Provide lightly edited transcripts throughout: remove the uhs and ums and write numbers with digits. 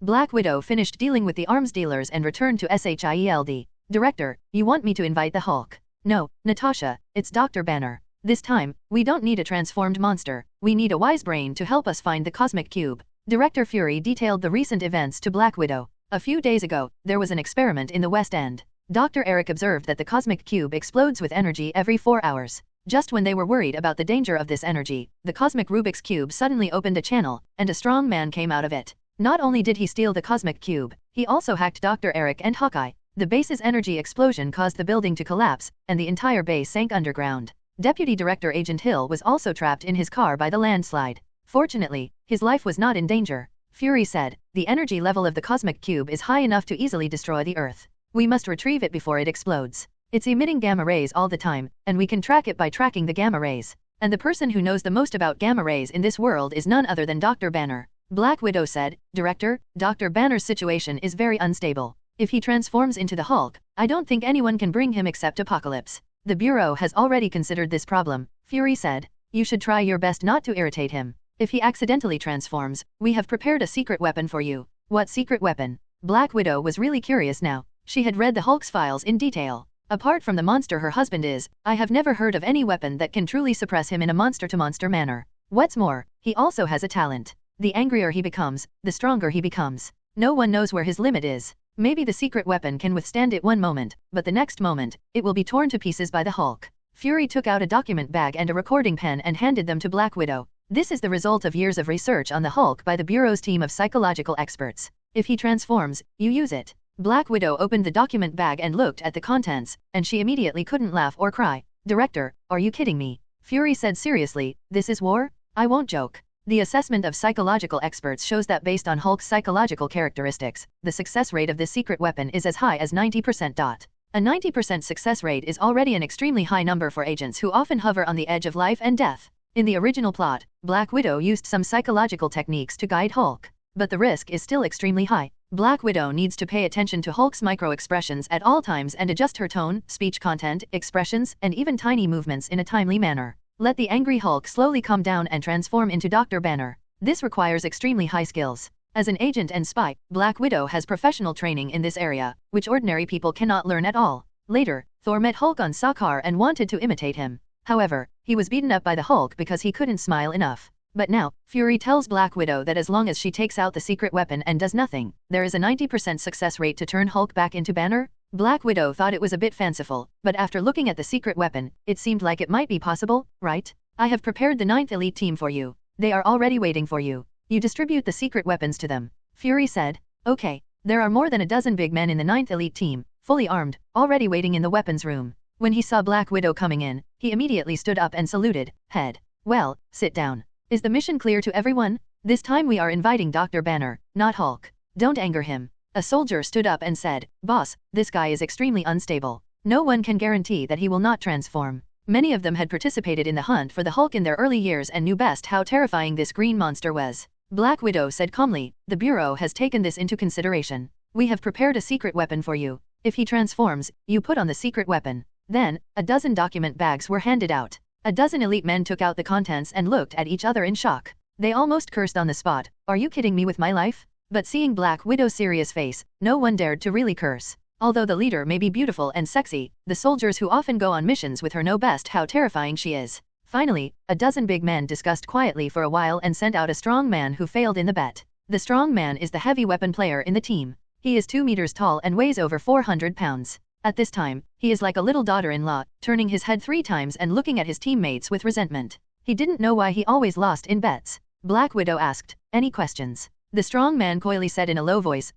Black Widow finished dealing with the arms dealers and returned to SHIELD. Director, you want me to invite the Hulk? No, Natasha, it's Dr. Banner. This time, we don't need a transformed monster, we need a wise brain to help us find the Cosmic Cube. Director Fury detailed the recent events to Black Widow. A few days ago, there was an experiment in the West End. Dr. Eric observed that the Cosmic Cube explodes with energy every 4 hours. Just when they were worried about the danger of this energy, the Cosmic Rubik's Cube suddenly opened a channel, and a strong man came out of it. Not only did he steal the Cosmic Cube, he also hacked Dr. Eric and Hawkeye. The base's energy explosion caused the building to collapse, and the entire base sank underground. Deputy Director Agent Hill was also trapped in his car by the landslide. Fortunately, his life was not in danger. Fury said, the energy level of the Cosmic Cube is high enough to easily destroy the Earth. We must retrieve it before it explodes. It's emitting gamma rays all the time, and we can track it by tracking the gamma rays. And the person who knows the most about gamma rays in this world is none other than Dr. Banner. Black Widow said, Director, Dr. Banner's situation is very unstable. If he transforms into the Hulk, I don't think anyone can bring him except Apocalypse. The Bureau has already considered this problem, Fury said. You should try your best not to irritate him. If he accidentally transforms, we have prepared a secret weapon for you. What secret weapon? Black Widow was really curious now. She had read the Hulk's files in detail. Apart from the monster her husband is, I have never heard of any weapon that can truly suppress him in a monster-to-monster manner. What's more, he also has a talent. The angrier he becomes, the stronger he becomes. No one knows where his limit is. Maybe the secret weapon can withstand it one moment, but the next moment, it will be torn to pieces by the Hulk. Fury took out a document bag and a recording pen and handed them to Black Widow. This is the result of years of research on the Hulk by the Bureau's team of psychological experts. If he transforms, you use it. Black Widow opened the document bag and looked at the contents, and she immediately couldn't laugh or cry. Director, are you kidding me? Fury said seriously, this is war? I won't joke. The assessment of psychological experts shows that based on Hulk's psychological characteristics, the success rate of this secret weapon is as high as 90%. A 90% success rate is already an extremely high number for agents who often hover on the edge of life and death. In the original plot, Black Widow used some psychological techniques to guide Hulk. But the risk is still extremely high. Black Widow needs to pay attention to Hulk's micro-expressions at all times and adjust her tone, speech content, expressions, and even tiny movements in a timely manner. Let the angry Hulk slowly calm down and transform into Dr. Banner. This requires extremely high skills. As an agent and spy, Black Widow has professional training in this area, which ordinary people cannot learn at all. Later, Thor met Hulk on Sakaar and wanted to imitate him. However, he was beaten up by the Hulk because he couldn't smile enough. But now, Fury tells Black Widow that as long as she takes out the secret weapon and does nothing, there is a 90% success rate to turn Hulk back into Banner. Black Widow thought it was a bit fanciful, but after looking at the secret weapon, it seemed like it might be possible, right? I have prepared the 9th Elite Team for you. They are already waiting for you. You distribute the secret weapons to them. Fury said. Okay. There are more than a dozen big men in the 9th Elite Team, fully armed, already waiting in the weapons room. When he saw Black Widow coming in, he immediately stood up and saluted. Head. Well, sit down. Is the mission clear to everyone? This time we are inviting Dr. Banner, not Hulk. Don't anger him. A soldier stood up and said, Boss, this guy is extremely unstable. No one can guarantee that he will not transform. Many of them had participated in the hunt for the Hulk in their early years and knew best how terrifying this green monster was. Black Widow said calmly, the Bureau has taken this into consideration. We have prepared a secret weapon for you. If he transforms, you put on the secret weapon. Then, a dozen document bags were handed out. A dozen elite men took out the contents and looked at each other in shock. They almost cursed on the spot. Are you kidding me with my life? But seeing Black Widow's serious face, no one dared to really curse. Although the leader may be beautiful and sexy, the soldiers who often go on missions with her know best how terrifying she is. Finally, a dozen big men discussed quietly for a while and sent out a strong man who failed in the bet. The strong man is the heavy weapon player in the team. He is 2 meters tall and weighs over 400 pounds. At this time, he is like a little daughter-in-law, turning his head 3 times and looking at his teammates with resentment. He didn't know why he always lost in bets. Black Widow asked, any questions? The strong man coyly said in a low voice,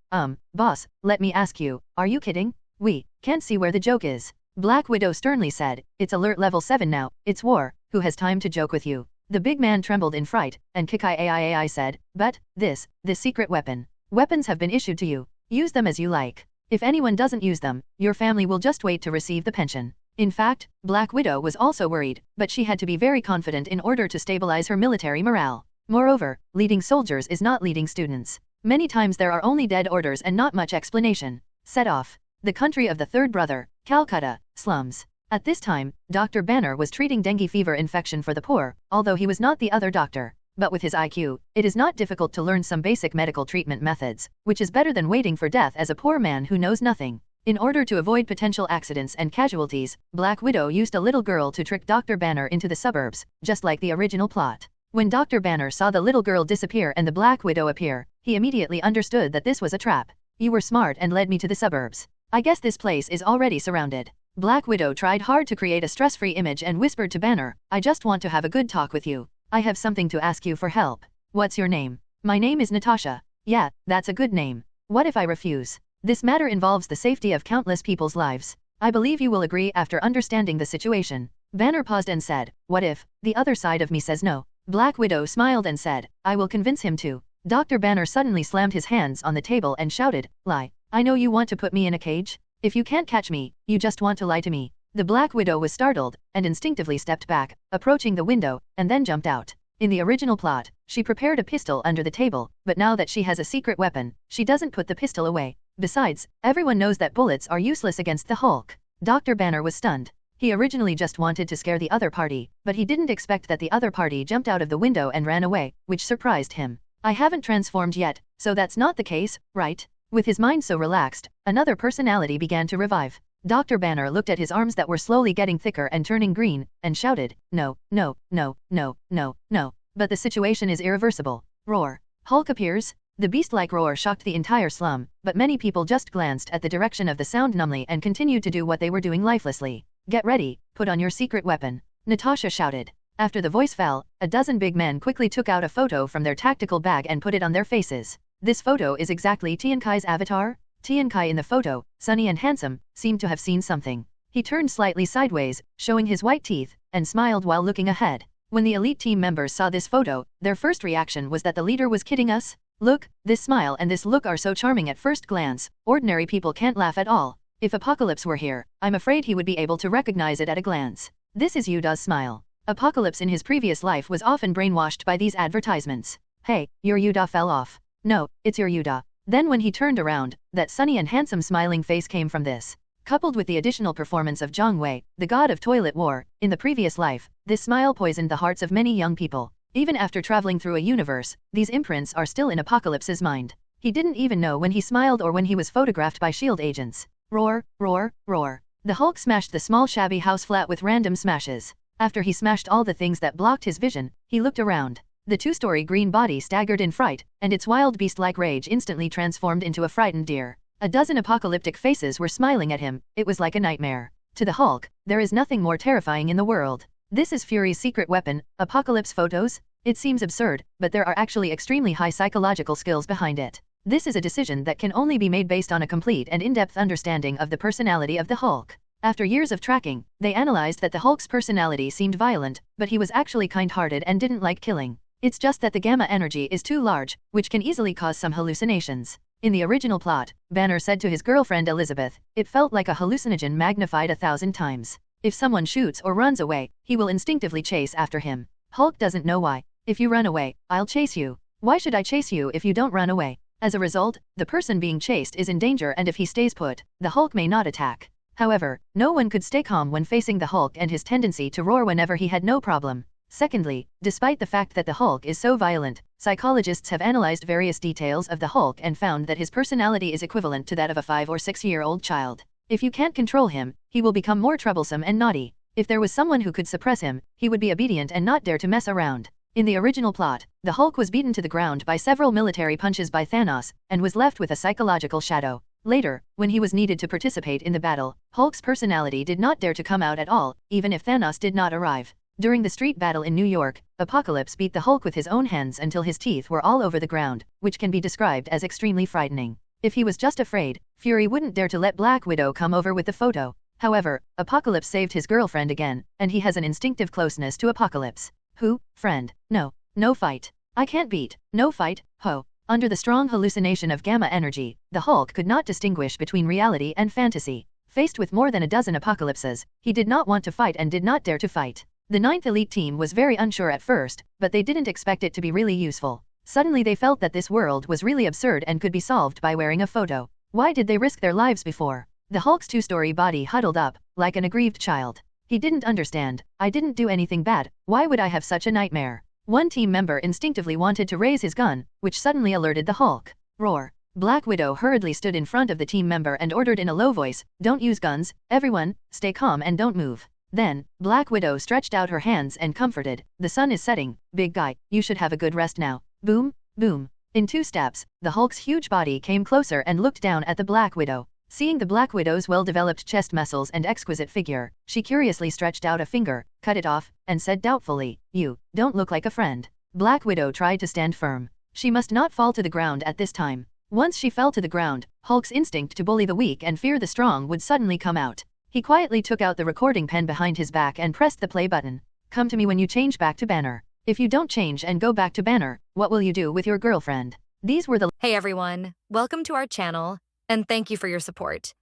boss, let me ask you, are you kidding? We can't see where the joke is. Black Widow sternly said, it's alert level 7 now, it's war, who has time to joke with you? The big man trembled in fright, and Kikai said, but, this secret weapon. Weapons have been issued to you. Use them as you like. If anyone doesn't use them, your family will just wait to receive the pension. In fact, Black Widow was also worried, but she had to be very confident in order to stabilize her military morale. Moreover, leading soldiers is not leading students. Many times there are only dead orders and not much explanation. Set off. The country of the third brother, Calcutta, slums. At this time, Dr. Banner was treating dengue fever infection for the poor, although he was not the other doctor. but with his IQ, it is not difficult to learn some basic medical treatment methods, which is better than waiting for death as a poor man who knows nothing. In order to avoid potential accidents and casualties, Black Widow used a little girl to trick Dr. Banner into the suburbs, just like the original plot. When Dr. Banner saw the little girl disappear and the Black Widow appear, he immediately understood that this was a trap. You were smart and led me to the suburbs. I guess this place is already surrounded. Black Widow tried hard to create a stress-free image and whispered to Banner, I just want to have a good talk with you. I have something to ask you for help. What's your name? My name is Natasha. Yeah, that's a good name. What if I refuse? This matter involves the safety of countless people's lives. I believe you will agree after understanding the situation. Banner paused and said, what if the other side of me says no? Black Widow smiled and said, I will convince him to. Dr. Banner suddenly slammed his hands on the table and shouted, lie. I know you want to put me in a cage. If you can't catch me, you just want to lie to me. The Black Widow was startled and instinctively stepped back, approaching the window, and then jumped out. In the original plot, she prepared a pistol under the table, but now that she has a secret weapon, she doesn't put the pistol away. Besides, everyone knows that bullets are useless against the Hulk. Dr. Banner was stunned. He originally just wanted to scare the other party, but he didn't expect that the other party jumped out of the window and ran away, which surprised him. I haven't transformed yet, so that's not the case, right? With his mind so relaxed, another personality began to revive. Dr. Banner looked at his arms that were slowly getting thicker and turning green, and shouted, no, no, no, no, no, no. But the situation is irreversible. Roar. Hulk appears. The beast-like roar shocked the entire slum, but many people just glanced at the direction of the sound numbly and continued to do what they were doing lifelessly. Get ready, put on your secret weapon. Natasha shouted. After the voice fell, a dozen big men quickly took out a photo from their tactical bag and put it on their faces. This photo is exactly Tian Kai's avatar. Tian Kai in the photo, sunny and handsome, seemed to have seen something. He turned slightly sideways, showing his white teeth, and smiled while looking ahead. When the elite team members saw this photo, their first reaction was that the leader was kidding us. Look, this smile and this look are so charming at first glance, ordinary people can't laugh at all. If Apocalypse were here, I'm afraid he would be able to recognize it at a glance. This is Yuda's smile. Apocalypse in his previous life was often brainwashed by these advertisements. Hey, your Yuda fell off. No, it's your Yuda. Then when he turned around, that sunny and handsome smiling face came from this. Coupled with the additional performance of Zhang Wei, the god of toilet war, in the previous life, this smile poisoned the hearts of many young people. Even after traveling through a universe, these imprints are still in Apocalypse's mind. He didn't even know when he smiled or when he was photographed by S.H.I.E.L.D. agents. Roar, roar, roar. The Hulk smashed the small shabby house flat with random smashes. After he smashed all the things that blocked his vision, he looked around. The two-story green body staggered in fright, and its wild beast-like rage instantly transformed into a frightened deer. A dozen apocalyptic faces were smiling at him. It was like a nightmare. To the Hulk, there is nothing more terrifying in the world. This is Fury's secret weapon, Apocalypse photos? It seems absurd, but there are actually extremely high psychological skills behind it. This is a decision that can only be made based on a complete and in-depth understanding of the personality of the Hulk. After years of tracking, they analyzed that the Hulk's personality seemed violent, but he was actually kind-hearted and didn't like killing. It's just that the gamma energy is too large, which can easily cause some hallucinations. In the original plot, Banner said to his girlfriend Elizabeth, it felt like a hallucinogen magnified 1,000 times. If someone shoots or runs away, he will instinctively chase after him. Hulk doesn't know why. If you run away, I'll chase you. Why should I chase you if you don't run away? As a result, the person being chased is in danger, and if he stays put, the Hulk may not attack. However, no one could stay calm when facing the Hulk and his tendency to roar whenever he had no problem. Secondly, despite the fact that the Hulk is so violent, psychologists have analyzed various details of the Hulk and found that his personality is equivalent to that of a 5- or 6-year-old child. If you can't control him, he will become more troublesome and naughty. If there was someone who could suppress him, he would be obedient and not dare to mess around. In the original plot, the Hulk was beaten to the ground by several military punches by Thanos, and was left with a psychological shadow. Later, when he was needed to participate in the battle, Hulk's personality did not dare to come out at all, even if Thanos did not arrive. During the street battle in New York, Apocalypse beat the Hulk with his own hands until his teeth were all over the ground, which can be described as extremely frightening. If he was just afraid, Fury wouldn't dare to let Black Widow come over with the photo. However, Apocalypse saved his girlfriend again, and he has an instinctive closeness to Apocalypse. Who? Friend. No. No fight. I can't beat. No fight. Ho. Under the strong hallucination of gamma energy, the Hulk could not distinguish between reality and fantasy. Faced with more than a dozen apocalypses, he did not want to fight and did not dare to fight. The 9th Elite Team was very unsure at first, but they didn't expect it to be really useful. Suddenly they felt that this world was really absurd and could be solved by wearing a photo. Why did they risk their lives before? The Hulk's two-story body huddled up, like an aggrieved child. He didn't understand. I didn't do anything bad. Why would I have such a nightmare? One team member instinctively wanted to raise his gun, which suddenly alerted the Hulk. Roar. Black Widow hurriedly stood in front of the team member and ordered in a low voice, "Don't use guns, everyone, stay calm and don't move." Then, Black Widow stretched out her hands and comforted, "The sun is setting, big guy, you should have a good rest now." Boom, boom. In 2 steps, the Hulk's huge body came closer and looked down at the Black Widow. Seeing the Black Widow's well-developed chest muscles and exquisite figure, she curiously stretched out a finger, cut it off, and said doubtfully, "You don't look like a friend." Black Widow tried to stand firm. She must not fall to the ground at this time. Once she fell to the ground, Hulk's instinct to bully the weak and fear the strong would suddenly come out. He quietly took out the recording pen behind his back and pressed the play button. "Come to me when you change back to Banner. If you don't change and go back to Banner, what will you do with your girlfriend?" These were the— Hey everyone, welcome to our channel, and thank you for your support.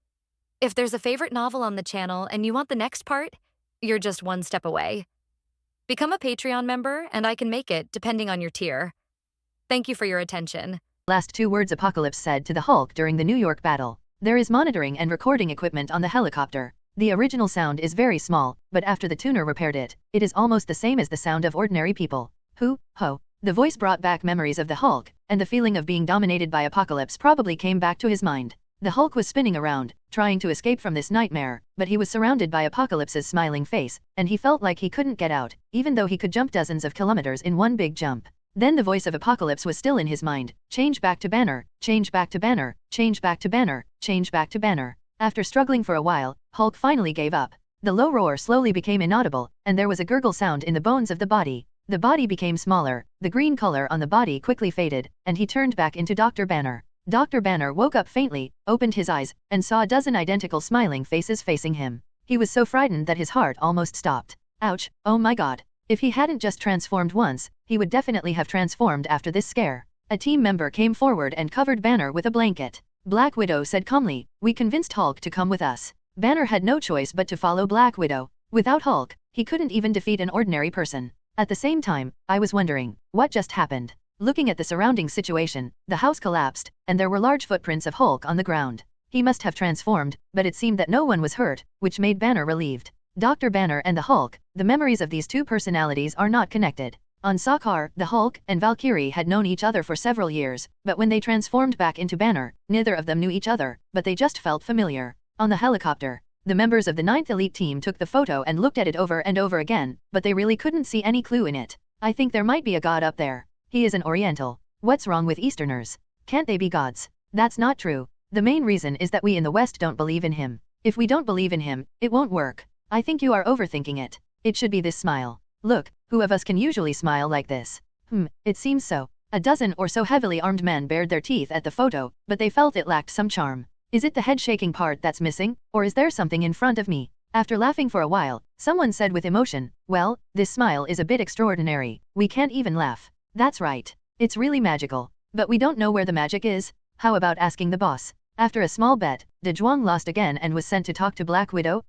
If there's a favorite novel on the channel and you want the next part, you're just one step away. Become a Patreon member and I can make it depending on your tier. Thank you for your attention. last 2 words Apocalypse said to the Hulk during the New York battle. "There is monitoring and recording equipment on the helicopter. The original sound is very small, but after the tuner repaired it, it is almost the same as the sound of ordinary people." Ho. The voice brought back memories of the Hulk, and the feeling of being dominated by Apocalypse probably came back to his mind. The Hulk was spinning around, trying to escape from this nightmare, but he was surrounded by Apocalypse's smiling face, and he felt like he couldn't get out, even though he could jump dozens of kilometers in one big jump. Then the voice of Apocalypse was still in his mind, "Change back to Banner, change back to Banner, change back to Banner, change back to Banner." After struggling for a while, Hulk finally gave up. The low roar slowly became inaudible, and there was a gurgle sound in the bones of the body. The body became smaller, the green color on the body quickly faded, and he turned back into Dr. Banner. Dr. Banner woke up faintly, opened his eyes, and saw a dozen identical smiling faces facing him. He was so frightened that his heart almost stopped. Ouch, oh my god. If he hadn't just transformed once, he would definitely have transformed after this scare. A team member came forward and covered Banner with a blanket. Black Widow said calmly, "We convinced Hulk to come with us." Banner had no choice but to follow Black Widow. Without Hulk, he couldn't even defeat an ordinary person. At the same time, I was wondering, what just happened? Looking at the surrounding situation, the house collapsed, and there were large footprints of Hulk on the ground. He must have transformed, but it seemed that no one was hurt, which made Banner relieved. Dr. Banner and the Hulk, the memories of these 2 personalities are not connected. On Sakaar, the Hulk and Valkyrie had known each other for several years, but when they transformed back into Banner, neither of them knew each other, but they just felt familiar. On the helicopter, the members of the 9th Elite Team took the photo and looked at it over and over again, but they really couldn't see any clue in it. "I think there might be a god up there. He is an Oriental. What's wrong with Easterners? Can't they be gods?" That's not true. The main reason is that we in the West don't believe in him. If we don't believe in him, it won't work. I think you are overthinking it. It should be this smile. Look, who of us can usually smile like this? It seems so. A dozen or so heavily armed men bared their teeth at the photo, but they felt it lacked some charm. Is it the head-shaking part that's missing, or is there something in front of me? After laughing for a while, someone said with emotion, "Well, this smile is a bit extraordinary. We can't even laugh." That's right. It's really magical. But we don't know where the magic is. How about asking the boss? After a small bet, De Zhuang lost again and was sent to talk to Black Widow.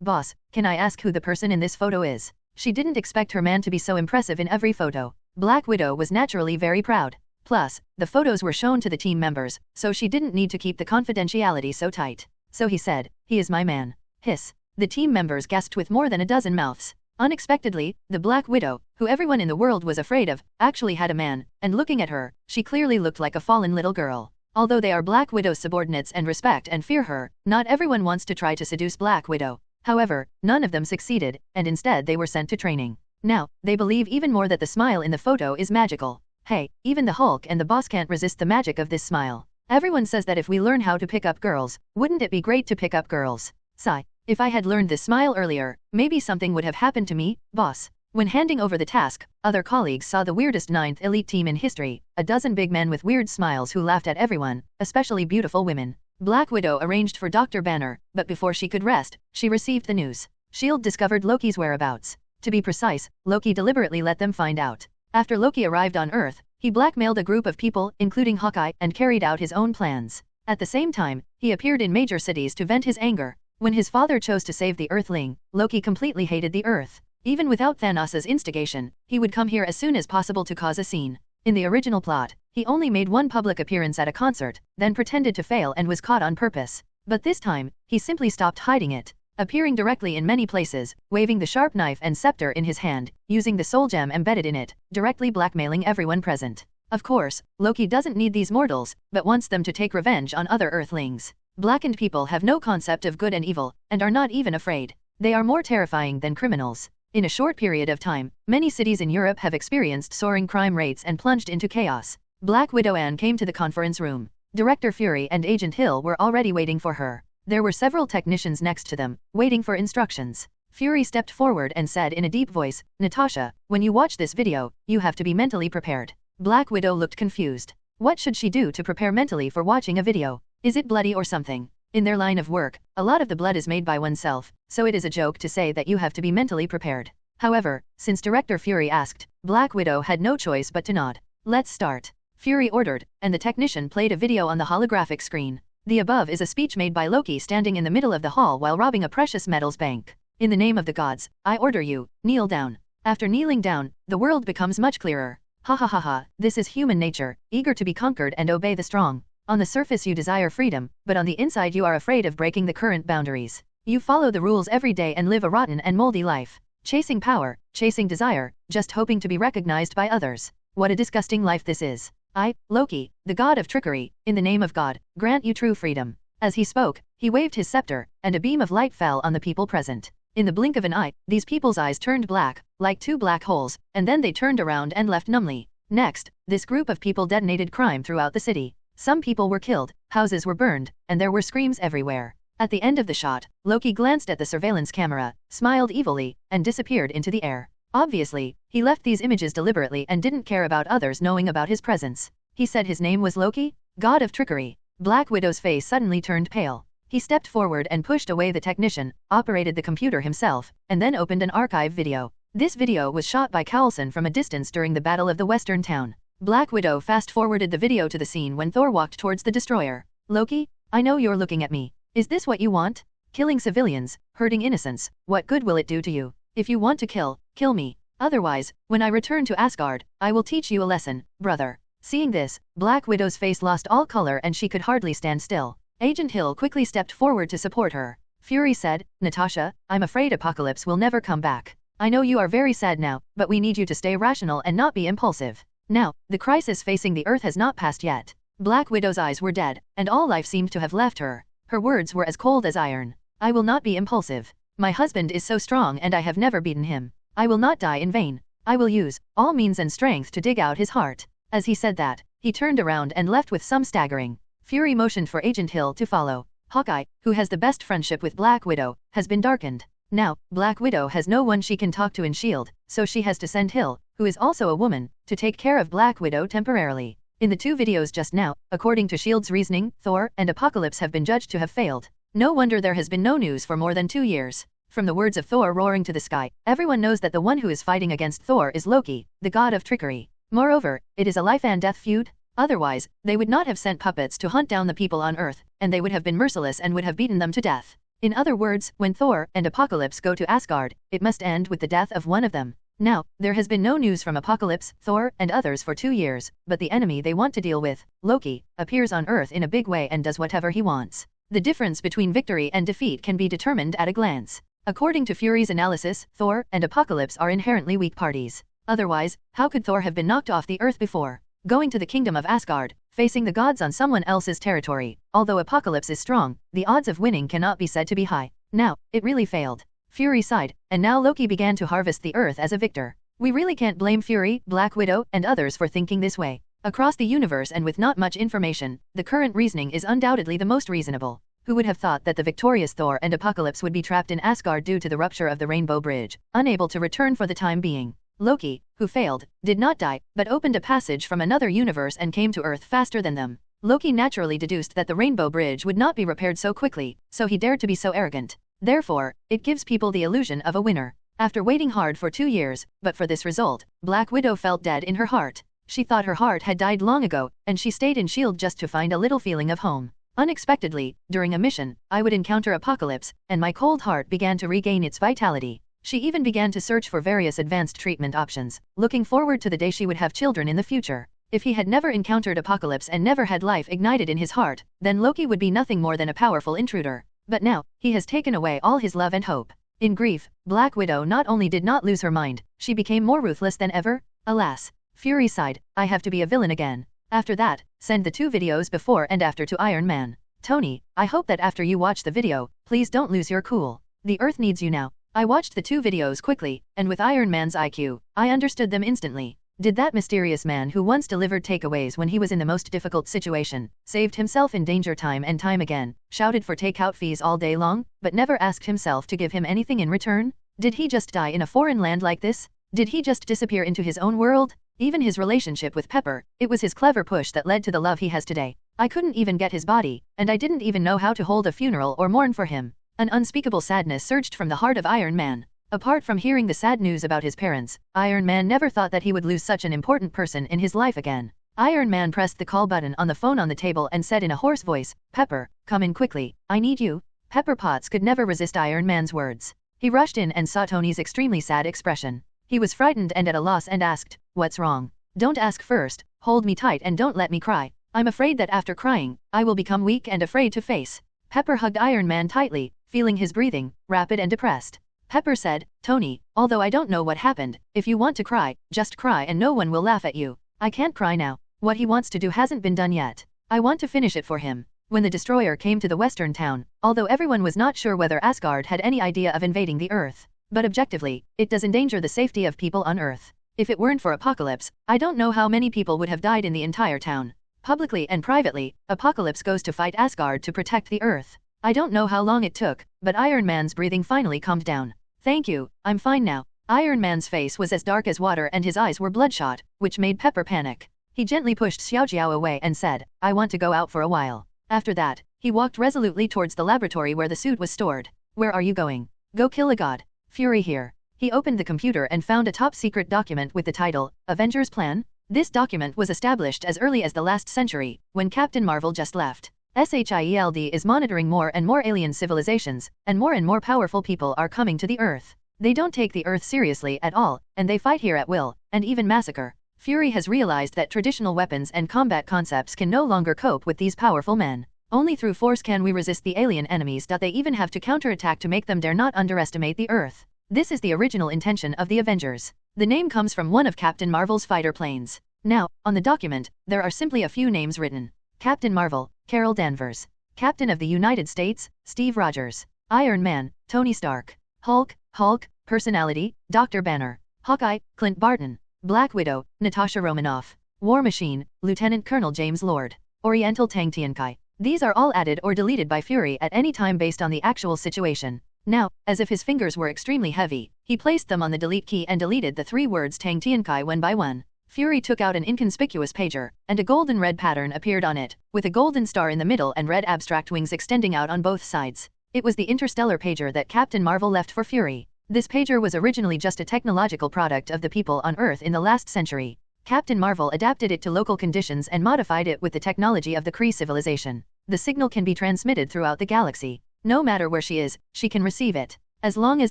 Boss, can I ask who the person in this photo is?" She didn't expect her man to be so impressive in every photo. Black Widow was naturally very proud. Plus, the photos were shown to the team members, so she didn't need to keep the confidentiality so tight. So he said, "He is my man." Hiss. The team members gasped with more than a dozen mouths. Unexpectedly, the Black Widow, who everyone in the world was afraid of, actually had a man, and looking at her, she clearly looked like a fallen little girl. Although they are Black Widow's subordinates and respect and fear her, not everyone wants to try to seduce Black Widow. However, none of them succeeded, and instead they were sent to training. Now, they believe even more that the smile in the photo is magical. Hey, even the Hulk and the boss can't resist the magic of this smile. Everyone says that if we learn how to pick up girls, wouldn't it be great to pick up girls? Sigh. If I had learned this smile earlier, maybe something would have happened to me, boss. When handing over the task, other colleagues saw the weirdest 9th Elite Team in history, a dozen big men with weird smiles who laughed at everyone, especially beautiful women. Black Widow arranged for Dr. Banner, but before she could rest, she received the news. S.H.I.E.L.D. discovered Loki's whereabouts. To be precise, Loki deliberately let them find out. After Loki arrived on Earth, he blackmailed a group of people, including Hawkeye, and carried out his own plans. At the same time, he appeared in major cities to vent his anger. When his father chose to save the Earthling, Loki completely hated the Earth. Even without Thanos' instigation, he would come here as soon as possible to cause a scene. In the original plot, he only made one public appearance at a concert, then pretended to fail and was caught on purpose. But this time, he simply stopped hiding it. appearing directly in many places, waving the sharp knife and scepter in his hand, using the soul gem embedded in it, directly blackmailing everyone present. Of course, Loki doesn't need these mortals, but wants them to take revenge on other Earthlings. Blackened people have no concept of good and evil, and are not even afraid. They are more terrifying than criminals. In a short period of time, many cities in Europe have experienced soaring crime rates and plunged into chaos. Black Widow Anne came to the conference room. Director Fury and Agent Hill were already waiting for her. There were several technicians next to them, waiting for instructions. Fury stepped forward and said in a deep voice, "Natasha, when you watch this video, you have to be mentally prepared." Black Widow looked confused. What should she do to prepare mentally for watching a video? Is it bloody or something? In their line of work, a lot of the blood is made by oneself, so it is a joke to say that you have to be mentally prepared. However, since Director Fury asked, Black Widow had no choice but to nod. "Let's start," Fury ordered, and the technician played a video on the holographic screen. The above is a speech made by Loki standing in the middle of the hall while robbing a precious metals bank. "In the name of the gods, I order you, kneel down." After kneeling down, the world becomes much clearer. Ha ha ha ha, this is human nature, eager to be conquered and obey the strong. On the surface you desire freedom, but on the inside you are afraid of breaking the current boundaries. You follow the rules every day and live a rotten and moldy life. Chasing power, chasing desire, just hoping to be recognized by others. What a disgusting life this is. I, Loki, the god of trickery, in the name of God, grant you true freedom. As he spoke, he waved his scepter, and a beam of light fell on the people present. In the blink of an eye, these people's eyes turned black, like two black holes, and then they turned around and left numbly. Next, this group of people detonated crime throughout the city. Some people were killed, houses were burned, and there were screams everywhere. At the end of the shot, Loki glanced at the surveillance camera, smiled evilly, and disappeared into the air. Obviously, he left these images deliberately and didn't care about others knowing about his presence. He said his name was Loki, god of trickery. Black Widow's face suddenly turned pale. He stepped forward and pushed away the technician, operated the computer himself, and then opened an archive video. This video was shot by Coulson from a distance during the Battle of the Western Town. Black Widow fast-forwarded the video to the scene when Thor walked towards the destroyer. "Loki, I know you're looking at me. Is this what you want? Killing civilians, hurting innocents, what good will it do to you? If you want to kill, kill me. Otherwise, when I return to Asgard, I will teach you a lesson, brother." Seeing this, Black Widow's face lost all color and she could hardly stand still. Agent Hill quickly stepped forward to support her. Fury said, "Natasha, I'm afraid Apocalypse will never come back. I know you are very sad now, but we need you to stay rational and not be impulsive. Now, the crisis facing the Earth has not passed yet." Black Widow's eyes were dead, and all life seemed to have left her. Her words were as cold as iron. "I will not be impulsive. My husband is so strong and I have never beaten him. I will not die in vain. I will use all means and strength to dig out his heart." As he said that, he turned around and left with some staggering. Fury motioned for Agent Hill to follow. Hawkeye, who has the best friendship with Black Widow, has been darkened. Now, Black Widow has no one she can talk to in S.H.I.E.L.D., so she has to send Hill, who is also a woman, to take care of Black Widow temporarily. In the two videos just now, according to S.H.I.E.L.D.'s reasoning, Thor and Apocalypse have been judged to have failed. No wonder there has been no news for more than 2 years. From the words of Thor roaring to the sky, everyone knows that the one who is fighting against Thor is Loki, the god of trickery. Moreover, it is a life and death feud. Otherwise, they would not have sent puppets to hunt down the people on Earth, and they would have been merciless and would have beaten them to death. In other words, when Thor and Apocalypse go to Asgard, it must end with the death of one of them. Now, there has been no news from Apocalypse, Thor, and others for 2 years, but the enemy they want to deal with, Loki, appears on Earth in a big way and does whatever he wants. The difference between victory and defeat can be determined at a glance. According to Fury's analysis, Thor and Apocalypse are inherently weak parties. Otherwise, how could Thor have been knocked off the Earth before? Going to the kingdom of Asgard, facing the gods on someone else's territory. Although Apocalypse is strong, the odds of winning cannot be said to be high. Now, it really failed. Fury sighed, and now Loki began to harvest the Earth as a victor. We really can't blame Fury, Black Widow, and others for thinking this way. Across the universe and with not much information, the current reasoning is undoubtedly the most reasonable. Who would have thought that the victorious Thor and Apocalypse would be trapped in Asgard due to the rupture of the Rainbow Bridge, unable to return for the time being? Loki, who failed, did not die, but opened a passage from another universe and came to Earth faster than them. Loki naturally deduced that the Rainbow Bridge would not be repaired so quickly, so he dared to be so arrogant. Therefore, it gives people the illusion of a winner. After waiting hard for 2 years, but for this result, Black Widow felt dead in her heart. She thought her heart had died long ago, and she stayed in S.H.I.E.L.D. just to find a little feeling of home. Unexpectedly, during a mission, I would encounter Apocalypse, and my cold heart began to regain its vitality. She even began to search for various advanced treatment options, looking forward to the day she would have children in the future. If he had never encountered Apocalypse and never had life ignited in his heart, then Loki would be nothing more than a powerful intruder. But now, he has taken away all his love and hope. In grief, Black Widow not only did not lose her mind, she became more ruthless than ever. Alas. Fury sighed, I have to be a villain again. After that, send the 2 videos before and after to Iron Man. Tony, I hope that after you watch the video, please don't lose your cool. The Earth needs you now. I watched the 2 videos quickly, and with Iron Man's IQ, I understood them instantly. Did that mysterious man who once delivered takeaways when he was in the most difficult situation, saved himself in danger time and time again, shouted for takeout fees all day long, but never asked himself to give him anything in return? Did he just die in a foreign land like this? Did he just disappear into his own world? Even his relationship with Pepper, it was his clever push that led to the love he has today. I couldn't even get his body, and I didn't even know how to hold a funeral or mourn for him. An unspeakable sadness surged from the heart of Iron Man. Apart from hearing the sad news about his parents, Iron Man never thought that he would lose such an important person in his life again. Iron Man pressed the call button on the phone on the table and said in a hoarse voice, Pepper, come in quickly, I need you. Pepper Potts could never resist Iron Man's words. He rushed in and saw Tony's extremely sad expression. He was frightened and at a loss and asked, what's wrong? Don't ask first, hold me tight and don't let me cry. I'm afraid that after crying, I will become weak and afraid to face. Pepper hugged Iron Man tightly, feeling his breathing, rapid and depressed. Pepper said, Tony, although I don't know what happened, if you want to cry, just cry and no one will laugh at you. I can't cry now. What he wants to do hasn't been done yet. I want to finish it for him. When the destroyer came to the western town, although everyone was not sure whether Asgard had any idea of invading the Earth, but objectively, it does endanger the safety of people on Earth. If it weren't for Apocalypse, I don't know how many people would have died in the entire town. Publicly and privately, Apocalypse goes to fight Asgard to protect the Earth. I don't know how long it took, but Iron Man's breathing finally calmed down. Thank you, I'm fine now. Iron Man's face was as dark as water and his eyes were bloodshot, which made Pepper panic. He gently pushed Xiaojiao away and said, I want to go out for a while. After that, he walked resolutely towards the laboratory where the suit was stored. Where are you going? Go kill a god. Fury here. He opened the computer and found a top-secret document with the title, Avengers Plan. This document was established as early as the last century, when Captain Marvel just left. SHIELD is monitoring more and more alien civilizations, and more powerful people are coming to the Earth. They don't take the Earth seriously at all, and they fight here at will, and even massacre. Fury has realized that traditional weapons and combat concepts can no longer cope with these powerful men. Only through force can we resist the alien enemies. They even have to counterattack to make them dare not underestimate the Earth. This is the original intention of the Avengers. The name comes from one of Captain Marvel's fighter planes. Now, on the document, there are simply a few names written. Captain Marvel, Carol Danvers. Captain of the United States, Steve Rogers. Iron Man, Tony Stark. Hulk, Personality, Dr. Banner. Hawkeye, Clint Barton. Black Widow, Natasha Romanoff. War Machine, Lieutenant Colonel James Lord. Oriental Tang Tiankai. These are all added or deleted by Fury at any time based on the actual situation. Now, as if his fingers were extremely heavy, he placed them on the delete key and deleted the 3 words Tang Tiankai one by one. Fury took out an inconspicuous pager, and a golden red pattern appeared on it, with a golden star in the middle and red abstract wings extending out on both sides. It was the interstellar pager that Captain Marvel left for Fury. This pager was originally just a technological product of the people on Earth in the last century. Captain Marvel adapted it to local conditions and modified it with the technology of the Kree civilization. The signal can be transmitted throughout the galaxy. No matter where she is, she can receive it. As long as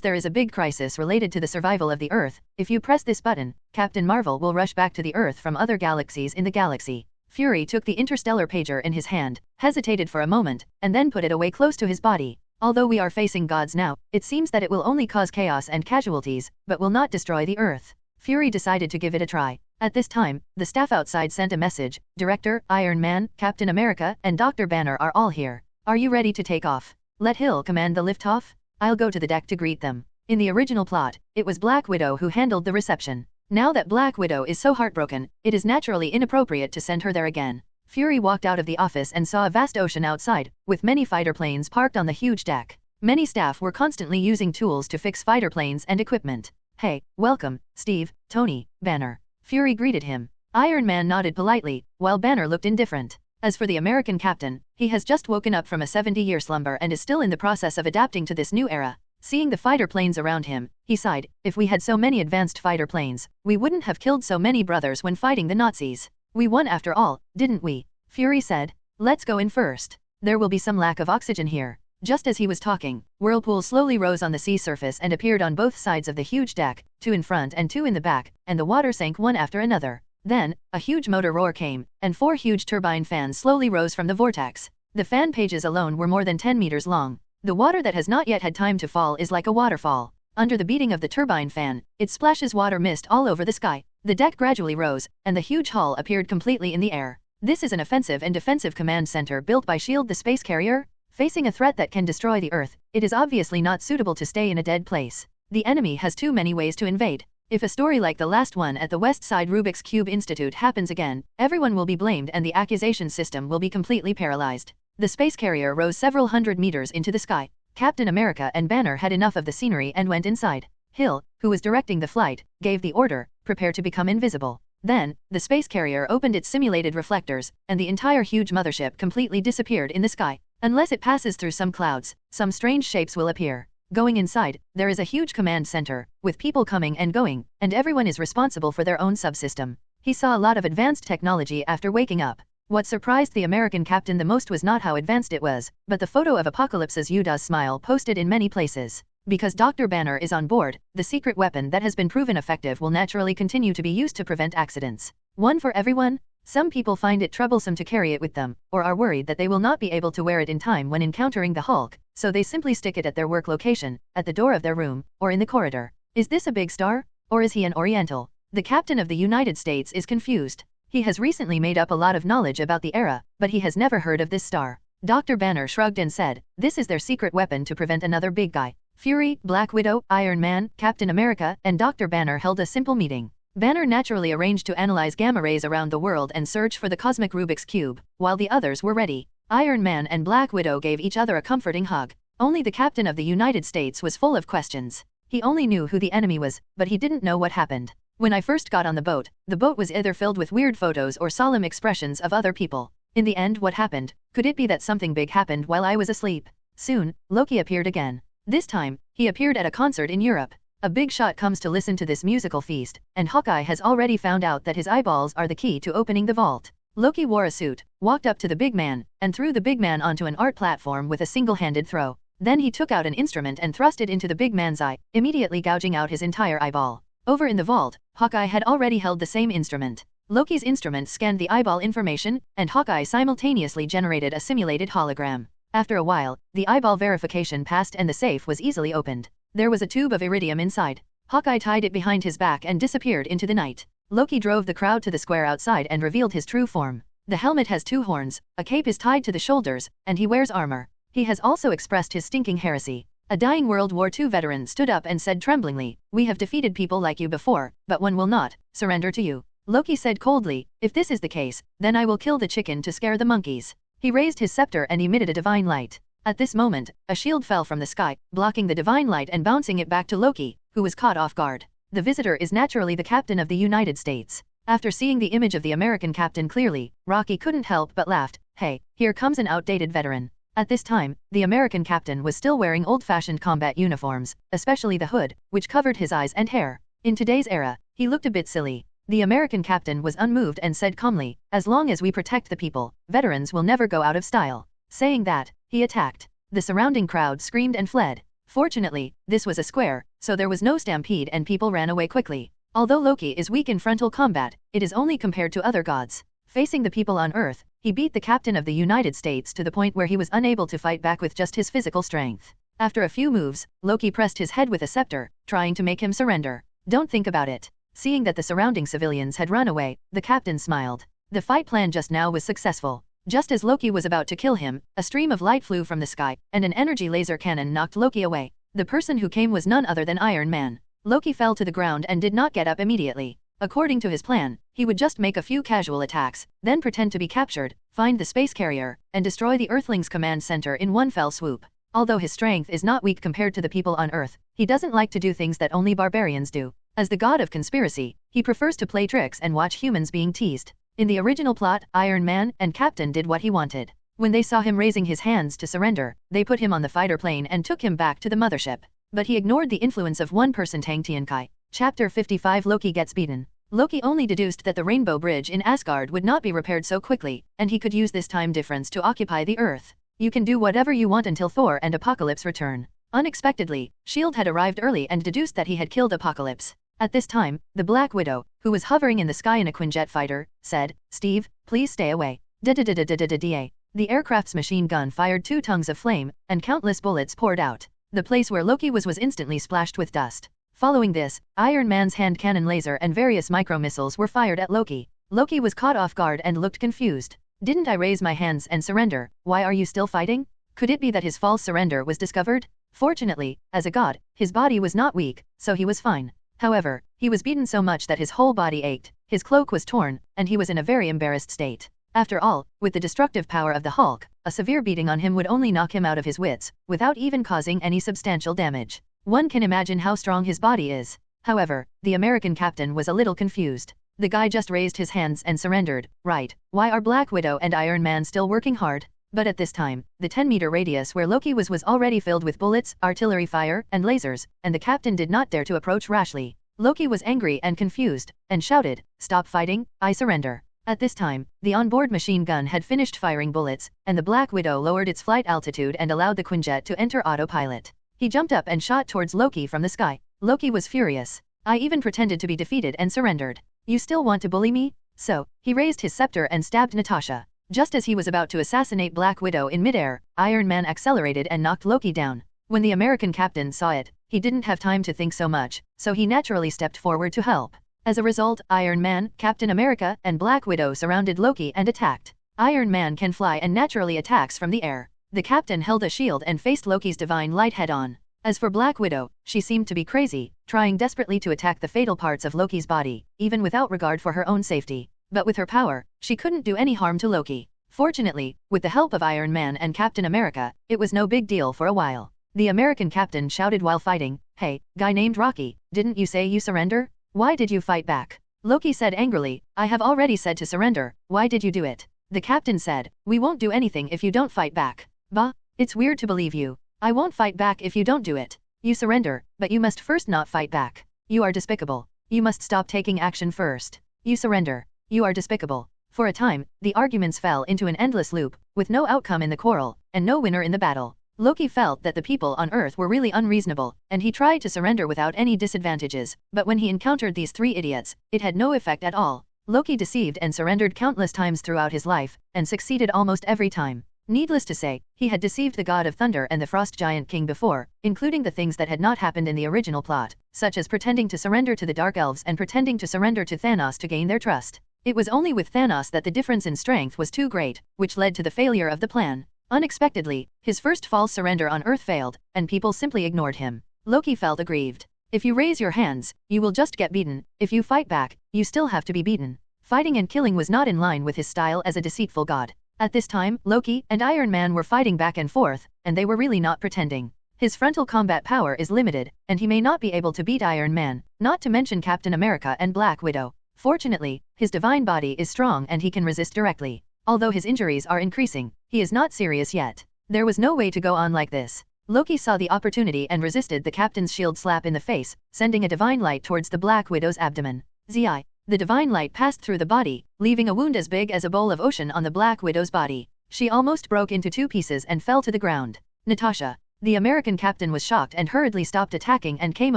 there is a big crisis related to the survival of the Earth, if you press this button, Captain Marvel will rush back to the Earth from other galaxies in the galaxy. Fury took the interstellar pager in his hand, hesitated for a moment, and then put it away close to his body. Although we are facing gods now, it seems that it will only cause chaos and casualties, but will not destroy the Earth. Fury decided to give it a try. At this time, the staff outside sent a message, Director, Iron Man, Captain America, and Dr. Banner are all here. Are you ready to take off? Let Hill command the liftoff. I'll go to the deck to greet them. In the original plot, it was Black Widow who handled the reception. Now that Black Widow is so heartbroken, it is naturally inappropriate to send her there again. Fury walked out of the office and saw a vast ocean outside, with many fighter planes parked on the huge deck. Many staff were constantly using tools to fix fighter planes and equipment. Hey, welcome, Steve, Tony, Banner. Fury greeted him. Iron Man nodded politely, while Banner looked indifferent. As for the American captain, he has just woken up from a 70-year slumber and is still in the process of adapting to this new era. Seeing the fighter planes around him, he sighed, if we had so many advanced fighter planes, we wouldn't have killed so many brothers when fighting the Nazis. We won after all, didn't we? Fury said. Let's go in first. There will be some lack of oxygen here. Just as he was talking, whirlpools slowly rose on the sea surface and appeared on both sides of the huge deck, 2 in front and 2 in the back, and the water sank one after another. Then, a huge motor roar came, and 4 huge turbine fans slowly rose from the vortex. The fan pages alone were more than 10 meters long. The water that has not yet had time to fall is like a waterfall. Under the beating of the turbine fan, it splashes water mist all over the sky. The deck gradually rose, and the huge hull appeared completely in the air. This is an offensive and defensive command center built by SHIELD, the space carrier. Facing a threat that can destroy the Earth, it is obviously not suitable to stay in a dead place. The enemy has too many ways to invade. If a story like the last one at the West Side Rubik's Cube Institute happens again, everyone will be blamed and the accusation system will be completely paralyzed. The space carrier rose several hundred meters into the sky. Captain America and Banner had enough of the scenery and went inside. Hill, who was directing the flight, gave the order, prepare to become invisible. Then, the space carrier opened its simulated reflectors, and the entire huge mothership completely disappeared in the sky. Unless it passes through some clouds, some strange shapes will appear. Going inside, there is a huge command center, with people coming and going, and everyone is responsible for their own subsystem. He saw a lot of advanced technology after waking up. What surprised the American captain the most was not how advanced it was, but the photo of Apocalypse's Yuda's smile posted in many places. Because Dr. Banner is on board, the secret weapon that has been proven effective will naturally continue to be used to prevent accidents. One for everyone? Some people find it troublesome to carry it with them, or are worried that they will not be able to wear it in time when encountering the Hulk, so they simply stick it at their work location, at the door of their room, or in the corridor. Is this a big star? Or is he an Oriental? The captain of the United States is confused. He has recently made up a lot of knowledge about the era, but he has never heard of this star. Dr. Banner shrugged and said, this is their secret weapon to prevent another big guy. Fury, Black Widow, Iron Man, Captain America, and Dr. Banner held a simple meeting. Banner naturally arranged to analyze gamma rays around the world and search for the cosmic Rubik's Cube, while the others were ready. Iron Man and Black Widow gave each other a comforting hug. Only the captain of the United States was full of questions. He only knew who the enemy was, but he didn't know what happened. When I first got on the boat was either filled with weird photos or solemn expressions of other people. In the end, what happened? Could it be that something big happened while I was asleep? Soon, Loki appeared again. This time, he appeared at a concert in Europe. A big shot comes to listen to this musical feast, and Hawkeye has already found out that his eyeballs are the key to opening the vault. Loki wore a suit, walked up to the big man, and threw the big man onto an art platform with a single-handed throw. Then he took out an instrument and thrust it into the big man's eye, immediately gouging out his entire eyeball. Over in the vault, Hawkeye had already held the same instrument. Loki's instrument scanned the eyeball information, and Hawkeye simultaneously generated a simulated hologram. After a while, the eyeball verification passed and the safe was easily opened. There was a tube of iridium inside. Hawkeye tied it behind his back and disappeared into the night. Loki drove the crowd to the square outside and revealed his true form. The helmet has 2 horns, a cape is tied to the shoulders, and he wears armor. He has also expressed his stinking heresy. A dying World War II veteran stood up and said tremblingly, "We have defeated people like you before, but one will not surrender to you." Loki said coldly, "If this is the case, then I will kill the chicken to scare the monkeys." He raised his scepter and emitted a divine light. At this moment, a shield fell from the sky, blocking the divine light and bouncing it back to Loki, who was caught off guard. The visitor is naturally the captain of the United States. After seeing the image of the American captain clearly, Rocky couldn't help but laughed. "Hey, here comes an outdated veteran." At this time, the American captain was still wearing old-fashioned combat uniforms, especially the hood, which covered his eyes and hair. In today's era, he looked a bit silly. The American captain was unmoved and said calmly, "As long as we protect the people, veterans will never go out of style." Saying that, he attacked. The surrounding crowd screamed and fled. Fortunately, this was a square, so there was no stampede and people ran away quickly. Although Loki is weak in frontal combat, it is only compared to other gods. Facing the people on Earth, he beat the captain of the United States to the point where he was unable to fight back with just his physical strength. After a few moves, Loki pressed his head with a scepter, trying to make him surrender. "Don't think about it." Seeing that the surrounding civilians had run away, the captain smiled. The fight plan just now was successful. Just as Loki was about to kill him, a stream of light flew from the sky, and an energy laser cannon knocked Loki away. The person who came was none other than Iron Man. Loki fell to the ground and did not get up immediately. According to his plan, he would just make a few casual attacks, then pretend to be captured, find the space carrier, and destroy the Earthlings' command center in one fell swoop. Although his strength is not weak compared to the people on Earth, he doesn't like to do things that only barbarians do. As the god of conspiracy, he prefers to play tricks and watch humans being teased. In the original plot, Iron Man and Captain did what he wanted. When they saw him raising his hands to surrender, they put him on the fighter plane and took him back to the mothership. But he ignored the influence of one person, Tang Tiankai. Chapter 55 Loki gets beaten. Loki only deduced that the Rainbow Bridge in Asgard would not be repaired so quickly, and he could use this time difference to occupy the Earth. You can do whatever you want until Thor and Apocalypse return. Unexpectedly, S.H.I.E.L.D. had arrived early and deduced that he had killed Apocalypse. At this time, the Black Widow, who was hovering in the sky in a Quinjet fighter, said, "Steve, please stay away." Da-da-da-da-da-da-da-da. The aircraft's machine gun fired 2 tongues of flame, and countless bullets poured out. The place where Loki was instantly splashed with dust. Following this, Iron Man's hand cannon laser and various micro-missiles were fired at Loki. Loki was caught off guard and looked confused. Didn't I raise my hands and surrender? Why are you still fighting? Could it be that his false surrender was discovered? Fortunately, as a god, his body was not weak, so he was fine. However, he was beaten so much that his whole body ached, his cloak was torn, and he was in a very embarrassed state. After all, with the destructive power of the Hulk, a severe beating on him would only knock him out of his wits, without even causing any substantial damage. One can imagine how strong his body is. However, the American captain was a little confused. The guy just raised his hands and surrendered, right? Why are Black Widow and Iron Man still working hard? But at this time, the 10-meter radius where Loki was already filled with bullets, artillery fire, and lasers, and the captain did not dare to approach rashly. Loki was angry and confused, and shouted, "Stop fighting, I surrender." At this time, the onboard machine gun had finished firing bullets, and the Black Widow lowered its flight altitude and allowed the Quinjet to enter autopilot. He jumped up and shot towards Loki from the sky. Loki was furious. "I even pretended to be defeated and surrendered. You still want to bully me?" So, he raised his scepter and stabbed Natasha. Just as he was about to assassinate Black Widow in midair, Iron Man accelerated and knocked Loki down. When the American captain saw it, he didn't have time to think so much, so he naturally stepped forward to help. As a result, Iron Man, Captain America, and Black Widow surrounded Loki and attacked. Iron Man can fly and naturally attacks from the air. The captain held a shield and faced Loki's divine light head-on. As for Black Widow, she seemed to be crazy, trying desperately to attack the fatal parts of Loki's body, even without regard for her own safety. But with her power, she couldn't do any harm to Loki. Fortunately, with the help of Iron Man and Captain America, it was no big deal for a while. The American captain shouted while fighting, "Hey, guy named Rocky, didn't you say you surrender? Why did you fight back?" Loki said angrily, "I have already said to surrender, why did you do it?" The captain said, "We won't do anything if you don't fight back." "Bah, it's weird to believe you. I won't fight back if you don't do it. You surrender, but you must first not fight back. You are despicable. You must stop taking action first. You surrender. You are despicable." For a time, the arguments fell into an endless loop, with no outcome in the quarrel, and no winner in the battle. Loki felt that the people on Earth were really unreasonable, and he tried to surrender without any disadvantages, but when he encountered these 3 idiots, it had no effect at all. Loki deceived and surrendered countless times throughout his life, and succeeded almost every time. Needless to say, he had deceived the god of thunder and the frost giant king before, including the things that had not happened in the original plot, such as pretending to surrender to the Dark Elves and pretending to surrender to Thanos to gain their trust. It was only with Thanos that the difference in strength was too great, which led to the failure of the plan. Unexpectedly, his first false surrender on Earth failed, and people simply ignored him. Loki felt aggrieved. If you raise your hands, you will just get beaten. If you fight back, you still have to be beaten. Fighting and killing was not in line with his style as a deceitful god. At this time, Loki and Iron Man were fighting back and forth, and they were really not pretending. His frontal combat power is limited, and he may not be able to beat Iron Man, not to mention Captain America and Black Widow. Fortunately, his divine body is strong and he can resist directly. Although his injuries are increasing, he is not serious yet. There was no way to go on like this. Loki saw the opportunity and resisted the captain's shield slap in the face, sending a divine light towards the Black Widow's abdomen. Zi. The divine light passed through the body, leaving a wound as big as a bowl of ocean on the Black Widow's body. She almost broke into 2 pieces and fell to the ground. Natasha. The American captain was shocked and hurriedly stopped attacking and came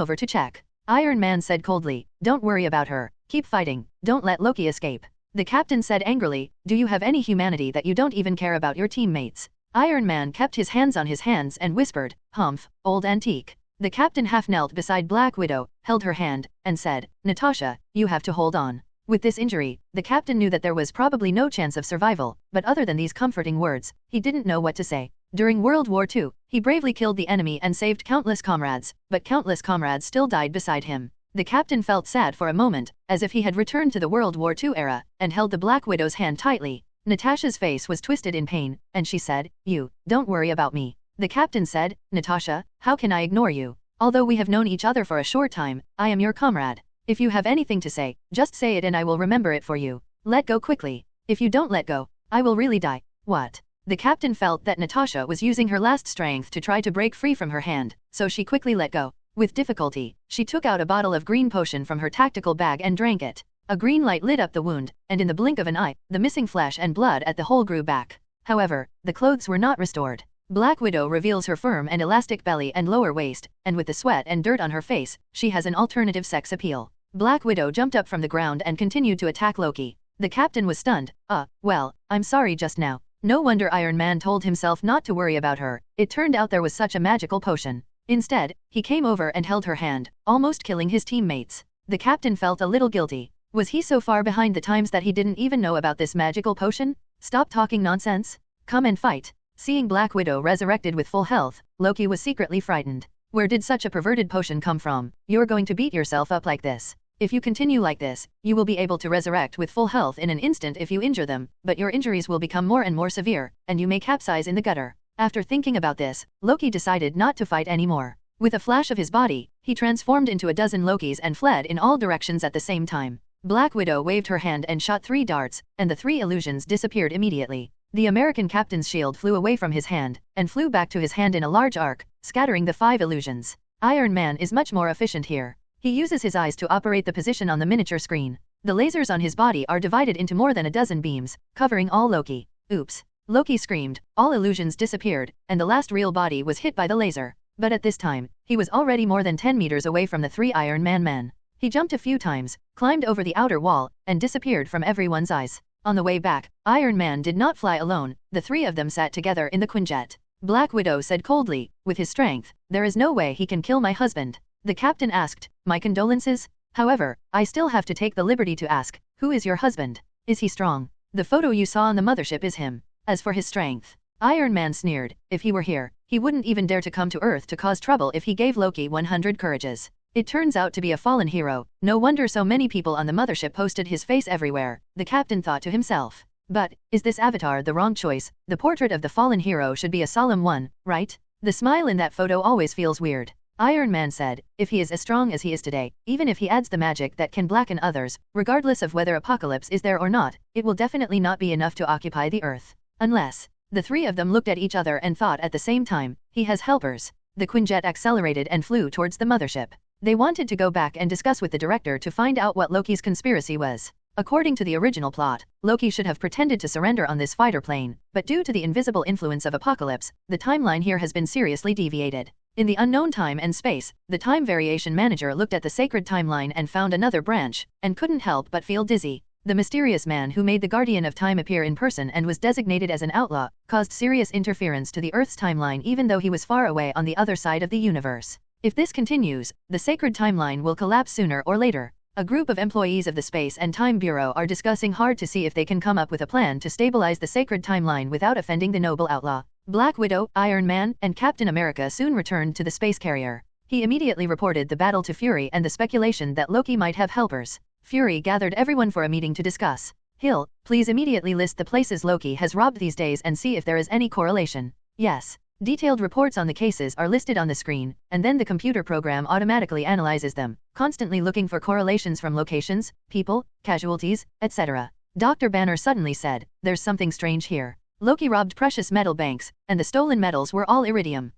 over to check. Iron Man said coldly, "Don't worry about her. Keep fighting. Don't let Loki escape." The captain said angrily, "Do you have any humanity that you don't even care about your teammates?" Iron Man kept his hands on his hands and whispered, "Humph, old antique." The captain half knelt beside Black Widow, held her hand, and said, "Natasha, you have to hold on." With this injury, the captain knew that there was probably no chance of survival, but other than these comforting words, he didn't know what to say. During World War II, he bravely killed the enemy and saved countless comrades, but countless comrades still died beside him. The captain felt sad for a moment, as if he had returned to the World War II era, and held the Black Widow's hand tightly. Natasha's face was twisted in pain, and she said, "You, don't worry about me." The captain said, "Natasha, how can I ignore you? Although we have known each other for a short time, I am your comrade. If you have anything to say, just say it and I will remember it for you. Let go quickly. If you don't let go, I will really die." "What?" The captain felt that Natasha was using her last strength to try to break free from her hand, so she quickly let go. With difficulty, she took out a bottle of green potion from her tactical bag and drank it. A green light lit up the wound, and in the blink of an eye, the missing flesh and blood at the hole grew back. However, the clothes were not restored. Black Widow reveals her firm and elastic belly and lower waist, and with the sweat and dirt on her face, she has an alternative sex appeal. Black Widow jumped up from the ground and continued to attack Loki. The captain was stunned. Well, I'm sorry just now. No wonder Iron Man told himself not to worry about her. It turned out there was such a magical potion. Instead, he came over and held her hand, almost killing his teammates. The captain felt a little guilty. Was he so far behind the times that he didn't even know about this magical potion? Stop talking nonsense. Come and fight. Seeing Black Widow resurrected with full health, Loki was secretly frightened. Where did such a perverted potion come from? You're going to beat yourself up like this. If you continue like this, you will be able to resurrect with full health in an instant if you injure them, but your injuries will become more and more severe, and you may capsize in the gutter. After thinking about this, Loki decided not to fight anymore. With a flash of his body, he transformed into a dozen Lokis and fled in all directions at the same time. Black Widow waved her hand and shot 3 darts, and the 3 illusions disappeared immediately. The American captain's shield flew away from his hand, and flew back to his hand in a large arc, scattering the 5 illusions. Iron Man is much more efficient here. He uses his eyes to operate the position on the miniature screen. The lasers on his body are divided into more than a dozen beams, covering all Loki. Oops. Loki screamed, all illusions disappeared, and the last real body was hit by the laser. But at this time, he was already more than 10 meters away from the 3 Iron Man men. He jumped a few times, climbed over the outer wall, and disappeared from everyone's eyes. On the way back, Iron Man did not fly alone, the 3 of them sat together in the Quinjet. Black Widow said coldly, with his strength, there is no way he can kill my husband. The captain asked, my condolences? However, I still have to take the liberty to ask, who is your husband? Is he strong? The photo you saw on the mothership is him. As for his strength, Iron Man sneered, if he were here, he wouldn't even dare to come to Earth to cause trouble if he gave Loki 100 courages. It turns out to be a fallen hero, no wonder so many people on the mothership posted his face everywhere, the captain thought to himself. But, is this avatar the wrong choice? The portrait of the fallen hero should be a solemn one, right? The smile in that photo always feels weird. Iron Man said, if he is as strong as he is today, even if he adds the magic that can blacken others, regardless of whether apocalypse is there or not, it will definitely not be enough to occupy the Earth. Unless, the 3 of them looked at each other and thought at the same time, he has helpers. The Quinjet accelerated and flew towards the mothership. They wanted to go back and discuss with the director to find out what Loki's conspiracy was. According to the original plot, Loki should have pretended to surrender on this fighter plane, but due to the invisible influence of apocalypse, the timeline here has been seriously deviated. In the unknown time and space, the time variation manager looked at the sacred timeline and found another branch, and couldn't help but feel dizzy. The mysterious man who made the Guardian of Time appear in person and was designated as an outlaw, caused serious interference to the Earth's timeline even though he was far away on the other side of the universe. If this continues, the sacred timeline will collapse sooner or later. A group of employees of the Space and Time Bureau are discussing hard to see if they can come up with a plan to stabilize the sacred timeline without offending the noble outlaw. Black Widow, Iron Man, and Captain America soon returned to the space carrier. He immediately reported the battle to Fury and the speculation that Loki might have helpers. Fury gathered everyone for a meeting to discuss. Hill, please immediately list the places Loki has robbed these days and see if there is any correlation. Yes. Detailed reports on the cases are listed on the screen, and then the computer program automatically analyzes them, constantly looking for correlations from locations, people, casualties, etc. Dr. Banner suddenly said, there's something strange here. Loki robbed precious metal banks, and the stolen metals were all iridium.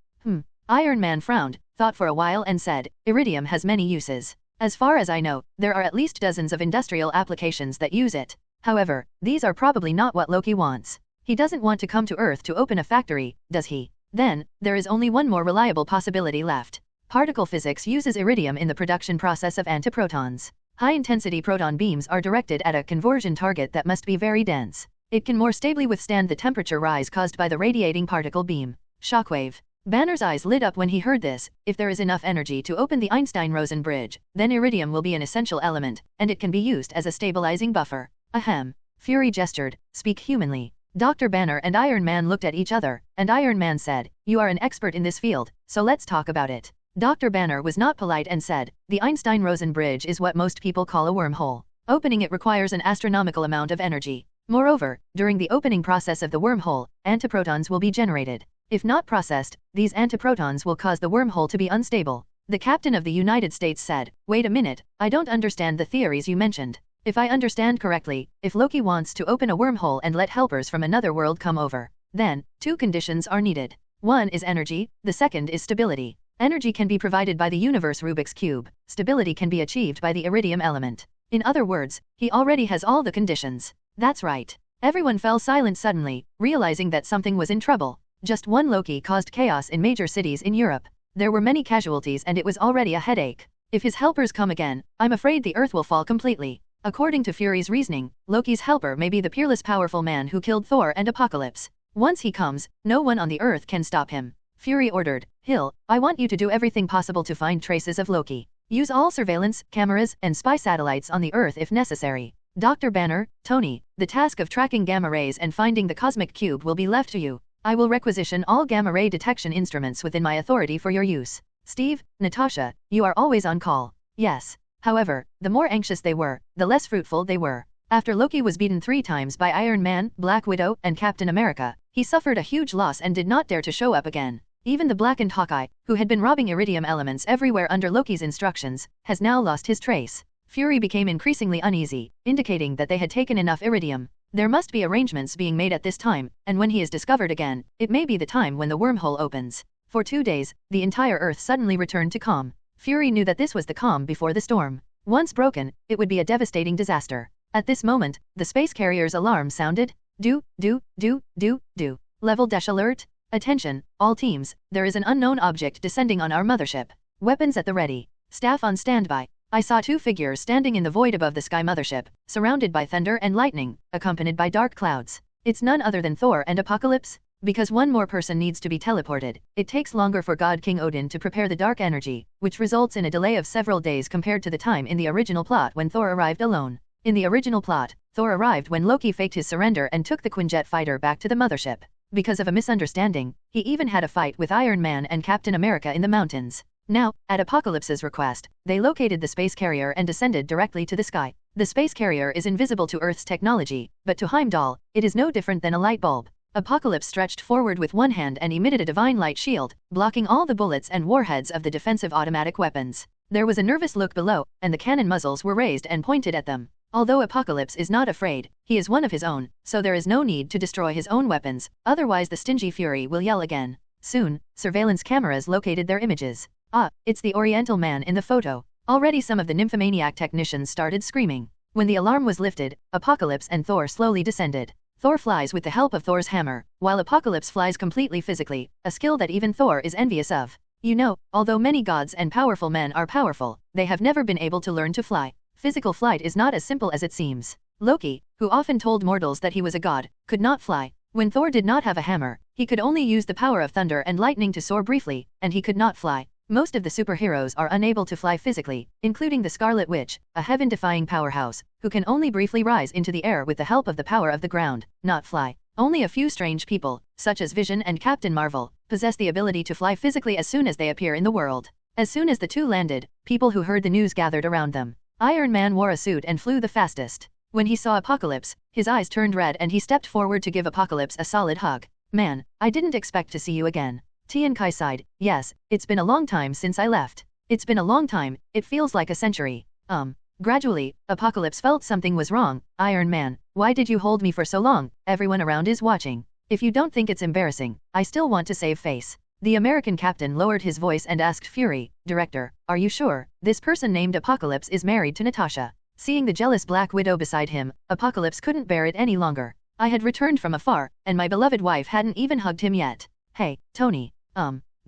Iron Man frowned, thought for a while and said, iridium has many uses. As far as I know, there are at least dozens of industrial applications that use it. However, these are probably not what Loki wants. He doesn't want to come to Earth to open a factory, does he? Then, there is only one more reliable possibility left. Particle physics uses iridium in the production process of antiprotons. High-intensity proton beams are directed at a conversion target that must be very dense. It can more stably withstand the temperature rise caused by the radiating particle beam. Shockwave. Banner's eyes lit up when he heard this. If there is enough energy to open the Einstein-Rosen bridge, then iridium will be an essential element, and it can be used as a stabilizing buffer. Ahem. Fury gestured, speak humanly. Dr. Banner and Iron Man looked at each other, and Iron Man said, you are an expert in this field, so let's talk about it. Dr. Banner was not polite and said, the Einstein-Rosen bridge is what most people call a wormhole. Opening it requires an astronomical amount of energy. Moreover, during the opening process of the wormhole, antiprotons will be generated. If not processed, these antiprotons will cause the wormhole to be unstable. The captain of the United States said, wait a minute, I don't understand the theories you mentioned. If I understand correctly, if Loki wants to open a wormhole and let helpers from another world come over, then, 2 conditions are needed. One is energy, the second is stability. Energy can be provided by the universe Rubik's Cube, stability can be achieved by the iridium element. In other words, he already has all the conditions. That's right. Everyone fell silent suddenly, realizing that something was in trouble. Just one Loki caused chaos in major cities in Europe. There were many casualties and it was already a headache. If his helpers come again, I'm afraid the Earth will fall completely. According to Fury's reasoning, Loki's helper may be the peerless powerful man who killed Thor and Apocalypse. Once he comes, no one on the earth can stop him. Fury ordered, Hill, I want you to do everything possible to find traces of Loki. Use all surveillance, cameras, and spy satellites on the earth if necessary. Dr. Banner, Tony, the task of tracking gamma rays and finding the cosmic cube will be left to you. I will requisition all gamma ray detection instruments within my authority for your use. Steve, Natasha, you are always on call. Yes. However, the more anxious they were, the less fruitful they were. After Loki was beaten 3 times by Iron Man, Black Widow, and Captain America, he suffered a huge loss and did not dare to show up again. Even the blackened Hawkeye, who had been robbing iridium elements everywhere under Loki's instructions, has now lost his trace. Fury became increasingly uneasy, indicating that they had taken enough iridium. There must be arrangements being made at this time, and when he is discovered again, it may be the time when the wormhole opens. For 2 days, the entire Earth suddenly returned to calm. Fury knew that this was the calm before the storm. Once broken, it would be a devastating disaster. At this moment, the space carrier's alarm sounded. Do. Level dash alert. Attention, all teams, there is an unknown object descending on our mothership. Weapons at the ready. Staff on standby. I saw 2 figures standing in the void above the sky mothership, surrounded by thunder and lightning, accompanied by dark clouds. It's none other than Thor and Apocalypse. Because one more person needs to be teleported, it takes longer for God King Odin to prepare the dark energy, which results in a delay of several days compared to the time in the original plot when Thor arrived alone. In the original plot, Thor arrived when Loki faked his surrender and took the Quinjet fighter back to the mothership. Because of a misunderstanding, he even had a fight with Iron Man and Captain America in the mountains. Now, at Apocalypse's request, they located the space carrier and descended directly to the sky. The space carrier is invisible to Earth's technology, but to Heimdall, it is no different than a light bulb. Apocalypse stretched forward with one hand and emitted a divine light shield, blocking all the bullets and warheads of the defensive automatic weapons. There was a nervous look below, and the cannon muzzles were raised and pointed at them. Although Apocalypse is not afraid, he is one of his own, so there is no need to destroy his own weapons, otherwise the stingy Fury will yell again. Soon, surveillance cameras located their images. Ah, it's the Oriental man in the photo. Already some of the nymphomaniac technicians started screaming. When the alarm was lifted, Apocalypse and Thor slowly descended. Thor flies with the help of Thor's hammer, while Apocalypse flies completely physically, a skill that even Thor is envious of. You know, although many gods and powerful men are powerful, they have never been able to learn to fly. Physical flight is not as simple as it seems. Loki, who often told mortals that he was a god, could not fly. When Thor did not have a hammer, he could only use the power of thunder and lightning to soar briefly, and he could not fly. Most of the superheroes are unable to fly physically, including the Scarlet Witch, a heaven-defying powerhouse, who can only briefly rise into the air with the help of the power of the ground, not fly. Only a few strange people, such as Vision and Captain Marvel, possess the ability to fly physically as soon as they appear in the world. As soon as the two landed, people who heard the news gathered around them. Iron Man wore a suit and flew the fastest. When he saw Apocalypse, his eyes turned red and he stepped forward to give Apocalypse a solid hug. Man, I didn't expect to see you again. Tian Kai sighed. Yes, it's been a long time since I left. It's been a long time, it feels like a century. Gradually, Apocalypse felt something was wrong. Iron Man, why did you hold me for so long? Everyone around is watching. If you don't think it's embarrassing, I still want to save face. The American captain lowered his voice and asked Fury, Director, are you sure? This person named Apocalypse is married to Natasha. Seeing the jealous Black Widow beside him, Apocalypse couldn't bear it any longer. I had returned from afar, and my beloved wife hadn't even hugged him yet. Hey, Tony.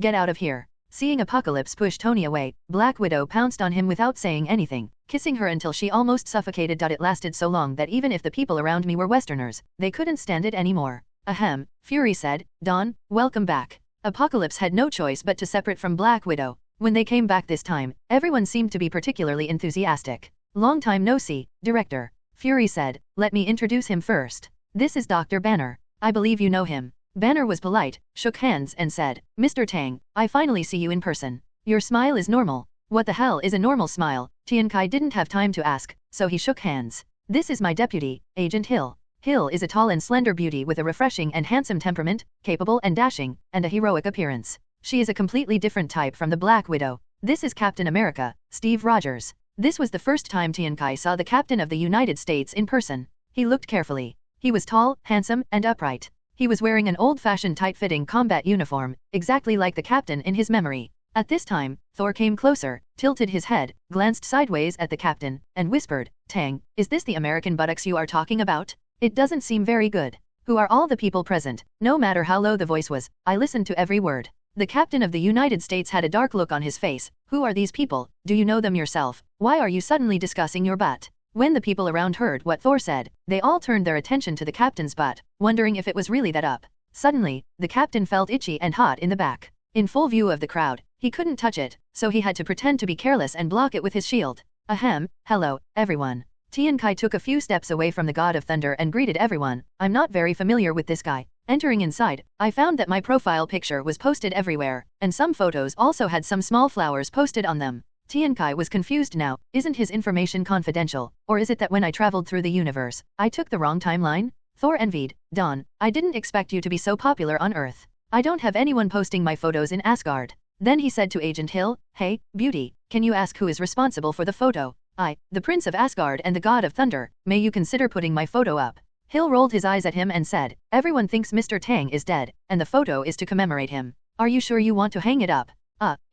Get out of here. Seeing Apocalypse push Tony away, Black Widow pounced on him without saying anything, kissing her until she almost suffocated. It lasted so long that even if the people around me were Westerners, they couldn't stand it anymore. Ahem, Fury said, Dawn, welcome back. Apocalypse had no choice but to separate from Black Widow. When they came back this time, everyone seemed to be particularly enthusiastic. Long time no see, Director. Fury said, let me introduce him first. This is Dr. Banner. I believe you know him. Banner was polite, shook hands and said, Mr. Tang, I finally see you in person. Your smile is normal. What the hell is a normal smile? Tian Kai didn't have time to ask, so he shook hands. This is my deputy, Agent Hill. Hill is a tall and slender beauty with a refreshing and handsome temperament, capable and dashing, and a heroic appearance. She is a completely different type from the Black Widow. This is Captain America, Steve Rogers. This was the first time Tian Kai saw the Captain of the United States in person. He looked carefully. He was tall, handsome, and upright. He was wearing an old-fashioned tight-fitting combat uniform, exactly like the captain in his memory. At this time, Thor came closer, tilted his head, glanced sideways at the captain, and whispered, Tang, is this the American buttocks you are talking about? It doesn't seem very good. Who are all the people present? No matter how low the voice was, I listened to every word. The Captain of the United States had a dark look on his face. Who are these people? Do you know them yourself? Why are you suddenly discussing your butt? When the people around heard what Thor said, they all turned their attention to the captain's butt, wondering if it was really that up. Suddenly, the captain felt itchy and hot in the back. In full view of the crowd, he couldn't touch it, so he had to pretend to be careless and block it with his shield. Ahem, hello, everyone. Tian Kai took a few steps away from the god of thunder and greeted everyone. I'm not very familiar with this guy. Entering inside, I found that my profile picture was posted everywhere, and some photos also had some small flowers posted on them. Tian Kai was confused now. Isn't his information confidential, or is it that when I traveled through the universe, I took the wrong timeline? Thor envied. Dawn, I didn't expect you to be so popular on Earth. I don't have anyone posting my photos in Asgard. Then he said to Agent Hill, hey, beauty, can you ask who is responsible for the photo? The Prince of Asgard and the God of Thunder, may you consider putting my photo up? Hill rolled his eyes at him and said, everyone thinks Mr. Tang is dead, and the photo is to commemorate him. Are you sure you want to hang it up?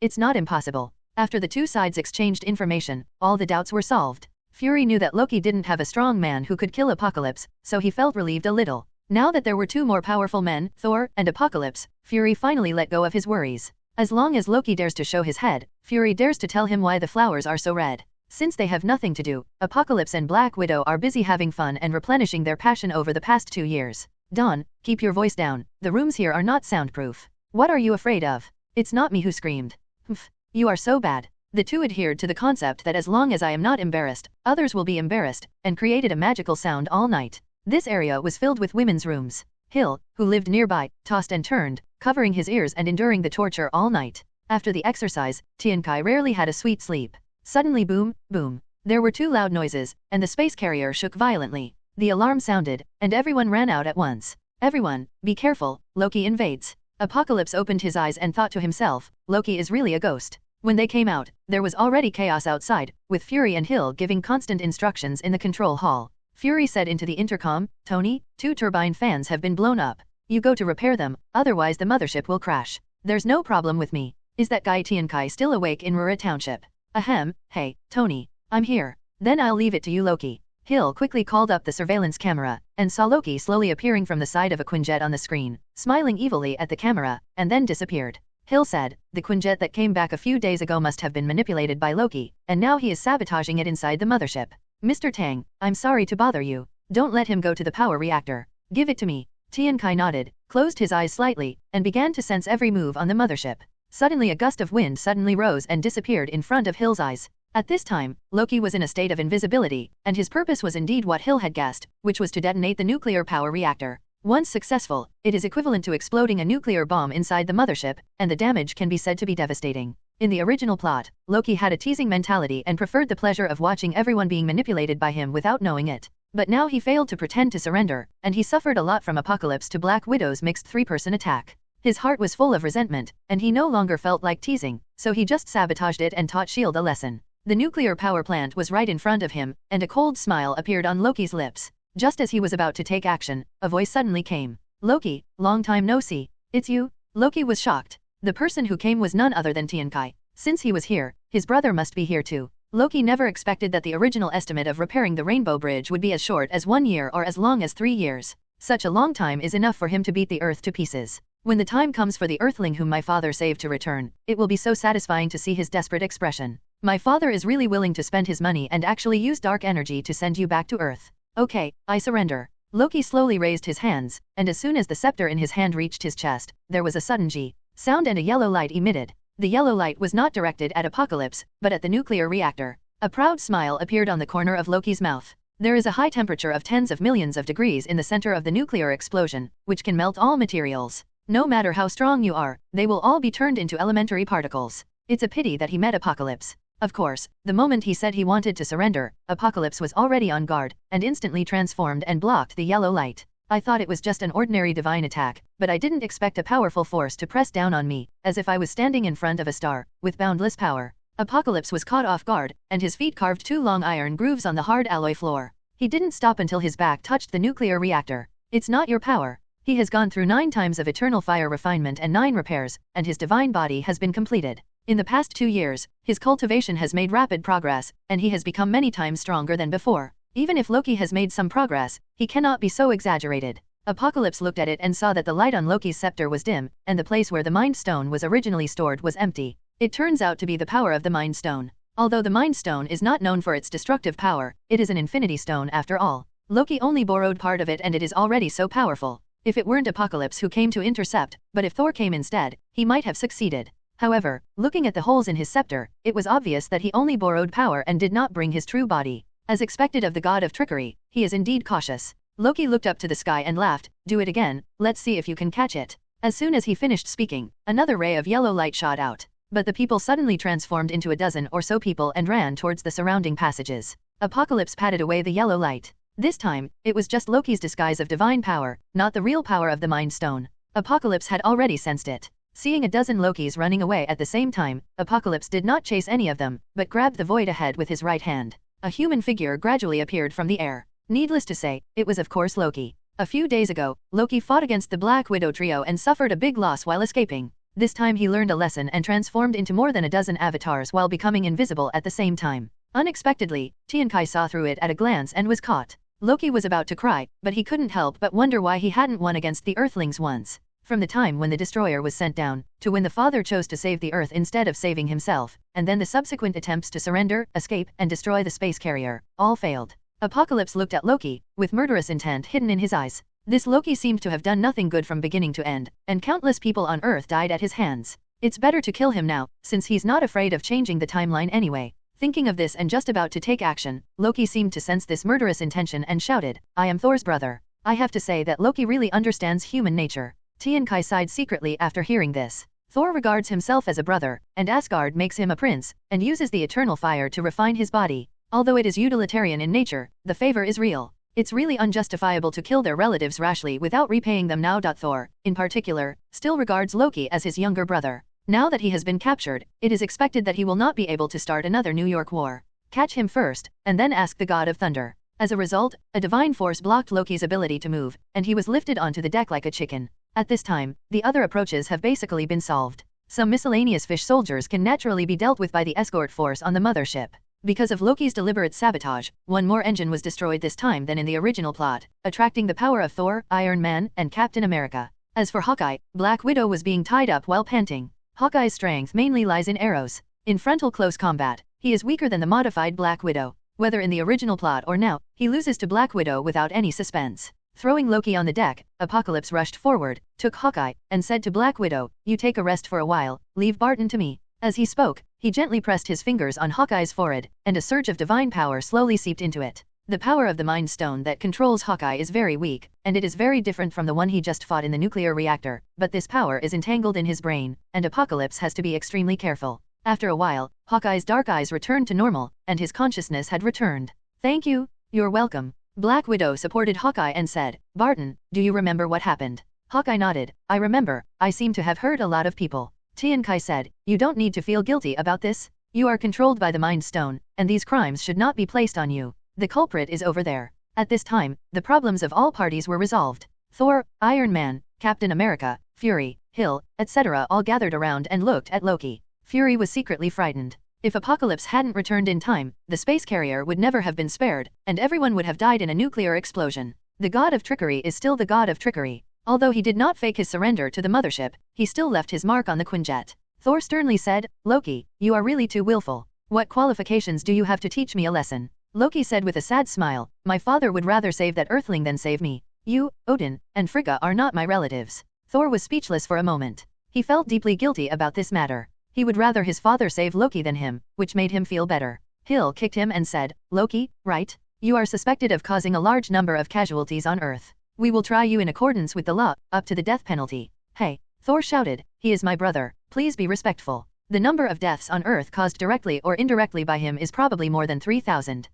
It's not impossible. After the two sides exchanged information, all the doubts were solved. Fury knew that Loki didn't have a strong man who could kill Apocalypse, so he felt relieved a little. Now that there were two more powerful men, Thor and Apocalypse, Fury finally let go of his worries. As long as Loki dares to show his head, Fury dares to tell him why the flowers are so red. Since they have nothing to do, Apocalypse and Black Widow are busy having fun and replenishing their passion over the past 2 years. Dawn, keep your voice down, the rooms here are not soundproof. What are you afraid of? It's not me who screamed. Humph, you are so bad. The two adhered to the concept that as long as I am not embarrassed, others will be embarrassed, and created a magical sound all night. This area was filled with women's rooms. Hill, who lived nearby, tossed and turned, covering his ears and enduring the torture all night. After the exercise, Tian Kai rarely had a sweet sleep. Suddenly boom, boom. There were two loud noises, and the space carrier shook violently. The alarm sounded, and everyone ran out at once. Everyone, be careful, Loki invades. Apocalypse opened his eyes and thought to himself, Loki is really a ghost. When they came out, there was already chaos outside, with Fury and Hill giving constant instructions in the control hall. Fury said into the intercom, Tony, 2 turbine fans have been blown up. You go to repair them, otherwise the mothership will crash. There's no problem with me. Is that guy Tian Kai still awake in Rura Township? Ahem, hey, Tony. I'm here. Then I'll leave it to you, Loki. Hill quickly called up the surveillance camera, and saw Loki slowly appearing from the side of a Quinjet on the screen, smiling evilly at the camera, and then disappeared. Hill said, the Quinjet that came back a few days ago must have been manipulated by Loki, and now he is sabotaging it inside the mothership. Mr. Tang, I'm sorry to bother you. Don't let him go to the power reactor. Give it to me. Tian Kai nodded, closed his eyes slightly, and began to sense every move on the mothership. Suddenly a gust of wind suddenly rose and disappeared in front of Hill's eyes. At this time, Loki was in a state of invisibility, and his purpose was indeed what Hill had guessed, which was to detonate the nuclear power reactor. Once successful, it is equivalent to exploding a nuclear bomb inside the mothership, and the damage can be said to be devastating. In the original plot, Loki had a teasing mentality and preferred the pleasure of watching everyone being manipulated by him without knowing it. But now he failed to pretend to surrender, and he suffered a lot from Apocalypse to Black Widow's mixed 3-person attack. His heart was full of resentment, and he no longer felt like teasing, so he just sabotaged it and taught S.H.I.E.L.D. a lesson. The nuclear power plant was right in front of him, and a cold smile appeared on Loki's lips. Just as he was about to take action, a voice suddenly came. Loki, long time no see. It's you? Loki was shocked. The person who came was none other than Tian Kai. Since he was here, his brother must be here too. Loki never expected that the original estimate of repairing the Rainbow Bridge would be as short as 1 year or as long as 3 years. Such a long time is enough for him to beat the Earth to pieces. When the time comes for the Earthling whom my father saved to return, it will be so satisfying to see his desperate expression. My father is really willing to spend his money and actually use dark energy to send you back to Earth. Okay, I surrender. Loki slowly raised his hands, and as soon as the scepter in his hand reached his chest, there was a sudden G sound and a yellow light emitted. The yellow light was not directed at Apocalypse, but at the nuclear reactor. A proud smile appeared on the corner of Loki's mouth. There is a high temperature of tens of millions of degrees in the center of the nuclear explosion, which can melt all materials. No matter how strong you are, they will all be turned into elementary particles. It's a pity that he met Apocalypse. Of course, the moment he said he wanted to surrender, Apocalypse was already on guard, and instantly transformed and blocked the yellow light. I thought it was just an ordinary divine attack, but I didn't expect a powerful force to press down on me, as if I was standing in front of a star, with boundless power. Apocalypse was caught off guard, and his feet carved 2 long iron grooves on the hard alloy floor. He didn't stop until his back touched the nuclear reactor. It's not your power. He has gone through 9 times of eternal fire refinement and 9 repairs, and his divine body has been completed. In the past 2 years, his cultivation has made rapid progress, and he has become many times stronger than before. Even if Loki has made some progress, he cannot be so exaggerated. Apocalypse looked at it and saw that the light on Loki's scepter was dim, and the place where the Mind Stone was originally stored was empty. It turns out to be the power of the Mind Stone. Although the Mind Stone is not known for its destructive power, it is an infinity stone after all. Loki only borrowed part of it and it is already so powerful. If it weren't Apocalypse who came to intercept, but if Thor came instead, he might have succeeded. However, looking at the holes in his scepter, it was obvious that he only borrowed power and did not bring his true body. As expected of the god of trickery, he is indeed cautious. Loki looked up to the sky and laughed, "Do it again, let's see if you can catch it." As soon as he finished speaking, another ray of yellow light shot out. But the people suddenly transformed into a dozen or so people and ran towards the surrounding passages. Apocalypse patted away the yellow light. This time, it was just Loki's disguise of divine power, not the real power of the Mind Stone. Apocalypse had already sensed it. Seeing a dozen Lokis running away at the same time, Apocalypse did not chase any of them, but grabbed the void ahead with his right hand. A human figure gradually appeared from the air. Needless to say, it was of course Loki. A few days ago, Loki fought against the Black Widow trio and suffered a big loss while escaping. This time he learned a lesson and transformed into more than a dozen avatars while becoming invisible at the same time. Unexpectedly, Tiankai saw through it at a glance and was caught. Loki was about to cry, but he couldn't help but wonder why he hadn't won against the Earthlings once. From the time when the destroyer was sent down, to when the father chose to save the Earth instead of saving himself, and then the subsequent attempts to surrender, escape, and destroy the space carrier, all failed. Apocalypse looked at Loki, with murderous intent hidden in his eyes. This Loki seemed to have done nothing good from beginning to end, and countless people on Earth died at his hands. It's better to kill him now, since he's not afraid of changing the timeline anyway. Thinking of this and just about to take action, Loki seemed to sense this murderous intention and shouted, "I am Thor's brother." I have to say that Loki really understands human nature. Tiankai sighed secretly after hearing this. Thor regards himself as a brother, and Asgard makes him a prince, and uses the eternal fire to refine his body. Although it is utilitarian in nature, the favor is real. It's really unjustifiable to kill their relatives rashly without repaying them now. Thor, in particular, still regards Loki as his younger brother. Now that he has been captured, it is expected that he will not be able to start another New York war. Catch him first, and then ask the god of thunder. As a result, a divine force blocked Loki's ability to move, and he was lifted onto the deck like a chicken. At this time, the other approaches have basically been solved. Some miscellaneous fish soldiers can naturally be dealt with by the escort force on the mothership. Because of Loki's deliberate sabotage, one more engine was destroyed this time than in the original plot, attracting the power of Thor, Iron Man, and Captain America. As for Hawkeye, Black Widow was being tied up while panting. Hawkeye's strength mainly lies in arrows. In frontal close combat, he is weaker than the modified Black Widow. Whether in the original plot or now, he loses to Black Widow without any suspense. Throwing Loki on the deck, Apocalypse rushed forward, took Hawkeye, and said to Black Widow, "You take a rest for a while, leave Barton to me." As he spoke, he gently pressed his fingers on Hawkeye's forehead, and a surge of divine power slowly seeped into it. The power of the Mind Stone that controls Hawkeye is very weak, and it is very different from the one he just fought in the nuclear reactor, but this power is entangled in his brain, and Apocalypse has to be extremely careful. After a while, Hawkeye's dark eyes returned to normal, and his consciousness had returned. "Thank you, you're welcome." Black Widow supported Hawkeye and said, "Barton, do you remember what happened?" Hawkeye nodded. "I remember, I seem to have hurt a lot of people." Tiankai said, "You don't need to feel guilty about this. You are controlled by the Mind Stone, and these crimes should not be placed on you. The culprit is over there." At this time, the problems of all parties were resolved. Thor, Iron Man, Captain America, Fury, Hill, etc. all gathered around and looked at Loki. Fury was secretly frightened. If Apocalypse hadn't returned in time, the space carrier would never have been spared, and everyone would have died in a nuclear explosion. The god of trickery is still the god of trickery. Although he did not fake his surrender to the mothership, he still left his mark on the Quinjet. Thor sternly said, "Loki, you are really too willful. What qualifications do you have to teach me a lesson?" Loki said with a sad smile, "My father would rather save that Earthling than save me. You, Odin, and Frigga are not my relatives." Thor was speechless for a moment. He felt deeply guilty about this matter. He would rather his father save Loki than him, which made him feel better. Hill kicked him and said, "Loki, right? You are suspected of causing a large number of casualties on Earth. We will try you in accordance with the law, up to the death penalty." "Hey!" Thor shouted, "He is my brother, please be respectful. The number of deaths on Earth caused directly or indirectly by him is probably more than 3,000.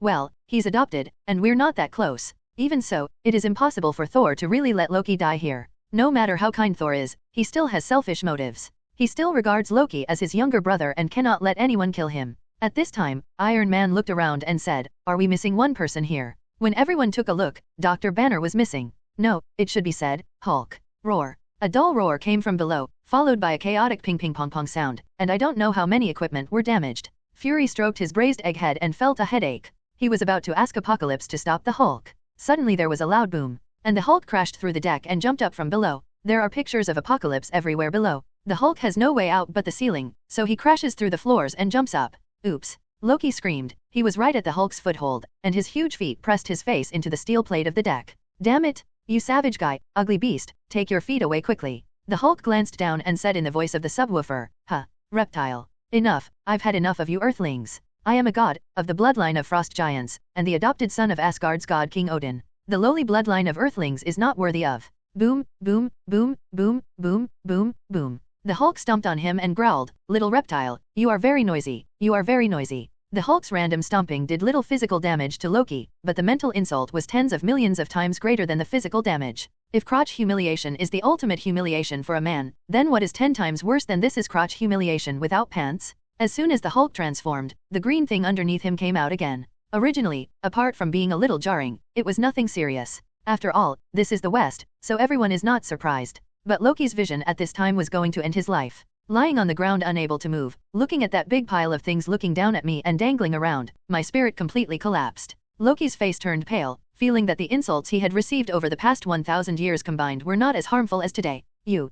Well, he's adopted, and we're not that close. Even so, it is impossible for Thor to really let Loki die here. No matter how kind Thor is, he still has selfish motives. He still regards Loki as his younger brother and cannot let anyone kill him." At this time, Iron Man looked around and said, "Are we missing one person here?" When everyone took a look, Dr. Banner was missing. No, it should be said, Hulk. Roar. A dull roar came from below, followed by a chaotic ping-ping-pong-pong sound, and I don't know how many equipment were damaged. Fury stroked his braised egg head and felt a headache. He was about to ask Apocalypse to stop the Hulk. Suddenly there was a loud boom, and the Hulk crashed through the deck and jumped up from below. There are pictures of Apocalypse everywhere below. The Hulk has no way out but the ceiling, so he crashes through the floors and jumps up. Oops. Loki screamed. He was right at the Hulk's foothold, and his huge feet pressed his face into the steel plate of the deck. Damn it! You savage guy, ugly beast, take your feet away quickly. The Hulk glanced down and said in the voice of the subwoofer, huh, reptile. Enough, I've had enough of you earthlings. I am a god, of the bloodline of frost giants, and the adopted son of Asgard's god King Odin. The lowly bloodline of earthlings is not worthy of. Boom, boom, boom, boom, boom, boom, boom. The Hulk stomped on him and growled, little reptile, you are very noisy, you are very noisy. The Hulk's random stomping did little physical damage to Loki, but the mental insult was tens of millions of times greater than the physical damage. If crotch humiliation is the ultimate humiliation for a man, then what is 10 times worse than this is crotch humiliation without pants? As soon as the Hulk transformed, the green thing underneath him came out again. Originally, apart from being a little jarring, it was nothing serious. After all, this is the West, so everyone is not surprised. But Loki's vision at this time was going to end his life. Lying on the ground unable to move, looking at that big pile of things looking down at me and dangling around, my spirit completely collapsed. Loki's face turned pale, feeling that the insults he had received over the past 1,000 years combined were not as harmful as today. You,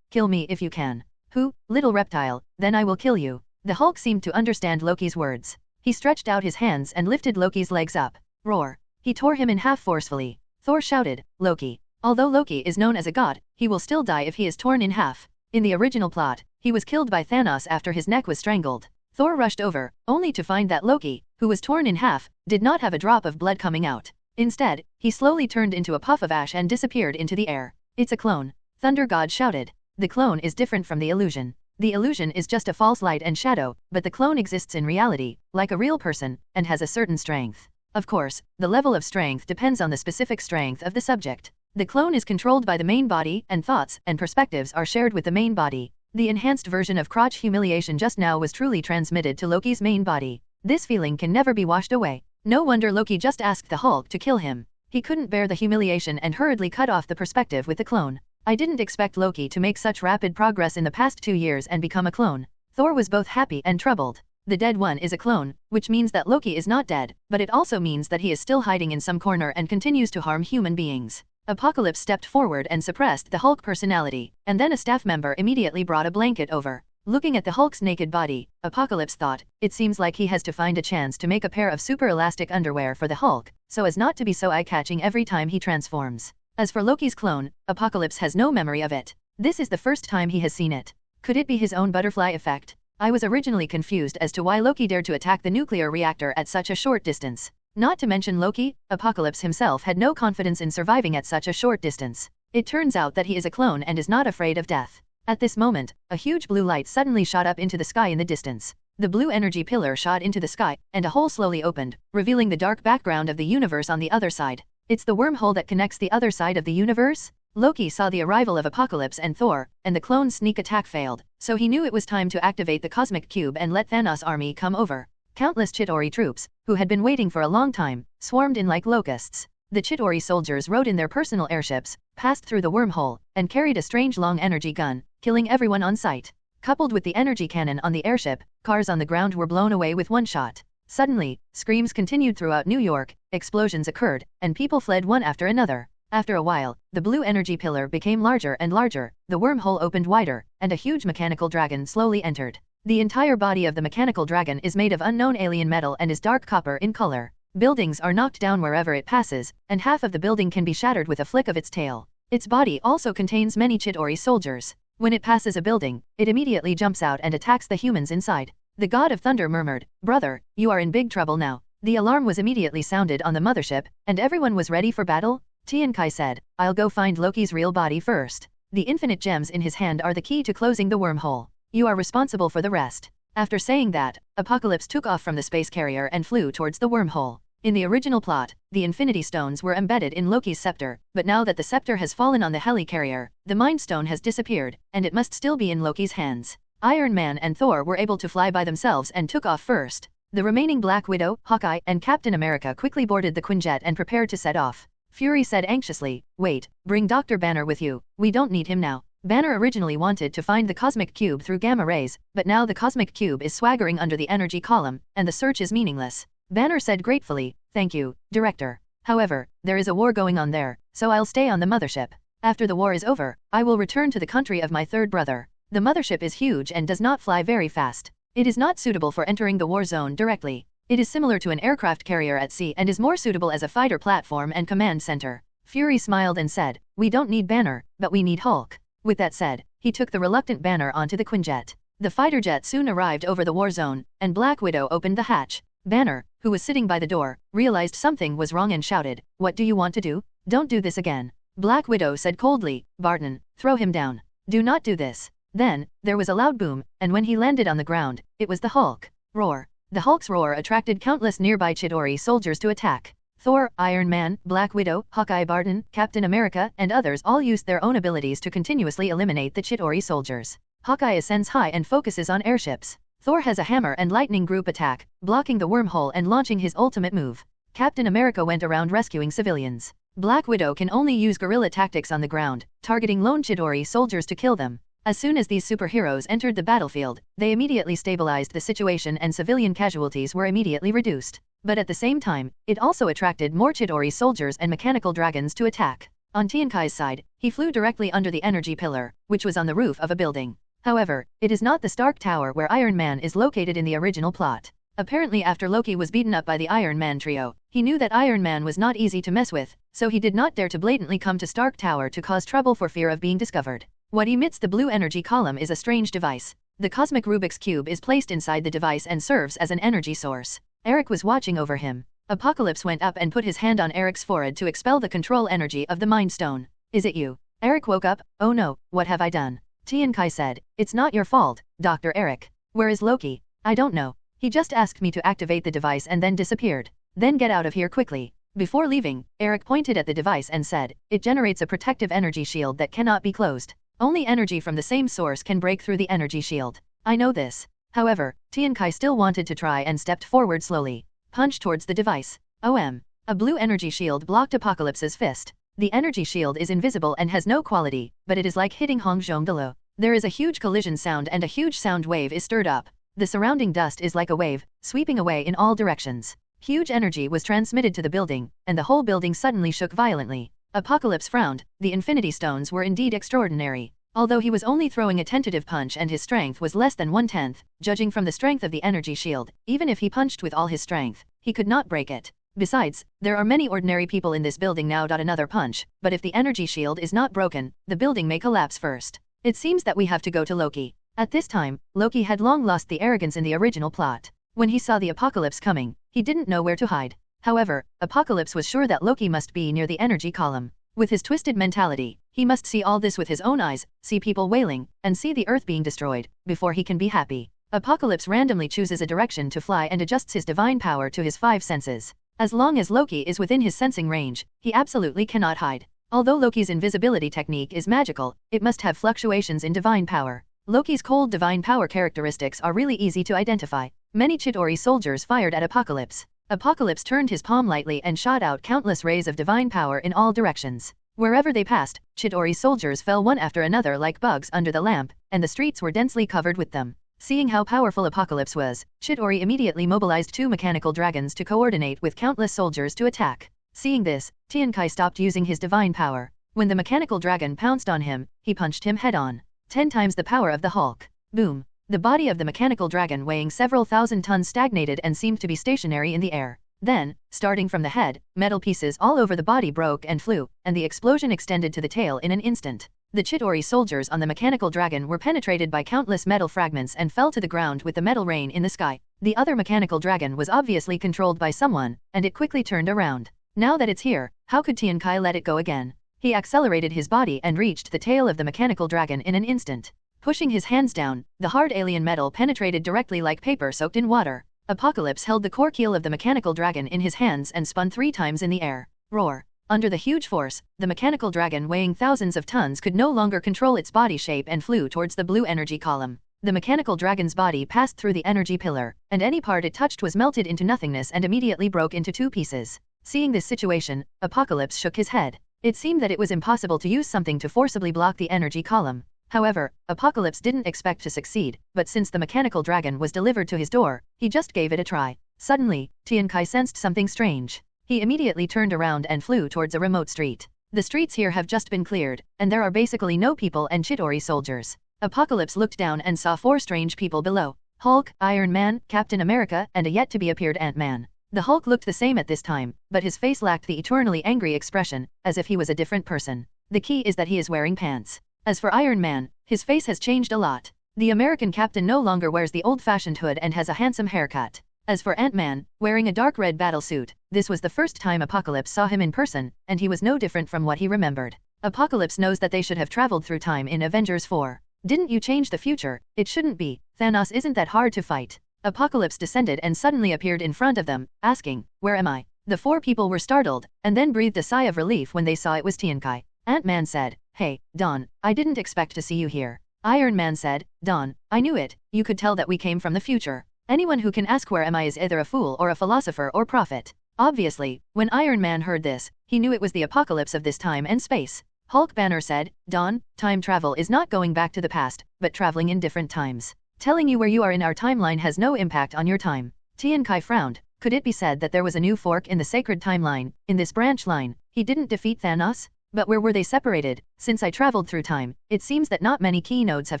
kill me if you can. Who, little reptile, then I will kill you. The Hulk seemed to understand Loki's words. He stretched out his hands and lifted Loki's legs up. Roar. He tore him in half forcefully. Thor shouted, Loki. Although Loki is known as a god, he will still die if he is torn in half. In the original plot, he was killed by Thanos after his neck was strangled. Thor rushed over, only to find that Loki, who was torn in half, did not have a drop of blood coming out. Instead, he slowly turned into a puff of ash and disappeared into the air. It's a clone. Thunder God shouted. The clone is different from the illusion. The illusion is just a false light and shadow, but the clone exists in reality, like a real person, and has a certain strength. Of course, the level of strength depends on the specific strength of the subject. The clone is controlled by the main body, and thoughts and perspectives are shared with the main body. The enhanced version of crotch humiliation just now was truly transmitted to Loki's main body. This feeling can never be washed away. No wonder Loki just asked the Hulk to kill him. He couldn't bear the humiliation and hurriedly cut off the perspective with the clone. I didn't expect Loki to make such rapid progress in the past 2 years and become a clone. Thor was both happy and troubled. The dead one is a clone, which means that Loki is not dead, but it also means that he is still hiding in some corner and continues to harm human beings. Apocalypse stepped forward and suppressed the Hulk personality, and then a staff member immediately brought a blanket over. Looking at the Hulk's naked body, Apocalypse thought, it seems like he has to find a chance to make a pair of super elastic underwear for the Hulk, so as not to be so eye-catching every time he transforms. As for Loki's clone, Apocalypse has no memory of it. This is the first time he has seen it. Could it be his own butterfly effect? I was originally confused as to why Loki dared to attack the nuclear reactor at such a short distance. Not to mention Loki, Apocalypse himself had no confidence in surviving at such a short distance. It turns out that he is a clone and is not afraid of death. At this moment, a huge blue light suddenly shot up into the sky in the distance. The blue energy pillar shot into the sky, and a hole slowly opened, revealing the dark background of the universe on the other side. It's the wormhole that connects the other side of the universe? Loki saw the arrival of Apocalypse and Thor, and the clone's sneak attack failed, so he knew it was time to activate the cosmic cube and let Thanos' army come over. Countless Chitauri troops, who had been waiting for a long time, swarmed in like locusts. The Chitauri soldiers rode in their personal airships, passed through the wormhole, and carried a strange long energy gun, killing everyone on sight. Coupled with the energy cannon on the airship, cars on the ground were blown away with one shot. Suddenly, screams continued throughout New York, explosions occurred, and people fled one after another. After a while, the blue energy pillar became larger and larger, the wormhole opened wider, and a huge mechanical dragon slowly entered. The entire body of the mechanical dragon is made of unknown alien metal and is dark copper in color. Buildings are knocked down wherever it passes, and half of the building can be shattered with a flick of its tail. Its body also contains many Chitauri soldiers. When it passes a building, it immediately jumps out and attacks the humans inside. The God of Thunder murmured, "Brother, you are in big trouble now." The alarm was immediately sounded on the mothership, and everyone was ready for battle. Tian Kai said, "I'll go find Loki's real body first. The infinite gems in his hand are the key to closing the wormhole. You are responsible for the rest." After saying that, Apocalypse took off from the space carrier and flew towards the wormhole. In the original plot, the Infinity Stones were embedded in Loki's scepter, but now that the scepter has fallen on the helicarrier, the Mind Stone has disappeared, and it must still be in Loki's hands. Iron Man and Thor were able to fly by themselves and took off first. The remaining Black Widow, Hawkeye, and Captain America quickly boarded the Quinjet and prepared to set off. Fury said anxiously, "Wait, bring Dr. Banner with you, we don't need him now." Banner originally wanted to find the cosmic cube through gamma rays, but now the cosmic cube is swaggering under the energy column, and the search is meaningless. Banner said gratefully, "Thank you, Director. However, there is a war going on there, so I'll stay on the mothership. After the war is over, I will return to the country of my third brother." The mothership is huge and does not fly very fast. It is not suitable for entering the war zone directly. It is similar to an aircraft carrier at sea and is more suitable as a fighter platform and command center. Fury smiled and said, "We don't need Banner, but we need Hulk." With that said, he took the reluctant Banner onto the Quinjet. The fighter jet soon arrived over the war zone, and Black Widow opened the hatch. Banner, who was sitting by the door, realized something was wrong and shouted, "What do you want to do? Don't do this again." Black Widow said coldly, "Barton, throw him down. Do not do this." Then, there was a loud boom, and when he landed on the ground, it was the Hulk. Roar. The Hulk's roar attracted countless nearby Chitauri soldiers to attack. Thor, Iron Man, Black Widow, Hawkeye, Barton, Captain America, and others all used their own abilities to continuously eliminate the Chitauri soldiers. Hawkeye ascends high and focuses on airships. Thor has a hammer and lightning group attack, blocking the wormhole and launching his ultimate move. Captain America went around rescuing civilians. Black Widow can only use guerrilla tactics on the ground, targeting lone Chitauri soldiers to kill them. As soon as these superheroes entered the battlefield, they immediately stabilized the situation and civilian casualties were immediately reduced. But at the same time, it also attracted more Chitauri soldiers and mechanical dragons to attack. On Tienkai's side, he flew directly under the energy pillar, which was on the roof of a building. However, it is not the Stark Tower where Iron Man is located in the original plot. Apparently after Loki was beaten up by the Iron Man trio, he knew that Iron Man was not easy to mess with, so he did not dare to blatantly come to Stark Tower to cause trouble for fear of being discovered. What emits the blue energy column is a strange device. The cosmic Rubik's Cube is placed inside the device and serves as an energy source. Eric was watching over him. Apocalypse went up and put his hand on Eric's forehead to expel the control energy of the Mind Stone. "Is it you?" Eric woke up. "Oh no, what have I done?" Tiankai said, "It's not your fault, Dr. Eric. Where is Loki?" "I don't know. He just asked me to activate the device and then disappeared." "Then get out of here quickly." Before leaving, Eric pointed at the device and said, "It generates a protective energy shield that cannot be closed. Only energy from the same source can break through the energy shield." "I know this." However, Tiankai still wanted to try and stepped forward slowly. Punch towards the device. OM. A blue energy shield blocked Apocalypse's fist. The energy shield is invisible and has no quality, but it is like hitting Hong Zhongdalo. There is a huge collision sound and a huge sound wave is stirred up. The surrounding dust is like a wave, sweeping away in all directions. Huge energy was transmitted to the building, and the whole building suddenly shook violently. Apocalypse frowned. The Infinity Stones were indeed extraordinary. Although he was only throwing a tentative punch and his strength was less than 1/10, judging from the strength of the energy shield, even if he punched with all his strength, he could not break it. Besides, there are many ordinary people in this building now. Another punch, but if the energy shield is not broken, the building may collapse first. It seems that we have to go to Loki. At this time, Loki had long lost the arrogance in the original plot. When he saw the apocalypse coming, he didn't know where to hide. However, Apocalypse was sure that Loki must be near the energy column. With his twisted mentality, he must see all this with his own eyes, see people wailing, and see the earth being destroyed, before he can be happy. Apocalypse randomly chooses a direction to fly and adjusts his divine power to his 5 senses. As long as Loki is within his sensing range, he absolutely cannot hide. Although Loki's invisibility technique is magical, it must have fluctuations in divine power. Loki's cold divine power characteristics are really easy to identify. Many Chitauri soldiers fired at Apocalypse. Apocalypse turned his palm lightly and shot out countless rays of divine power in all directions. Wherever they passed, Chitauri soldiers fell one after another like bugs under the lamp, and the streets were densely covered with them. Seeing how powerful Apocalypse was, Chitauri immediately mobilized 2 mechanical dragons to coordinate with countless soldiers to attack. Seeing this, Tiankai stopped using his divine power. When the mechanical dragon pounced on him, he punched him head-on. 10 times the power of the Hulk. Boom. The body of the mechanical dragon weighing several thousand tons stagnated and seemed to be stationary in the air. Then, starting from the head, metal pieces all over the body broke and flew, and the explosion extended to the tail in an instant. The Chitauri soldiers on the mechanical dragon were penetrated by countless metal fragments and fell to the ground with the metal rain in the sky. The other mechanical dragon was obviously controlled by someone, and it quickly turned around. Now that it's here, how could Tiankai let it go again? He accelerated his body and reached the tail of the mechanical dragon in an instant. Pushing his hands down, the hard alien metal penetrated directly like paper soaked in water. Apocalypse held the core keel of the mechanical dragon in his hands and spun 3 times in the air. Roar. Under the huge force, the mechanical dragon weighing thousands of tons could no longer control its body shape and flew towards the blue energy column. The mechanical dragon's body passed through the energy pillar, and any part it touched was melted into nothingness and immediately broke into 2 pieces. Seeing this situation, Apocalypse shook his head. It seemed that it was impossible to use something to forcibly block the energy column. However, Apocalypse didn't expect to succeed, but since the mechanical dragon was delivered to his door, he just gave it a try. Suddenly, Tiankai sensed something strange. He immediately turned around and flew towards a remote street. The streets here have just been cleared, and there are basically no people and Chitauri soldiers. Apocalypse looked down and saw 4 strange people below. Hulk, Iron Man, Captain America, and a yet-to-be-appeared Ant-Man. The Hulk looked the same at this time, but his face lacked the eternally angry expression, as if he was a different person. The key is that he is wearing pants. As for Iron Man, his face has changed a lot. The American captain no longer wears the old-fashioned hood and has a handsome haircut. As for Ant-Man, wearing a dark red battlesuit, this was the first time Apocalypse saw him in person, and he was no different from what he remembered. Apocalypse knows that they should have traveled through time in Avengers 4. Didn't you change the future? It shouldn't be. Thanos isn't that hard to fight. Apocalypse descended and suddenly appeared in front of them, asking, "Where am I?" The four people were startled, and then breathed a sigh of relief when they saw it was Tiankai. Ant-Man said, "Hey, Don, I didn't expect to see you here." Iron Man said, "Don, I knew it, you could tell that we came from the future. Anyone who can ask where am I is either a fool or a philosopher or prophet." Obviously, when Iron Man heard this, he knew it was the apocalypse of this time and space. Hulk Banner said, "Don, time travel is not going back to the past, but traveling in different times. Telling you where you are in our timeline has no impact on your time." Tiankai frowned. Could it be said that there was a new fork in the sacred timeline, in this branch line? He didn't defeat Thanos? But where were they separated? Since I traveled through time, it seems that not many key nodes have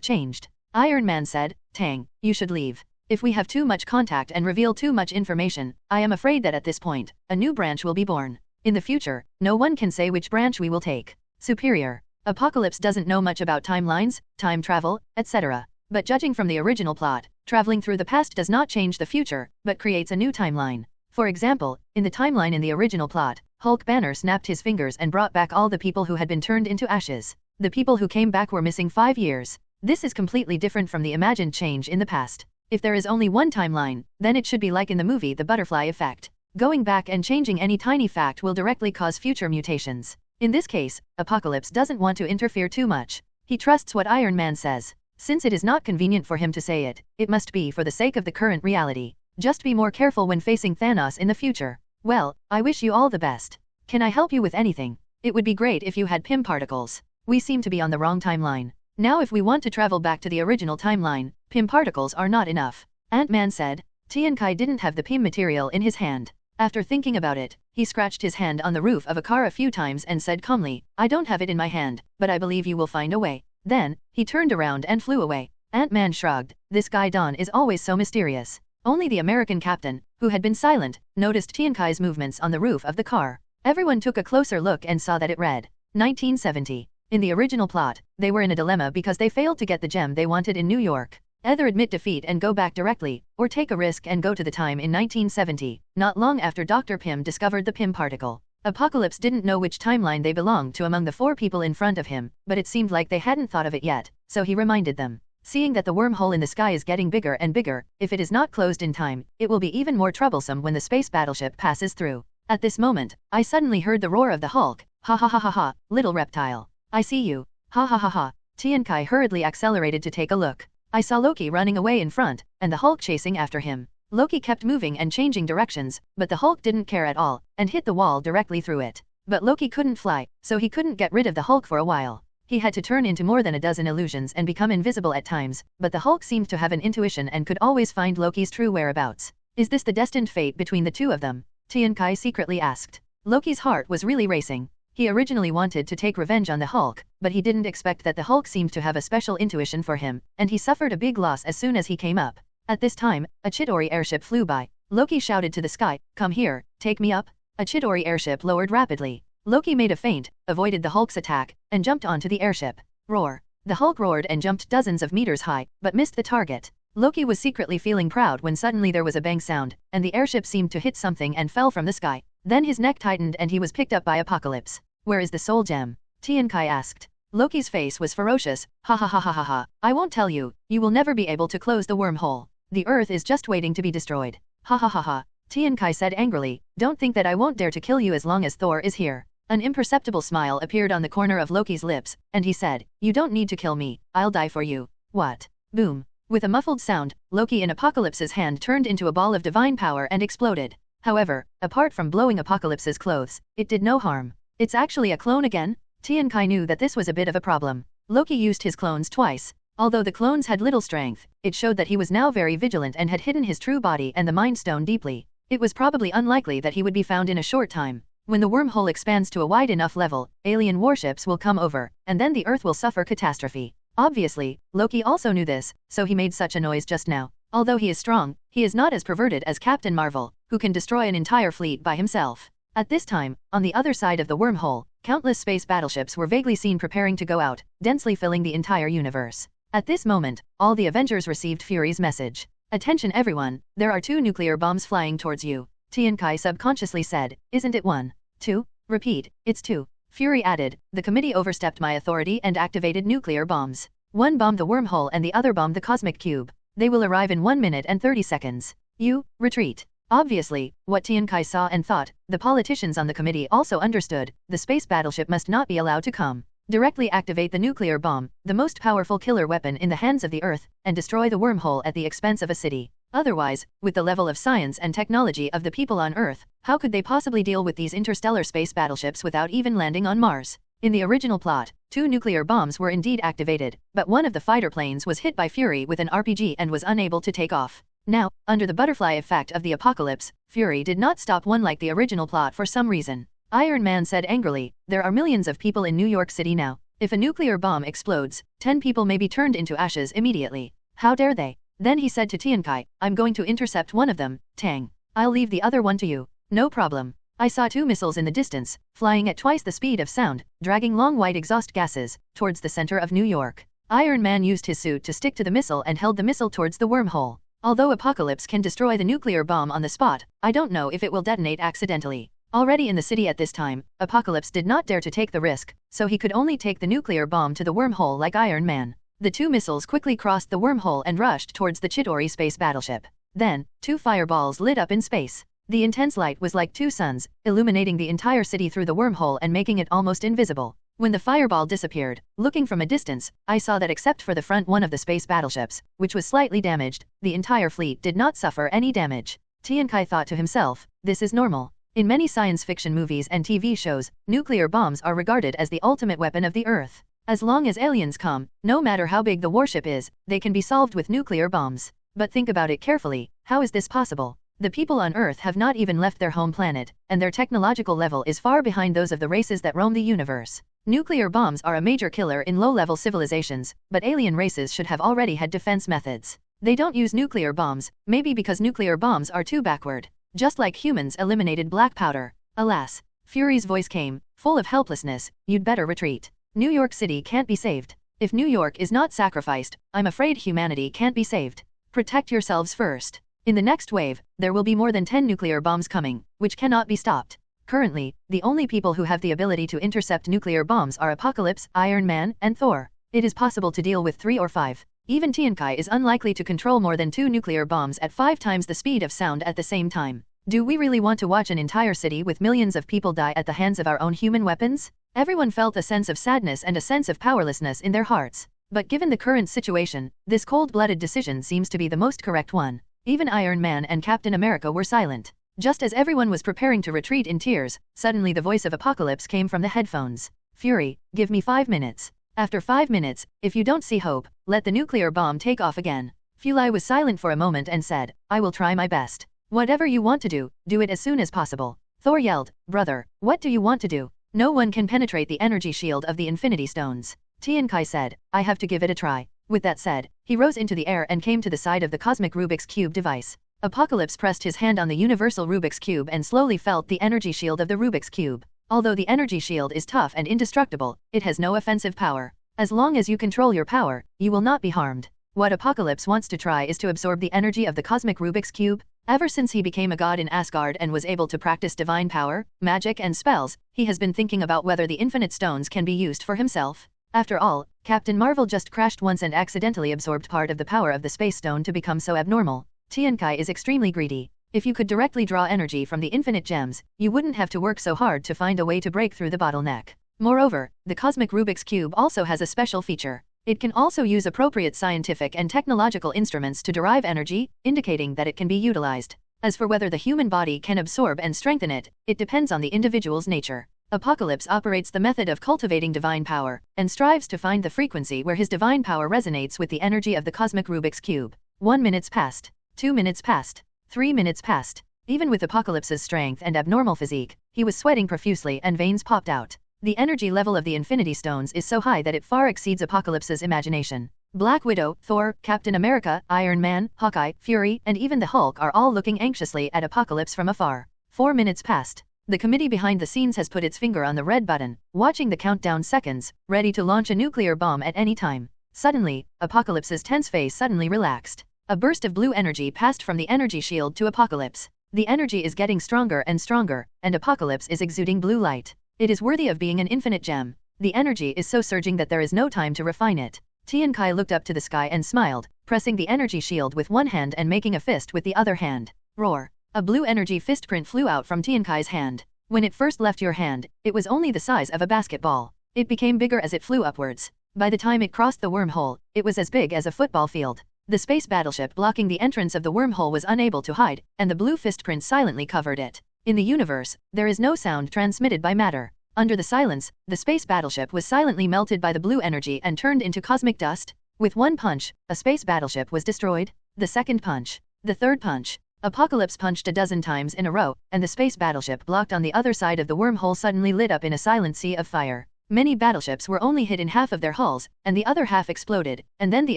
changed. Iron Man said, "Tang, you should leave. If we have too much contact and reveal too much information, I am afraid that at this point, a new branch will be born. In the future, no one can say which branch we will take." Superior. Apocalypse doesn't know much about timelines, time travel, etc. But judging from the original plot, traveling through the past does not change the future, but creates a new timeline. For example, in the timeline in the original plot, Hulk Banner snapped his fingers and brought back all the people who had been turned into ashes. The people who came back were missing 5 years. This is completely different from the imagined change in the past. If there is only one timeline, then it should be like in the movie The Butterfly Effect. Going back and changing any tiny fact will directly cause future mutations. In this case, Apocalypse doesn't want to interfere too much. He trusts what Iron Man says. Since it is not convenient for him to say it, it must be for the sake of the current reality. Just be more careful when facing Thanos in the future. Well, I wish you all the best. Can I help you with anything? It would be great if you had PIM particles. We seem to be on the wrong timeline. Now if we want to travel back to the original timeline, PIM particles are not enough. Ant-Man said. Tiankai didn't have the PIM material in his hand. After thinking about it, he scratched his hand on the roof of a car a few times and said calmly, "I don't have it in my hand, but I believe you will find a way." Then, he turned around and flew away. Ant-Man shrugged. This guy Don is always so mysterious. Only the American captain, who had been silent, noticed Tiankai's movements on the roof of the car. Everyone took a closer look and saw that it read, 1970. In the original plot, they were in a dilemma because they failed to get the gem they wanted in New York. Either admit defeat and go back directly, or take a risk and go to the time in 1970, not long after Dr. Pym discovered the Pym particle. Apocalypse didn't know which timeline they belonged to among the 4 people in front of him, but it seemed like they hadn't thought of it yet, so he reminded them. Seeing that the wormhole in the sky is getting bigger and bigger, if it is not closed in time, it will be even more troublesome when the space battleship passes through. At this moment, I suddenly heard the roar of the Hulk. "Ha ha ha ha ha, little reptile. I see you. Ha ha ha ha." Tiankai hurriedly accelerated to take a look. I saw Loki running away in front, and the Hulk chasing after him. Loki kept moving and changing directions, but the Hulk didn't care at all, and hit the wall directly through it. But Loki couldn't fly, so he couldn't get rid of the Hulk for a while. He had to turn into more than a dozen illusions and become invisible at times, but the Hulk seemed to have an intuition and could always find Loki's true whereabouts. Is this the destined fate between the two of them? Tiankai secretly asked. Loki's heart was really racing. He originally wanted to take revenge on the Hulk, but he didn't expect that the Hulk seemed to have a special intuition for him, and he suffered a big loss as soon as he came up. At this time, a Chidori airship flew by. Loki shouted to the sky, "Come here, take me up." A Chidori airship lowered rapidly. Loki made a feint, avoided the Hulk's attack, and jumped onto the airship. Roar. The Hulk roared and jumped dozens of meters high, but missed the target. Loki was secretly feeling proud when suddenly there was a bang sound, and the airship seemed to hit something and fell from the sky. Then his neck tightened and he was picked up by Apocalypse. "Where is the soul gem?" Tiankai asked. Loki's face was ferocious. "Ha ha ha ha ha ha. I won't tell you. You will never be able to close the wormhole. The Earth is just waiting to be destroyed." "Ha ha ha ha." Tiankai said angrily. "Don't think that I won't dare to kill you as long as Thor is here." An imperceptible smile appeared on the corner of Loki's lips, and he said, "You don't need to kill me. I'll die for you." "What?" Boom. With a muffled sound, Loki in Apocalypse's hand turned into a ball of divine power and exploded. However, apart from blowing Apocalypse's clothes, it did no harm. "It's actually a clone again?" Tiankai knew that this was a bit of a problem. Loki used his clones twice. Although the clones had little strength, it showed that he was now very vigilant and had hidden his true body and the Mind Stone deeply. It was probably unlikely that he would be found in a short time. When the wormhole expands to a wide enough level, alien warships will come over, and then the Earth will suffer catastrophe. Obviously, Loki also knew this, so he made such a noise just now. Although he is strong, he is not as perverted as Captain Marvel, who can destroy an entire fleet by himself. At this time, on the other side of the wormhole, countless space battleships were vaguely seen preparing to go out, densely filling the entire universe. At this moment, all the Avengers received Fury's message. Attention everyone, there are 2 nuclear bombs flying towards you. Tian Kai subconsciously said, isn't it 1? 2? Repeat, it's 2. Fury added, the committee overstepped my authority and activated nuclear bombs. One bombed the wormhole and the other bombed the cosmic cube. They will arrive in 1 minute and 30 seconds. You, retreat. Obviously, what Tian Kai saw and thought, the politicians on the committee also understood, the space battleship must not be allowed to come. Directly activate the nuclear bomb, the most powerful killer weapon in the hands of the Earth, and destroy the wormhole at the expense of a city. Otherwise, with the level of science and technology of the people on Earth, how could they possibly deal with these interstellar space battleships without even landing on Mars? In the original plot, 2 nuclear bombs were indeed activated, but one of the fighter planes was hit by Fury with an RPG and was unable to take off. Now, under the butterfly effect of the apocalypse, Fury did not stop one like the original plot for some reason. Iron Man said angrily, there are millions of people in New York City now. If a nuclear bomb explodes, 10 people may be turned into ashes immediately. How dare they? Then he said to Tian Kai, I'm going to intercept one of them, Tang. I'll leave the other one to you. No problem. I saw 2 missiles in the distance, flying at twice the speed of sound, dragging long white exhaust gases, towards the center of New York. Iron Man used his suit to stick to the missile and held the missile towards the wormhole. Although Apocalypse can destroy the nuclear bomb on the spot, I don't know if it will detonate accidentally. Already in the city at this time, Apocalypse did not dare to take the risk, so he could only take the nuclear bomb to the wormhole like Iron Man. The 2 missiles quickly crossed the wormhole and rushed towards the Chidori space battleship. Then, 2 fireballs lit up in space. The intense light was like 2 suns, illuminating the entire city through the wormhole and making it almost invisible. When the fireball disappeared, looking from a distance, I saw that except for the front one of the space battleships, which was slightly damaged, the entire fleet did not suffer any damage. Tian Kai thought to himself, this is normal. In many science fiction movies and TV shows, nuclear bombs are regarded as the ultimate weapon of the Earth. As long as aliens come, no matter how big the warship is, they can be solved with nuclear bombs. But think about it carefully, how is this possible? The people on Earth have not even left their home planet, and their technological level is far behind those of the races that roam the universe. Nuclear bombs are a major killer in low-level civilizations, but alien races should have already had defense methods. They don't use nuclear bombs, maybe because nuclear bombs are too backward. Just like humans eliminated black powder. Alas. Fury's voice came, full of helplessness, you'd better retreat. New York City can't be saved. If New York is not sacrificed, I'm afraid humanity can't be saved. Protect yourselves first. In the next wave, there will be more than 10 nuclear bombs coming, which cannot be stopped. Currently, the only people who have the ability to intercept nuclear bombs are Apocalypse, Iron Man, and Thor. It is possible to deal with 3 or 5. Even Tian Kai is unlikely to control more than 2 nuclear bombs at 5 times the speed of sound at the same time. Do we really want to watch an entire city with millions of people die at the hands of our own human weapons? Everyone felt a sense of sadness and a sense of powerlessness in their hearts. But given the current situation, this cold-blooded decision seems to be the most correct one. Even Iron Man and Captain America were silent. Just as everyone was preparing to retreat in tears, suddenly the voice of Apocalypse came from the headphones. Fury, give me 5 minutes. After 5 minutes, if you don't see hope, let the nuclear bomb take off again. Fury was silent for a moment and said, I will try my best. Whatever you want to do it as soon as possible. Thor yelled, brother, what do you want to do? No one can penetrate the energy shield of the Infinity Stones. Tian Kai said, I have to give it a try. With that said, he rose into the air and came to the side of the cosmic Rubik's Cube device. Apocalypse pressed his hand on the universal Rubik's Cube and slowly felt the energy shield of the Rubik's Cube. Although the energy shield is tough and indestructible, it has no offensive power. As long as you control your power, you will not be harmed. What Apocalypse wants to try is to absorb the energy of the cosmic Rubik's Cube. Ever since he became a god in Asgard and was able to practice divine power, magic and spells, he has been thinking about whether the infinite stones can be used for himself. After all, Captain Marvel just crashed once and accidentally absorbed part of the power of the space stone to become so abnormal. Tian Kai is extremely greedy. If you could directly draw energy from the infinite gems, you wouldn't have to work so hard to find a way to break through the bottleneck. Moreover, the cosmic Rubik's Cube also has a special feature. It can also use appropriate scientific and technological instruments to derive energy, indicating that it can be utilized. As for whether the human body can absorb and strengthen it, it depends on the individual's nature. Apocalypse operates the method of cultivating divine power, and strives to find the frequency where his divine power resonates with the energy of the cosmic Rubik's Cube. 1 minute passed. 2 minutes passed. 3 minutes passed. Even with Apocalypse's strength and abnormal physique, he was sweating profusely and veins popped out. The energy level of the Infinity Stones is so high that it far exceeds Apocalypse's imagination. Black Widow, Thor, Captain America, Iron Man, Hawkeye, Fury, and even the Hulk are all looking anxiously at Apocalypse from afar. 4 minutes passed. The committee behind the scenes has put its finger on the red button, watching the countdown seconds, ready to launch a nuclear bomb at any time. Suddenly, Apocalypse's tense face suddenly relaxed. A burst of blue energy passed from the energy shield to Apocalypse. The energy is getting stronger and stronger, and Apocalypse is exuding blue light. It is worthy of being an infinite gem. The energy is so surging that there is no time to refine it. Tian Kai looked up to the sky and smiled, pressing the energy shield with one hand and making a fist with the other hand. Roar! A blue energy fist print flew out from Tian Kai's hand. When it first left your hand, it was only the size of a basketball. It became bigger as it flew upwards. By the time it crossed the wormhole, it was as big as a football field. The space battleship blocking the entrance of the wormhole was unable to hide, and the blue fist print silently covered it. In the universe, there is no sound transmitted by matter. Under the silence, the space battleship was silently melted by the blue energy and turned into cosmic dust. With one punch, a space battleship was destroyed. The second punch. The third punch. Apocalypse punched a dozen times in a row, and the space battleship blocked on the other side of the wormhole suddenly lit up in a silent sea of fire. Many battleships were only hit in half of their hulls, and the other half exploded, and then the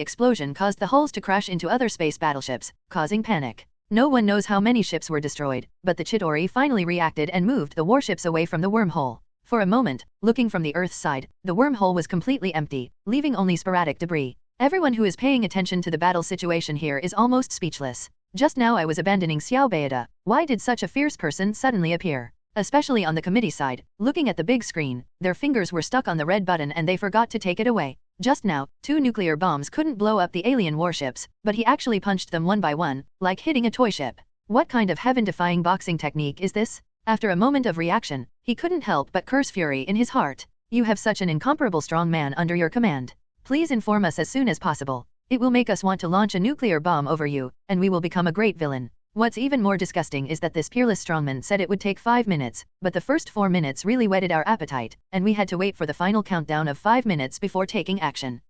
explosion caused the hulls to crash into other space battleships, causing panic. No one knows how many ships were destroyed, but the Chidori finally reacted and moved the warships away from the wormhole. For a moment, looking from the Earth's side, the wormhole was completely empty, leaving only sporadic debris. Everyone who is paying attention to the battle situation here is almost speechless. Just now I was abandoning Xiao Beida. Why did such a fierce person suddenly appear? Especially on the committee side, looking at the big screen, their fingers were stuck on the red button and they forgot to take it away. Just now, 2 nuclear bombs couldn't blow up the alien warships, but he actually punched them one by one, like hitting a toy ship. What kind of heaven-defying boxing technique is this? After a moment of reaction, he couldn't help but curse fury in his heart. You have such an incomparable strong man under your command. Please inform us as soon as possible. It will make us want to launch a nuclear bomb over you, and we will become a great villain. What's even more disgusting is that this peerless strongman said it would take 5 minutes, but the first 4 minutes really whetted our appetite, and we had to wait for the final countdown of 5 minutes before taking action.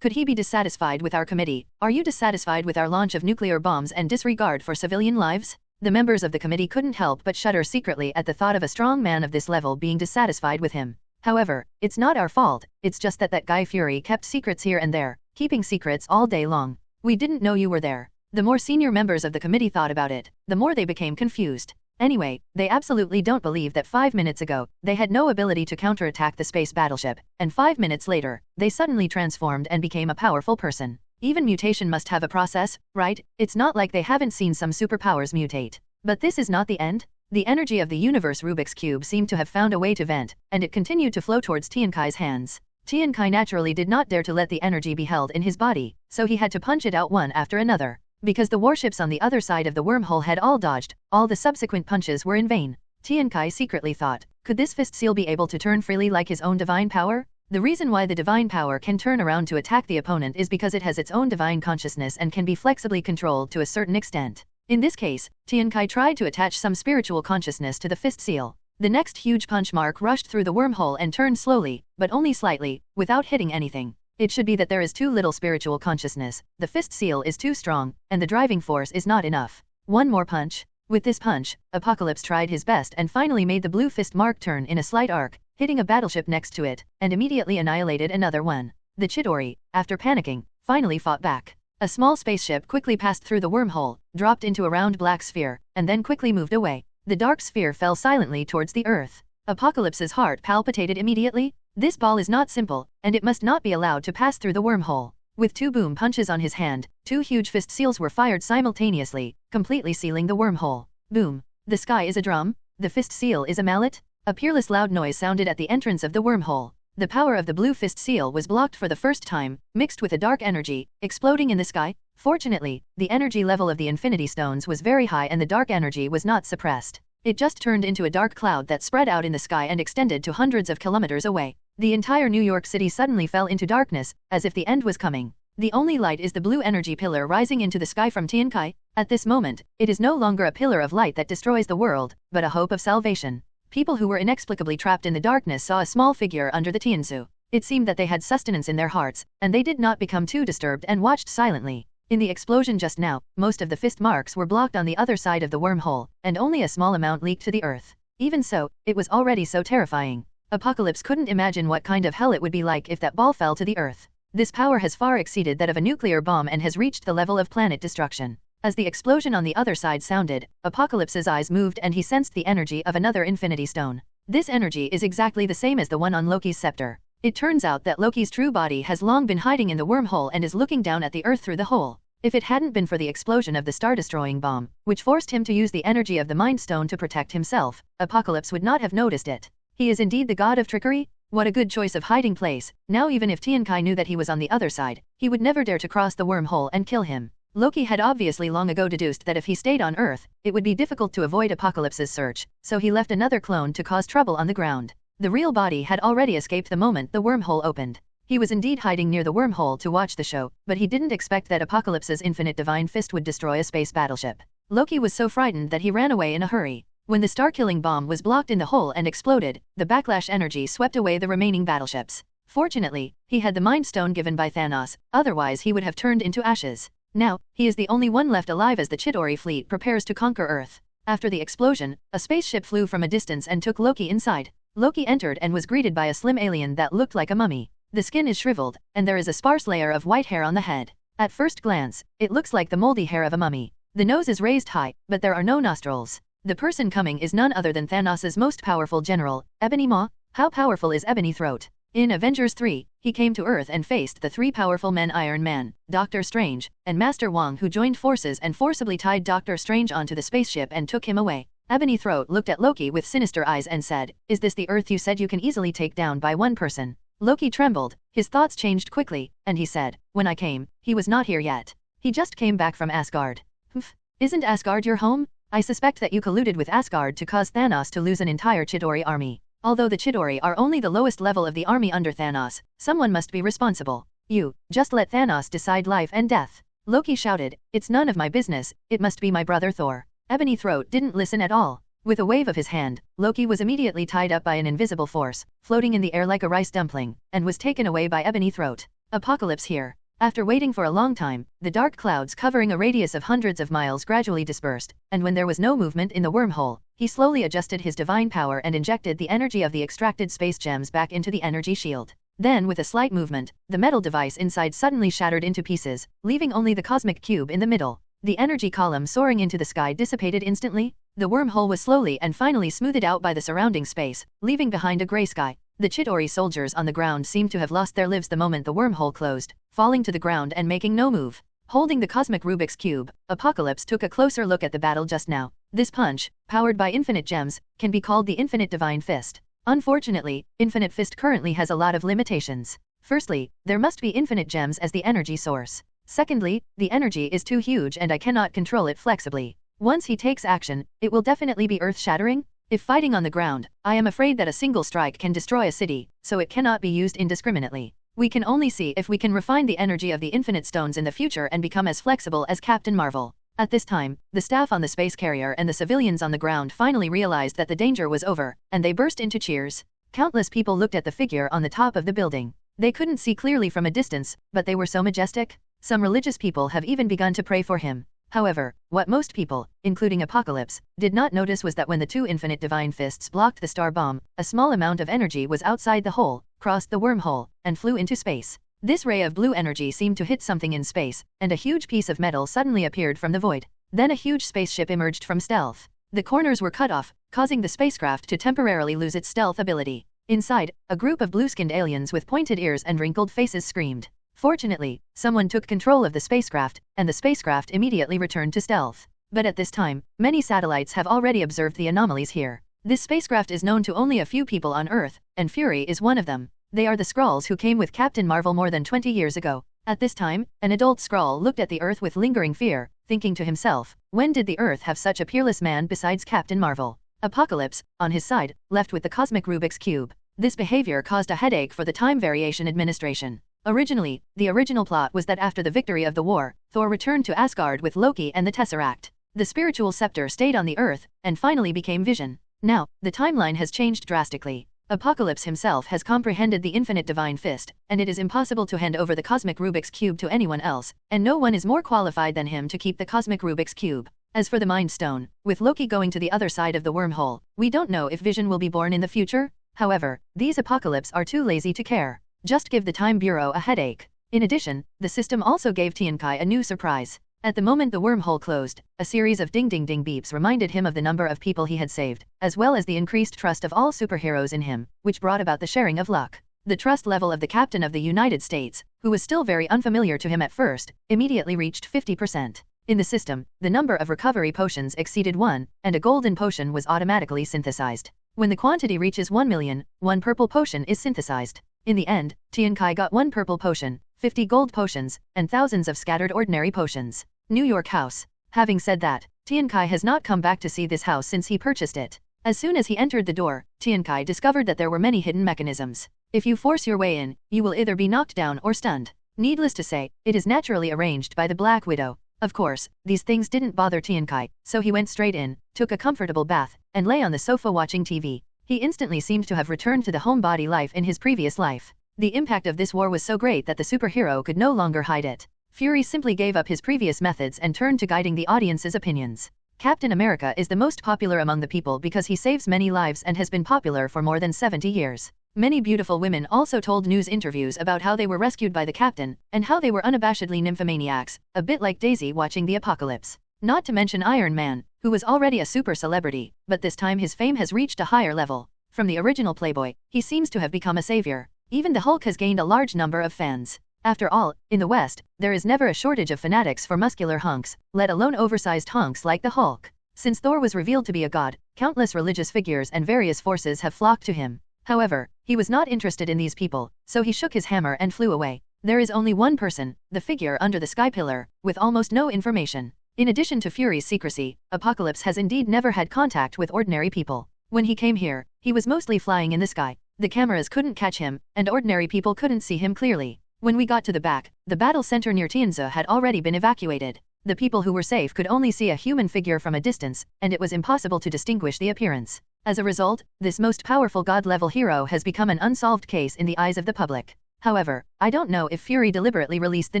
Could he be dissatisfied with our committee? Are you dissatisfied with our launch of nuclear bombs and disregard for civilian lives? The members of the committee couldn't help but shudder secretly at the thought of a strong man of this level being dissatisfied with him. However, it's not our fault, it's just that Guy Fury kept secrets here and there, keeping secrets all day long. We didn't know you were there. The more senior members of the committee thought about it, the more they became confused. Anyway, they absolutely don't believe that 5 minutes ago, they had no ability to counterattack the space battleship, and 5 minutes later, they suddenly transformed and became a powerful person. Even mutation must have a process, right? It's not like they haven't seen some superpowers mutate. But this is not the end. The energy of the universe Rubik's Cube seemed to have found a way to vent, and it continued to flow towards Tian Kai's hands. Tian Kai naturally did not dare to let the energy be held in his body, so he had to punch it out one after another. Because the warships on the other side of the wormhole had all dodged, all the subsequent punches were in vain. Tian Kai secretly thought, could this fist seal be able to turn freely like his own divine power? The reason why the divine power can turn around to attack the opponent is because it has its own divine consciousness and can be flexibly controlled to a certain extent. In this case, Tian Kai tried to attach some spiritual consciousness to the fist seal. The next huge punch mark rushed through the wormhole and turned slowly, but only slightly, without hitting anything. It should be that there is too little spiritual consciousness, the fist seal is too strong, and the driving force is not enough. One more punch. With this punch, Apocalypse tried his best and finally made the blue fist mark turn in a slight arc, hitting a battleship next to it, and immediately annihilated another one. The Chidori, after panicking, finally fought back. A small spaceship quickly passed through the wormhole, dropped into a round black sphere, and then quickly moved away. The dark sphere fell silently towards the earth. Apocalypse's heart palpitated immediately. This ball is not simple, and it must not be allowed to pass through the wormhole. With 2 boom punches on his hand, 2 huge fist seals were fired simultaneously, completely sealing the wormhole. Boom. The sky is a drum, the fist seal is a mallet. A peerless loud noise sounded at the entrance of the wormhole. The power of the blue fist seal was blocked for the first time, mixed with a dark energy, exploding in the sky. Fortunately, the energy level of the Infinity Stones was very high and the dark energy was not suppressed. It just turned into a dark cloud that spread out in the sky and extended to hundreds of kilometers away. The entire New York City suddenly fell into darkness, as if the end was coming. The only light is the blue energy pillar rising into the sky from Tian Kai. At this moment, it is no longer a pillar of light that destroys the world, but a hope of salvation. People who were inexplicably trapped in the darkness saw a small figure under the Tianzu. It seemed that they had sustenance in their hearts, and they did not become too disturbed and watched silently. In the explosion just now, most of the fist marks were blocked on the other side of the wormhole, and only a small amount leaked to the earth. Even so, it was already so terrifying. Apocalypse couldn't imagine what kind of hell it would be like if that ball fell to the earth. This power has far exceeded that of a nuclear bomb and has reached the level of planet destruction. As the explosion on the other side sounded, Apocalypse's eyes moved and he sensed the energy of another Infinity Stone. This energy is exactly the same as the one on Loki's scepter. It turns out that Loki's true body has long been hiding in the wormhole and is looking down at the Earth through the hole. If it hadn't been for the explosion of the star-destroying bomb, which forced him to use the energy of the Mind Stone to protect himself, Apocalypse would not have noticed it. He is indeed the god of trickery? What a good choice of hiding place. Now even if Tiankai knew that he was on the other side, he would never dare to cross the wormhole and kill him. Loki had obviously long ago deduced that if he stayed on Earth, it would be difficult to avoid Apocalypse's search, so he left another clone to cause trouble on the ground. The real body had already escaped the moment the wormhole opened. He was indeed hiding near the wormhole to watch the show, but he didn't expect that Apocalypse's infinite divine fist would destroy a space battleship. Loki was so frightened that he ran away in a hurry. When the star-killing bomb was blocked in the hole and exploded, the backlash energy swept away the remaining battleships. Fortunately, he had the Mind Stone given by Thanos, otherwise he would have turned into ashes. Now, he is the only one left alive as the Chidori fleet prepares to conquer Earth. After the explosion, a spaceship flew from a distance and took Loki inside. Loki entered and was greeted by a slim alien that looked like a mummy. The skin is shriveled, and there is a sparse layer of white hair on the head. At first glance, it looks like the moldy hair of a mummy. The nose is raised high, but there are no nostrils. The person coming is none other than Thanos' most powerful general, Ebony Maw. How powerful is Ebony Throat? In Avengers 3, he came to Earth and faced the three powerful men Iron Man, Doctor Strange, and Master Wong, who joined forces and forcibly tied Doctor Strange onto the spaceship and took him away. Ebony Throat looked at Loki with sinister eyes and said, "Is this the Earth you said you can easily take down by one person?" Loki trembled, his thoughts changed quickly, and he said, "When I came, he was not here yet. He just came back from Asgard." "Humph, isn't Asgard your home? I suspect that you colluded with Asgard to cause Thanos to lose an entire Chidori army. Although the Chidori are only the lowest level of the army under Thanos, someone must be responsible. You, just let Thanos decide life and death." Loki shouted, "It's none of my business, it must be my brother Thor." Ebony Throat didn't listen at all. With a wave of his hand, Loki was immediately tied up by an invisible force, floating in the air like a rice dumpling, and was taken away by Ebony Throat. Apocalypse here. After waiting for a long time, the dark clouds covering a radius of hundreds of miles gradually dispersed, and when there was no movement in the wormhole, he slowly adjusted his divine power and injected the energy of the extracted space gems back into the energy shield. Then with a slight movement, the metal device inside suddenly shattered into pieces, leaving only the cosmic cube in the middle. The energy column soaring into the sky dissipated instantly. The wormhole was slowly and finally smoothed out by the surrounding space, leaving behind a gray sky. The Chidori soldiers on the ground seemed to have lost their lives the moment the wormhole closed, falling to the ground and making no move. Holding the cosmic Rubik's Cube, Apocalypse took a closer look at the battle just now. This punch, powered by infinite gems, can be called the Infinite Divine Fist. Unfortunately, Infinite Fist currently has a lot of limitations. Firstly, there must be infinite gems as the energy source. Secondly, the energy is too huge and I cannot control it flexibly. Once he takes action, it will definitely be earth-shattering. If fighting on the ground, I am afraid that a single strike can destroy a city, so it cannot be used indiscriminately. We can only see if we can refine the energy of the infinite stones in the future and become as flexible as Captain Marvel. At this time, the staff on the space carrier and the civilians on the ground finally realized that the danger was over, and they burst into cheers. Countless people looked at the figure on the top of the building. They couldn't see clearly from a distance, but they were so majestic. Some religious people have even begun to pray for him. However, what most people, including Apocalypse, did not notice was that when the two infinite divine fists blocked the star bomb, a small amount of energy was outside the hole, crossed the wormhole, and flew into space. This ray of blue energy seemed to hit something in space, and a huge piece of metal suddenly appeared from the void. Then a huge spaceship emerged from stealth. The corners were cut off, causing the spacecraft to temporarily lose its stealth ability. Inside, a group of blue-skinned aliens with pointed ears and wrinkled faces screamed. Fortunately, someone took control of the spacecraft, and the spacecraft immediately returned to stealth. But at this time, many satellites have already observed the anomalies here. This spacecraft is known to only a few people on Earth, and Fury is one of them. They are the Skrulls who came with Captain Marvel more than 20 years ago. At this time, an adult Skrull looked at the Earth with lingering fear, thinking to himself, when did the Earth have such a peerless man besides Captain Marvel? Apocalypse, on his side, left with the cosmic Rubik's Cube. This behavior caused a headache for the Time Variation Administration. Originally, the original plot was that after the victory of the war, Thor returned to Asgard with Loki and the Tesseract. The spiritual scepter stayed on the Earth, and finally became Vision. Now, the timeline has changed drastically. Apocalypse himself has comprehended the infinite divine fist, and it is impossible to hand over the cosmic Rubik's Cube to anyone else, and no one is more qualified than him to keep the cosmic Rubik's Cube. As for the Mind Stone, with Loki going to the other side of the wormhole, we don't know if Vision will be born in the future. However, these Apocalypse are too lazy to care. Just give the Time Bureau a headache. In addition, the system also gave Tiankai a new surprise. At the moment the wormhole closed, a series of ding-ding-ding beeps reminded him of the number of people he had saved, as well as the increased trust of all superheroes in him, which brought about the sharing of luck. The trust level of the Captain of the United States, who was still very unfamiliar to him at first, immediately reached 50%. In the system, the number of recovery potions exceeded 1, and a golden potion was automatically synthesized. When the quantity reaches 1 million, 1 purple potion is synthesized. In the end, Tiankai got 1 purple potion, 50 gold potions, and thousands of scattered ordinary potions. New York house. Having said that, Tiankai has not come back to see this house since he purchased it. As soon as he entered the door, Tiankai discovered that there were many hidden mechanisms. If you force your way in, you will either be knocked down or stunned. Needless to say, it is naturally arranged by the Black Widow. Of course, these things didn't bother Tiankai, so he went straight in, took a comfortable bath, and lay on the sofa watching TV. He instantly seemed to have returned to the homebody life in his previous life. The impact of this war was so great that the superhero could no longer hide it. Fury simply gave up his previous methods and turned to guiding the audience's opinions. Captain America is the most popular among the people because he saves many lives and has been popular for more than 70 years. Many beautiful women also told news interviews about how they were rescued by the Captain, and how they were unabashedly nymphomaniacs, a bit like Daisy watching the apocalypse. Not to mention Iron Man, who was already a super celebrity, but this time his fame has reached a higher level. From the original Playboy, he seems to have become a savior. Even the Hulk has gained a large number of fans. After all, in the West, there is never a shortage of fanatics for muscular hunks, let alone oversized hunks like the Hulk. Since Thor was revealed to be a god, countless religious figures and various forces have flocked to him. However, he was not interested in these people, so he shook his hammer and flew away. There is only one person, the figure under the sky pillar, with almost no information. In addition to Fury's secrecy, Apocalypse has indeed never had contact with ordinary people. When he came here, he was mostly flying in the sky. The cameras couldn't catch him, and ordinary people couldn't see him clearly. When we got to the back, the battle center near Tianzi had already been evacuated. The people who were safe could only see a human figure from a distance, and it was impossible to distinguish the appearance. As a result, this most powerful god-level hero has become an unsolved case in the eyes of the public. However, I don't know if Fury deliberately released the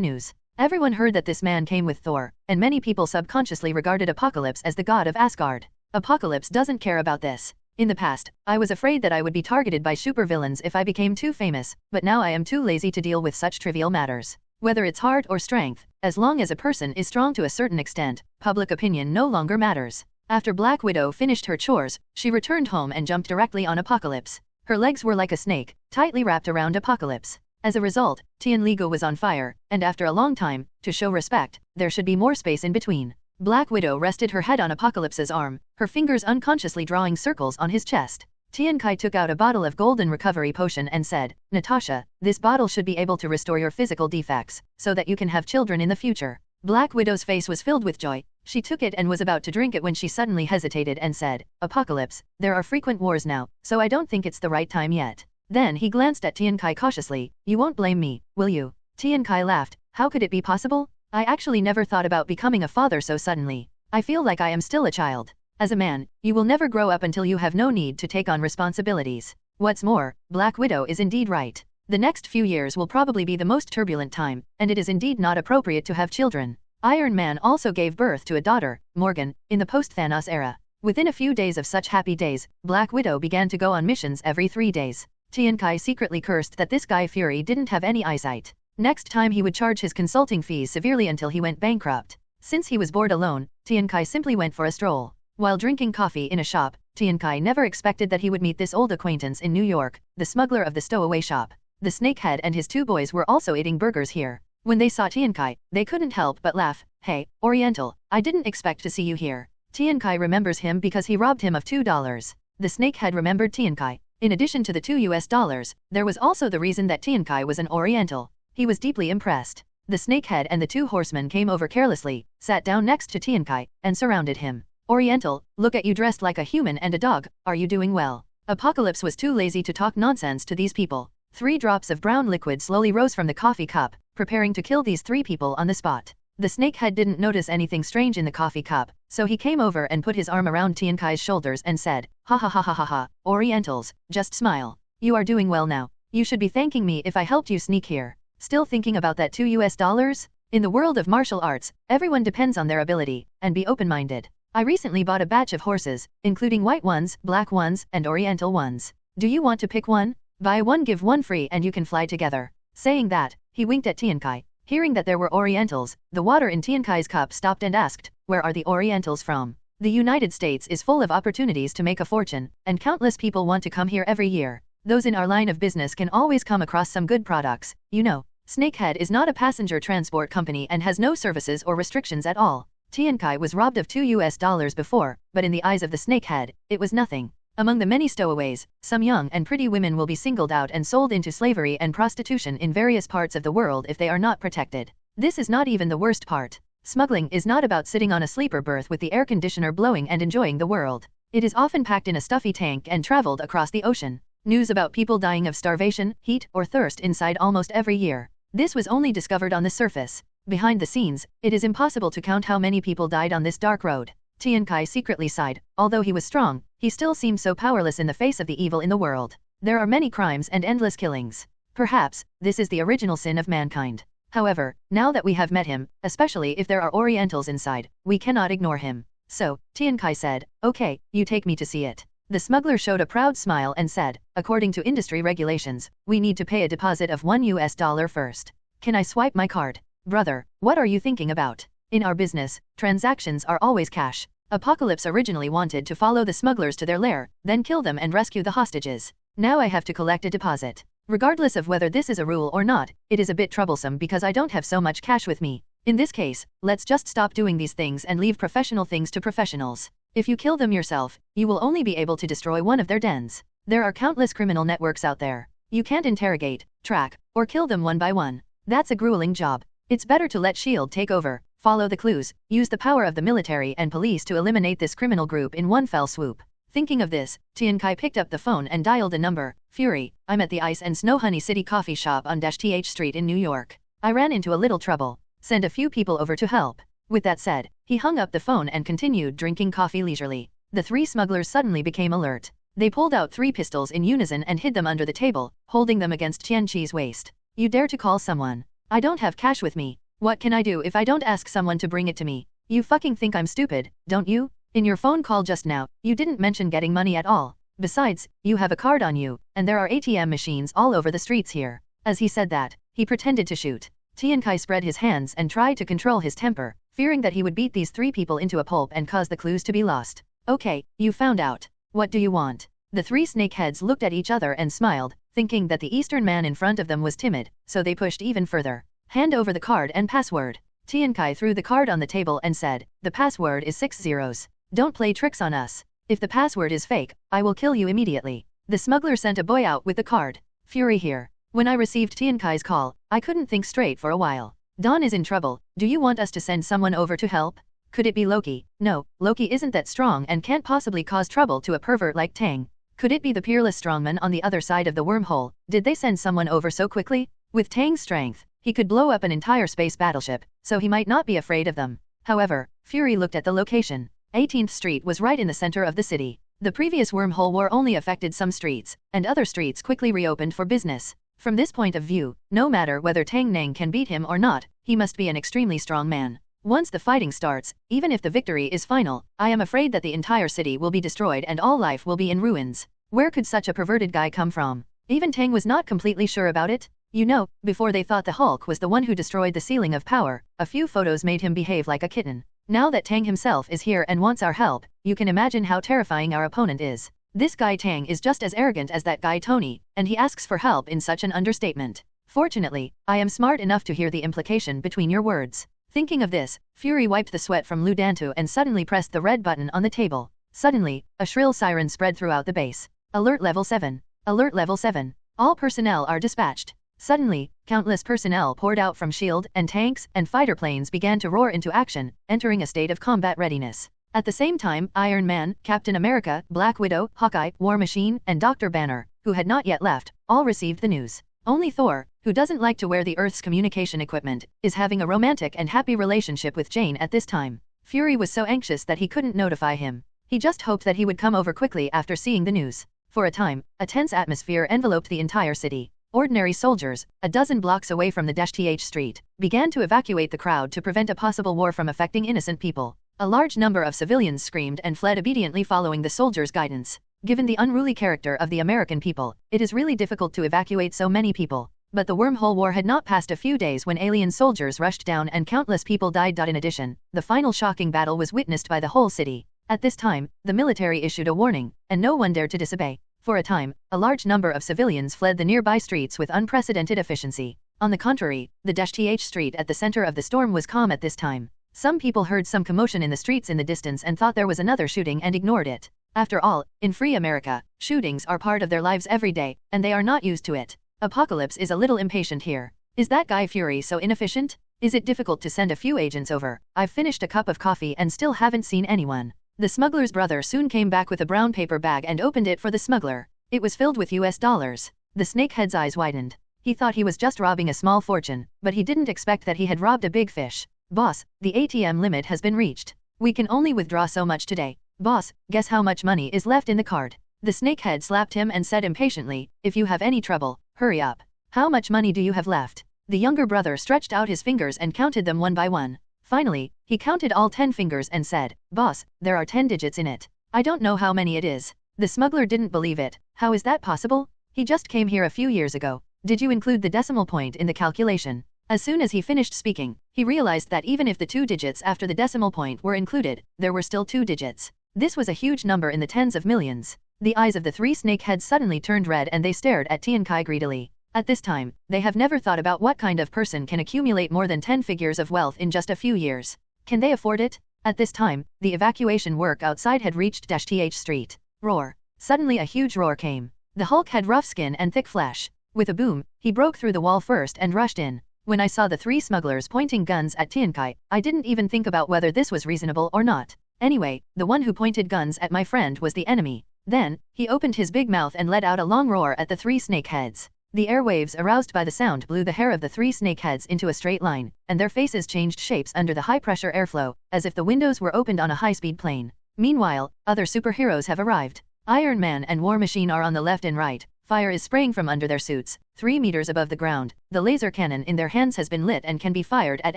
news. Everyone heard that this man came with Thor, and many people subconsciously regarded Apocalypse as the god of Asgard. Apocalypse doesn't care about this. In the past, I was afraid that I would be targeted by supervillains if I became too famous, but now I am too lazy to deal with such trivial matters. Whether it's heart or strength, as long as a person is strong to a certain extent, public opinion no longer matters. After Black Widow finished her chores, she returned home and jumped directly on Apocalypse. Her legs were like a snake, tightly wrapped around Apocalypse. As a result, Tianligo was on fire, and after a long time, to show respect, there should be more space in between. Black Widow rested her head on Apocalypse's arm, her fingers unconsciously drawing circles on his chest. Tiankai took out a bottle of golden recovery potion and said, "Natasha, this bottle should be able to restore your physical defects, so that you can have children in the future." Black Widow's face was filled with joy. She took it and was about to drink it when she suddenly hesitated and said, "Apocalypse, there are frequent wars now, so I don't think it's the right time yet." Then he glanced at Tiankai cautiously. "You won't blame me, will you?" Tiankai laughed. "How could it be possible? I actually never thought about becoming a father so suddenly. I feel like I am still a child. As a man, you will never grow up until you have no need to take on responsibilities. What's more, Black Widow is indeed right. The next few years will probably be the most turbulent time, and it is indeed not appropriate to have children." Iron Man also gave birth to a daughter, Morgan, in the post-Thanos era. Within a few days of such happy days, Black Widow began to go on missions every 3 days. Tiankai secretly cursed that this guy Fury didn't have any eyesight. Next time he would charge his consulting fees severely until he went bankrupt. Since he was bored alone, Tiankai simply went for a stroll. While drinking coffee in a shop, Tiankai never expected that he would meet this old acquaintance in New York, the smuggler of the stowaway shop. The snakehead and his 2 boys were also eating burgers here. When they saw Tiankai, they couldn't help but laugh. "Hey, Oriental, I didn't expect to see you here." Tiankai remembers him because he robbed him of $2. The snakehead remembered Tiankai. In addition to the $2, there was also the reason that Tiankai was an Oriental. He was deeply impressed. The snakehead and the 2 horsemen came over carelessly, sat down next to Tiankai, and surrounded him. "Oriental, look at you dressed like a human and a dog, are you doing well?" Apocalypse was too lazy to talk nonsense to these people. 3 drops of brown liquid slowly rose from the coffee cup, preparing to kill these 3 people on the spot. The snakehead didn't notice anything strange in the coffee cup, so he came over and put his arm around Tiankai's shoulders and said, "Ha ha ha ha ha ha, Orientals, just smile. You are doing well now. You should be thanking me if I helped you sneak here." Still thinking about that $2? In the world of martial arts, everyone depends on their ability, and be open-minded. I recently bought a batch of horses, including white ones, black ones, and oriental ones. Do you want to pick one? Buy one give one free and you can fly together. Saying that, He winked at Tiankai. Hearing that there were Orientals, the water in Tiankai's cup stopped and asked, "Where are the Orientals from?" The United States is full of opportunities to make a fortune, and countless people want to come here every year. Those in our line of business can always come across some good products, you know. Snakehead is not a passenger transport company and has no services or restrictions at all. Tiankai was robbed of $2 before, but in the eyes of the Snakehead, it was nothing. Among the many stowaways, some young and pretty women will be singled out and sold into slavery and prostitution in various parts of the world if they are not protected. This is not even the worst part. Smuggling is not about sitting on a sleeper berth with the air conditioner blowing and enjoying the world. It is often packed in a stuffy tank and traveled across the ocean. News about people dying of starvation, heat, or thirst inside almost every year. This was only discovered on the surface. Behind the scenes, it is impossible to count how many people died on this dark road. Tiankai secretly sighed. Although he was strong, he still seemed so powerless in the face of the evil in the world. There are many crimes and endless killings. Perhaps, this is the original sin of mankind. However, now that we have met him, especially if there are Orientals inside, we cannot ignore him. So, Tiankai said, "Okay, you take me to see it." The smuggler showed a proud smile and said, "According to industry regulations, we need to pay a deposit of $1 first. Can I swipe my card?" "Brother, what are you thinking about? In our business, transactions are always cash." Apocalypse originally wanted to follow the smugglers to their lair, then kill them and rescue the hostages. Now I have to collect a deposit. Regardless of whether this is a rule or not, it is a bit troublesome because I don't have so much cash with me. In this case, let's just stop doing these things and leave professional things to professionals. If you kill them yourself, you will only be able to destroy one of their dens. There are countless criminal networks out there. You can't interrogate, track, or kill them one by one. That's a grueling job. It's better to let S.H.I.E.L.D. take over, follow the clues, use the power of the military and police to eliminate this criminal group in one fell swoop. Thinking of this, Tiankai picked up the phone and dialed a number. "Fury, I'm at the Ice and Snow Honey City coffee shop on -th Street in New York. I ran into a little trouble. Send a few people over to help." With that said, he hung up the phone and continued drinking coffee leisurely. The three smugglers suddenly became alert. They pulled out 3 pistols in unison and hid them under the table, holding them against Tianqi's waist. "You dare to call someone? I don't have cash with me. What can I do if I don't ask someone to bring it to me? You fucking think I'm stupid, don't you? In your phone call just now, you didn't mention getting money at all. Besides, you have a card on you, and there are ATM machines all over the streets here." As he said that, he pretended to shoot. Tiankai spread his hands and tried to control his temper, fearing that he would beat these 3 people into a pulp and cause the clues to be lost. "Okay, you found out. What do you want?" The 3 snakeheads looked at each other and smiled, thinking that the Eastern man in front of them was timid, so they pushed even further. "Hand over the card and password." Tiankai threw the card on the table and said, "The password is 6 zeros. Don't play tricks on us. If the password is fake, I will kill you immediately." The smuggler sent a boy out with the card. "Fury here. When I received Tiankai's call, I couldn't think straight for a while. Dawn is in trouble. Do you want us to send someone over to help? Could it be Loki?" "No, Loki isn't that strong and can't possibly cause trouble to a pervert like Tang." "Could it be the peerless strongman on the other side of the wormhole? Did they send someone over so quickly?" With Tang's strength, he could blow up an entire space battleship, so he might not be afraid of them. However, Fury looked at the location. 18th Street was right in the center of the city. The previous wormhole war only affected some streets, and other streets quickly reopened for business. From this point of view, no matter whether Tang Nang can beat him or not, he must be an extremely strong man. Once the fighting starts, even if the victory is final, I am afraid that the entire city will be destroyed and all life will be in ruins. Where could such a perverted guy come from? Even Tang was not completely sure about it. You know, before they thought the Hulk was the one who destroyed the ceiling of power, a few photos made him behave like a kitten. Now that Tang himself is here and wants our help, you can imagine how terrifying our opponent is. This guy Tang is just as arrogant as that guy Tony, and he asks for help in such an understatement. Fortunately, I am smart enough to hear the implication between your words. Thinking of this, Fury wiped the sweat from Lu Dantu and suddenly pressed the red button on the table. Suddenly, a shrill siren spread throughout the base. "Alert level 7. Alert level 7. All personnel are dispatched." Suddenly, countless personnel poured out from S.H.I.E.L.D., and tanks and fighter planes began to roar into action, entering a state of combat readiness. At the same time, Iron Man, Captain America, Black Widow, Hawkeye, War Machine, and Dr. Banner, who had not yet left, all received the news. Only Thor, who doesn't like to wear the Earth's communication equipment, is having a romantic and happy relationship with Jane at this time. Fury was so anxious that he couldn't notify him. He just hoped that he would come over quickly after seeing the news. For a time, a tense atmosphere enveloped the entire city. Ordinary soldiers, a dozen blocks away from the -th Street, began to evacuate the crowd to prevent a possible war from affecting innocent people. A large number of civilians screamed and fled obediently following the soldiers' guidance. Given the unruly character of the American people, it is really difficult to evacuate so many people. But the wormhole war had not passed a few days when alien soldiers rushed down and countless people died. In addition, the final shocking battle was witnessed by the whole city. At this time, the military issued a warning, and no one dared to disobey. For a time, a large number of civilians fled the nearby streets with unprecedented efficiency. On the contrary, the th street at the center of the storm was calm at this time. Some people heard some commotion in the streets in the distance and thought there was another shooting and ignored it. After all, in free America, shootings are part of their lives every day, and they are not used to it. Apocalypse is a little impatient here. Is that guy Fury so inefficient? Is it difficult to send a few agents over? I've finished a cup of coffee and still haven't seen anyone. The smuggler's brother soon came back with a brown paper bag and opened it for the smuggler. It was filled with US dollars. The snakehead's eyes widened. He thought he was just robbing a small fortune, but he didn't expect that he had robbed a big fish. Boss, the ATM limit has been reached. We can only withdraw so much today. Boss, guess how much money is left in the card? The snakehead slapped him and said impatiently, if you have any trouble, hurry up. How much money do you have left? The younger brother stretched out his fingers and counted them one by one. Finally, he counted all 10 fingers and said, Boss, there are 10 digits in it. I don't know how many it is. The smuggler didn't believe it. How is that possible? He just came here a few years ago. Did you include the decimal point in the calculation? As soon as he finished speaking, he realized that even if the 2 digits after the decimal point were included, there were still 2 digits. This was a huge number in the tens of millions. The eyes of the 3 snakeheads suddenly turned red and they stared at Tiankai greedily. At this time, they have never thought about what kind of person can accumulate more than 10 figures of wealth in just a few years. Can they afford it? At this time, the evacuation work outside had reached th street. Roar. Suddenly a huge roar came. The Hulk had rough skin and thick flesh. With a boom, he broke through the wall first and rushed in. When I saw the 3 smugglers pointing guns at Tiankai, I didn't even think about whether this was reasonable or not. Anyway, the one who pointed guns at my friend was the enemy. Then, he opened his big mouth and let out a long roar at the 3 snakeheads. The airwaves aroused by the sound blew the hair of the 3 snakeheads into a straight line, and their faces changed shapes under the high-pressure airflow, as if the windows were opened on a high-speed plane. Meanwhile, other superheroes have arrived. Iron Man and War Machine are on the left and right. Fire is spraying from under their suits, 3 meters above the ground. The laser cannon in their hands has been lit and can be fired at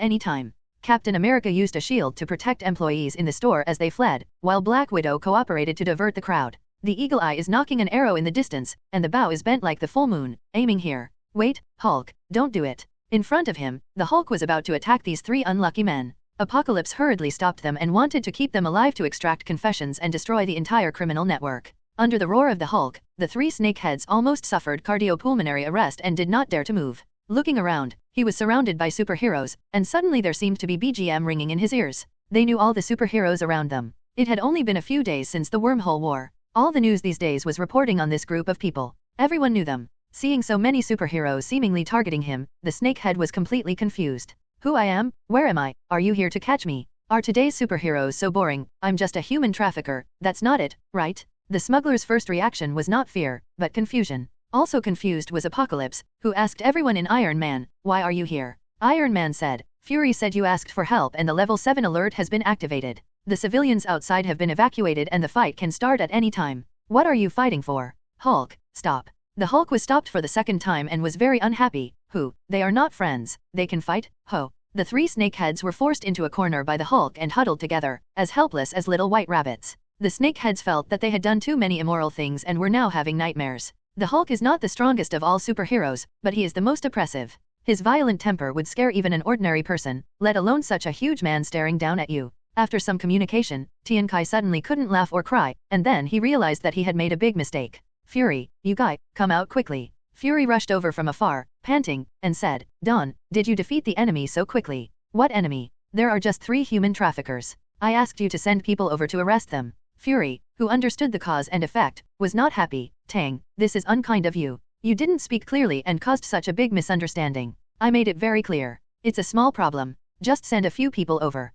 any time. Captain America used a shield to protect employees in the store as they fled, while Black Widow cooperated to divert the crowd. The Eagle Eye is knocking an arrow in the distance, and the bow is bent like the full moon, aiming here. Wait, Hulk, don't do it. In front of him, the Hulk was about to attack these 3 unlucky men. Apocalypse hurriedly stopped them and wanted to keep them alive to extract confessions and destroy the entire criminal network. Under the roar of the Hulk, the 3 snakeheads almost suffered cardiopulmonary arrest and did not dare to move. Looking around, he was surrounded by superheroes, and suddenly there seemed to be BGM ringing in his ears. They knew all the superheroes around them. It had only been a few days since the wormhole war. All the news these days was reporting on this group of people. Everyone knew them. Seeing so many superheroes seemingly targeting him, the snakehead was completely confused. Who I am? Where am I? Are you here to catch me? Are today's superheroes so boring? I'm just a human trafficker. That's not it, right? The smuggler's first reaction was not fear, but confusion. Also confused was Apocalypse, who asked everyone in Iron Man, why are you here? Iron Man said, Fury said you asked for help and the level 7 alert has been activated. The civilians outside have been evacuated and the fight can start at any time. What are you fighting for? Hulk, stop. The Hulk was stopped for the second time and was very unhappy. Who? They are not friends. They can fight? Ho. The 3 snakeheads were forced into a corner by the Hulk and huddled together, as helpless as little white rabbits. The snakeheads felt that they had done too many immoral things and were now having nightmares. The Hulk is not the strongest of all superheroes, but he is the most oppressive. His violent temper would scare even an ordinary person, let alone such a huge man staring down at you. After some communication, Tiankai suddenly couldn't laugh or cry, and then he realized that he had made a big mistake. Fury, you guy, come out quickly. Fury rushed over from afar, panting, and said, Dawn, did you defeat the enemy so quickly? What enemy? There are just 3 human traffickers. I asked you to send people over to arrest them. Fury, who understood the cause and effect, was not happy. Tang, this is unkind of you. You didn't speak clearly and caused such a big misunderstanding. I made it very clear. It's a small problem. Just send a few people over.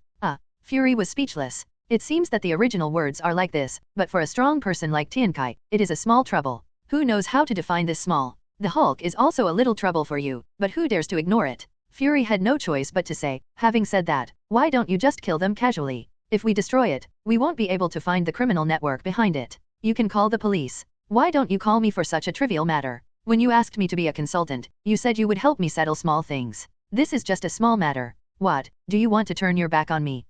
Fury was speechless. It seems that the original words are like this, but for a strong person like Tiankai, it is a small trouble. Who knows how to define this small? The Hulk is also a little trouble for you, but who dares to ignore it? Fury had no choice but to say, having said that, why don't you just kill them casually? If we destroy it, we won't be able to find the criminal network behind it. You can call the police. Why don't you call me for such a trivial matter? When you asked me to be a consultant, you said you would help me settle small things. This is just a small matter. What, do you want to turn your back on me?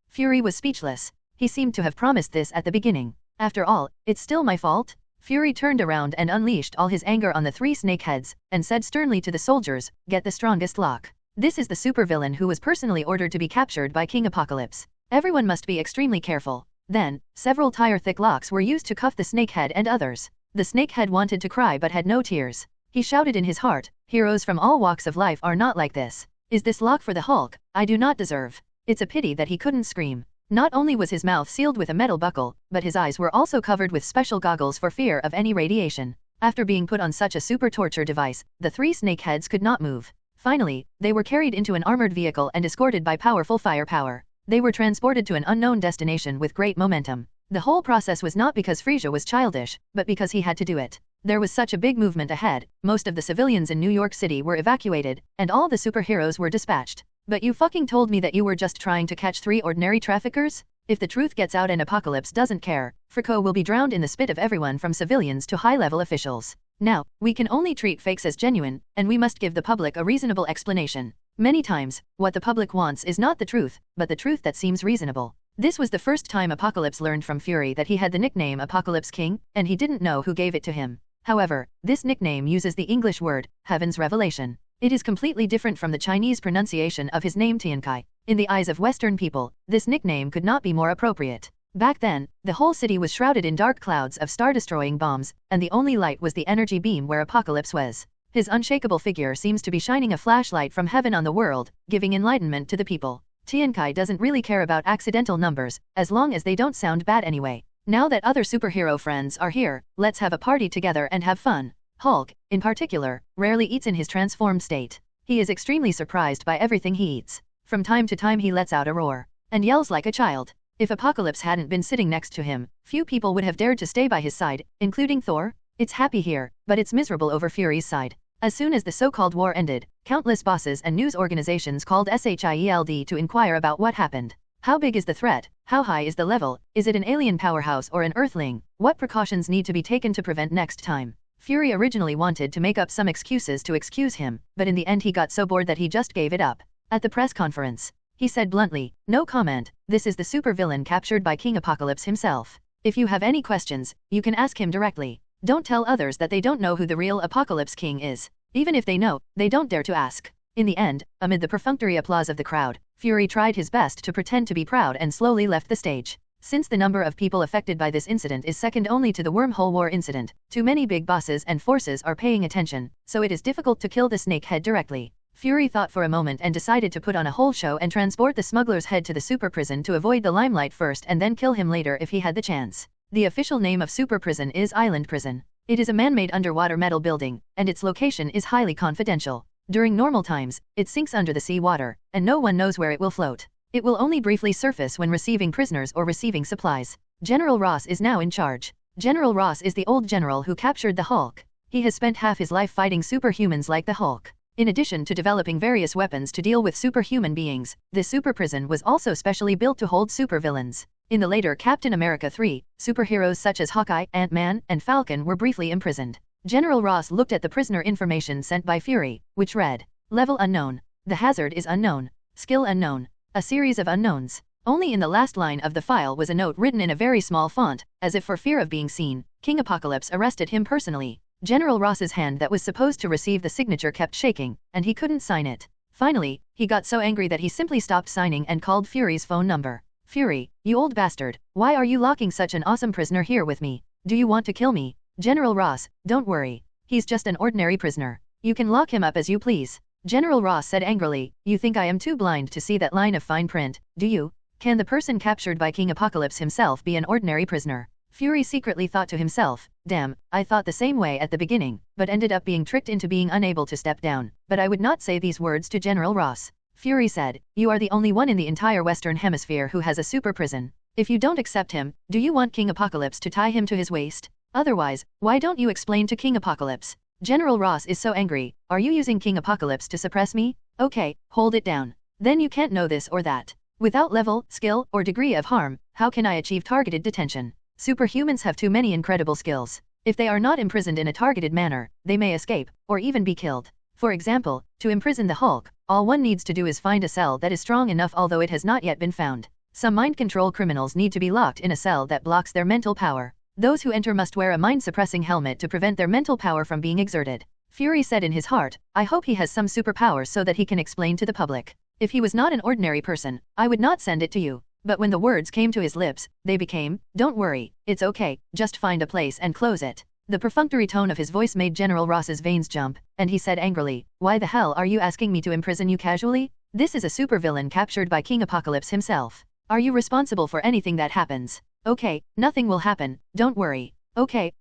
Fury was speechless. He seemed to have promised this at the beginning. After all, it's still my fault? Fury turned around and unleashed all his anger on the three snakeheads, and said sternly to the soldiers, "Get the strongest lock. This is the supervillain who was personally ordered to be captured by King Apocalypse. Everyone must be extremely careful." Then, several tire-thick locks were used to cuff the snakehead and others. The snakehead wanted to cry but had no tears. He shouted in his heart, "Heroes from all walks of life are not like this. Is this lock for the Hulk? I do not deserve." It's a pity that he couldn't scream. Not only was his mouth sealed with a metal buckle, but his eyes were also covered with special goggles for fear of any radiation. After being put on such a super torture device, the three snakeheads could not move. Finally, they were carried into an armored vehicle and escorted by powerful firepower. They were transported to an unknown destination with great momentum. The whole process was not because Frisia was childish, but because he had to do it. There was such a big movement ahead, most of the civilians in New York City were evacuated, and all the superheroes were dispatched. "But you fucking told me that you were just trying to catch 3 ordinary traffickers? If the truth gets out and Apocalypse doesn't care, Frico will be drowned in the spit of everyone from civilians to high-level officials. Now, we can only treat fakes as genuine, and we must give the public a reasonable explanation. Many times, what the public wants is not the truth, but the truth that seems reasonable." This was the first time Apocalypse learned from Fury that he had the nickname Apocalypse King, and he didn't know who gave it to him. However, this nickname uses the English word, Heaven's Revelation. It is completely different from the Chinese pronunciation of his name Tiankai. In the eyes of Western people, this nickname could not be more appropriate. Back then, the whole city was shrouded in dark clouds of star-destroying bombs, and the only light was the energy beam where Apocalypse was. His unshakable figure seems to be shining a flashlight from heaven on the world, giving enlightenment to the people. Tiankai doesn't really care about accidental numbers, as long as they don't sound bad anyway. Now that other superhero friends are here, let's have a party together and have fun. Hulk, in particular, rarely eats in his transformed state. He is extremely surprised by everything he eats. From time to time he lets out a roar, and yells like a child. If Apocalypse hadn't been sitting next to him, few people would have dared to stay by his side, including Thor. It's happy here, but it's miserable over Fury's side. As soon as the so-called war ended, countless bosses and news organizations called SHIELD to inquire about what happened. How big is the threat? How high is the level? Is it an alien powerhouse or an Earthling? What precautions need to be taken to prevent next time? Fury originally wanted to make up some excuses to excuse him, but in the end he got so bored that he just gave it up. At the press conference, he said bluntly, "No comment, this is the supervillain captured by King Apocalypse himself. If you have any questions, you can ask him directly. Don't tell others that they don't know who the real Apocalypse King is. Even if they know, they don't dare to ask." In the end, amid the perfunctory applause of the crowd, Fury tried his best to pretend to be proud and slowly left the stage. Since the number of people affected by this incident is second only to the Wormhole War incident, too many big bosses and forces are paying attention, so it is difficult to kill the snakehead directly. Fury thought for a moment and decided to put on a whole show and transport the smuggler's head to the super prison to avoid the limelight first and then kill him later if he had the chance. The official name of super prison is Island Prison. It is a man-made underwater metal building, and its location is highly confidential. During normal times, it sinks under the sea water, and no one knows where it will float. It will only briefly surface when receiving prisoners or receiving supplies. General Ross is now in charge. General Ross is the old general who captured the Hulk. He has spent half his life fighting superhumans like the Hulk. In addition to developing various weapons to deal with superhuman beings, this super prison was also specially built to hold supervillains. In the later Captain America 3, superheroes such as Hawkeye, Ant-Man, and Falcon were briefly imprisoned. General Ross looked at the prisoner information sent by Fury, which read, "Level unknown. The hazard is unknown. Skill unknown." A series of unknowns. Only in the last line of the file was a note written in a very small font, as if for fear of being seen. King Apocalypse arrested him personally. General Ross's hand that was supposed to receive the signature kept shaking, and he couldn't sign it. Finally, he got so angry that he simply stopped signing and called Fury's phone number. "Fury, you old bastard, why are you locking such an awesome prisoner here with me? Do you want to kill me?" "General Ross, don't worry. He's just an ordinary prisoner. You can lock him up as you please." General Ross said angrily, "You think I am too blind to see that line of fine print, do you? Can the person captured by King Apocalypse himself be an ordinary prisoner?" Fury secretly thought to himself, "Damn, I thought the same way at the beginning, but ended up being tricked into being unable to step down. But I would not say these words to General Ross." Fury said, "You are the only one in the entire Western Hemisphere who has a super prison. If you don't accept him, do you want King Apocalypse to tie him to his waist? Otherwise, why don't you explain to King Apocalypse?" General Ross is so angry. "Are you using King Apocalypse to suppress me? Okay, hold it down. Then you can't know this or that. Without level, skill, or degree of harm, how can I achieve targeted detention? Superhumans have too many incredible skills. If they are not imprisoned in a targeted manner, they may escape, or even be killed. For example, to imprison the Hulk, all one needs to do is find a cell that is strong enough although it has not yet been found. Some mind control criminals need to be locked in a cell that blocks their mental power. Those who enter must wear a mind-suppressing helmet to prevent their mental power from being exerted. Fury said in his heart, I hope he has some superpowers so that he can explain to the public. If he was not an ordinary person, I would not send it to you. But when the words came to his lips, they became, don't worry, it's okay, just find a place and close it. The perfunctory tone of his voice made General Ross's veins jump, and he said angrily, why the hell are you asking me to imprison you casually? This is a supervillain captured by King Apocalypse himself. Are you responsible for anything that happens? Okay, nothing will happen, don't worry. Okay,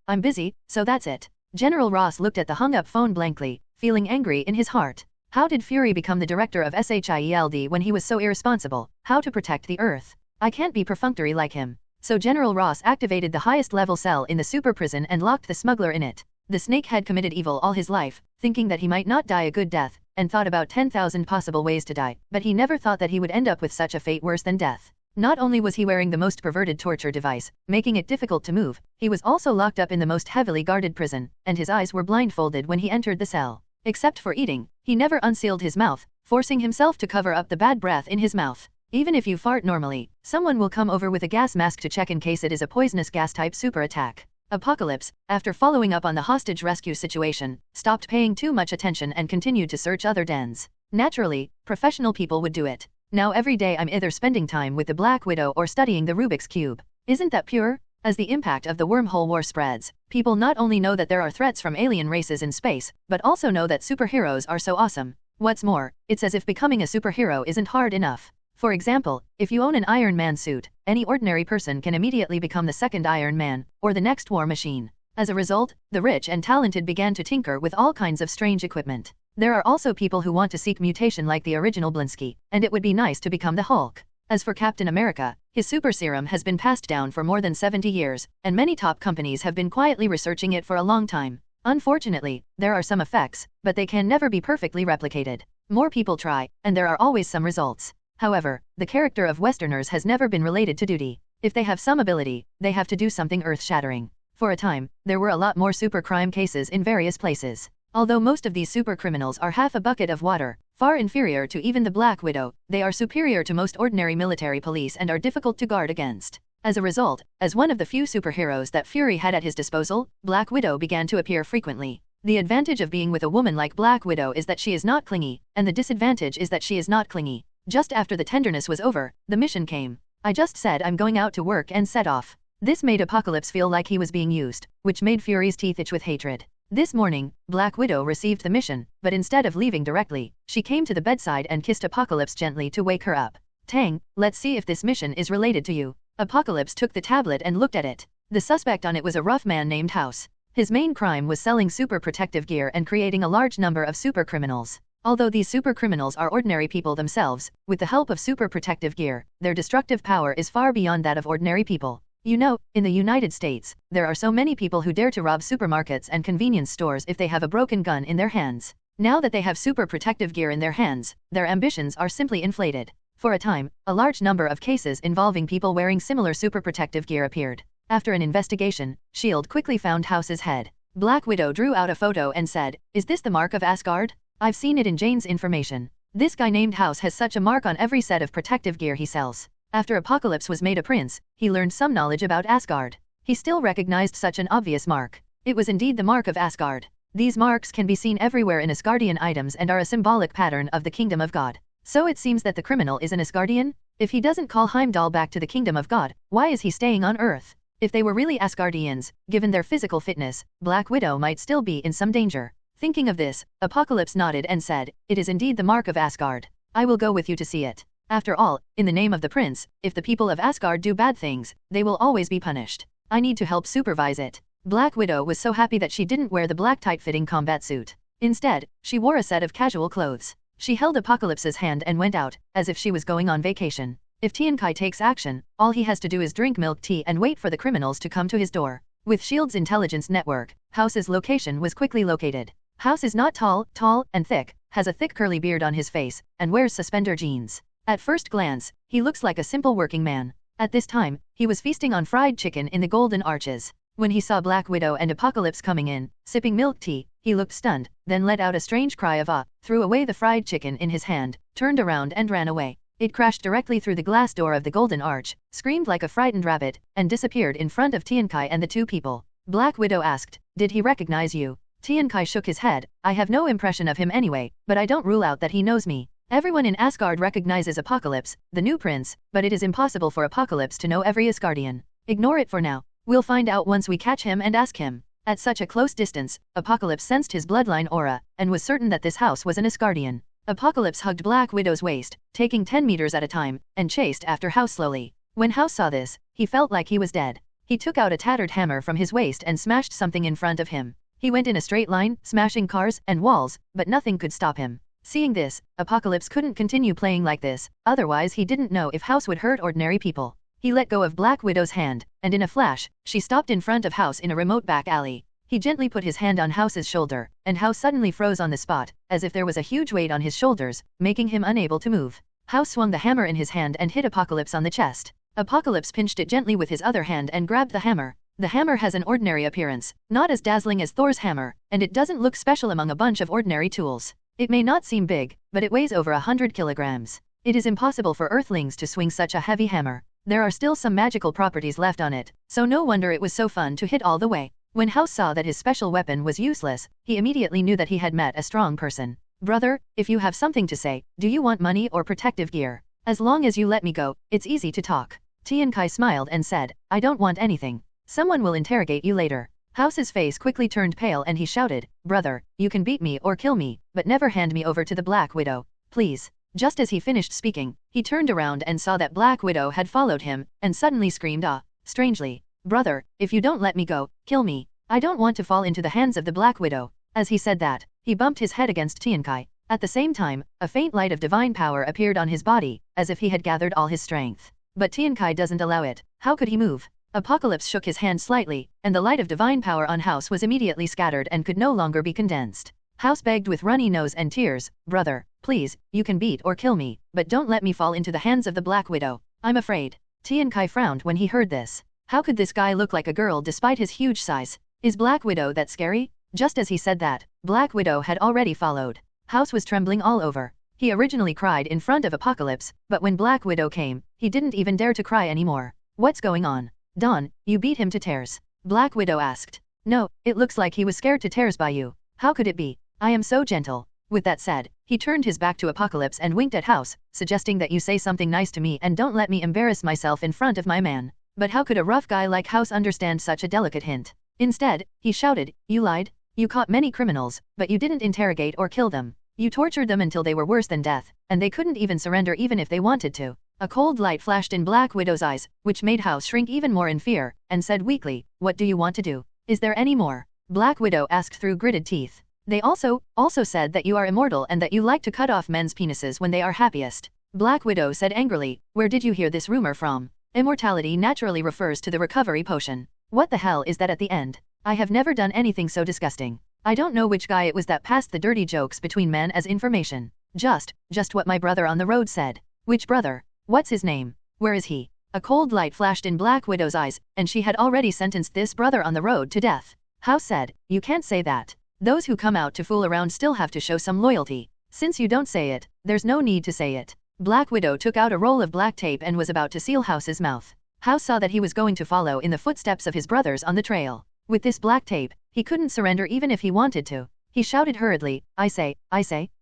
I'm busy, so that's it. General Ross looked at the hung-up phone blankly, feeling angry in his heart. How did Fury become the director of SHIELD when he was so irresponsible? How to protect the Earth? I can't be perfunctory like him. So General Ross activated the highest level cell in the super prison and locked the smuggler in it. The snake had committed evil all his life, thinking that he might not die a good death, and thought about 10,000 possible ways to die, but he never thought that he would end up with such a fate worse than death. Not only was he wearing the most perverted torture device, making it difficult to move, he was also locked up in the most heavily guarded prison, and his eyes were blindfolded when he entered the cell. Except for eating, he never unsealed his mouth, forcing himself to cover up the bad breath in his mouth. Even if you fart normally, someone will come over with a gas mask to check in case it is a poisonous gas-type super attack. Apocalypse, after following up on the hostage rescue situation, stopped paying too much attention and continued to search other dens. Naturally, professional people would do it. Now every day I'm either spending time with the Black Widow or studying the Rubik's Cube. Isn't that pure? As the impact of the wormhole war spreads, people not only know that there are threats from alien races in space, but also know that superheroes are so awesome. What's more, it's as if becoming a superhero isn't hard enough. For example, if you own an Iron Man suit, any ordinary person can immediately become the second Iron Man, or the next War Machine. As a result, the rich and talented began to tinker with all kinds of strange equipment. There are also people who want to seek mutation like the original Blinsky, and it would be nice to become the Hulk. As for Captain America, his super serum has been passed down for more than 70 years, and many top companies have been quietly researching it for a long time. Unfortunately, there are some effects, but they can never be perfectly replicated. More people try, and there are always some results. However, the character of Westerners has never been related to duty. If they have some ability, they have to do something earth-shattering. For a time, there were a lot more super crime cases in various places. Although most of these super criminals are half a bucket of water, far inferior to even the Black Widow, they are superior to most ordinary military police and are difficult to guard against. As a result, as one of the few superheroes that Fury had at his disposal, Black Widow began to appear frequently. The advantage of being with a woman like Black Widow is that she is not clingy, and the disadvantage is that she is not clingy. Just after the tenderness was over, the mission came. I just said I'm going out to work and set off. This made Apocalypse feel like he was being used, which made Fury's teeth itch with hatred. This morning, Black Widow received the mission, but instead of leaving directly, she came to the bedside and kissed Apocalypse gently to wake her up. Tang, let's see if this mission is related to you. Apocalypse took the tablet and looked at it. The suspect on it was a rough man named House. His main crime was selling super protective gear and creating a large number of super criminals. Although these super criminals are ordinary people themselves, with the help of super protective gear, their destructive power is far beyond that of ordinary people. You know, in the United States, there are so many people who dare to rob supermarkets and convenience stores if they have a broken gun in their hands. Now that they have super protective gear in their hands, their ambitions are simply inflated. For a time, a large number of cases involving people wearing similar super protective gear appeared. After an investigation, S.H.I.E.L.D. quickly found House's head. Black Widow drew out a photo and said, "Is this the mark of Asgard? I've seen it in Jane's information. This guy named House has such a mark on every set of protective gear he sells." After Apocalypse was made a prince, he learned some knowledge about Asgard. He still recognized such an obvious mark. It was indeed the mark of Asgard. These marks can be seen everywhere in Asgardian items and are a symbolic pattern of the kingdom of God. So it seems that the criminal is an Asgardian? If he doesn't call Heimdall back to the kingdom of God, why is he staying on Earth? If they were really Asgardians, given their physical fitness, Black Widow might still be in some danger. Thinking of this, Apocalypse nodded and said, "It is indeed the mark of Asgard. I will go with you to see it. After all, in the name of the prince, if the people of Asgard do bad things, they will always be punished. I need to help supervise it." Black Widow was so happy that she didn't wear the black tight-fitting combat suit. Instead, she wore a set of casual clothes. She held Apocalypse's hand and went out, as if she was going on vacation. If Tiankai takes action, all he has to do is drink milk tea and wait for the criminals to come to his door. With S.H.I.E.L.D.'s intelligence network, House's location was quickly located. House is not tall and thick, has a thick curly beard on his face, and wears suspender jeans. At first glance, he looks like a simple working man. At this time, he was feasting on fried chicken in the Golden Arches. When he saw Black Widow and Apocalypse coming in, sipping milk tea, he looked stunned, then let out a strange cry of awe, threw away the fried chicken in his hand, turned around and ran away. It crashed directly through the glass door of the Golden Arch, screamed like a frightened rabbit, and disappeared in front of Tiankai and the two people. Black Widow asked, "Did he recognize you?" Tiankai shook his head. "I have no impression of him anyway, but I don't rule out that he knows me. Everyone in Asgard recognizes Apocalypse, the new prince, but it is impossible for Apocalypse to know every Asgardian. Ignore it for now. We'll find out once we catch him and ask him." At such a close distance, Apocalypse sensed his bloodline aura, and was certain that this house was an Asgardian. Apocalypse hugged Black Widow's waist, taking 10 meters at a time, and chased after House slowly. When House saw this, he felt like he was dead. He took out a tattered hammer from his waist and smashed something in front of him. He went in a straight line, smashing cars and walls, but nothing could stop him. Seeing this, Apocalypse couldn't continue playing like this, otherwise he didn't know if House would hurt ordinary people. He let go of Black Widow's hand, and in a flash, she stopped in front of House in a remote back alley. He gently put his hand on House's shoulder, and House suddenly froze on the spot, as if there was a huge weight on his shoulders, making him unable to move. House swung the hammer in his hand and hit Apocalypse on the chest. Apocalypse pinched it gently with his other hand and grabbed the hammer. The hammer has an ordinary appearance, not as dazzling as Thor's hammer, and it doesn't look special among a bunch of ordinary tools. It may not seem big, but it weighs over 100 kilograms. It is impossible for Earthlings to swing such a heavy hammer. There are still some magical properties left on it, so no wonder it was so fun to hit all the way. When House saw that his special weapon was useless, he immediately knew that he had met a strong person. "Brother, if you have something to say, do you want money or protective gear? As long as you let me go, it's easy to talk." Tiankai smiled and said, "I don't want anything. Someone will interrogate you later." House's face quickly turned pale and he shouted, "Brother, you can beat me or kill me, but never hand me over to the Black Widow. Please." Just as he finished speaking, he turned around and saw that Black Widow had followed him, and suddenly screamed, "Ah!" strangely. "Brother, if you don't let me go, kill me. I don't want to fall into the hands of the Black Widow." As he said that, he bumped his head against Tiankai. At the same time, a faint light of divine power appeared on his body, as if he had gathered all his strength. But Tiankai doesn't allow it. How could he move? Apocalypse shook his hand slightly, and the light of divine power on House was immediately scattered and could no longer be condensed. House begged with runny nose and tears, "Brother, please, you can beat or kill me, but don't let me fall into the hands of the Black Widow. I'm afraid." Tiankai frowned when he heard this. How could this guy look like a girl despite his huge size? Is Black Widow that scary? Just as he said that, Black Widow had already followed. House was trembling all over. He originally cried in front of Apocalypse, but when Black Widow came, he didn't even dare to cry anymore. "What's going on? Dawn, you beat him to tears?" Black Widow asked. "No, it looks like he was scared to tears by you. How could it be? I am so gentle." With that said, he turned his back to Apocalypse and winked at House, suggesting that you say something nice to me and don't let me embarrass myself in front of my man. But how could a rough guy like House understand such a delicate hint? Instead, he shouted, "You lied? You caught many criminals, but you didn't interrogate or kill them. You tortured them until they were worse than death, and they couldn't even surrender even if they wanted to." A cold light flashed in Black Widow's eyes, which made House shrink even more in fear, and said weakly, "What do you want to do? Is there any more?" Black Widow asked through gritted teeth. "They also said that you are immortal and that you like to cut off men's penises when they are happiest." Black Widow said angrily, "Where did you hear this rumor from? Immortality naturally refers to the recovery potion. What the hell is that at the end? I have never done anything so disgusting. I don't know which guy it was that passed the dirty jokes between men as information. Just what my brother on the road said." "Which brother? What's his name? Where is he?" A cold light flashed in Black Widow's eyes, and she had already sentenced this brother on the road to death. House said, "You can't say that. Those who come out to fool around still have to show some loyalty. Since you don't say it, there's no need to say it." Black Widow took out a roll of black tape and was about to seal House's mouth. House saw that he was going to follow in the footsteps of his brothers on the trail. With this black tape, he couldn't surrender even if he wanted to. He shouted hurriedly, I say,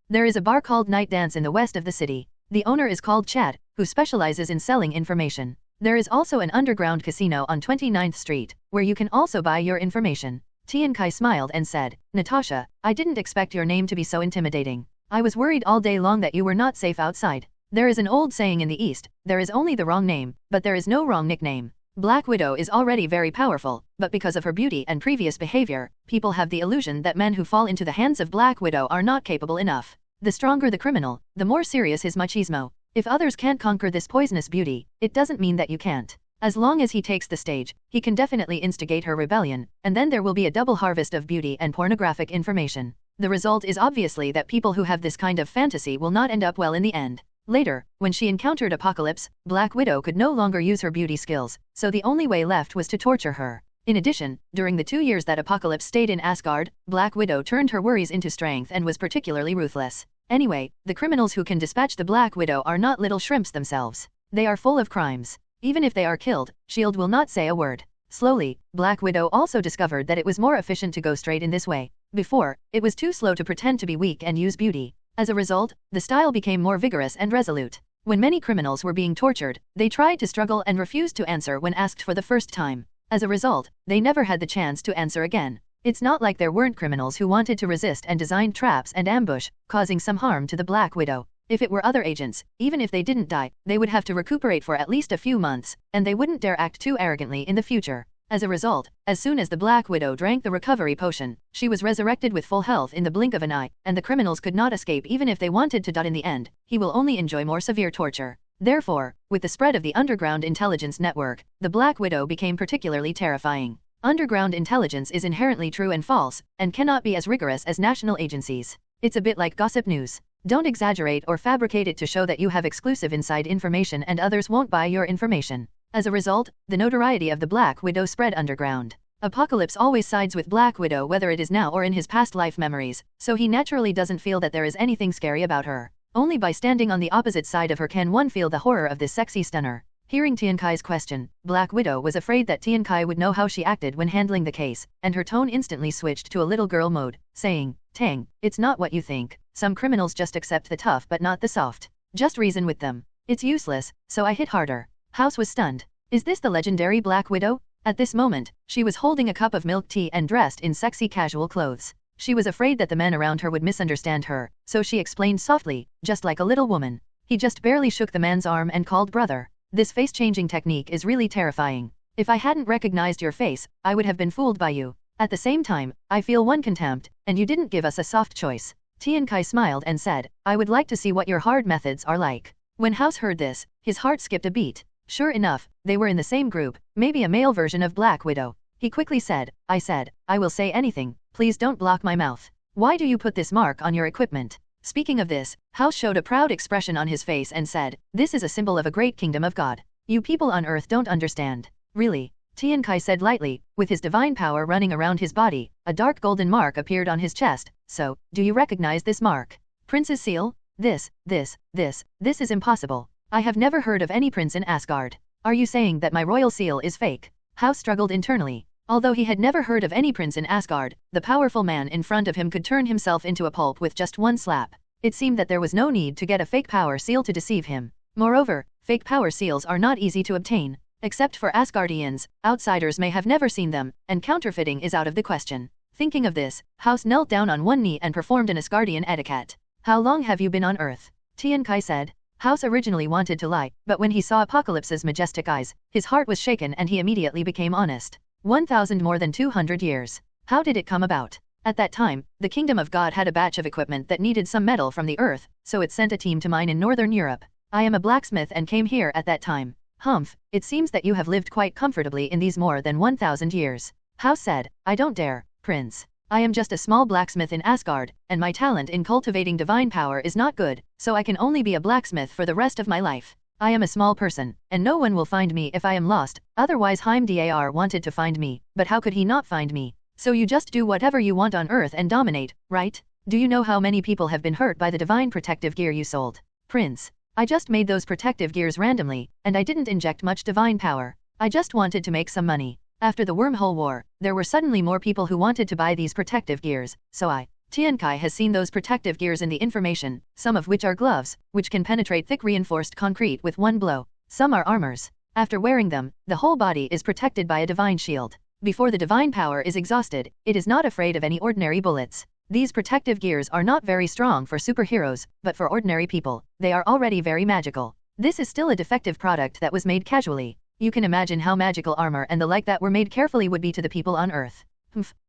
there is a bar called Night Dance in the west of the city. The owner is called Chad, who specializes in selling information. There is also an underground casino on 29th Street, where you can also buy your information." Tiankai smiled and said, "Natasha, I didn't expect your name to be so intimidating. I was worried all day long that you were not safe outside. There is an old saying in the East, there is only the wrong name, but there is no wrong nickname. Black Widow is already very powerful, but because of her beauty and previous behavior, people have the illusion that men who fall into the hands of Black Widow are not capable enough. The stronger the criminal, the more serious his machismo. If others can't conquer this poisonous beauty, it doesn't mean that you can't. As long as he takes the stage, he can definitely instigate her rebellion, and then there will be a double harvest of beauty and pornographic information. The result is obviously that people who have this kind of fantasy will not end up well in the end." Later, when she encountered Apocalypse, Black Widow could no longer use her beauty skills, so the only way left was to torture her. In addition, during the 2 years that Apocalypse stayed in Asgard, Black Widow turned her worries into strength and was particularly ruthless. Anyway, the criminals who can dispatch the Black Widow are not little shrimps themselves. They are full of crimes. Even if they are killed, S.H.I.E.L.D. will not say a word. Slowly, Black Widow also discovered that it was more efficient to go straight in this way. Before, it was too slow to pretend to be weak and use beauty. As a result, the style became more vigorous and resolute. When many criminals were being tortured, they tried to struggle and refused to answer when asked for the first time. As a result, they never had the chance to answer again. It's not like there weren't criminals who wanted to resist and designed traps and ambush, causing some harm to the Black Widow. If it were other agents, even if they didn't die, they would have to recuperate for at least a few months, and they wouldn't dare act too arrogantly in the future. As a result, as soon as the Black Widow drank the recovery potion, she was resurrected with full health in the blink of an eye, and the criminals could not escape even if they wanted to. In the end, he will only enjoy more severe torture. Therefore, with the spread of the underground intelligence network, the Black Widow became particularly terrifying. Underground intelligence is inherently true and false, and cannot be as rigorous as national agencies. It's a bit like gossip news. Don't exaggerate or fabricate it to show that you have exclusive inside information and others won't buy your information. As a result, the notoriety of the Black Widow spread underground. Apocalypse always sides with Black Widow whether it is now or in his past life memories, so he naturally doesn't feel that there is anything scary about her. Only by standing on the opposite side of her can one feel the horror of this sexy stunner. Hearing Tiankai's question, Black Widow was afraid that Tiankai would know how she acted when handling the case, and her tone instantly switched to a little girl mode, saying, "Tang, it's not what you think. Some criminals just accept the tough but not the soft. Just reason with them. It's useless, so I hit harder." House was stunned. Is this the legendary Black Widow? At this moment, she was holding a cup of milk tea and dressed in sexy casual clothes. She was afraid that the men around her would misunderstand her, so she explained softly, just like a little woman. He just barely shook the man's arm and called brother. This face-changing technique is really terrifying. If I hadn't recognized your face, I would have been fooled by you. At the same time, I feel one contempt, and you didn't give us a soft choice. Tiankai smiled and said, "I would like to see what your hard methods are like." When House heard this, his heart skipped a beat. Sure enough, they were in the same group, maybe a male version of Black Widow. He quickly said, I will say anything, please don't block my mouth. Why do you put this mark on your equipment?" Speaking of this, House showed a proud expression on his face and said, "This is a symbol of a great kingdom of God. You people on Earth don't understand." "Really?" Tiankai said lightly, with his divine power running around his body, a dark golden mark appeared on his chest. "So, do you recognize this mark? Prince's seal? This is impossible. I have never heard of any prince in Asgard. Are you saying that my royal seal is fake?" House struggled internally. Although he had never heard of any prince in Asgard, the powerful man in front of him could turn himself into a pulp with just one slap. It seemed that there was no need to get a fake power seal to deceive him. Moreover, fake power seals are not easy to obtain. Except for Asgardians, outsiders may have never seen them, and counterfeiting is out of the question. Thinking of this, House knelt down on one knee and performed an Asgardian etiquette. "How long have you been on Earth?" Tiankai said. House originally wanted to lie, but when he saw Apocalypse's majestic eyes, his heart was shaken and he immediately became honest. 1,000 more than 200 years. How did it come about? At that time, the Kingdom of God had a batch of equipment that needed some metal from the Earth, so it sent a team to mine in Northern Europe. I am a blacksmith and came here at that time. Humph, it seems that you have lived quite comfortably in these more than 1,000 years. House said, "I don't dare, Prince. I am just a small blacksmith in Asgard, and my talent in cultivating divine power is not good, so I can only be a blacksmith for the rest of my life. I am a small person, and no one will find me if I am lost, otherwise Heimdar wanted to find me, but how could he not find me? So you just do whatever you want on Earth and dominate, right? Do you know how many people have been hurt by the divine protective gear you sold? Prince, I just made those protective gears randomly, and I didn't inject much divine power. I just wanted to make some money. After the Wormhole War, there were suddenly more people who wanted to buy these protective gears, so Tiankai has seen those protective gears in the information, some of which are gloves, which can penetrate thick reinforced concrete with one blow. Some are armors. After wearing them, the whole body is protected by a divine shield. Before the divine power is exhausted, it is not afraid of any ordinary bullets. These protective gears are not very strong for superheroes, but for ordinary people, they are already very magical. This is still a defective product that was made casually. You can imagine how magical armor and the like that were made carefully would be to the people on Earth.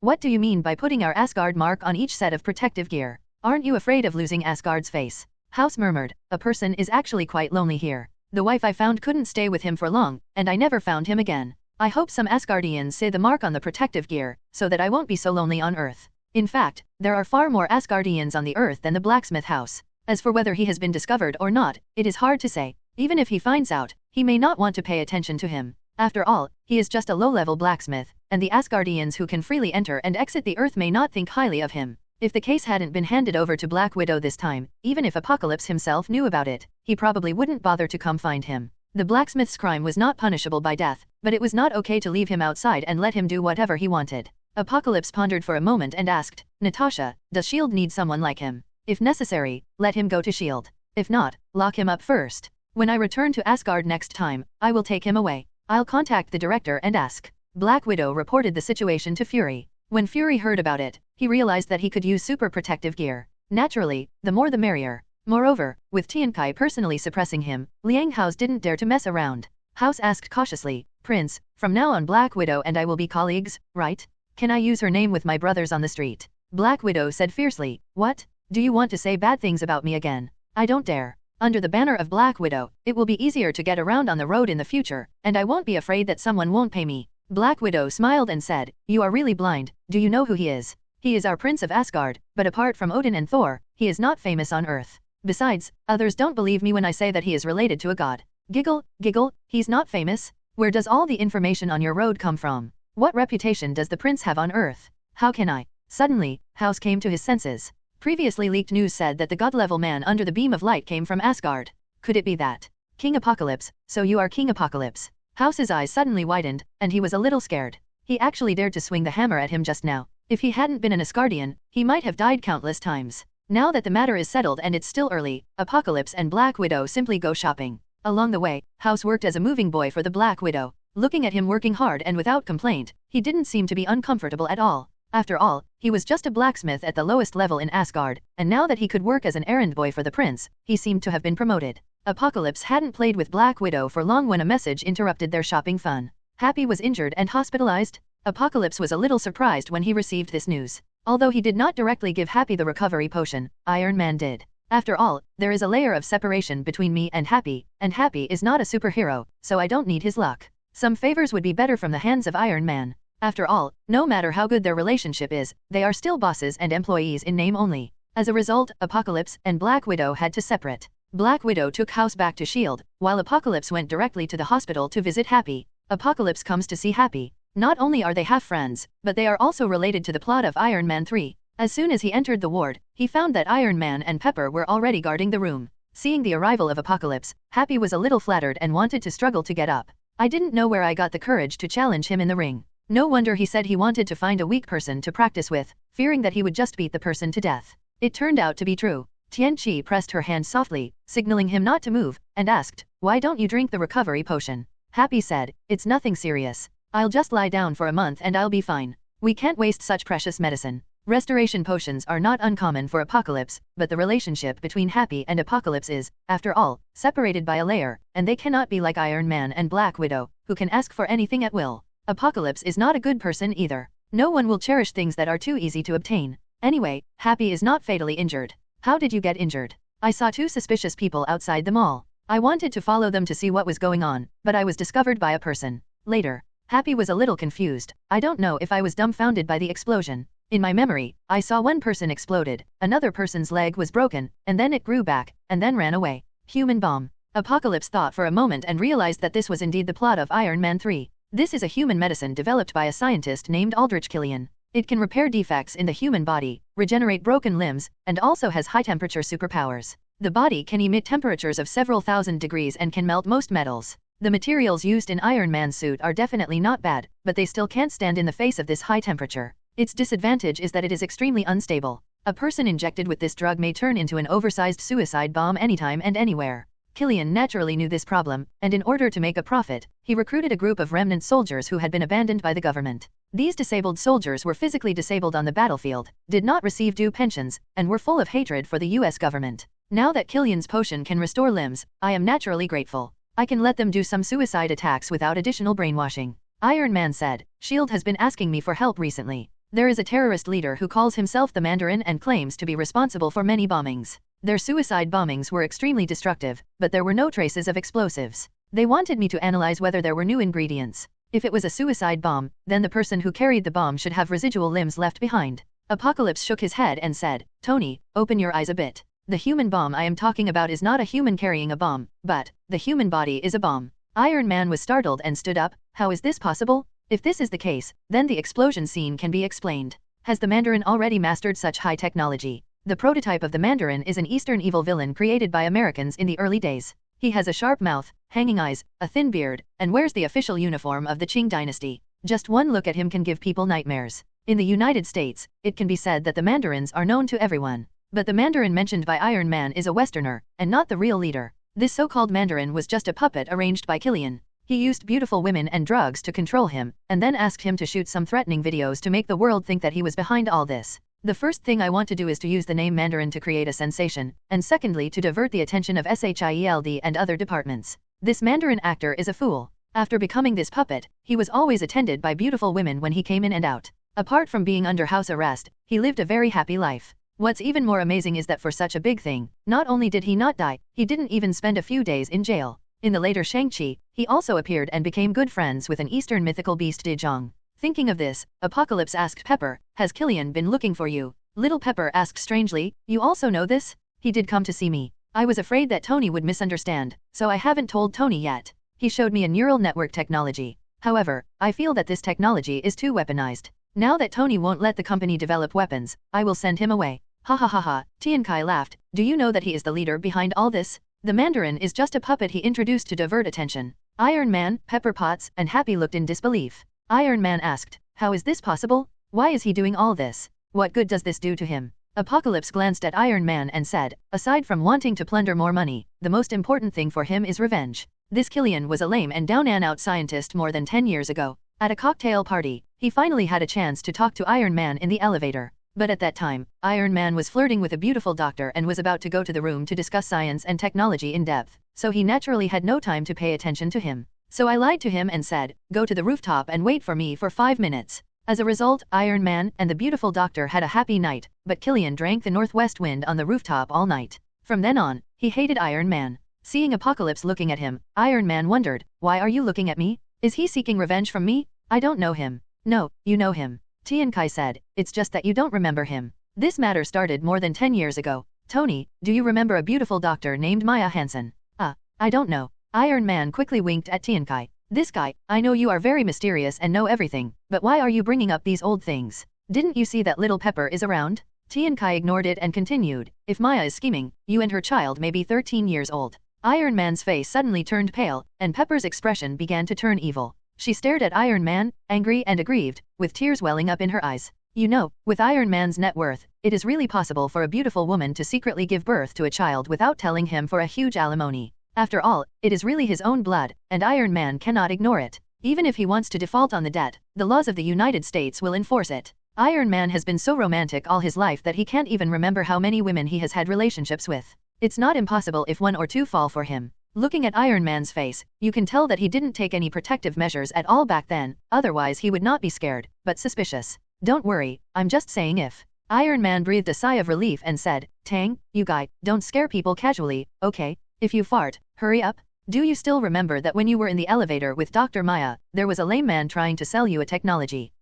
What do you mean by putting our Asgard mark on each set of protective gear? Aren't you afraid of losing Asgard's face? House murmured, a person is actually quite lonely here. The wife I found couldn't stay with him for long, and I never found him again. I hope some Asgardians say the mark on the protective gear, so that I won't be so lonely on Earth. In fact, there are far more Asgardians on the Earth than the blacksmith house. As for whether he has been discovered or not, it is hard to say. Even if he finds out, he may not want to pay attention to him. After all, he is just a low-level blacksmith, and the Asgardians who can freely enter and exit the Earth may not think highly of him. If the case hadn't been handed over to Black Widow this time, even if Apocalypse himself knew about it, he probably wouldn't bother to come find him. The blacksmith's crime was not punishable by death, but it was not okay to leave him outside and let him do whatever he wanted. Apocalypse pondered for a moment and asked, Natasha, does S.H.I.E.L.D. need someone like him? If necessary, let him go to S.H.I.E.L.D. If not, lock him up first. When I return to Asgard next time, I will take him away. I'll contact the director and ask. Black Widow reported the situation to Fury. When Fury heard about it, he realized that he could use super protective gear. Naturally, the more the merrier. Moreover, with Tiankai personally suppressing him, Liang House didn't dare to mess around. House asked cautiously, Prince, from now on Black Widow and I will be colleagues, right? Can I use her name with my brothers on the street? Black Widow said fiercely, what? Do you want to say bad things about me again? I don't dare. Under the banner of Black Widow, it will be easier to get around on the road in the future, and I won't be afraid that someone won't pay me. Black Widow smiled and said, you are really blind, do you know who he is? He is our Prince of Asgard, but apart from Odin and Thor, he is not famous on Earth. Besides, others don't believe me when I say that he is related to a god. Giggle, giggle, he's not famous? Where does all the information on your road come from? What reputation does the prince have on Earth? How can I? Suddenly, House came to his senses. Previously leaked news said that the god-level man under the beam of light came from Asgard. Could it be that? King Apocalypse, so you are King Apocalypse. House's eyes suddenly widened, and he was a little scared. He actually dared to swing the hammer at him just now. If he hadn't been an Asgardian, he might have died countless times. Now that the matter is settled and it's still early, Apocalypse and Black Widow simply go shopping. Along the way, House worked as a moving boy for the Black Widow. Looking at him working hard and without complaint, he didn't seem to be uncomfortable at all. After all, he was just a blacksmith at the lowest level in Asgard, and now that he could work as an errand boy for the prince, he seemed to have been promoted. Apocalypse hadn't played with Black Widow for long when a message interrupted their shopping fun. Happy was injured and hospitalized. Apocalypse was a little surprised when he received this news. Although he did not directly give Happy the recovery potion, Iron Man did. After all, there is a layer of separation between me and Happy is not a superhero, so I don't need his luck. Some favors would be better from the hands of Iron Man. After all, no matter how good their relationship is, they are still bosses and employees in name only. As a result, Apocalypse and Black Widow had to separate. Black Widow took House back to S.H.I.E.L.D., while Apocalypse went directly to the hospital to visit Happy. Apocalypse comes to see Happy. Not only are they half friends, but they are also related to the plot of Iron Man 3. As soon as he entered the ward, he found that Iron Man and Pepper were already guarding the room. Seeing the arrival of Apocalypse, Happy was a little flattered and wanted to struggle to get up. I didn't know where I got the courage to challenge him in the ring. No wonder he said he wanted to find a weak person to practice with, fearing that he would just beat the person to death. It turned out to be true. Tianqi pressed her hand softly, signaling him not to move, and asked, why don't you drink the recovery potion? Happy said, it's nothing serious. I'll just lie down for a month and I'll be fine. We can't waste such precious medicine. Restoration potions are not uncommon for Apocalypse, but the relationship between Happy and Apocalypse is, after all, separated by a layer, and they cannot be like Iron Man and Black Widow, who can ask for anything at will. Apocalypse is not a good person either. No one will cherish things that are too easy to obtain. Anyway, Happy is not fatally injured. How did you get injured? I saw two suspicious people outside the mall. I wanted to follow them to see what was going on, but I was discovered by a person. Later, Happy was a little confused. I don't know if I was dumbfounded by the explosion. In my memory, I saw one person exploded, another person's leg was broken, and then it grew back, and then ran away. Human bomb. Apocalypse thought for a moment and realized that this was indeed the plot of Iron Man 3. This is a human medicine developed by a scientist named Aldrich Killian. It can repair defects in the human body, regenerate broken limbs, and also has high-temperature superpowers. The body can emit temperatures of several thousand degrees and can melt most metals. The materials used in Iron Man's suit are definitely not bad, but they still can't stand in the face of this high temperature. Its disadvantage is that it is extremely unstable. A person injected with this drug may turn into an oversized suicide bomb anytime and anywhere. Killian naturally knew this problem, and in order to make a profit, he recruited a group of remnant soldiers who had been abandoned by the government. These disabled soldiers were physically disabled on the battlefield, did not receive due pensions, and were full of hatred for the US government. Now that Killian's potion can restore limbs, I am naturally grateful. I can let them do some suicide attacks without additional brainwashing. Iron Man said, S.H.I.E.L.D. has been asking me for help recently. There is a terrorist leader who calls himself the Mandarin and claims to be responsible for many bombings. Their suicide bombings were extremely destructive, but there were no traces of explosives. They wanted me to analyze whether there were new ingredients. If it was a suicide bomb, then the person who carried the bomb should have residual limbs left behind. Apocalypse shook his head and said, Tony, open your eyes a bit. The human bomb I am talking about is not a human carrying a bomb, but the human body is a bomb. Iron Man was startled and stood up. How is this possible? If this is the case, then the explosion scene can be explained. Has the Mandarin already mastered such high technology? The prototype of the Mandarin is an Eastern evil villain created by Americans in the early days. He has a sharp mouth, hanging eyes, a thin beard, and wears the official uniform of the Qing dynasty. Just one look at him can give people nightmares. In the United States, it can be said that the Mandarins are known to everyone. But the Mandarin mentioned by Iron Man is a Westerner, and not the real leader. This so-called Mandarin was just a puppet arranged by Killian. He used beautiful women and drugs to control him, and then asked him to shoot some threatening videos to make the world think that he was behind all this. The first thing I want to do is to use the name Mandarin to create a sensation, and secondly to divert the attention of SHIELD and other departments. This Mandarin actor is a fool. After becoming this puppet, he was always attended by beautiful women when he came in and out. Apart from being under house arrest, he lived a very happy life. What's even more amazing is that for such a big thing, not only did he not die, he didn't even spend a few days in jail. In the later Shang-Chi, he also appeared and became good friends with an Eastern mythical beast De Zhong. Thinking of this, Apocalypse asked Pepper, "Has Killian been looking for you?" Little Pepper asked strangely, "You also know this?" "He did come to see me. I was afraid that Tony would misunderstand, so I haven't told Tony yet. He showed me a neural network technology. However, I feel that this technology is too weaponized. Now that Tony won't let the company develop weapons, I will send him away." Ha ha ha ha, Tian Kai laughed. "Do you know that he is the leader behind all this? The Mandarin is just a puppet he introduced to divert attention." Iron Man, Pepper Potts, and Happy looked in disbelief. Iron Man asked, "How is this possible? Why is he doing all this? What good does this do to him?" Apocalypse glanced at Iron Man and said, "Aside from wanting to plunder more money, the most important thing for him is revenge. This Killian was a lame and down-and-out scientist more than 10 years ago. At a cocktail party, he finally had a chance to talk to Iron Man in the elevator. But at that time, Iron Man was flirting with a beautiful doctor and was about to go to the room to discuss science and technology in depth, so he naturally had no time to pay attention to him. So I lied to him and said, 'Go to the rooftop and wait for me for 5 minutes.' As a result, Iron Man and the beautiful doctor had a happy night, but Killian drank the northwest wind on the rooftop all night. From then on, he hated Iron Man. Seeing Apocalypse looking at him, Iron Man wondered, 'Why are you looking at me? Is he seeking revenge from me? I don't know him.' 'No, you know him,' Tian Kai said, 'it's just that you don't remember him. This matter started more than 10 years ago. Tony, do you remember a beautiful doctor named Maya Hansen?' 'I don't know.' Iron Man quickly winked at Tian Kai. 'This guy, I know you are very mysterious and know everything, but why are you bringing up these old things? Didn't you see that little Pepper is around?' Tian Kai ignored it and continued, 'If Maya is scheming, you and her child may be 13 years old.' Iron Man's face suddenly turned pale, and Pepper's expression began to turn evil. She stared at Iron Man, angry and aggrieved, with tears welling up in her eyes. You know, with Iron Man's net worth, it is really possible for a beautiful woman to secretly give birth to a child without telling him for a huge alimony. After all, it is really his own blood, and Iron Man cannot ignore it. Even if he wants to default on the debt, the laws of the United States will enforce it. Iron Man has been so romantic all his life that he can't even remember how many women he has had relationships with. It's not impossible if 1 or 2 fall for him. Looking at Iron Man's face, you can tell that he didn't take any protective measures at all back then, otherwise he would not be scared, but suspicious. Don't worry, I'm just saying if. Iron Man breathed a sigh of relief and said, Tang, you guy, don't scare people casually, okay? If you fart, hurry up. Do you still remember that when you were in the elevator with Dr. Maya, there was a lame man trying to sell you a technology?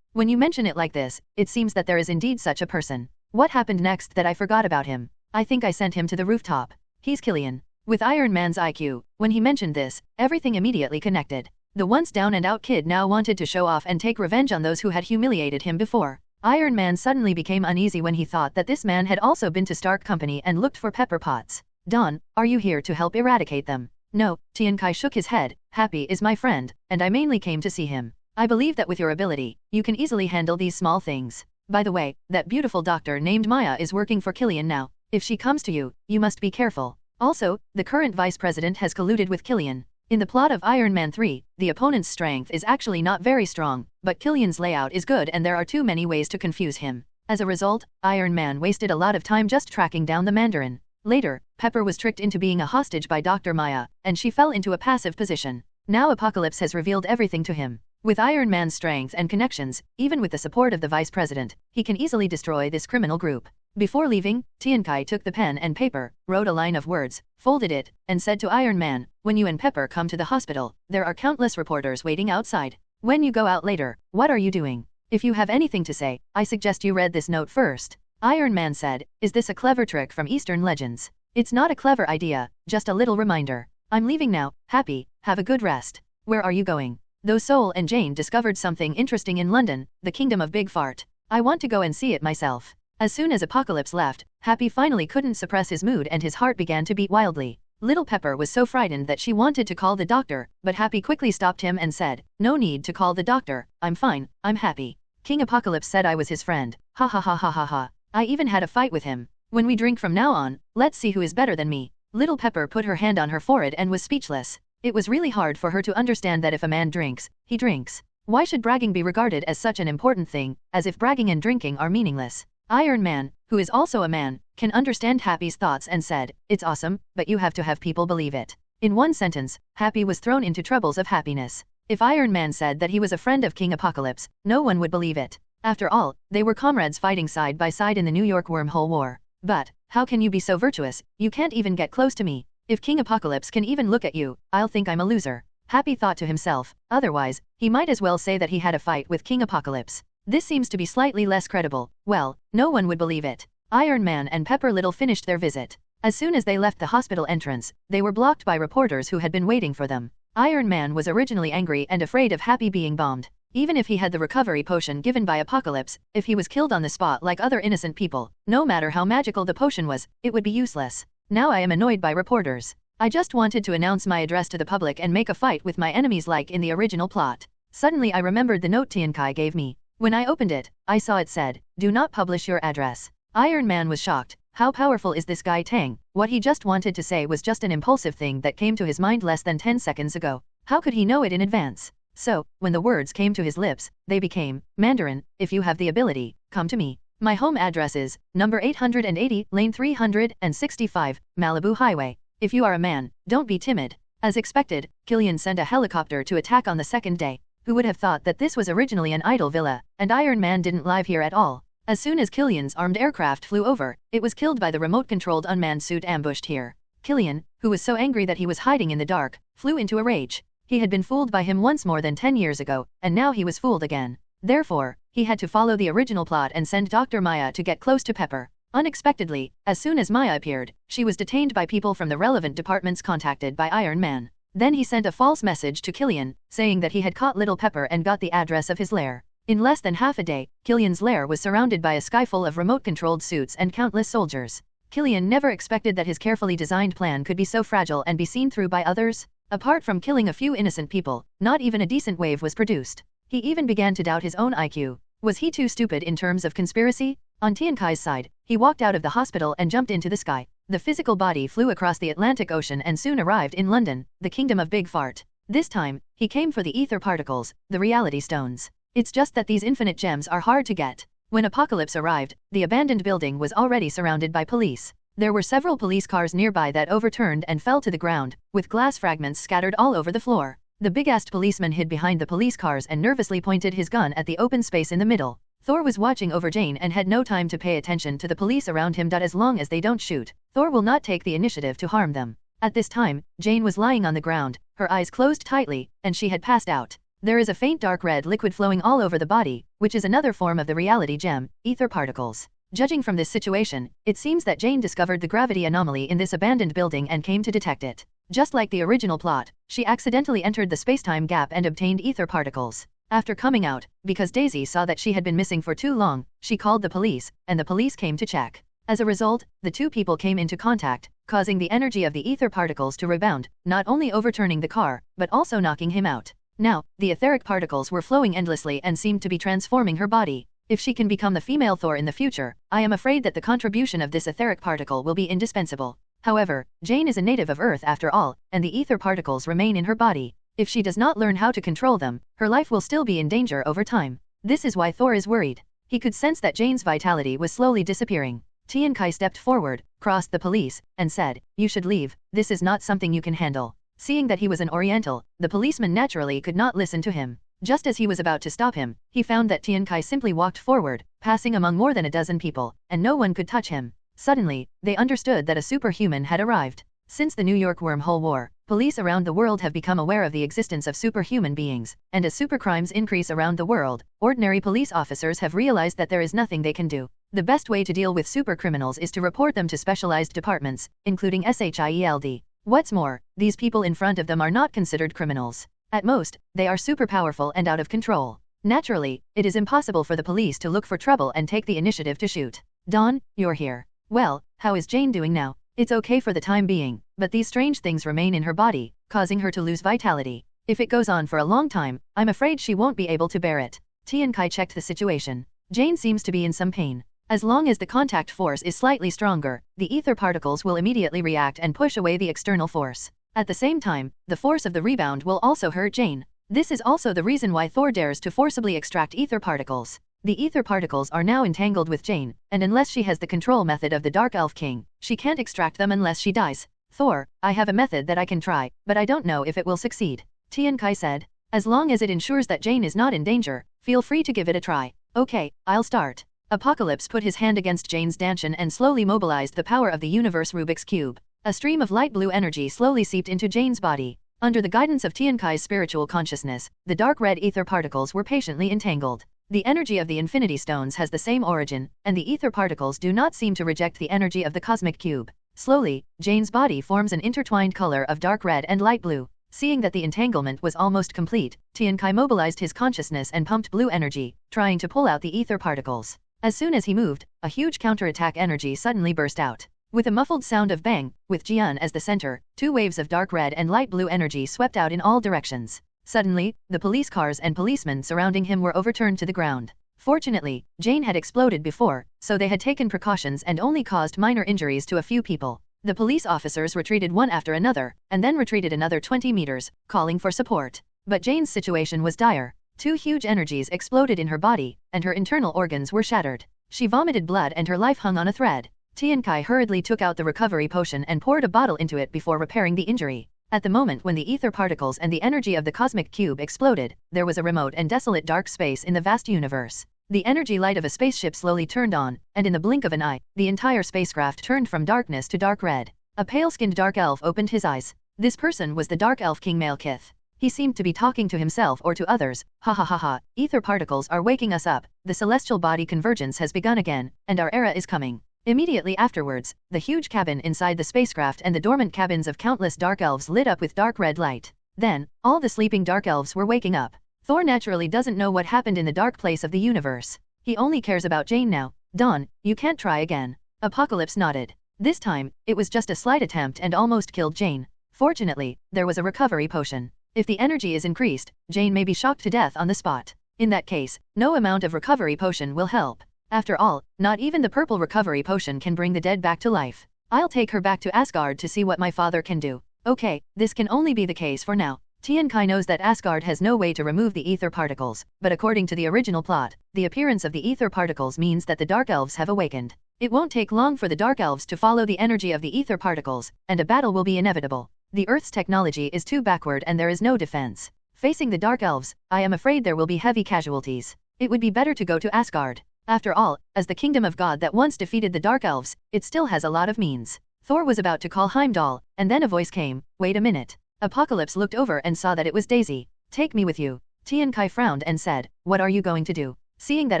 When you mention it like this, it seems that there is indeed such a person. What happened next that I forgot about him? I think I sent him to the rooftop. He's Killian. With Iron Man's IQ, when he mentioned this, everything immediately connected. The once down and out kid now wanted to show off and take revenge on those who had humiliated him before. Iron Man suddenly became uneasy when he thought that this man had also been to Stark Company and looked for Pepper Potts. Don, are you here to help eradicate them? No, Tian Kai shook his head. Happy is my friend, and I mainly came to see him. I believe that with your ability, you can easily handle these small things. By the way, that beautiful doctor named Maya is working for Killian now. If she comes to you, you must be careful. Also, the current vice president has colluded with Killian. In the plot of Iron Man 3, the opponent's strength is actually not very strong, but Killian's layout is good and there are too many ways to confuse him. As a result, Iron Man wasted a lot of time just tracking down the Mandarin. Later, Pepper was tricked into being a hostage by Dr. Maya, and she fell into a passive position. Now Apocalypse has revealed everything to him. With Iron Man's strength and connections, even with the support of the vice president, he can easily destroy this criminal group. Before leaving, Tian Kai took the pen and paper, wrote a line of words, folded it, and said to Iron Man, when you and Pepper come to the hospital, there are countless reporters waiting outside. When you go out later, what are you doing? If you have anything to say, I suggest you read this note first. Iron Man said, is this a clever trick from Eastern legends? It's not a clever idea, just a little reminder. I'm leaving now, Happy, have a good rest. Where are you going? Though Soul and Jane discovered something interesting in London, the kingdom of Big Fart. I want to go and see it myself. As soon as Apocalypse left, Happy finally couldn't suppress his mood and his heart began to beat wildly. Little Pepper was so frightened that she wanted to call the doctor, but Happy quickly stopped him and said, "No need to call the doctor, I'm fine, I'm happy. King Apocalypse said I was his friend. Ha ha ha ha ha ha. I even had a fight with him. When we drink from now on, let's see who is better than me." Little Pepper put her hand on her forehead and was speechless. It was really hard for her to understand that if a man drinks, he drinks. Why should bragging be regarded as such an important thing, as if bragging and drinking are meaningless? Iron Man, who is also a man, can understand Happy's thoughts and said, "It's awesome, but you have to have people believe it." In one sentence, Happy was thrown into troubles of happiness. If Iron Man said that he was a friend of King Apocalypse, no one would believe it. After all, they were comrades fighting side by side in the New York Wormhole War. But, how can you be so virtuous? You can't even get close to me. If King Apocalypse can even look at you, I'll think I'm a loser. Happy thought to himself, otherwise, he might as well say that he had a fight with King Apocalypse. This seems to be slightly less credible. Well, no one would believe it. Iron Man and Pepper Little finished their visit. As soon as they left the hospital entrance, they were blocked by reporters who had been waiting for them. Iron Man was originally angry and afraid of Happy being bombed. Even if he had the recovery potion given by Apocalypse, if he was killed on the spot like other innocent people, no matter how magical the potion was, it would be useless. Now I am annoyed by reporters. I just wanted to announce my address to the public and make a fight with my enemies like in the original plot. Suddenly I remembered the note Tiankai gave me. When I opened it, I saw it said, "Do not publish your address." Iron Man was shocked. How powerful is this guy Tang? What he just wanted to say was just an impulsive thing that came to his mind less than 10 seconds ago. How could he know it in advance? So, when the words came to his lips, they became, "Mandarin, if you have the ability, come to me. My home address is, number 880, lane 365, Malibu Highway. If you are a man, don't be timid." As expected, Killian sent a helicopter to attack on the second day. Who would have thought that this was originally an idle villa, and Iron Man didn't live here at all? As soon as Killian's armed aircraft flew over, it was killed by the remote-controlled unmanned suit ambushed here. Killian, who was so angry that he was hiding in the dark, flew into a rage. He had been fooled by him once more than 10 years ago, and now he was fooled again. Therefore, he had to follow the original plot and send Dr. Maya to get close to Pepper. Unexpectedly, as soon as Maya appeared, she was detained by people from the relevant departments contacted by Iron Man. Then he sent a false message to Killian, saying that he had caught Little Pepper and got the address of his lair. In less than half a day, Killian's lair was surrounded by a sky full of remote-controlled suits and countless soldiers. Killian never expected that his carefully designed plan could be so fragile and be seen through by others. Apart from killing a few innocent people, not even a decent wave was produced. He even began to doubt his own IQ. Was he too stupid in terms of conspiracy? On Tiankai's side, he walked out of the hospital and jumped into the sky. The physical body flew across the Atlantic Ocean and soon arrived in London, the kingdom of Big Fart. This time, he came for the ether particles, the reality stones. It's just that these infinite gems are hard to get. When Apocalypse arrived, the abandoned building was already surrounded by police. There were several police cars nearby that overturned and fell to the ground, with glass fragments scattered all over the floor. The big-assed policeman hid behind the police cars and nervously pointed his gun at the open space in the middle. Thor was watching over Jane and had no time to pay attention to the police around him. As long as they don't shoot, Thor will not take the initiative to harm them. At this time, Jane was lying on the ground, her eyes closed tightly, and she had passed out. There is a faint dark red liquid flowing all over the body, which is another form of the reality gem, ether particles. Judging from this situation, it seems that Jane discovered the gravity anomaly in this abandoned building and came to detect it. Just like the original plot, she accidentally entered the space-time gap and obtained ether particles. After coming out, because Daisy saw that she had been missing for too long, she called the police, and the police came to check. As a result, the two people came into contact, causing the energy of the ether particles to rebound, not only overturning the car, but also knocking him out. Now, the etheric particles were flowing endlessly and seemed to be transforming her body. If she can become the female Thor in the future, I am afraid that the contribution of this etheric particle will be indispensable. However, Jane is a native of Earth after all, and the ether particles remain in her body. If she does not learn how to control them, her life will still be in danger over time. This is why Thor is worried. He could sense that Jane's vitality was slowly disappearing. Tiankai stepped forward, crossed the police, and said, "You should leave, this is not something you can handle." Seeing that he was an Oriental, the policeman naturally could not listen to him. Just as he was about to stop him, he found that Tiankai simply walked forward, passing among more than a dozen people, and no one could touch him. Suddenly, they understood that a superhuman had arrived. Since the New York Wormhole War, police around the world have become aware of the existence of superhuman beings, and as supercrimes increase around the world, ordinary police officers have realized that there is nothing they can do. The best way to deal with supercriminals is to report them to specialized departments, including SHIELD. What's more, these people in front of them are not considered criminals. At most, they are super powerful and out of control. Naturally, it is impossible for the police to look for trouble and take the initiative to shoot. Dawn, you're here. Well, how is Jane doing now? It's okay for the time being, but these strange things remain in her body, causing her to lose vitality. If it goes on for a long time, I'm afraid she won't be able to bear it. Tian Kai checked the situation. Jane seems to be in some pain. As long as the contact force is slightly stronger, the ether particles will immediately react and push away the external force. At the same time, the force of the rebound will also hurt Jane. This is also the reason why Thor dares to forcibly extract ether particles. The ether particles are now entangled with Jane, and unless she has the control method of the Dark Elf King, she can't extract them unless she dies. Thor, I have a method that I can try, but I don't know if it will succeed. Tian Kai said. As long as it ensures that Jane is not in danger, feel free to give it a try. Okay, I'll start. Apocalypse put his hand against Jane's dantian and slowly mobilized the power of the universe Rubik's Cube. A stream of light blue energy slowly seeped into Jane's body. Under the guidance of Tian Kai's spiritual consciousness, the dark red ether particles were patiently entangled. The energy of the Infinity Stones has the same origin, and the ether particles do not seem to reject the energy of the cosmic cube. Slowly, Jane's body forms an intertwined color of dark red and light blue. Seeing that the entanglement was almost complete, Tian Kai mobilized his consciousness and pumped blue energy, trying to pull out the ether particles. As soon as he moved, a huge counterattack energy suddenly burst out. With a muffled sound of bang, with Jian as the center, two waves of dark red and light blue energy swept out in all directions. Suddenly, the police cars and policemen surrounding him were overturned to the ground. Fortunately, Jane had exploded before, so they had taken precautions and only caused minor injuries to a few people. The police officers retreated one after another, and then retreated another 20 meters, calling for support. But Jane's situation was dire. Two huge energies exploded in her body, and her internal organs were shattered. She vomited blood and her life hung on a thread. Tian Kai hurriedly took out the recovery potion and poured a bottle into it before repairing the injury. At the moment when the ether particles and the energy of the cosmic cube exploded, there was a remote and desolate dark space in the vast universe. The energy light of a spaceship slowly turned on, and in the blink of an eye, the entire spacecraft turned from darkness to dark red. A pale-skinned dark elf opened his eyes. This person was the Dark Elf King Malekith. He seemed to be talking to himself or to others. Ha ha ha ha, ether particles are waking us up, the celestial body convergence has begun again, and our era is coming. Immediately afterwards, the huge cabin inside the spacecraft and the dormant cabins of countless dark elves lit up with dark red light. Then, all the sleeping dark elves were waking up. Thor naturally doesn't know what happened in the dark place of the universe. He only cares about Jane now. Dawn, you can't try again. Apocalypse nodded. This time, it was just a slight attempt and almost killed Jane. Fortunately, there was a recovery potion. If the energy is increased, Jane may be shocked to death on the spot. In that case, no amount of recovery potion will help. After all, not even the purple recovery potion can bring the dead back to life. I'll take her back to Asgard to see what my father can do. Okay, this can only be the case for now. Tian Kai knows that Asgard has no way to remove the ether particles, but according to the original plot, the appearance of the ether particles means that the Dark Elves have awakened. It won't take long for the Dark Elves to follow the energy of the ether particles, and a battle will be inevitable. The Earth's technology is too backward and there is no defense. Facing the Dark Elves, I am afraid there will be heavy casualties. It would be better to go to Asgard. After all, as the kingdom of God that once defeated the Dark Elves, it still has a lot of means. Thor was about to call Heimdall, and then a voice came, wait a minute. Apocalypse looked over and saw that it was Daisy. Take me with you. Tian Kai frowned and said, what are you going to do? Seeing that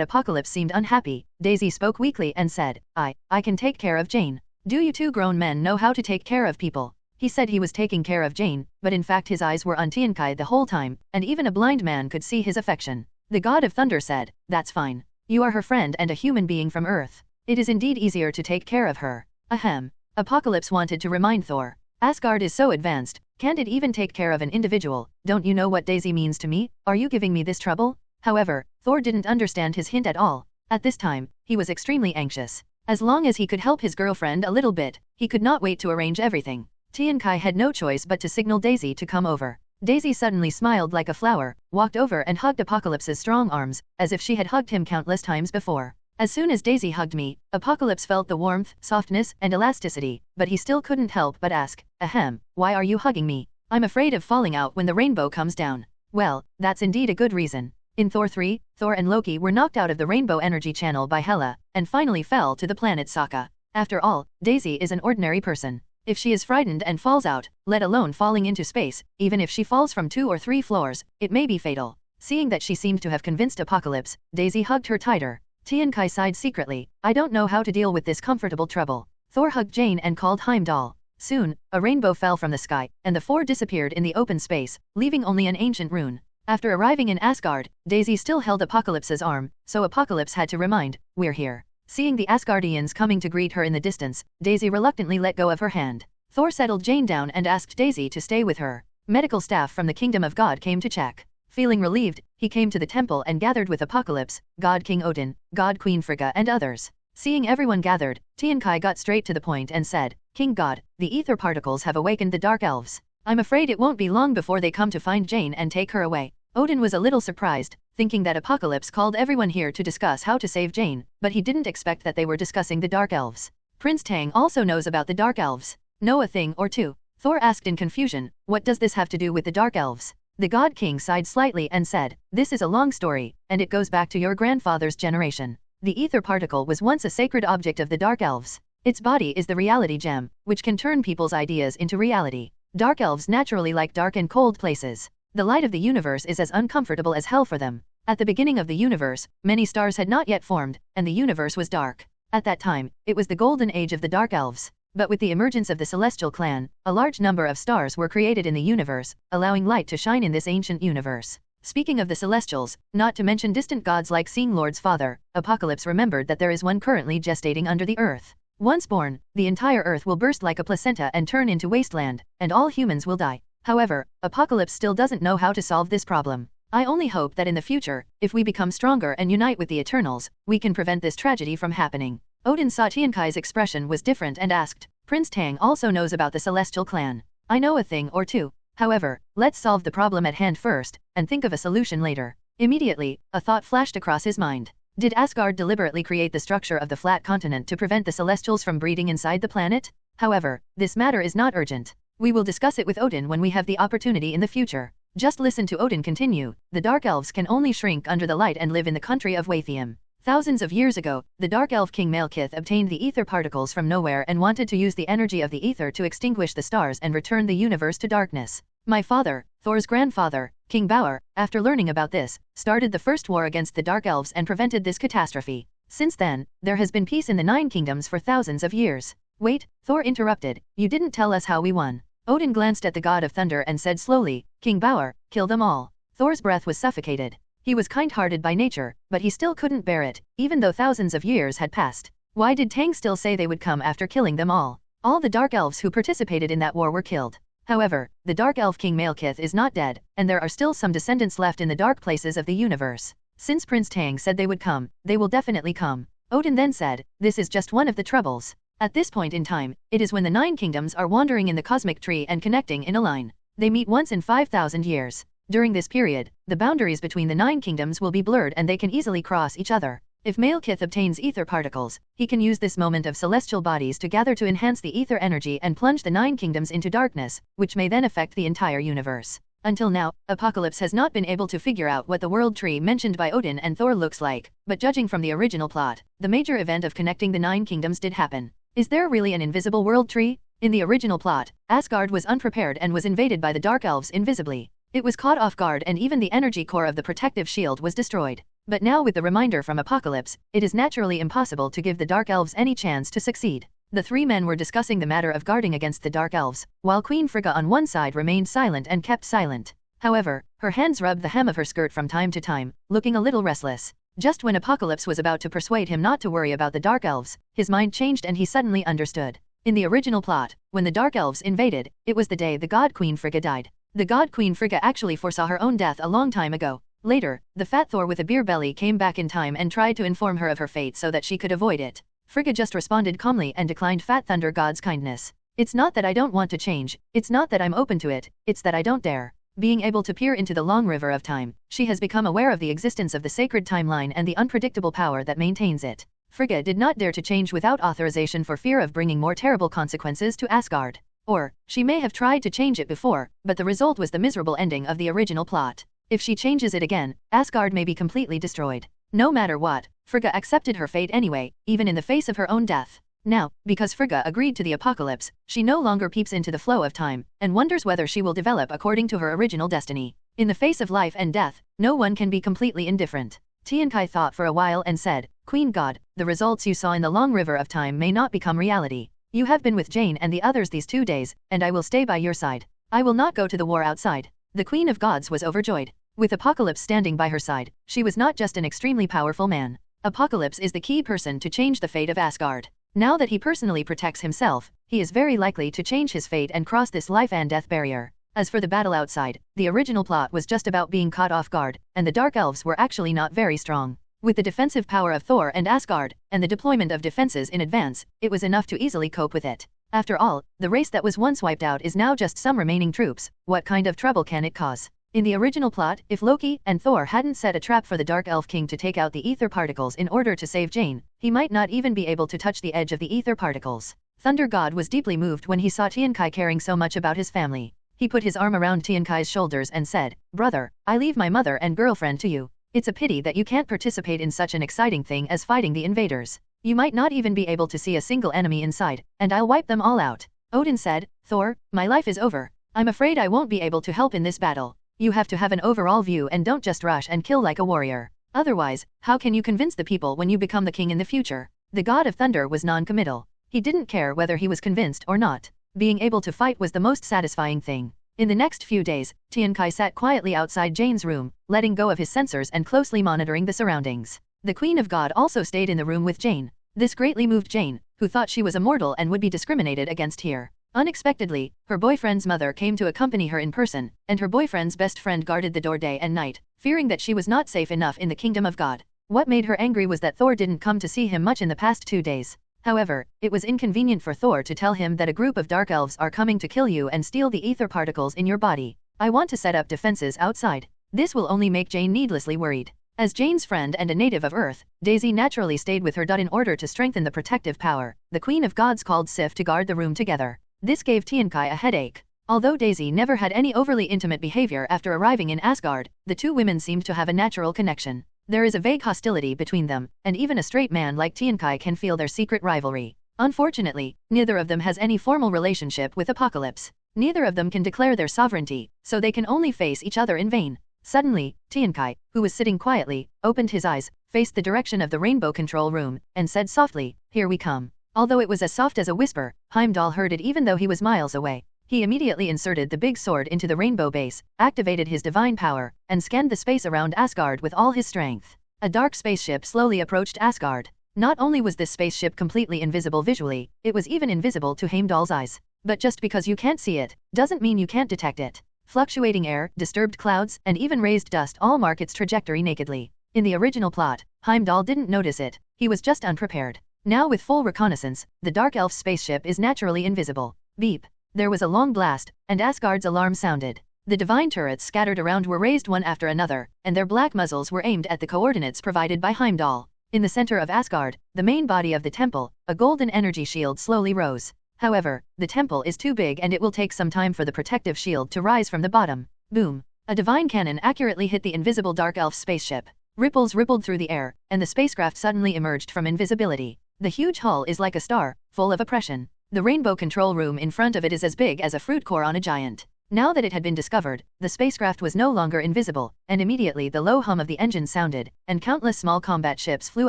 Apocalypse seemed unhappy, Daisy spoke weakly and said, I can take care of Jane. Do you two grown men know how to take care of people? He said he was taking care of Jane, but in fact his eyes were on Tian Kai the whole time, and even a blind man could see his affection. The God of Thunder said, that's fine. You are her friend and a human being from Earth. It is indeed easier to take care of her. Ahem. Apocalypse wanted to remind Thor. Asgard is so advanced, can't it even take care of an individual? Don't you know what Daisy means to me? Are you giving me this trouble? However, Thor didn't understand his hint at all. At this time, he was extremely anxious. As long as he could help his girlfriend a little bit, he could not wait to arrange everything. Tian Kai had no choice but to signal Daisy to come over. Daisy suddenly smiled like a flower, walked over and hugged Apocalypse's strong arms, as if she had hugged him countless times before. As soon as Daisy hugged me, Apocalypse felt the warmth, softness, and elasticity, but he still couldn't help but ask, ahem, why are you hugging me? I'm afraid of falling out when the rainbow comes down. Well, that's indeed a good reason. In Thor 3, Thor and Loki were knocked out of the rainbow energy channel by Hela, and finally fell to the planet Sokka. After all, Daisy is an ordinary person. If she is frightened and falls out, let alone falling into space, even if she falls from 2 or 3 floors, it may be fatal. Seeing that she seemed to have convinced Apocalypse, Daisy hugged her tighter. Tian Kai sighed secretly, I don't know how to deal with this comfortable trouble. Thor hugged Jane and called Heimdall. Soon, a rainbow fell from the sky, and the 4 disappeared in the open space, leaving only an ancient rune. After arriving in Asgard, Daisy still held Apocalypse's arm, so Apocalypse had to remind, "We're here." Seeing the Asgardians coming to greet her in the distance, Daisy reluctantly let go of her hand. Thor settled Jane down and asked Daisy to stay with her. Medical staff from the Kingdom of God came to check. Feeling relieved, he came to the temple and gathered with Apocalypse, God King Odin, God Queen Frigga and others. Seeing everyone gathered, Tiankai got straight to the point and said, "King God, the ether particles have awakened the Dark Elves. I'm afraid it won't be long before they come to find Jane and take her away." Odin was a little surprised, thinking that Apocalypse called everyone here to discuss how to save Jane, but he didn't expect that they were discussing the Dark Elves. Prince Tang also knows about the Dark Elves. Know a thing or two? Thor asked in confusion, "What does this have to do with the Dark Elves?" The God King sighed slightly and said, "This is a long story, and it goes back to your grandfather's generation. The ether particle was once a sacred object of the Dark Elves. Its body is the reality gem, which can turn people's ideas into reality. Dark Elves naturally like dark and cold places. The light of the universe is as uncomfortable as hell for them. At the beginning of the universe, many stars had not yet formed, and the universe was dark. At that time, it was the golden age of the Dark Elves. But with the emergence of the Celestial Clan, a large number of stars were created in the universe, allowing light to shine in this ancient universe." Speaking of the Celestials, not to mention distant gods like Seeing Lord's father, Apocalypse remembered that there is one currently gestating under the earth. Once born, the entire earth will burst like a placenta and turn into wasteland, and all humans will die. However, Apocalypse still doesn't know how to solve this problem. "I only hope that in the future, if we become stronger and unite with the Eternals, we can prevent this tragedy from happening." Odin saw Tiankai's expression was different and asked, "Prince Tang also knows about the Celestial Clan. I know a thing or two. However, let's solve the problem at hand first, and think of a solution later." Immediately, a thought flashed across his mind. Did Asgard deliberately create the structure of the flat continent to prevent the Celestials from breeding inside the planet? However, this matter is not urgent. We will discuss it with Odin when we have the opportunity in the future. Just listen to Odin continue. "The Dark Elves can only shrink under the light and live in the country of Wathium. Thousands of years ago, the Dark Elf King Malekith obtained the ether particles from nowhere and wanted to use the energy of the ether to extinguish the stars and return the universe to darkness. My father, Thor's grandfather, King Bauer, after learning about this, started the first war against the Dark Elves and prevented this catastrophe. Since then, there has been peace in the Nine Kingdoms for thousands of years." "Wait," Thor interrupted, "you didn't tell us how we won." Odin glanced at the god of thunder and said slowly, "King Bauer, kill them all." Thor's breath was suffocated. He was kind-hearted by nature, but he still couldn't bear it, even though thousands of years had passed. Why did Tang still say they would come after killing them all? All the Dark Elves who participated in that war were killed. However, the Dark Elf King Malekith is not dead, and there are still some descendants left in the dark places of the universe. Since Prince Tang said they would come, they will definitely come. Odin then said, "This is just one of the troubles. At this point in time, it is when the Nine Kingdoms are wandering in the cosmic tree and connecting in a line. They meet once in 5,000 years. During this period, the boundaries between the Nine Kingdoms will be blurred and they can easily cross each other. If Malekith obtains ether particles, he can use this moment of celestial bodies to gather to enhance the ether energy and plunge the Nine Kingdoms into darkness, which may then affect the entire universe." Until now, Apocalypse has not been able to figure out what the world tree mentioned by Odin and Thor looks like, but judging from the original plot, the major event of connecting the Nine Kingdoms did happen. Is there really an invisible world tree? In the original plot, Asgard was unprepared and was invaded by the Dark Elves invisibly. It was caught off guard and even the energy core of the protective shield was destroyed. But now with the reminder from Apocalypse, it is naturally impossible to give the Dark Elves any chance to succeed. The three men were discussing the matter of guarding against the Dark Elves, while Queen Frigga on one side remained silent and kept silent. However, her hands rubbed the hem of her skirt from time to time, looking a little restless. Just when Apocalypse was about to persuade him not to worry about the Dark Elves, his mind changed and he suddenly understood. In the original plot, when the Dark Elves invaded, it was the day the God Queen Frigga died. The God Queen Frigga actually foresaw her own death a long time ago. Later, the fat Thor with a beer belly came back in time and tried to inform her of her fate so that she could avoid it. Frigga just responded calmly and declined Fat Thunder God's kindness. "It's not that I don't want to change, it's not that I'm open to it, it's that I don't dare." Being able to peer into the long river of time, she has become aware of the existence of the sacred timeline and the unpredictable power that maintains it. Frigga did not dare to change without authorization for fear of bringing more terrible consequences to Asgard. Or, she may have tried to change it before, but the result was the miserable ending of the original plot. If she changes it again, Asgard may be completely destroyed. No matter what, Frigga accepted her fate anyway, even in the face of her own death. Now, because Frigga agreed to the apocalypse, she no longer peeps into the flow of time, and wonders whether she will develop according to her original destiny. In the face of life and death, no one can be completely indifferent. Tiankai thought for a while and said, "Queen God, the results you saw in the long river of time may not become reality. You have been with Jane and the others these 2 days, and I will stay by your side. I will not go to the war outside." The Queen of Gods was overjoyed. With Apocalypse standing by her side, she was not just an extremely powerful man. Apocalypse is the key person to change the fate of Asgard. Now that he personally protects himself, he is very likely to change his fate and cross this life and death barrier. As for the battle outside, the original plot was just about being caught off guard, and the Dark Elves were actually not very strong. With the defensive power of Thor and Asgard, and the deployment of defenses in advance, it was enough to easily cope with it. After all, the race that was once wiped out is now just some remaining troops. What kind of trouble can it cause? In the original plot, if Loki and Thor hadn't set a trap for the Dark Elf King to take out the ether particles in order to save Jane, he might not even be able to touch the edge of the ether particles. Thunder God was deeply moved when he saw Tiankai caring so much about his family. He put his arm around Tiankai's shoulders and said, "Brother, I leave my mother and girlfriend to you. It's a pity that you can't participate in such an exciting thing as fighting the invaders. You might not even be able to see a single enemy inside, and I'll wipe them all out." Odin said, "Thor, my life is over. I'm afraid I won't be able to help in this battle. You have to have an overall view and don't just rush and kill like a warrior. Otherwise, how can you convince the people when you become the king in the future?" The God of Thunder was non-committal. He didn't care whether he was convinced or not. Being able to fight was the most satisfying thing. In the next few days, Tiankai sat quietly outside Jane's room, letting go of his sensors and closely monitoring the surroundings. The Queen of God also stayed in the room with Jane. This greatly moved Jane, who thought she was immortal and would be discriminated against here. Unexpectedly, her boyfriend's mother came to accompany her in person, and her boyfriend's best friend guarded the door day and night, fearing that she was not safe enough in the kingdom of God. What made her angry was that Thor didn't come to see him much in the past 2 days. However, it was inconvenient for Thor to tell him that a group of dark elves are coming to kill you and steal the ether particles in your body. "I want to set up defenses outside. This will only make Jane needlessly worried." As Jane's friend and a native of Earth, Daisy naturally stayed with her in order to strengthen the protective power. The Queen of Gods called Sif to guard the room together. This gave Tiankai a headache. Although Daisy never had any overly intimate behavior after arriving in Asgard, the two women seemed to have a natural connection. There is a vague hostility between them, and even a straight man like Tiankai can feel their secret rivalry. Unfortunately, neither of them has any formal relationship with Apocalypse. Neither of them can declare their sovereignty, so they can only face each other in vain. Suddenly, Tiankai, who was sitting quietly, opened his eyes, faced the direction of the rainbow control room, and said softly, "Here we come." Although it was as soft as a whisper, Heimdall heard it even though he was miles away. He immediately inserted the big sword into the rainbow base, activated his divine power, and scanned the space around Asgard with all his strength. A dark spaceship slowly approached Asgard. Not only was this spaceship completely invisible visually, it was even invisible to Heimdall's eyes. But just because you can't see it, doesn't mean you can't detect it. Fluctuating air, disturbed clouds, and even raised dust all mark its trajectory nakedly. In the original plot, Heimdall didn't notice it. He was just unprepared. Now with full reconnaissance, the Dark Elf spaceship is naturally invisible. Beep. There was a long blast, and Asgard's alarm sounded. The divine turrets scattered around were raised one after another, and their black muzzles were aimed at the coordinates provided by Heimdall. In the center of Asgard, the main body of the temple, a golden energy shield slowly rose. However, the temple is too big and it will take some time for the protective shield to rise from the bottom. Boom. A divine cannon accurately hit the invisible Dark Elf spaceship. Ripples rippled through the air, and the spacecraft suddenly emerged from invisibility. The huge hull is like a star, full of oppression. The rainbow control room in front of it is as big as a fruit core on a giant. Now that it had been discovered, the spacecraft was no longer invisible, and immediately the low hum of the engine sounded, and countless small combat ships flew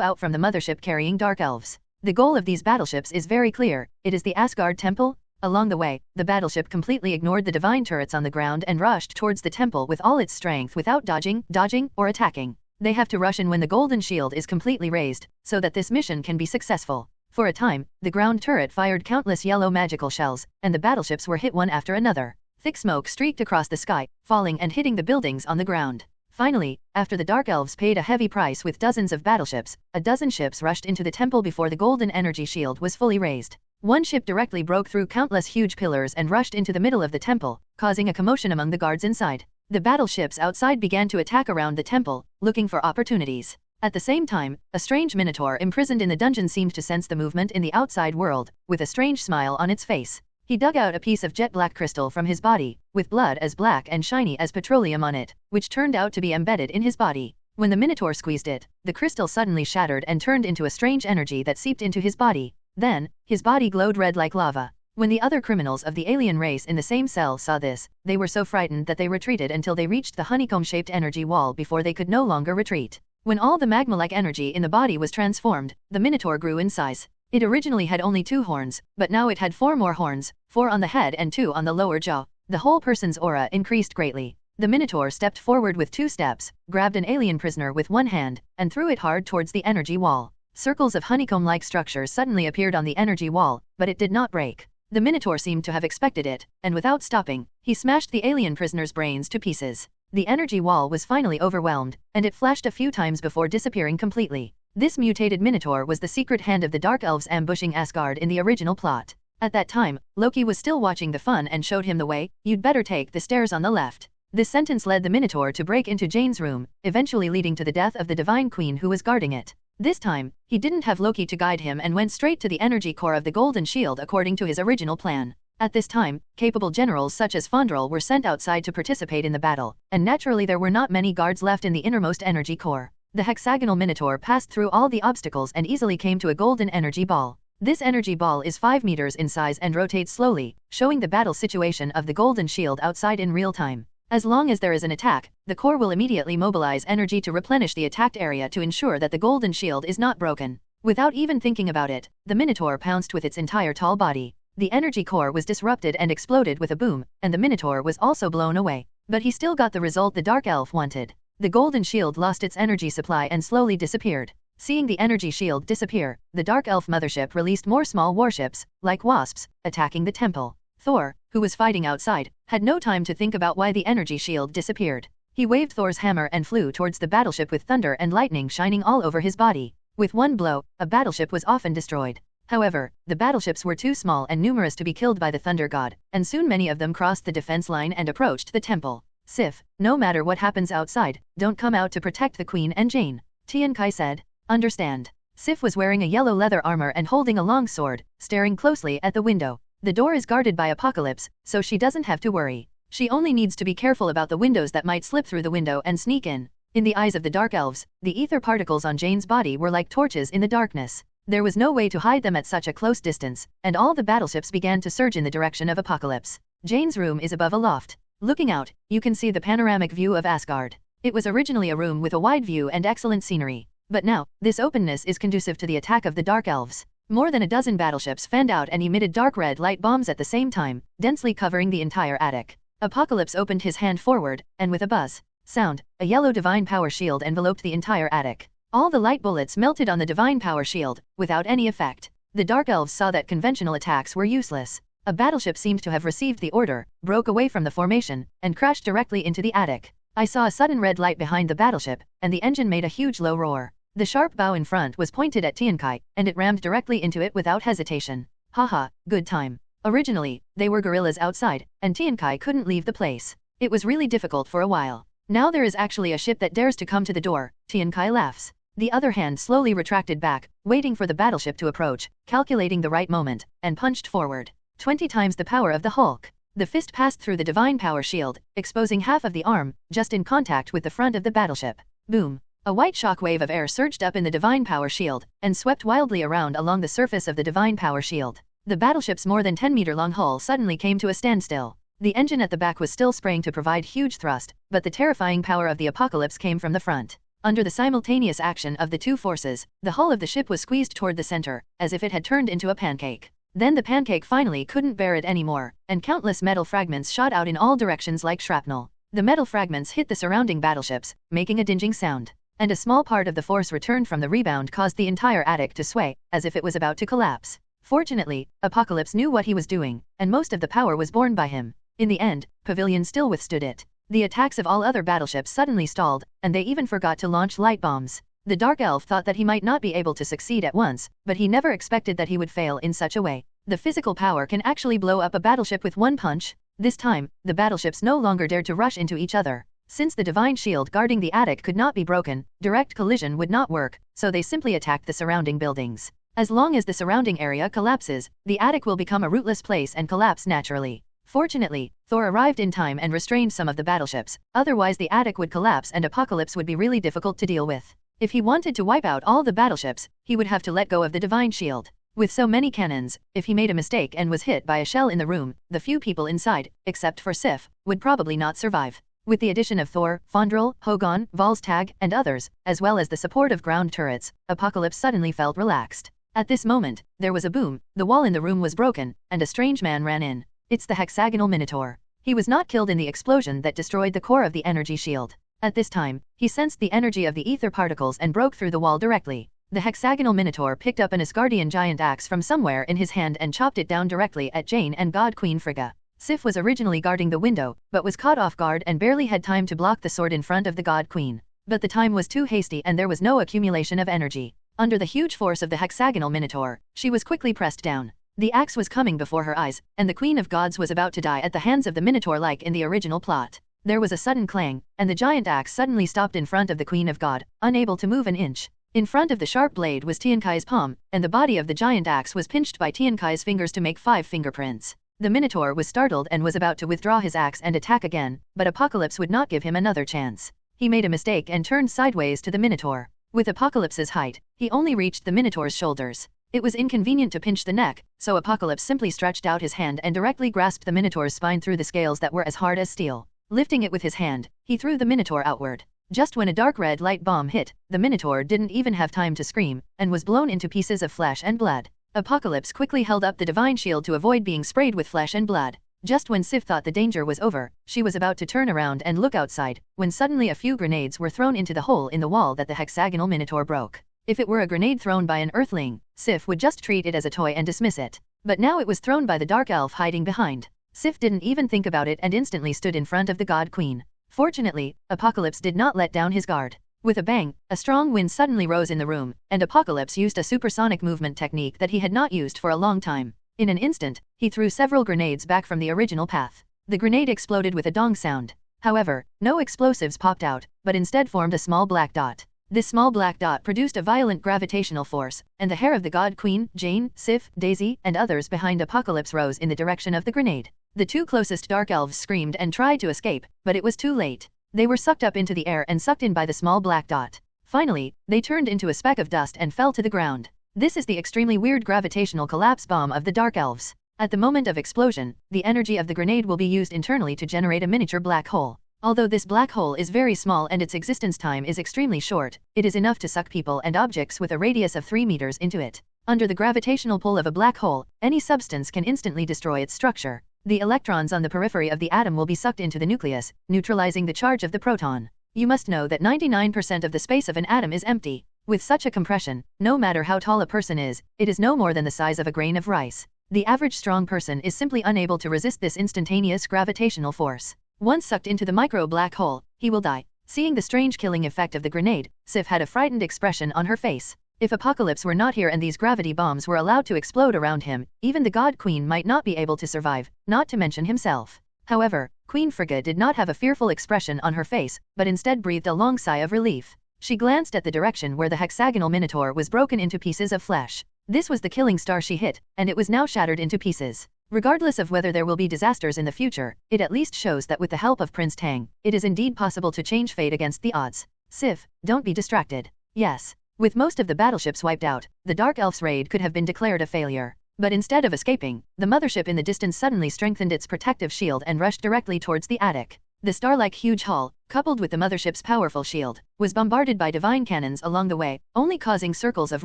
out from the mothership carrying Dark Elves. The goal of these battleships is very clear, it is the Asgard Temple. Along the way, the battleship completely ignored the divine turrets on the ground and rushed towards the temple with all its strength without dodging, or attacking. They have to rush in when the golden shield is completely raised, so that this mission can be successful. For a time, the ground turret fired countless yellow magical shells, and the battleships were hit one after another. Thick smoke streaked across the sky, falling and hitting the buildings on the ground. Finally, after the Dark Elves paid a heavy price with dozens of battleships, a dozen ships rushed into the temple before the golden energy shield was fully raised. One ship directly broke through countless huge pillars and rushed into the middle of the temple, causing a commotion among the guards inside. The battleships outside began to attack around the temple, looking for opportunities. At the same time, a strange minotaur imprisoned in the dungeon seemed to sense the movement in the outside world, with a strange smile on its face. He dug out a piece of jet black crystal from his body, with blood as black and shiny as petroleum on it, which turned out to be embedded in his body. When the minotaur squeezed it, the crystal suddenly shattered and turned into a strange energy that seeped into his body. Then, his body glowed red like lava. When the other criminals of the alien race in the same cell saw this, they were so frightened that they retreated until they reached the honeycomb-shaped energy wall before they could no longer retreat. When all the magma-like energy in the body was transformed, the minotaur grew in size. It originally had only 2 horns, but now it had 4 more horns, 4 on the head and 2 on the lower jaw. The whole person's aura increased greatly. The Minotaur stepped forward with 2 steps, grabbed an alien prisoner with 1 hand, and threw it hard towards the energy wall. Circles of honeycomb-like structures suddenly appeared on the energy wall, but it did not break. The Minotaur seemed to have expected it, and without stopping, he smashed the alien prisoner's brains to pieces. The energy wall was finally overwhelmed, and it flashed a few times before disappearing completely. This mutated Minotaur was the secret hand of the Dark Elves ambushing Asgard in the original plot. At that time, Loki was still watching the fun and showed him the way. "You'd better take the stairs on the left." This sentence led the Minotaur to break into Jane's room, eventually leading to the death of the Divine Queen who was guarding it. This time, he didn't have Loki to guide him and went straight to the energy core of the Golden Shield according to his original plan. At this time, capable generals such as Fandral were sent outside to participate in the battle, and naturally there were not many guards left in the innermost energy core. The hexagonal Minotaur passed through all the obstacles and easily came to a golden energy ball. This energy ball is 5 meters in size and rotates slowly, showing the battle situation of the Golden Shield outside in real time. As long as there is an attack, the core will immediately mobilize energy to replenish the attacked area to ensure that the Golden Shield is not broken. Without even thinking about it, the Minotaur pounced with its entire tall body. The energy core was disrupted and exploded with a boom, and the Minotaur was also blown away. But he still got the result the Dark Elf wanted. The Golden Shield lost its energy supply and slowly disappeared. Seeing the energy shield disappear, the Dark Elf mothership released more small warships, like wasps, attacking the temple. Thor, who was fighting outside, had no time to think about why the energy shield disappeared. He waved Thor's hammer and flew towards the battleship with thunder and lightning shining all over his body. With one blow, a battleship was often destroyed. However, the battleships were too small and numerous to be killed by the Thunder God, and soon many of them crossed the defense line and approached the temple. "Sif, no matter what happens outside, don't come out to protect the Queen and Jane," Tian Kai said. "Understand." Sif was wearing a yellow leather armor and holding a long sword, staring closely at the window. The door is guarded by Apocalypse, so she doesn't have to worry. She only needs to be careful about the windows that might slip through the window and sneak in. In the eyes of the Dark Elves, the ether particles on Jane's body were like torches in the darkness. There was no way to hide them at such a close distance, and all the battleships began to surge in the direction of Apocalypse. Jane's room is above a loft. Looking out, you can see the panoramic view of Asgard. It was originally a room with a wide view and excellent scenery. But now, this openness is conducive to the attack of the Dark Elves. More than a dozen battleships fanned out and emitted dark red light bombs at the same time, densely covering the entire attic. Apocalypse opened his hand forward, and with a buzz sound, a yellow divine power shield enveloped the entire attic. All the light bullets melted on the divine power shield, without any effect. The Dark Elves saw that conventional attacks were useless. A battleship seemed to have received the order, broke away from the formation, and crashed directly into the attic. I saw a sudden red light behind the battleship, and the engine made a huge low roar. The sharp bow in front was pointed at Tiankai, and it rammed directly into it without hesitation. Haha, good time. Originally, they were guerrillas outside, and Tiankai couldn't leave the place. It was really difficult for a while. Now there is actually a ship that dares to come to the door, Tiankai laughs. The other hand slowly retracted back, waiting for the battleship to approach, calculating the right moment, and punched forward. 20 times the power of the Hulk. The fist passed through the divine power shield, exposing half of the arm, just in contact with the front of the battleship. Boom. A white shockwave of air surged up in the divine power shield, and swept wildly around along the surface of the divine power shield. The battleship's more than 10-meter-long hull suddenly came to a standstill. The engine at the back was still spraying to provide huge thrust, but the terrifying power of the apocalypse came from the front. Under the simultaneous action of the two forces, the hull of the ship was squeezed toward the center, as if it had turned into a pancake. Then the pancake finally couldn't bear it anymore, and countless metal fragments shot out in all directions like shrapnel. The metal fragments hit the surrounding battleships, making a dinging sound. And a small part of the force returned from the rebound caused the entire attic to sway, as if it was about to collapse. Fortunately, Apocalypse knew what he was doing, and most of the power was borne by him. In the end, Pavilion still withstood it. The attacks of all other battleships suddenly stalled, and they even forgot to launch light bombs. The Dark Elf thought that he might not be able to succeed at once, but he never expected that he would fail in such a way. The physical power can actually blow up a battleship with one punch. This time, the battleships no longer dared to rush into each other. Since the divine shield guarding the attic could not be broken, direct collision would not work, so they simply attacked the surrounding buildings. As long as the surrounding area collapses, the attic will become a rootless place and collapse naturally. Fortunately, Thor arrived in time and restrained some of the battleships, otherwise the attic would collapse and Apocalypse would be really difficult to deal with. If he wanted to wipe out all the battleships, he would have to let go of the divine shield. With so many cannons, if he made a mistake and was hit by a shell in the room, the few people inside, except for Sif, would probably not survive. With the addition of Thor, Fandral, Hogon, Volstagg, and others, as well as the support of ground turrets, Apocalypse suddenly felt relaxed. At this moment, there was a boom, the wall in the room was broken, and a strange man ran in. It's the hexagonal Minotaur. He was not killed in the explosion that destroyed the core of the energy shield. At this time, he sensed the energy of the ether particles and broke through the wall directly. The hexagonal minotaur picked up an Asgardian giant axe from somewhere in his hand and chopped it down directly at Jane and God Queen Frigga. Sif was originally guarding the window, but was caught off guard and barely had time to block the sword in front of the God Queen. But the time was too hasty and there was no accumulation of energy. Under the huge force of the hexagonal minotaur, she was quickly pressed down. The axe was coming before her eyes, and the Queen of Gods was about to die at the hands of the minotaur like in the original plot. There was a sudden clang, and the giant axe suddenly stopped in front of the Queen of God, unable to move an inch. In front of the sharp blade was Tiankai's palm, and the body of the giant axe was pinched by Tiankai's fingers to make 5 fingerprints. The Minotaur was startled and was about to withdraw his axe and attack again, but Apocalypse would not give him another chance. He made a mistake and turned sideways to the Minotaur. With Apocalypse's height, he only reached the Minotaur's shoulders. It was inconvenient to pinch the neck, so Apocalypse simply stretched out his hand and directly grasped the Minotaur's spine through the scales that were as hard as steel. Lifting it with his hand, he threw the Minotaur outward. Just when a dark red light bomb hit, the Minotaur didn't even have time to scream, and was blown into pieces of flesh and blood. Apocalypse quickly held up the divine shield to avoid being sprayed with flesh and blood. Just when Sif thought the danger was over, she was about to turn around and look outside, when suddenly a few grenades were thrown into the hole in the wall that the hexagonal Minotaur broke. If it were a grenade thrown by an earthling, Sif would just treat it as a toy and dismiss it. But now it was thrown by the dark elf hiding behind. Sif didn't even think about it and instantly stood in front of the God Queen. Fortunately, Apocalypse did not let down his guard. With a bang, a strong wind suddenly rose in the room, and Apocalypse used a supersonic movement technique that he had not used for a long time. In an instant, he threw several grenades back from the original path. The grenade exploded with a dong sound. However, no explosives popped out, but instead formed a small black dot. This small black dot produced a violent gravitational force, and the hair of the God Queen, Jane, Sif, Daisy, and others behind Apocalypse rose in the direction of the grenade. The 2 closest dark elves screamed and tried to escape, but it was too late. They were sucked up into the air and sucked in by the small black dot. Finally, they turned into a speck of dust and fell to the ground. This is the extremely weird gravitational collapse bomb of the dark elves. At the moment of explosion, the energy of the grenade will be used internally to generate a miniature black hole. Although this black hole is very small and its existence time is extremely short, it is enough to suck people and objects with a radius of 3 meters into it. Under the gravitational pull of a black hole, any substance can instantly destroy its structure. The electrons on the periphery of the atom will be sucked into the nucleus, neutralizing the charge of the proton. You must know that 99% of the space of an atom is empty. With such a compression, no matter how tall a person is, it is no more than the size of a grain of rice. The average strong person is simply unable to resist this instantaneous gravitational force. Once sucked into the micro black hole, he will die. Seeing the strange killing effect of the grenade, Sif had a frightened expression on her face. If Apocalypse were not here and these gravity bombs were allowed to explode around him, even the God Queen might not be able to survive, not to mention himself. However, Queen Frigga did not have a fearful expression on her face, but instead breathed a long sigh of relief. She glanced at the direction where the hexagonal Minotaur was broken into pieces of flesh. This was the killing star she hit, and it was now shattered into pieces. Regardless of whether there will be disasters in the future, it at least shows that with the help of Prince Tang, it is indeed possible to change fate against the odds. Sif, don't be distracted. Yes. With most of the battleships wiped out, the Dark Elf's raid could have been declared a failure. But instead of escaping, the mothership in the distance suddenly strengthened its protective shield and rushed directly towards the attic. The star-like huge hull, coupled with the mothership's powerful shield, was bombarded by divine cannons along the way, only causing circles of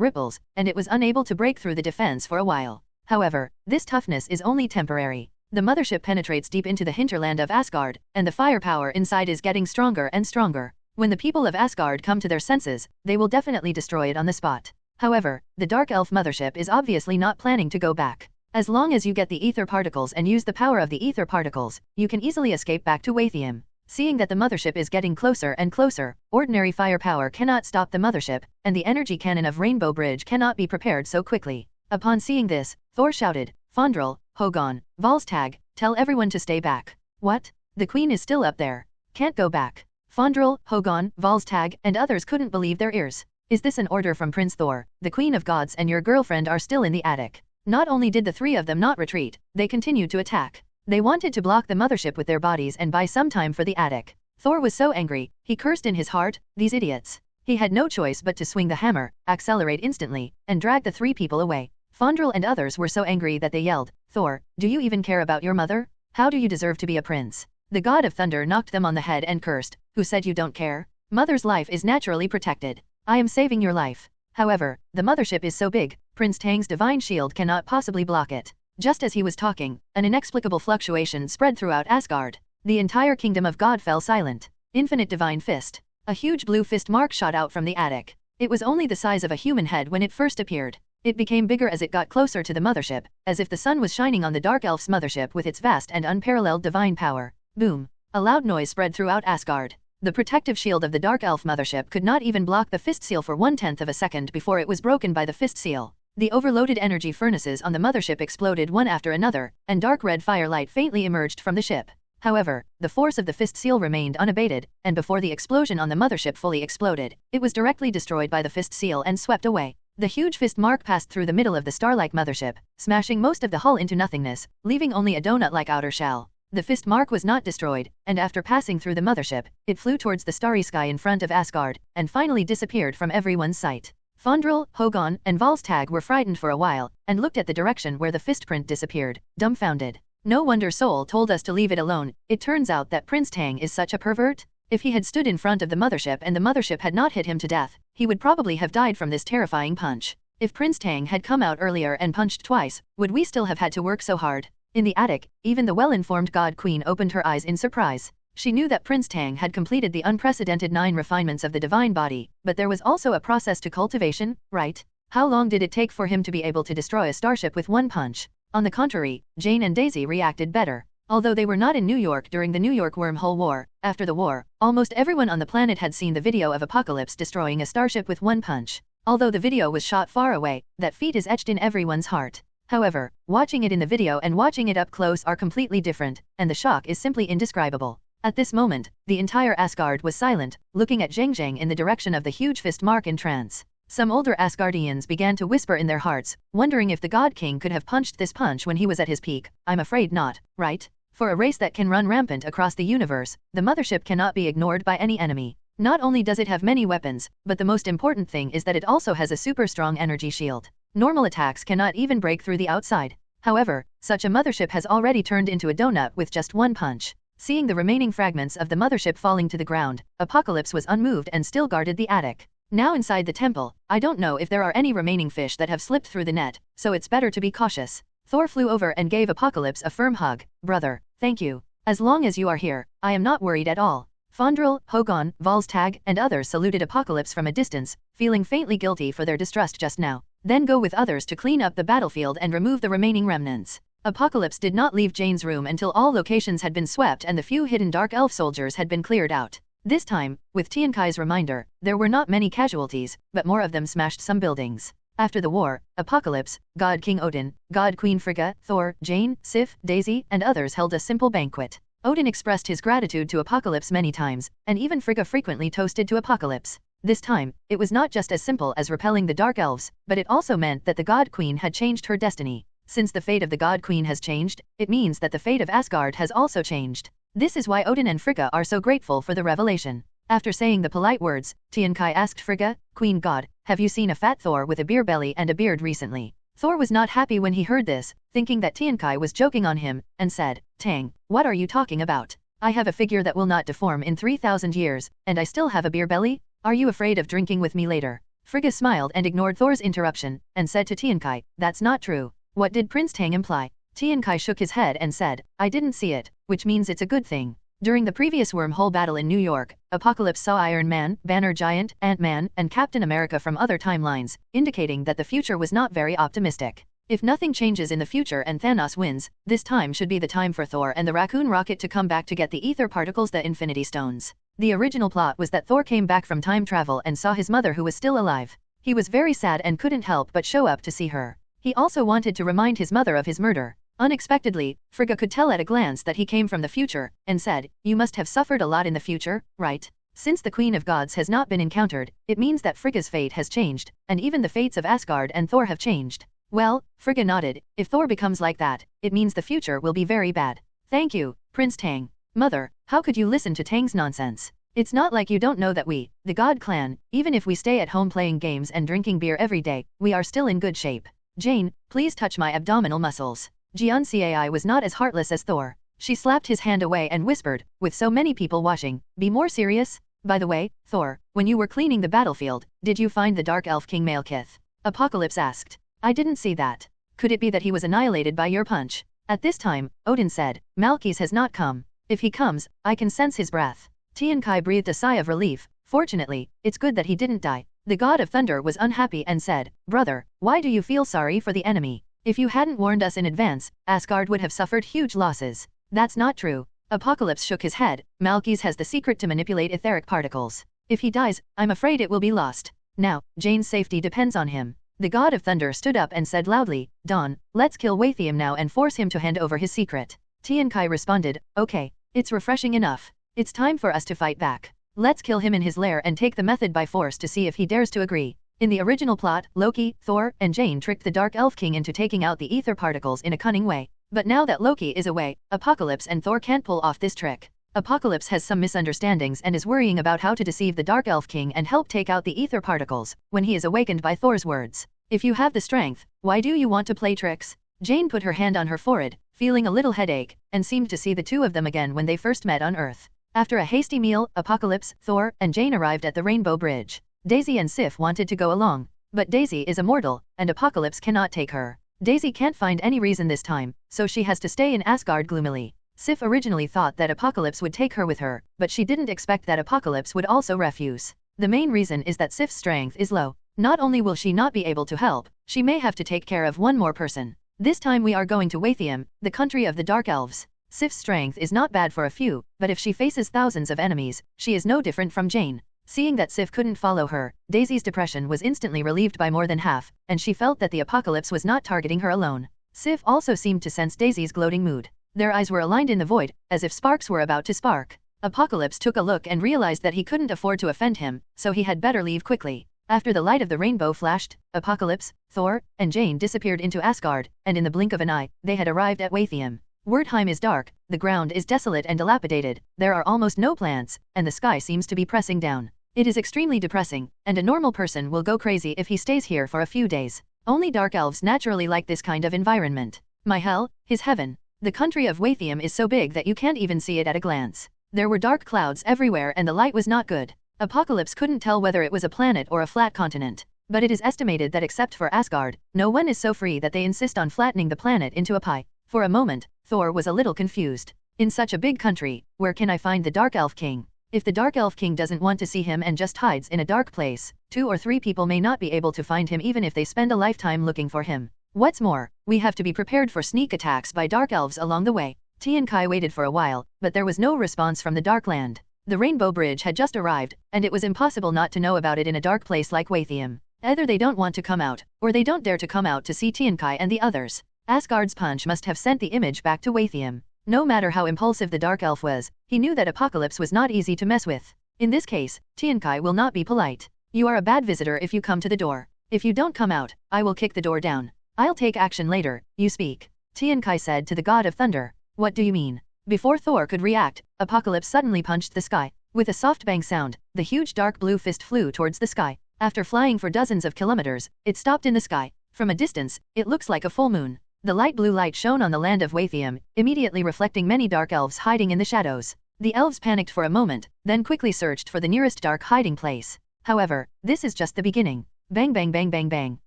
ripples, and it was unable to break through the defense for a while. However, this toughness is only temporary. The mothership penetrates deep into the hinterland of Asgard, and the firepower inside is getting stronger and stronger. When the people of Asgard come to their senses, they will definitely destroy it on the spot. However, the Dark Elf mothership is obviously not planning to go back. As long as you get the ether particles and use the power of the ether particles, you can easily escape back to Wathium. Seeing that the mothership is getting closer and closer, ordinary firepower cannot stop the mothership, and the energy cannon of Rainbow Bridge cannot be prepared so quickly. Upon seeing this, Thor shouted, "Fandral, Hogon, Volstagg, tell everyone to stay back." What? The queen is still up there. Can't go back. Fandral, Hogon, Volstagg, and others couldn't believe their ears. Is this an order from Prince Thor? The Queen of Gods and your girlfriend are still in the attic. Not only did the 3 of them not retreat, they continued to attack. They wanted to block the mothership with their bodies and buy some time for the attic. Thor was so angry, he cursed in his heart, these idiots. He had no choice but to swing the hammer, accelerate instantly, and drag the 3 people away. Fandral and others were so angry that they yelled, "Thor, do you even care about your mother? How do you deserve to be a prince?" The god of thunder knocked them on the head and cursed, "Who said you don't care? Mother's life is naturally protected. I am saving your life." However, the mothership is so big, Prince Tang's divine shield cannot possibly block it. Just as he was talking, an inexplicable fluctuation spread throughout Asgard. The entire kingdom of God fell silent. Infinite Divine Fist. A huge blue fist mark shot out from the attic. It was only the size of a human head when it first appeared. It became bigger as it got closer to the mothership, as if the sun was shining on the Dark Elf's mothership with its vast and unparalleled divine power. Boom. A loud noise spread throughout Asgard. The protective shield of the Dark Elf mothership could not even block the fist seal for 1/10 of a second before it was broken by the fist seal. The overloaded energy furnaces on the mothership exploded one after another, and dark red firelight faintly emerged from the ship. However, the force of the fist seal remained unabated, and before the explosion on the mothership fully exploded, it was directly destroyed by the fist seal and swept away. The huge fist mark passed through the middle of the star-like mothership, smashing most of the hull into nothingness, leaving only a donut-like outer shell. The fist mark was not destroyed, and after passing through the mothership, it flew towards the starry sky in front of Asgard, and finally disappeared from everyone's sight. Fondrel, Hogon, and Volstagg were frightened for a while, and looked at the direction where the fist print disappeared, dumbfounded. No wonder Sol told us to leave it alone. It turns out that Prince Tang is such a pervert. If he had stood in front of the mothership and the mothership had not hit him to death, he would probably have died from this terrifying punch. If Prince Tang had come out earlier and punched twice, would we still have had to work so hard? In the attic, even the well-informed God Queen opened her eyes in surprise. She knew that Prince Tang had completed the unprecedented 9 refinements of the divine body, but there was also a process to cultivation, right? How long did it take for him to be able to destroy a starship with one punch? On the contrary, Jane and Daisy reacted better. Although they were not in New York during the New York Wormhole War, after the war, almost everyone on the planet had seen the video of Apocalypse destroying a starship with one punch. Although the video was shot far away, that feat is etched in everyone's heart. However, watching it in the video and watching it up close are completely different, and the shock is simply indescribable. At this moment, the entire Asgard was silent, looking at Zhang Zhang in the direction of the huge fist mark in trance. Some older Asgardians began to whisper in their hearts, wondering if the God King could have punched this punch when he was at his peak. I'm afraid not, right? For a race that can run rampant across the universe, the mothership cannot be ignored by any enemy. Not only does it have many weapons, but the most important thing is that it also has a super strong energy shield. Normal attacks cannot even break through the outside. However, such a mothership has already turned into a donut with just one punch. Seeing the remaining fragments of the mothership falling to the ground, Apocalypse was unmoved and still guarded the attic. Now inside the temple, I don't know if there are any remaining fish that have slipped through the net, so it's better to be cautious. Thor flew over and gave Apocalypse a firm hug. Brother, thank you. As long as you are here, I am not worried at all. Fondrel, Hogon, Volstagg, and others saluted Apocalypse from a distance, feeling faintly guilty for their distrust just now. Then go with others to clean up the battlefield and remove the remaining remnants. Apocalypse did not leave Jane's room until all locations had been swept and the few hidden Dark Elf soldiers had been cleared out. This time, with Tiankai's reminder, there were not many casualties, but more of them smashed some buildings. After the war, Apocalypse, God King Odin, God Queen Frigga, Thor, Jane, Sif, Daisy, and others held a simple banquet. Odin expressed his gratitude to Apocalypse many times, and even Frigga frequently toasted to Apocalypse. This time, it was not just as simple as repelling the Dark Elves, but it also meant that the God Queen had changed her destiny. Since the fate of the God Queen has changed, it means that the fate of Asgard has also changed. This is why Odin and Frigga are so grateful for the revelation. After saying the polite words, Tiankai asked Frigga, Queen God, have you seen a fat Thor with a beer belly and a beard recently? Thor was not happy when he heard this, thinking that Tiankai was joking on him, and said, Tang, what are you talking about? I have a figure that will not deform in 3,000 years, and I still have a beer belly? Are you afraid of drinking with me later? Frigga smiled and ignored Thor's interruption, and said to Tiankai, that's not true. What did Prince Tang imply? Tiankai shook his head and said, I didn't see it, which means it's a good thing. During the previous wormhole battle in New York, Apocalypse saw Iron Man, Banner Giant, Ant-Man, and Captain America from other timelines, indicating that the future was not very optimistic. If nothing changes in the future and Thanos wins, this time should be the time for Thor and the Raccoon Rocket to come back to get the ether particles, the Infinity Stones. The original plot was that Thor came back from time travel and saw his mother who was still alive. He was very sad and couldn't help but show up to see her. He also wanted to remind his mother of his murder. Unexpectedly, Frigga could tell at a glance that he came from the future, and said, you must have suffered a lot in the future, right? Since the Queen of Gods has not been encountered, it means that Frigga's fate has changed, and even the fates of Asgard and Thor have changed. Well, Frigga nodded, if Thor becomes like that, it means the future will be very bad. Thank you, Prince Tang. Mother, how could you listen to Tang's nonsense? It's not like you don't know that we, the God Clan, even if we stay at home playing games and drinking beer every day, we are still in good shape. Jane, please touch my abdominal muscles. Jian Cai was not as heartless as Thor. She slapped his hand away and whispered, with so many people watching, be more serious? By the way, Thor, when you were cleaning the battlefield, did you find the Dark Elf King Malekith? Apocalypse asked. I didn't see that. Could it be that he was annihilated by your punch? At this time, Odin said, Malkis has not come. If he comes, I can sense his breath. Tian Kai breathed a sigh of relief. Fortunately, it's good that he didn't die. The god of thunder was unhappy and said, Brother, why do you feel sorry for the enemy? If you hadn't warned us in advance, Asgard would have suffered huge losses. That's not true. Apocalypse shook his head. Malkis has the secret to manipulate etheric particles. If he dies, I'm afraid it will be lost. Now, Jane's safety depends on him. The god of thunder stood up and said loudly, Dawn, let's kill Wathium now and force him to hand over his secret. Tian Kai responded, Okay, it's refreshing enough. It's time for us to fight back. Let's kill him in his lair and take the method by force to see if he dares to agree. In the original plot, Loki, Thor, and Jane tricked the Dark Elf King into taking out the ether particles in a cunning way. But now that Loki is away, Apocalypse and Thor can't pull off this trick. Apocalypse has some misunderstandings and is worrying about how to deceive the Dark Elf King and help take out the ether particles, when he is awakened by Thor's words. If you have the strength, why do you want to play tricks? Jane put her hand on her forehead, feeling a little headache, and seemed to see the two of them again when they first met on Earth. After a hasty meal, Apocalypse, Thor, and Jane arrived at the Rainbow Bridge. Daisy and Sif wanted to go along, but Daisy is immortal, and Apocalypse cannot take her. Daisy can't find any reason this time, so she has to stay in Asgard gloomily. Sif originally thought that Apocalypse would take her with her, but she didn't expect that Apocalypse would also refuse. The main reason is that Sif's strength is low. Not only will she not be able to help, she may have to take care of one more person. This time we are going to Wathium, the country of the Dark Elves. Sif's strength is not bad for a few, but if she faces thousands of enemies, she is no different from Jane. Seeing that Sif couldn't follow her, Daisy's depression was instantly relieved by more than half, and she felt that the Apocalypse was not targeting her alone. Sif also seemed to sense Daisy's gloating mood. Their eyes were aligned in the void, as if sparks were about to spark. Apocalypse took a look and realized that he couldn't afford to offend him, so he had better leave quickly. After the light of the rainbow flashed, Apocalypse, Thor, and Jane disappeared into Asgard, and in the blink of an eye, they had arrived at Wathium. Wordheim is dark, the ground is desolate and dilapidated, there are almost no plants, and the sky seems to be pressing down. It is extremely depressing, and a normal person will go crazy if he stays here for a few days. Only dark elves naturally like this kind of environment. My hell, his heaven. The country of Wathium is so big that you can't even see it at a glance. There were dark clouds everywhere and the light was not good. Apocalypse couldn't tell whether it was a planet or a flat continent, but it is estimated that except for Asgard, no one is so free that they insist on flattening the planet into a pie. For a moment, Thor was a little confused. In such a big country, where can I find the Dark Elf King? If the Dark Elf King doesn't want to see him and just hides in a dark place, 2 or 3 people may not be able to find him even if they spend a lifetime looking for him. What's more, we have to be prepared for sneak attacks by dark elves along the way. Tian Kai waited for a while, but there was no response from the Dark Land. The Rainbow Bridge had just arrived, and it was impossible not to know about it in a dark place like Wathium. Either they don't want to come out, or they don't dare to come out to see Tian Kai and the others. Asgard's punch must have sent the image back to Wathium. No matter how impulsive the Dark Elf was, he knew that Apocalypse was not easy to mess with. In this case, Tian Kai will not be polite. You are a bad visitor if you come to the door. If you don't come out, I will kick the door down. I'll take action later, you speak. Tian Kai said to the God of Thunder. What do you mean? Before Thor could react, Apocalypse suddenly punched the sky. With a soft bang sound, the huge dark blue fist flew towards the sky. After flying for dozens of kilometers, it stopped in the sky. From a distance, it looks like a full moon. The light blue light shone on the land of Wathium, immediately reflecting many dark elves hiding in the shadows. The elves panicked for a moment, then quickly searched for the nearest dark hiding place. However, this is just the beginning. Bang bang bang bang bang.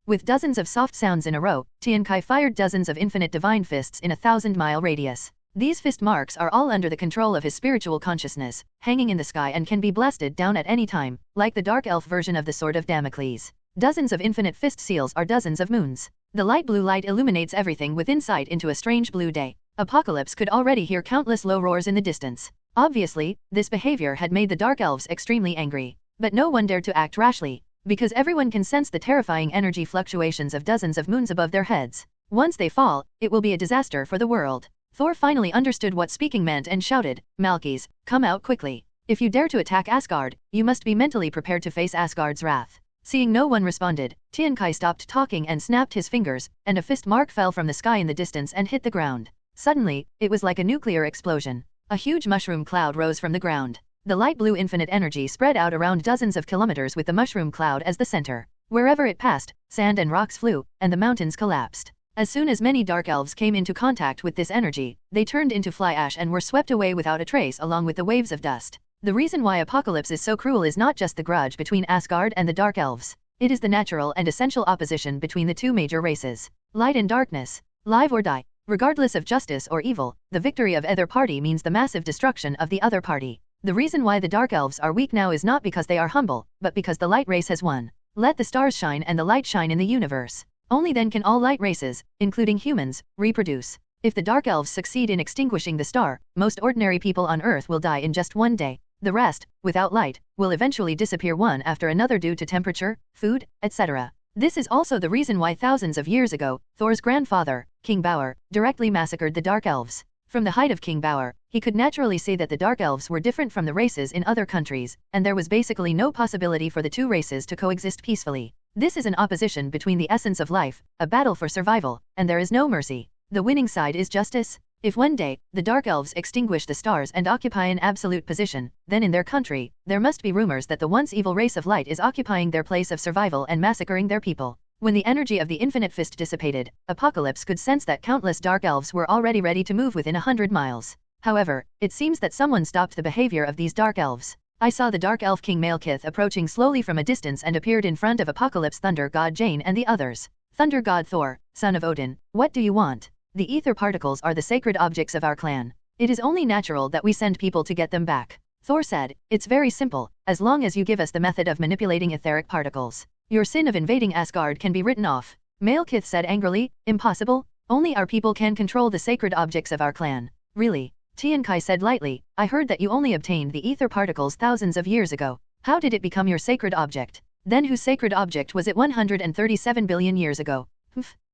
With dozens of soft sounds in a row, Tian Kai fired dozens of infinite divine fists in a 1,000-mile radius. These fist marks are all under the control of his spiritual consciousness, hanging in the sky and can be blasted down at any time, like the dark elf version of the Sword of Damocles. Dozens of infinite fist seals are dozens of moons. The light blue light illuminates everything within sight into a strange blue day. Apocalypse could already hear countless low roars in the distance. Obviously, this behavior had made the dark elves extremely angry. But no one dared to act rashly, because everyone can sense the terrifying energy fluctuations of dozens of moons above their heads. Once they fall, it will be a disaster for the world. Thor finally understood what speaking meant and shouted, Malkis, come out quickly. If you dare to attack Asgard, you must be mentally prepared to face Asgard's wrath. Seeing no one responded, Tian Kai stopped talking and snapped his fingers, and a fist mark fell from the sky in the distance and hit the ground. Suddenly, it was like a nuclear explosion. A huge mushroom cloud rose from the ground. The light blue infinite energy spread out around dozens of kilometers with the mushroom cloud as the center. Wherever it passed, sand and rocks flew, and the mountains collapsed. As soon as many dark elves came into contact with this energy, they turned into fly ash and were swept away without a trace along with the waves of dust. The reason why Apocalypse is so cruel is not just the grudge between Asgard and the Dark Elves. It is the natural and essential opposition between the two major races. Light and darkness. Live or die. Regardless of justice or evil, the victory of either party means the massive destruction of the other party. The reason why the Dark Elves are weak now is not because they are humble, but because the light race has won. Let the stars shine and the light shine in the universe. Only then can all light races, including humans, reproduce. If the Dark Elves succeed in extinguishing the star, most ordinary people on Earth will die in just one day. The rest, without light, will eventually disappear one after another due to temperature, food, etc. This is also the reason why thousands of years ago, Thor's grandfather, King Bauer, directly massacred the Dark Elves. From the height of King Bauer, he could naturally see that the Dark Elves were different from the races in other countries, and there was basically no possibility for the two races to coexist peacefully. This is an opposition between the essence of life, a battle for survival, and there is no mercy. The winning side is justice. If one day, the Dark Elves extinguish the stars and occupy an absolute position, then in their country, there must be rumors that the once evil race of light is occupying their place of survival and massacring their people. When the energy of the Infinite Fist dissipated, Apocalypse could sense that countless Dark Elves were already ready to move within 100 miles. However, it seems that someone stopped the behavior of these Dark Elves. I saw the Dark Elf King Malekith approaching slowly from a distance and appeared in front of Apocalypse Thunder God Jane and the others. Thunder God Thor, son of Odin, what do you want? The ether particles are the sacred objects of our clan. It is only natural that we send people to get them back. Thor said, it's very simple, as long as you give us the method of manipulating etheric particles. Your sin of invading Asgard can be written off. Malekith said angrily, impossible? Only our people can control the sacred objects of our clan. Really? Tiankai said lightly, I heard that you only obtained the ether particles thousands of years ago. How did it become your sacred object? Then whose sacred object was it 137 billion years ago?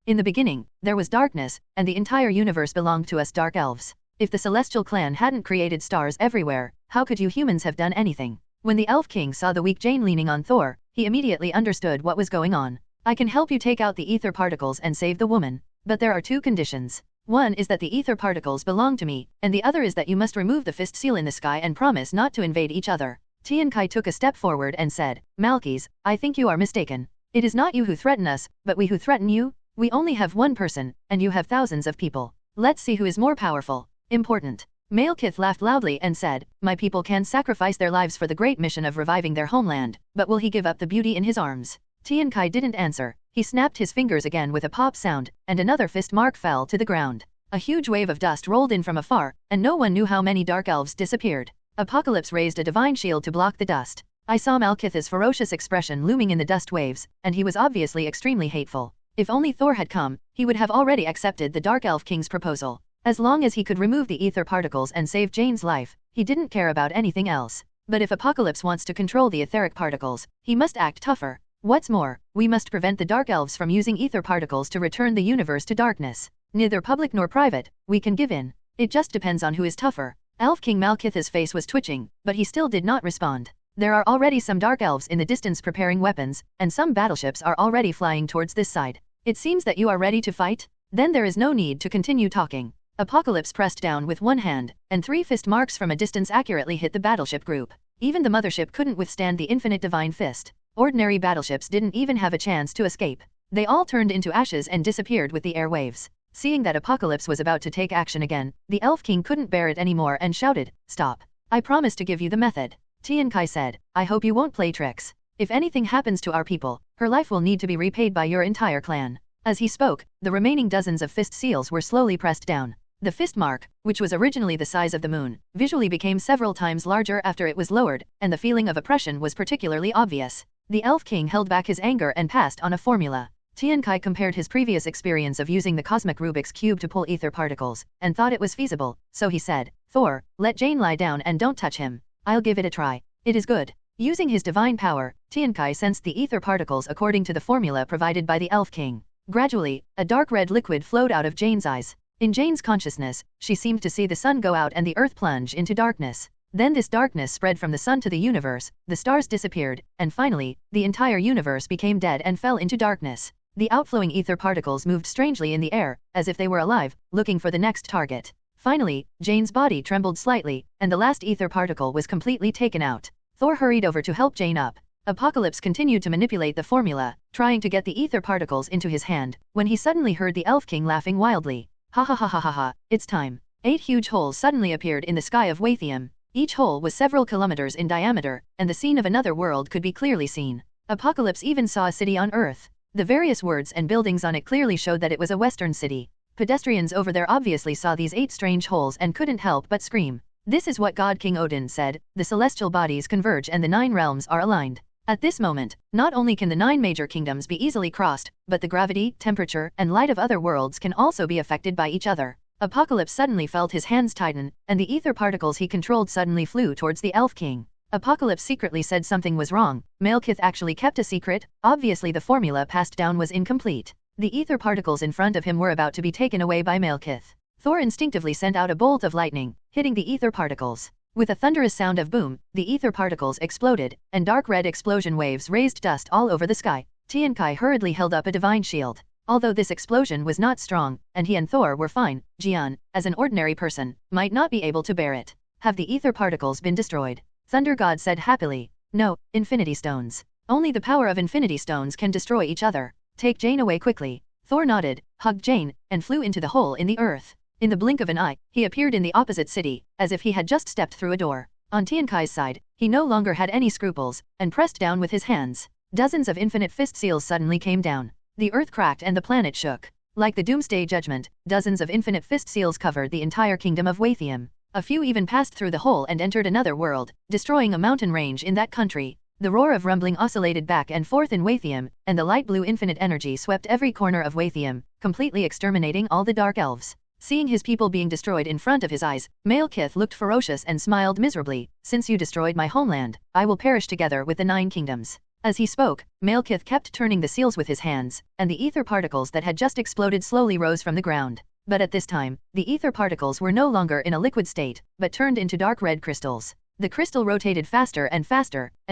In the beginning, there was darkness, and the entire universe belonged to us Dark Elves. If the Celestial Clan hadn't created stars everywhere, how could you humans have done anything? When the Elf King saw the weak Jane leaning on Thor, he immediately understood what was going on. I can help you take out the ether particles and save the woman, but there are two conditions. One is that the ether particles belong to me, and the other is that you must remove the fist seal in the sky and promise not to invade each other. Tiankai took a step forward and said, Malkis, I think you are mistaken. It is not you who threaten us, but we who threaten you. We only have one person, and you have thousands of people. Let's see who is more powerful. Important. Malekith laughed loudly and said, my people can sacrifice their lives for the great mission of reviving their homeland, but will he give up the beauty in his arms? Tiankai didn't answer. He snapped his fingers again with a pop sound, and another fist mark fell to the ground. A huge wave of dust rolled in from afar, and no one knew how many Dark Elves disappeared. Apocalypse raised a divine shield to block the dust. I saw Malekith's ferocious expression looming in the dust waves, and he was obviously extremely hateful. If only Thor had come, he would have already accepted the Dark Elf King's proposal. As long as he could remove the ether particles and save Jane's life, he didn't care about anything else. But if Apocalypse wants to control the etheric particles, he must act tougher. What's more, we must prevent the Dark Elves from using ether particles to return the universe to darkness. Neither public nor private, we can give in. It just depends on who is tougher. Elf King Malekith's face was twitching, but he still did not respond. There are already some Dark Elves in the distance preparing weapons, and some battleships are already flying towards this side. It seems that you are ready to fight? Then there is no need to continue talking. Apocalypse pressed down with one hand, and 3 fist marks from a distance accurately hit the battleship group. Even the mothership couldn't withstand the infinite divine fist. Ordinary battleships didn't even have a chance to escape. They all turned into ashes and disappeared with the airwaves. Seeing that Apocalypse was about to take action again, the Elf King couldn't bear it anymore and shouted, stop. I promise to give you the method. Tiankai said, I hope you won't play tricks. If anything happens to our people, her life will need to be repaid by your entire clan. As he spoke, the remaining dozens of fist seals were slowly pressed down. The fist mark, which was originally the size of the moon, visually became several times larger after it was lowered, and the feeling of oppression was particularly obvious. The Elf King held back his anger and passed on a formula. Tiankai compared his previous experience of using the cosmic Rubik's Cube to pull ether particles, and thought it was feasible, so he said, Thor, let Jane lie down and don't touch him. I'll give it a try. It is good. Using his divine power, Tiankai sensed the ether particles according to the formula provided by the Elf King. Gradually, a dark red liquid flowed out of Jane's eyes. In Jane's consciousness, she seemed to see the sun go out and the earth plunge into darkness. Then this darkness spread from the sun to the universe, the stars disappeared, and finally, the entire universe became dead and fell into darkness. The outflowing ether particles moved strangely in the air, as if they were alive, looking for the next target. Finally, Jane's body trembled slightly, and the last ether particle was completely taken out. Thor hurried over to help Jane up. Apocalypse continued to manipulate the formula, trying to get the ether particles into his hand, when he suddenly heard the Elf King laughing wildly. Ha ha ha ha ha ha, it's time. 8 huge holes suddenly appeared in the sky of Wathium. Each hole was several kilometers in diameter, and the scene of another world could be clearly seen. Apocalypse even saw a city on Earth. The various words and buildings on it clearly showed that it was a Western city. Pedestrians over there obviously saw these 8 strange holes and couldn't help but scream. This is what God King Odin said, the celestial bodies converge and the 9 realms are aligned. At this moment, not only can the 9 major kingdoms be easily crossed, but the gravity, temperature, and light of other worlds can also be affected by each other. Apocalypse suddenly felt his hands tighten, and the ether particles he controlled suddenly flew towards the Elf King. Apocalypse secretly said something was wrong. Malekith actually kept a secret. Obviously the formula passed down was incomplete. The ether particles in front of him were about to be taken away by Malekith. Thor instinctively sent out a bolt of lightning, hitting the ether particles. With a thunderous sound of boom, the ether particles exploded, and dark red explosion waves raised dust all over the sky. Tiankai hurriedly held up a divine shield. Although this explosion was not strong, and he and Thor were fine, Jian, as an ordinary person, might not be able to bear it. Have the ether particles been destroyed? Thunder God said happily. No, Infinity Stones. Only the power of Infinity Stones can destroy each other. Take Jane away quickly. Thor nodded, hugged Jane, and flew into the hole in the earth. In the blink of an eye, he appeared in the opposite city, as if he had just stepped through a door. On Tiankai's side, he no longer had any scruples, and pressed down with his hands. Dozens of infinite fist seals suddenly came down. The earth cracked and the planet shook. Like the Doomsday Judgment, dozens of infinite fist seals covered the entire kingdom of Wathium. A few even passed through the hole and entered another world, destroying a mountain range in that country. The roar of rumbling oscillated back and forth in Wathium, and the light blue infinite energy swept every corner of Wathium, completely exterminating all the dark elves. Seeing his people being destroyed in front of his eyes, Malekith looked ferocious and smiled miserably. Since you destroyed my homeland, I will perish together with the 9 kingdoms. As he spoke, Malekith kept turning the seals with his hands, and the ether particles that had just exploded slowly rose from the ground. But at this time, the ether particles were no longer in a liquid state, but turned into dark red crystals. The crystal rotated faster, and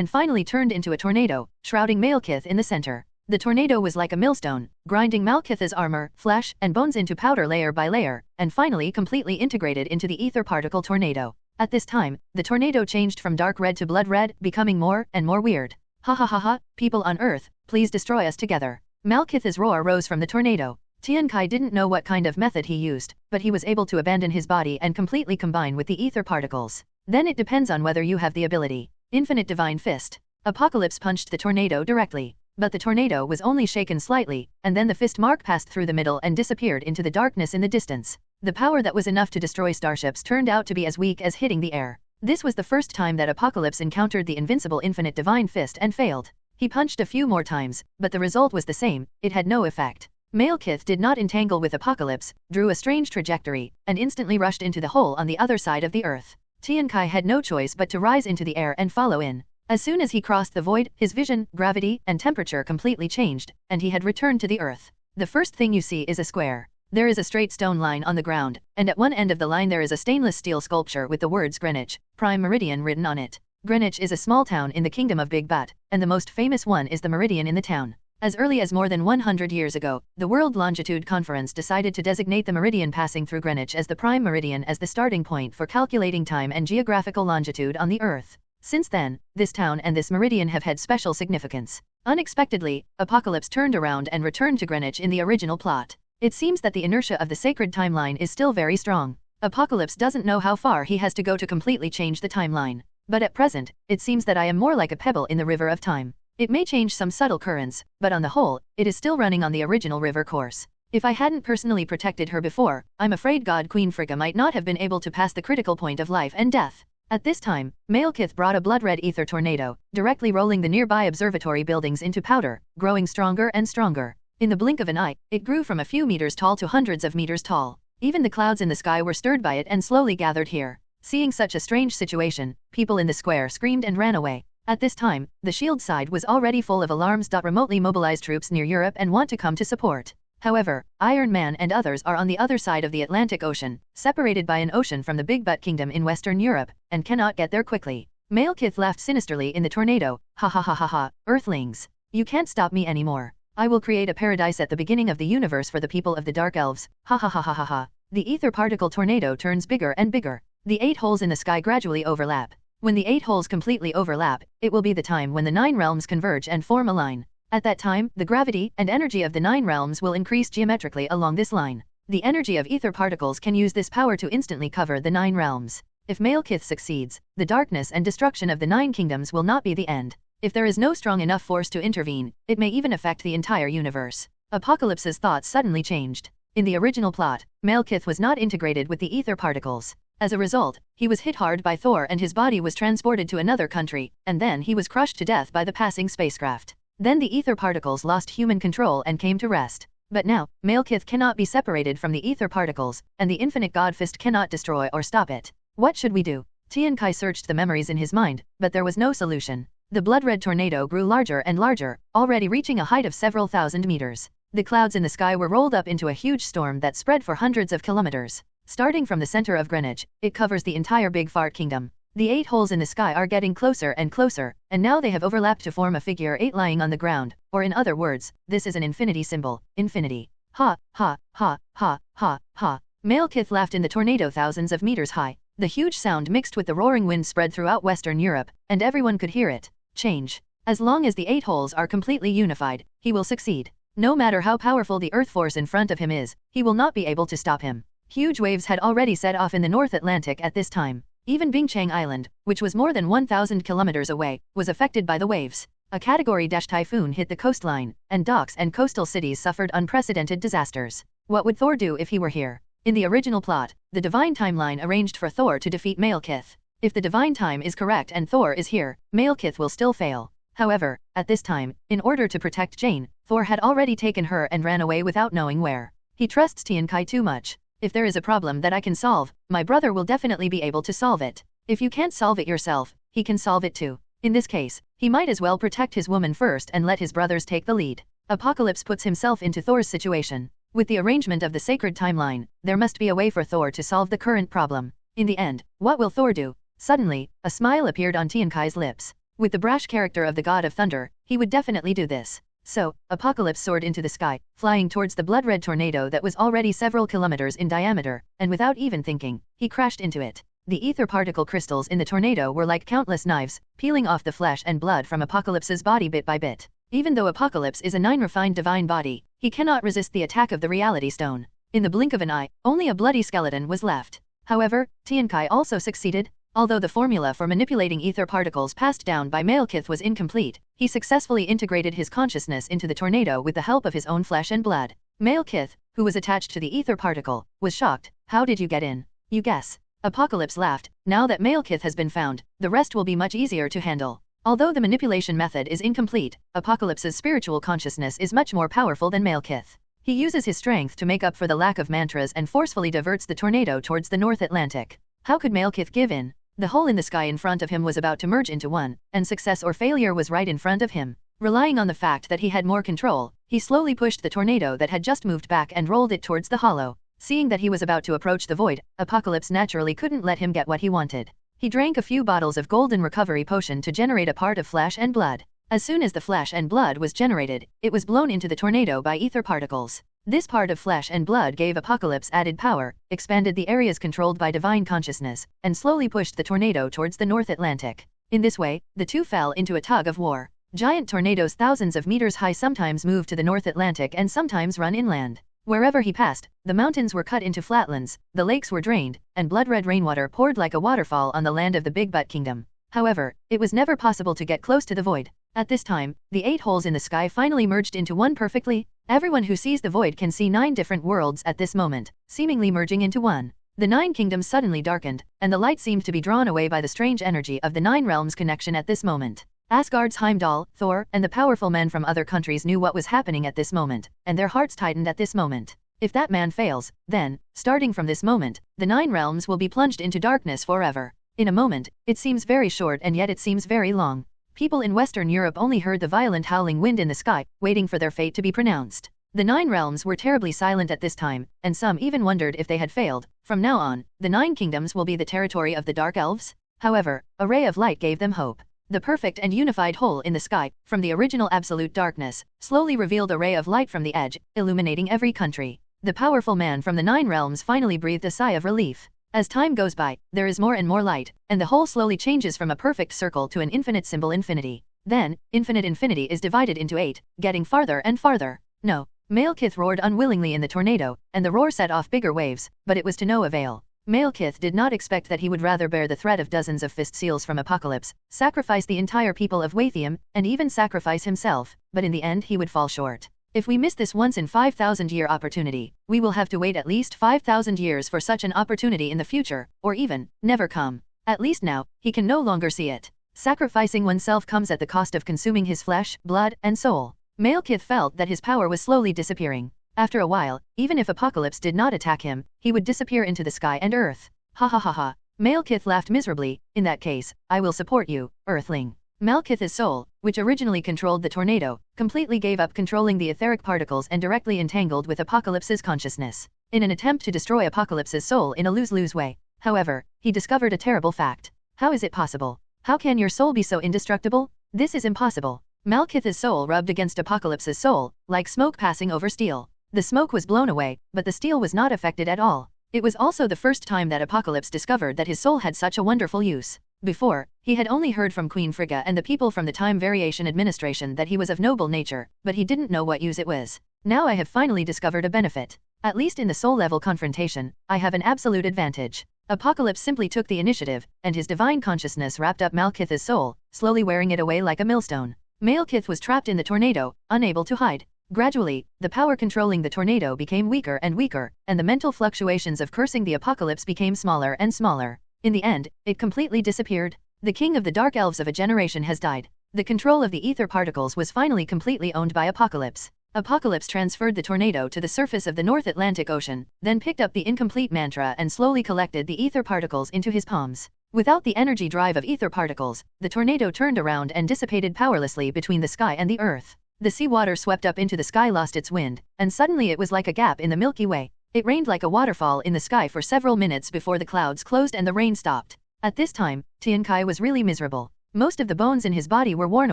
finally turned into a tornado, shrouding Malekith in the center. The tornado was like a millstone, grinding Malekith's armor, flesh, and bones into powder layer by layer, and finally completely integrated into the ether particle tornado. At this time, the tornado changed from dark red to blood red, becoming more and more weird. Ha ha ha ha, people on Earth, please destroy us together. Malekith's roar rose from the tornado. Tiankai didn't know what kind of method he used, but he was able to abandon his body and completely combine with the ether particles. Then it depends on whether you have the ability. Infinite Divine Fist. Apocalypse punched the tornado directly. But the tornado was only shaken slightly, and then the fist mark passed through the middle and disappeared into the darkness in the distance. The power that was enough to destroy starships turned out to be as weak as hitting the air. This was the first time that Apocalypse encountered the invincible Infinite Divine Fist and failed. He punched a few more times, but the result was the same. It had no effect. Malekith did not entangle with Apocalypse, drew a strange trajectory, and instantly rushed into the hole on the other side of the earth. Tiankai had no choice but to rise into the air and follow in. As soon as he crossed the void, his vision, gravity, and temperature completely changed, and he had returned to the earth. The first thing you see is a square. There is a straight stone line on the ground, and at one end of the line there is a stainless steel sculpture with the words Greenwich, Prime Meridian written on it. Greenwich is a small town in the kingdom of Big Butt, and the most famous one is the meridian in the town. As early as more than 100 years ago, the World Longitude Conference decided to designate the meridian passing through Greenwich as the prime meridian as the starting point for calculating time and geographical longitude on the Earth. Since then, this town and this meridian have had special significance. Unexpectedly, Apocalypse turned around and returned to Greenwich in the original plot. It seems that the inertia of the sacred timeline is still very strong. Apocalypse doesn't know how far he has to go to completely change the timeline. But at present, it seems that I am more like a pebble in the river of time. It may change some subtle currents, but on the whole, it is still running on the original river course. If I hadn't personally protected her before, I'm afraid God Queen Frigga might not have been able to pass the critical point of life and death. At this time, Malekith brought a blood-red ether tornado, directly rolling the nearby observatory buildings into powder, growing stronger and stronger. In the blink of an eye, it grew from a few meters tall to hundreds of meters tall. Even the clouds in the sky were stirred by it and slowly gathered here. Seeing such a strange situation, people in the square screamed and ran away. At this time, the shield side was already full of alarms. Remotely mobilize troops near Europe and want to come to support. However, Iron Man and others are on the other side of the Atlantic Ocean, separated by an ocean from the Big Butt Kingdom in Western Europe, and cannot get there quickly. Malekith laughed sinisterly in the tornado. Ha ha ha ha ha, Earthlings. You can't stop me anymore. I will create a paradise at the beginning of the universe for the people of the Dark Elves. Ha ha ha ha ha ha. The ether particle tornado turns bigger and bigger. The 8 holes in the sky gradually overlap. When the 8 holes completely overlap, it will be the time when the 9 realms converge and form a line. At that time, the gravity and energy of the 9 realms will increase geometrically along this line. The energy of ether particles can use this power to instantly cover the 9 realms. If Malekith succeeds, the darkness and destruction of the 9 kingdoms will not be the end. If there is no strong enough force to intervene, it may even affect the entire universe. Apocalypse's thoughts suddenly changed. In the original plot, Malekith was not integrated with the ether particles. As a result, he was hit hard by Thor and his body was transported to another country, and then he was crushed to death by the passing spacecraft. Then the ether particles lost human control and came to rest. But now, Malekith cannot be separated from the ether particles, and the infinite God Fist cannot destroy or stop it. What should we do? Tian Kai searched the memories in his mind, but there was no solution. The blood-red tornado grew larger and larger, already reaching a height of several thousand meters. The clouds in the sky were rolled up into a huge storm that spread for hundreds of kilometers. Starting from the center of Greenwich, it covers the entire Big Fart Kingdom. The 8 holes in the sky are getting closer and closer, and now they have overlapped to form a figure 8 lying on the ground, or in other words, this is an infinity symbol, infinity. Ha, ha, ha, ha, ha, ha. Malekith laughed in the tornado thousands of meters high. The huge sound mixed with the roaring wind spread throughout Western Europe, and everyone could hear it. Change. As long as the 8 holes are completely unified, he will succeed. No matter how powerful the earth force in front of him is, he will not be able to stop him. Huge waves had already set off in the North Atlantic at this time. Even Bingchang Island, which was more than 1,000 kilometers away, was affected by the waves. A Category Typhoon hit the coastline, and docks and coastal cities suffered unprecedented disasters. What would Thor do if he were here? In the original plot, the divine timeline arranged for Thor to defeat Malekith. If the divine time is correct and Thor is here, Malekith will still fail. However, at this time, in order to protect Jane, Thor had already taken her and ran away without knowing where. He trusts Tian Kai too much. If there is a problem that I can solve, my brother will definitely be able to solve it. If you can't solve it yourself, he can solve it too. In this case, he might as well protect his woman first and let his brothers take the lead. Apocalypse puts himself into Thor's situation. With the arrangement of the sacred timeline, there must be a way for Thor to solve the current problem. In the end, what will Thor do? Suddenly, a smile appeared on Tian Kai's lips. With the brash character of the God of Thunder, he would definitely do this. So, Apocalypse soared into the sky, flying towards the blood-red tornado that was already several kilometers in diameter, and without even thinking, he crashed into it. The ether particle crystals in the tornado were like countless knives, peeling off the flesh and blood from Apocalypse's body bit by bit. Even though Apocalypse is a 9 refined divine body, he cannot resist the attack of the Reality Stone. In the blink of an eye, only a bloody skeleton was left. However, Tian Kai also succeeded. Although the formula for manipulating ether particles passed down by Malekith was incomplete, he successfully integrated his consciousness into the tornado with the help of his own flesh and blood. Malekith, who was attached to the ether particle, was shocked. How did you get in? You guess. Apocalypse laughed. Now that Malekith has been found, the rest will be much easier to handle. Although the manipulation method is incomplete, Apocalypse's spiritual consciousness is much more powerful than Malekith. He uses his strength to make up for the lack of mantras and forcefully diverts the tornado towards the North Atlantic. How could Malekith give in? The hole in the sky in front of him was about to merge into one, and success or failure was right in front of him. Relying on the fact that he had more control, he slowly pushed the tornado that had just moved back and rolled it towards the hollow. Seeing that he was about to approach the void, Apocalypse naturally couldn't let him get what he wanted. He drank a few bottles of golden recovery potion to generate a part of flesh and blood. As soon as the flesh and blood was generated, it was blown into the tornado by ether particles. This part of flesh and blood gave Apocalypse added power, expanded the areas controlled by divine consciousness, and slowly pushed the tornado towards the North Atlantic. In this way, the two fell into a tug of war. Giant tornadoes thousands of meters high sometimes move to the North Atlantic and sometimes run inland. Wherever he passed, the mountains were cut into flatlands, the lakes were drained, and blood-red rainwater poured like a waterfall on the land of the Big Butt Kingdom. However, it was never possible to get close to the void. At this time, the 8 holes in the sky finally merged into one perfectly. Everyone who sees the void can see 9 different worlds at this moment, seemingly merging into one. The 9 kingdoms suddenly darkened, and the light seemed to be drawn away by the strange energy of the 9 realms connection at this moment. Asgard's Heimdall, Thor, and the powerful men from other countries knew what was happening at this moment, and their hearts tightened at this moment. If that man fails, then, starting from this moment, the 9 realms will be plunged into darkness forever. In a moment, it seems very short and yet it seems very long. People in Western Europe only heard the violent howling wind in the sky, waiting for their fate to be pronounced. The 9 realms were terribly silent at this time, and some even wondered if they had failed. From now on, the 9 kingdoms will be the territory of the Dark Elves. However, a ray of light gave them hope. The perfect and unified hole in the sky, from the original absolute darkness, slowly revealed a ray of light from the edge, illuminating every country. The powerful man from the 9 realms finally breathed a sigh of relief. As time goes by, there is more and more light, and the whole slowly changes from a perfect circle to an infinite symbol infinity. Then, infinite infinity is divided into 8, getting farther and farther. No. Malekith roared unwillingly in the tornado, and the roar set off bigger waves, but it was to no avail. Malekith did not expect that he would rather bear the threat of dozens of fist seals from Apocalypse, sacrifice the entire people of Wathium, and even sacrifice himself, but in the end he would fall short. If we miss this once in 5,000-year opportunity, we will have to wait at least 5,000 years for such an opportunity in the future, or even, never come. At least now, he can no longer see it. Sacrificing oneself comes at the cost of consuming his flesh, blood, and soul. Malekith felt that his power was slowly disappearing. After a while, even if Apocalypse did not attack him, he would disappear into the sky and earth. Ha ha ha ha. Malekith laughed miserably. In that case, I will support you, Earthling. Malekith's soul, which originally controlled the tornado, completely gave up controlling the etheric particles and directly entangled with Apocalypse's consciousness, in an attempt to destroy Apocalypse's soul in a lose-lose way. However, he discovered a terrible fact. How is it possible? How can your soul be so indestructible? This is impossible. Malekith's soul rubbed against Apocalypse's soul, like smoke passing over steel. The smoke was blown away, but the steel was not affected at all. It was also the first time that Apocalypse discovered that his soul had such a wonderful use. Before, he had only heard from Queen Frigga and the people from the Time Variation Administration that he was of noble nature, but he didn't know what use it was. Now I have finally discovered a benefit. At least in the soul-level confrontation, I have an absolute advantage. Apocalypse simply took the initiative, and his divine consciousness wrapped up Malekith's soul, slowly wearing it away like a millstone. Malekith was trapped in the tornado, unable to hide. Gradually, the power controlling the tornado became weaker and weaker, and the mental fluctuations of cursing the Apocalypse became smaller and smaller. In the end, it completely disappeared. The king of the Dark Elves of a generation has died. The control of the ether particles was finally completely owned by Apocalypse. Apocalypse transferred the tornado to the surface of the North Atlantic Ocean, then picked up the incomplete mantra and slowly collected the ether particles into his palms. Without the energy drive of ether particles, the tornado turned around and dissipated powerlessly between the sky and the earth. The seawater swept up into the sky, lost its wind, and suddenly it was like a gap in the Milky Way. It rained like a waterfall in the sky for several minutes before the clouds closed and the rain stopped. At this time, Tiankai was really miserable. Most of the bones in his body were worn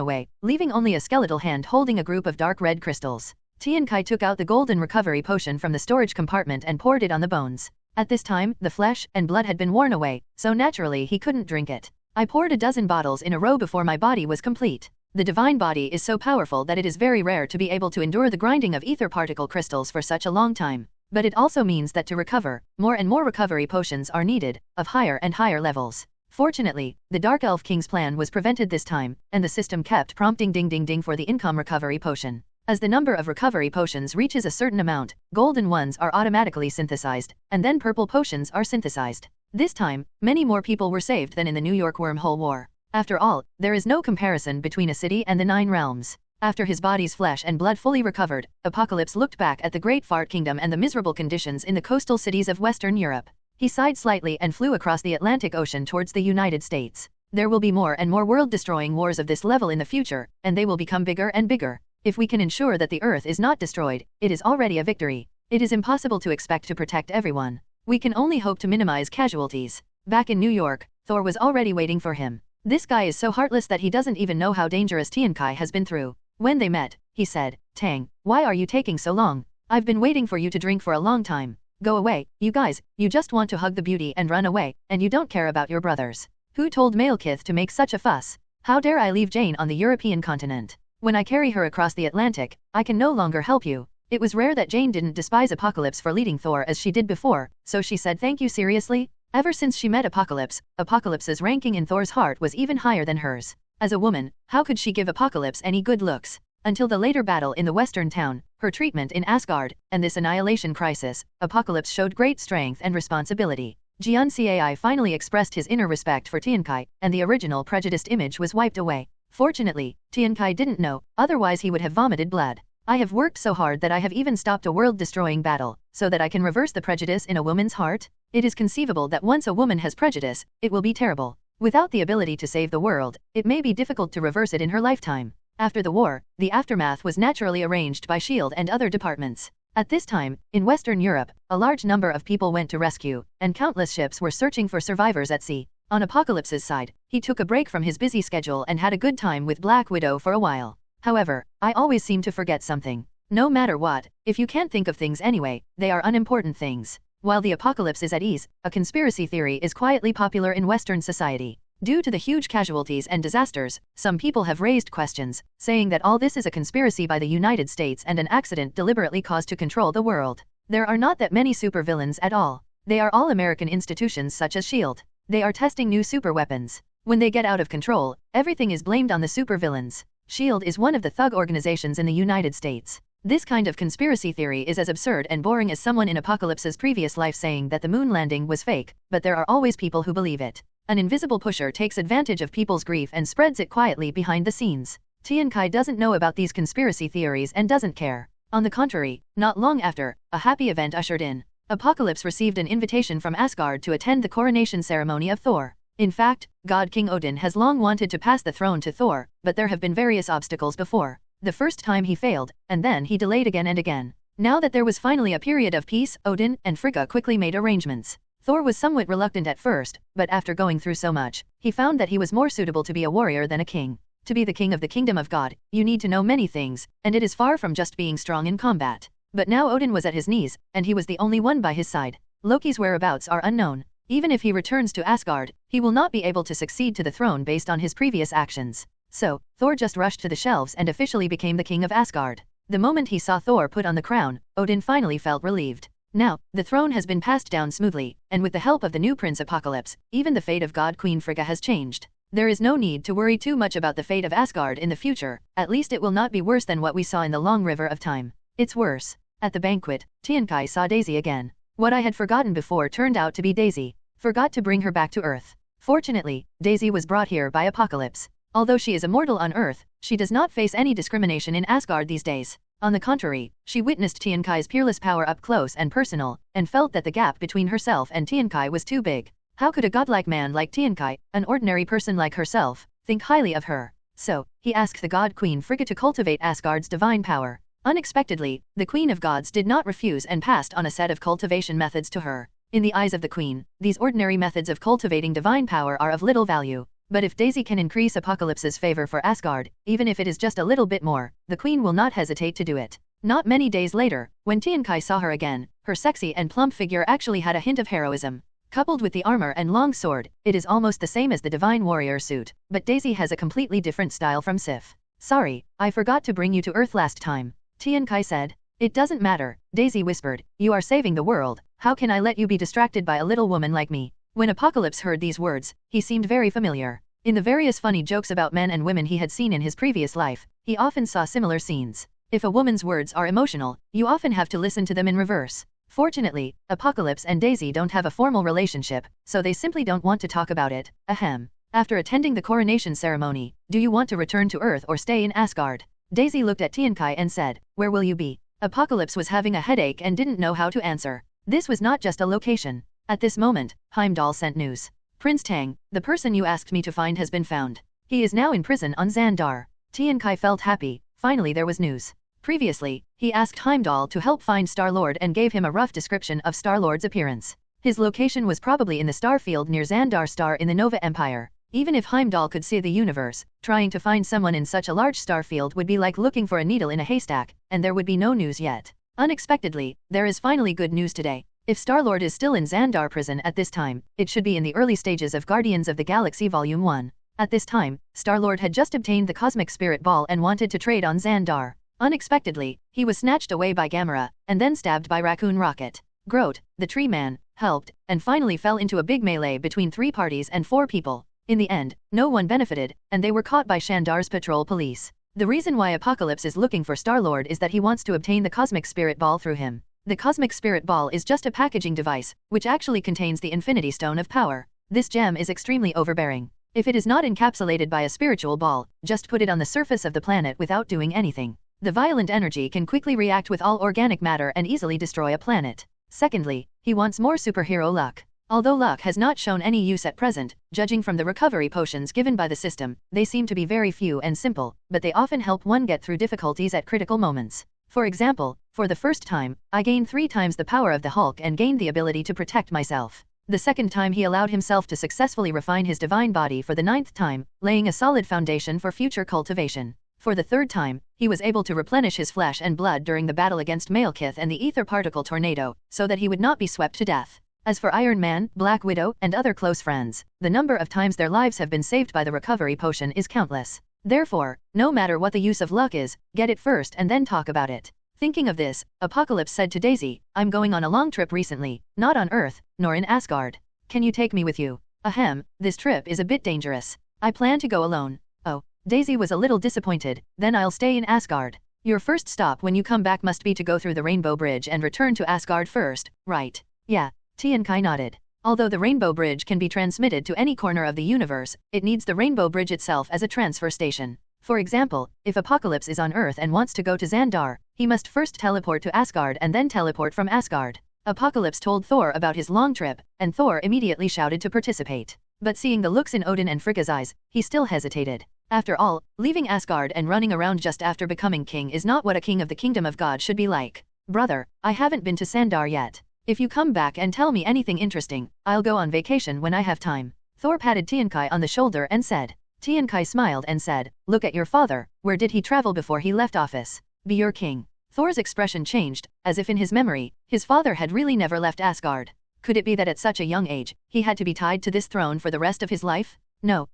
away, leaving only a skeletal hand holding a group of dark red crystals. Tiankai took out the golden recovery potion from the storage compartment and poured it on the bones. At this time, the flesh and blood had been worn away, so naturally he couldn't drink it. I poured a dozen bottles in a row before my body was complete. The divine body is so powerful that it is very rare to be able to endure the grinding of ether particle crystals for such a long time. But it also means that to recover, more and more recovery potions are needed, of higher and higher levels. Fortunately, the Dark Elf King's plan was prevented this time, and the system kept prompting ding ding ding for the income recovery potion. As the number of recovery potions reaches a certain amount, golden ones are automatically synthesized, and then purple potions are synthesized. This time, many more people were saved than in the New York Wormhole War. After all, there is no comparison between a city and the 9 realms. After his body's flesh and blood fully recovered, Apocalypse looked back at the Great Fart Kingdom and the miserable conditions in the coastal cities of Western Europe. He sighed slightly and flew across the Atlantic Ocean towards the United States. There will be more and more world-destroying wars of this level in the future, and they will become bigger and bigger. If we can ensure that the Earth is not destroyed, it is already a victory. It is impossible to expect to protect everyone. We can only hope to minimize casualties. Back in New York, Thor was already waiting for him. This guy is so heartless that he doesn't even know how dangerous Tiankai has been through. When they met, he said, "Tang, why are you taking so long? I've been waiting for you to drink for a long time. Go away, you guys, you just want to hug the beauty and run away, and you don't care about your brothers. Who told Malekith to make such a fuss? How dare I leave Jane on the European continent? When I carry her across the Atlantic, I can no longer help you." It was rare that Jane didn't despise Apocalypse for leading Thor as she did before, so she said thank you seriously. Ever since she met Apocalypse, Apocalypse's ranking in Thor's heart was even higher than hers. As a woman, how could she give Apocalypse any good looks? Until the later battle in the western town, her treatment in Asgard, and this annihilation crisis, Apocalypse showed great strength and responsibility. Jian Cai finally expressed his inner respect for Tiankai, and the original prejudiced image was wiped away. Fortunately, Tiankai didn't know, otherwise he would have vomited blood. I have worked so hard that I have even stopped a world-destroying battle, so that I can reverse the prejudice in a woman's heart. It is conceivable that once a woman has prejudice, it will be terrible. Without the ability to save the world, it may be difficult to reverse it in her lifetime. After the war, the aftermath was naturally arranged by S.H.I.E.L.D. and other departments. At this time, in Western Europe, a large number of people went to rescue, and countless ships were searching for survivors at sea. On Apocalypse's side, he took a break from his busy schedule and had a good time with Black Widow for a while. However, I always seem to forget something. No matter what, if you can't think of things anyway, they are unimportant things. While the Apocalypse is at ease, a conspiracy theory is quietly popular in Western society. Due to the huge casualties and disasters, some people have raised questions, saying that all this is a conspiracy by the United States and an accident deliberately caused to control the world. There are not that many supervillains at all. They are all American institutions such as S.H.I.E.L.D. They are testing new super weapons. When they get out of control, everything is blamed on the supervillains. S.H.I.E.L.D. is one of the thug organizations in the United States. This kind of conspiracy theory is as absurd and boring as someone in Apocalypse's previous life saying that the moon landing was fake, but there are always people who believe it. An invisible pusher takes advantage of people's grief and spreads it quietly behind the scenes. Tiankai doesn't know about these conspiracy theories and doesn't care. On the contrary, not long after, a happy event ushered in. Apocalypse received an invitation from Asgard to attend the coronation ceremony of Thor. In fact, God King Odin has long wanted to pass the throne to Thor, but there have been various obstacles before. The first time he failed, and then he delayed again and again. Now that there was finally a period of peace, Odin and Frigga quickly made arrangements. Thor was somewhat reluctant at first, but after going through so much, he found that he was more suitable to be a warrior than a king. To be the king of the kingdom of God, you need to know many things, and it is far from just being strong in combat. But now Odin was at his knees, and he was the only one by his side. Loki's whereabouts are unknown. Even if he returns to Asgard, he will not be able to succeed to the throne based on his previous actions. So, Thor just rushed to the shelves and officially became the king of Asgard. The moment he saw Thor put on the crown, Odin finally felt relieved. Now, the throne has been passed down smoothly, and with the help of the new Prince Apocalypse, even the fate of God Queen Frigga has changed. There is no need to worry too much about the fate of Asgard in the future, at least it will not be worse than what we saw in the long river of time. It's worse. At the banquet, Tiankai saw Daisy again. What I had forgotten before turned out to be Daisy. Forgot to bring her back to Earth. Fortunately, Daisy was brought here by Apocalypse. Although she is immortal on Earth, she does not face any discrimination in Asgard these days. On the contrary, she witnessed Tiankai's peerless power up close and personal, and felt that the gap between herself and Tiankai was too big. How could a godlike man like Tiankai, an ordinary person like herself, think highly of her? So, he asked the god Queen Frigga to cultivate Asgard's divine power. Unexpectedly, the Queen of Gods did not refuse and passed on a set of cultivation methods to her. In the eyes of the Queen, these ordinary methods of cultivating divine power are of little value. But if Daisy can increase Apocalypse's favor for Asgard, even if it is just a little bit more, the Queen will not hesitate to do it. Not many days later, when Tiankai saw her again, her sexy and plump figure actually had a hint of heroism. Coupled with the armor and long sword, it is almost the same as the Divine Warrior suit, but Daisy has a completely different style from Sif. Sorry, I forgot to bring you to Earth last time, Tiankai said. It doesn't matter, Daisy whispered, you are saving the world, how can I let you be distracted by a little woman like me? When Apocalypse heard these words, he seemed very familiar. In the various funny jokes about men and women he had seen in his previous life, he often saw similar scenes. If a woman's words are emotional, you often have to listen to them in reverse. Fortunately, Apocalypse and Daisy don't have a formal relationship, so they simply don't want to talk about it. Ahem. After attending the coronation ceremony, do you want to return to Earth or stay in Asgard? Daisy looked at Tiankai and said, where will you be? Apocalypse was having a headache and didn't know how to answer. This was not just a location. At this moment, Heimdall sent news. Prince Tang, the person you asked me to find has been found. He is now in prison on Xandar. Tiankai felt happy, finally there was news. Previously, he asked Heimdall to help find Star-Lord and gave him a rough description of Star-Lord's appearance. His location was probably in the star field near Xandar Star in the Nova Empire. Even if Heimdall could see the universe, trying to find someone in such a large star field would be like looking for a needle in a haystack, and there would be no news yet. Unexpectedly, there is finally good news today. If Star-Lord is still in Xandar prison at this time, it should be in the early stages of Guardians of the Galaxy Volume 1. At this time, Star-Lord had just obtained the Cosmic Spirit Ball and wanted to trade on Xandar. Unexpectedly, he was snatched away by Gamera, and then stabbed by Raccoon Rocket. Groot, the Tree Man, helped, and finally fell into a big melee between 3 parties and 4 people. In the end, no one benefited, and they were caught by Xandar's patrol police. The reason why Apocalypse is looking for Star-Lord is that he wants to obtain the Cosmic Spirit Ball through him. The Cosmic Spirit Ball is just a packaging device, which actually contains the Infinity Stone of Power. This gem is extremely overbearing. If it is not encapsulated by a spiritual ball, just put it on the surface of the planet without doing anything. The violent energy can quickly react with all organic matter and easily destroy a planet. Secondly, he wants more superhero luck. Although luck has not shown any use at present, judging from the recovery potions given by the system, they seem to be very few and simple, but they often help one get through difficulties at critical moments. For example, for the first time, I gained 3 times the power of the Hulk and gained the ability to protect myself. The second time he allowed himself to successfully refine his divine body for the 9th time, laying a solid foundation for future cultivation. For the 3rd time, he was able to replenish his flesh and blood during the battle against Malekith and the Ether Particle Tornado, so that he would not be swept to death. As for Iron Man, Black Widow, and other close friends, the number of times their lives have been saved by the recovery potion is countless. Therefore, no matter what the use of luck is, get it first and then talk about it. Thinking of this, Apocalypse said to Daisy, I'm going on a long trip recently, not on Earth, nor in Asgard. Can you take me with you? Ahem, this trip is a bit dangerous. I plan to go alone. Oh, Daisy was a little disappointed, then I'll stay in Asgard. Your first stop when you come back must be to go through the Rainbow Bridge and return to Asgard first, right? Yeah, Tiankai nodded. Although the Rainbow Bridge can be transmitted to any corner of the universe, it needs the Rainbow Bridge itself as a transfer station. For example, if Apocalypse is on Earth and wants to go to Xandar, he must first teleport to Asgard and then teleport from Asgard. Apocalypse told Thor about his long trip, and Thor immediately shouted to participate. But seeing the looks in Odin and Frigga's eyes, he still hesitated. After all, leaving Asgard and running around just after becoming king is not what a king of the kingdom of God should be like. Brother, I haven't been to Xandar yet. If you come back and tell me anything interesting, I'll go on vacation when I have time. Thor patted Tiankai on the shoulder and said. Tiankai smiled and said, look at your father, where did he travel before he left office? Be your king. Thor's expression changed, as if in his memory, his father had really never left Asgard. Could it be that at such a young age, he had to be tied to this throne for the rest of his life? No,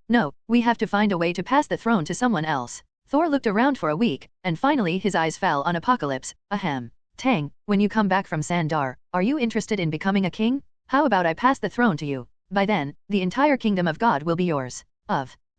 we have to find a way to pass the throne to someone else. Thor looked around for a week, and finally his eyes fell on Apocalypse. Ahem. Tang, when you come back from Xandar, are you interested in becoming a king? How about I pass the throne to you? By then, the entire kingdom of God will be yours.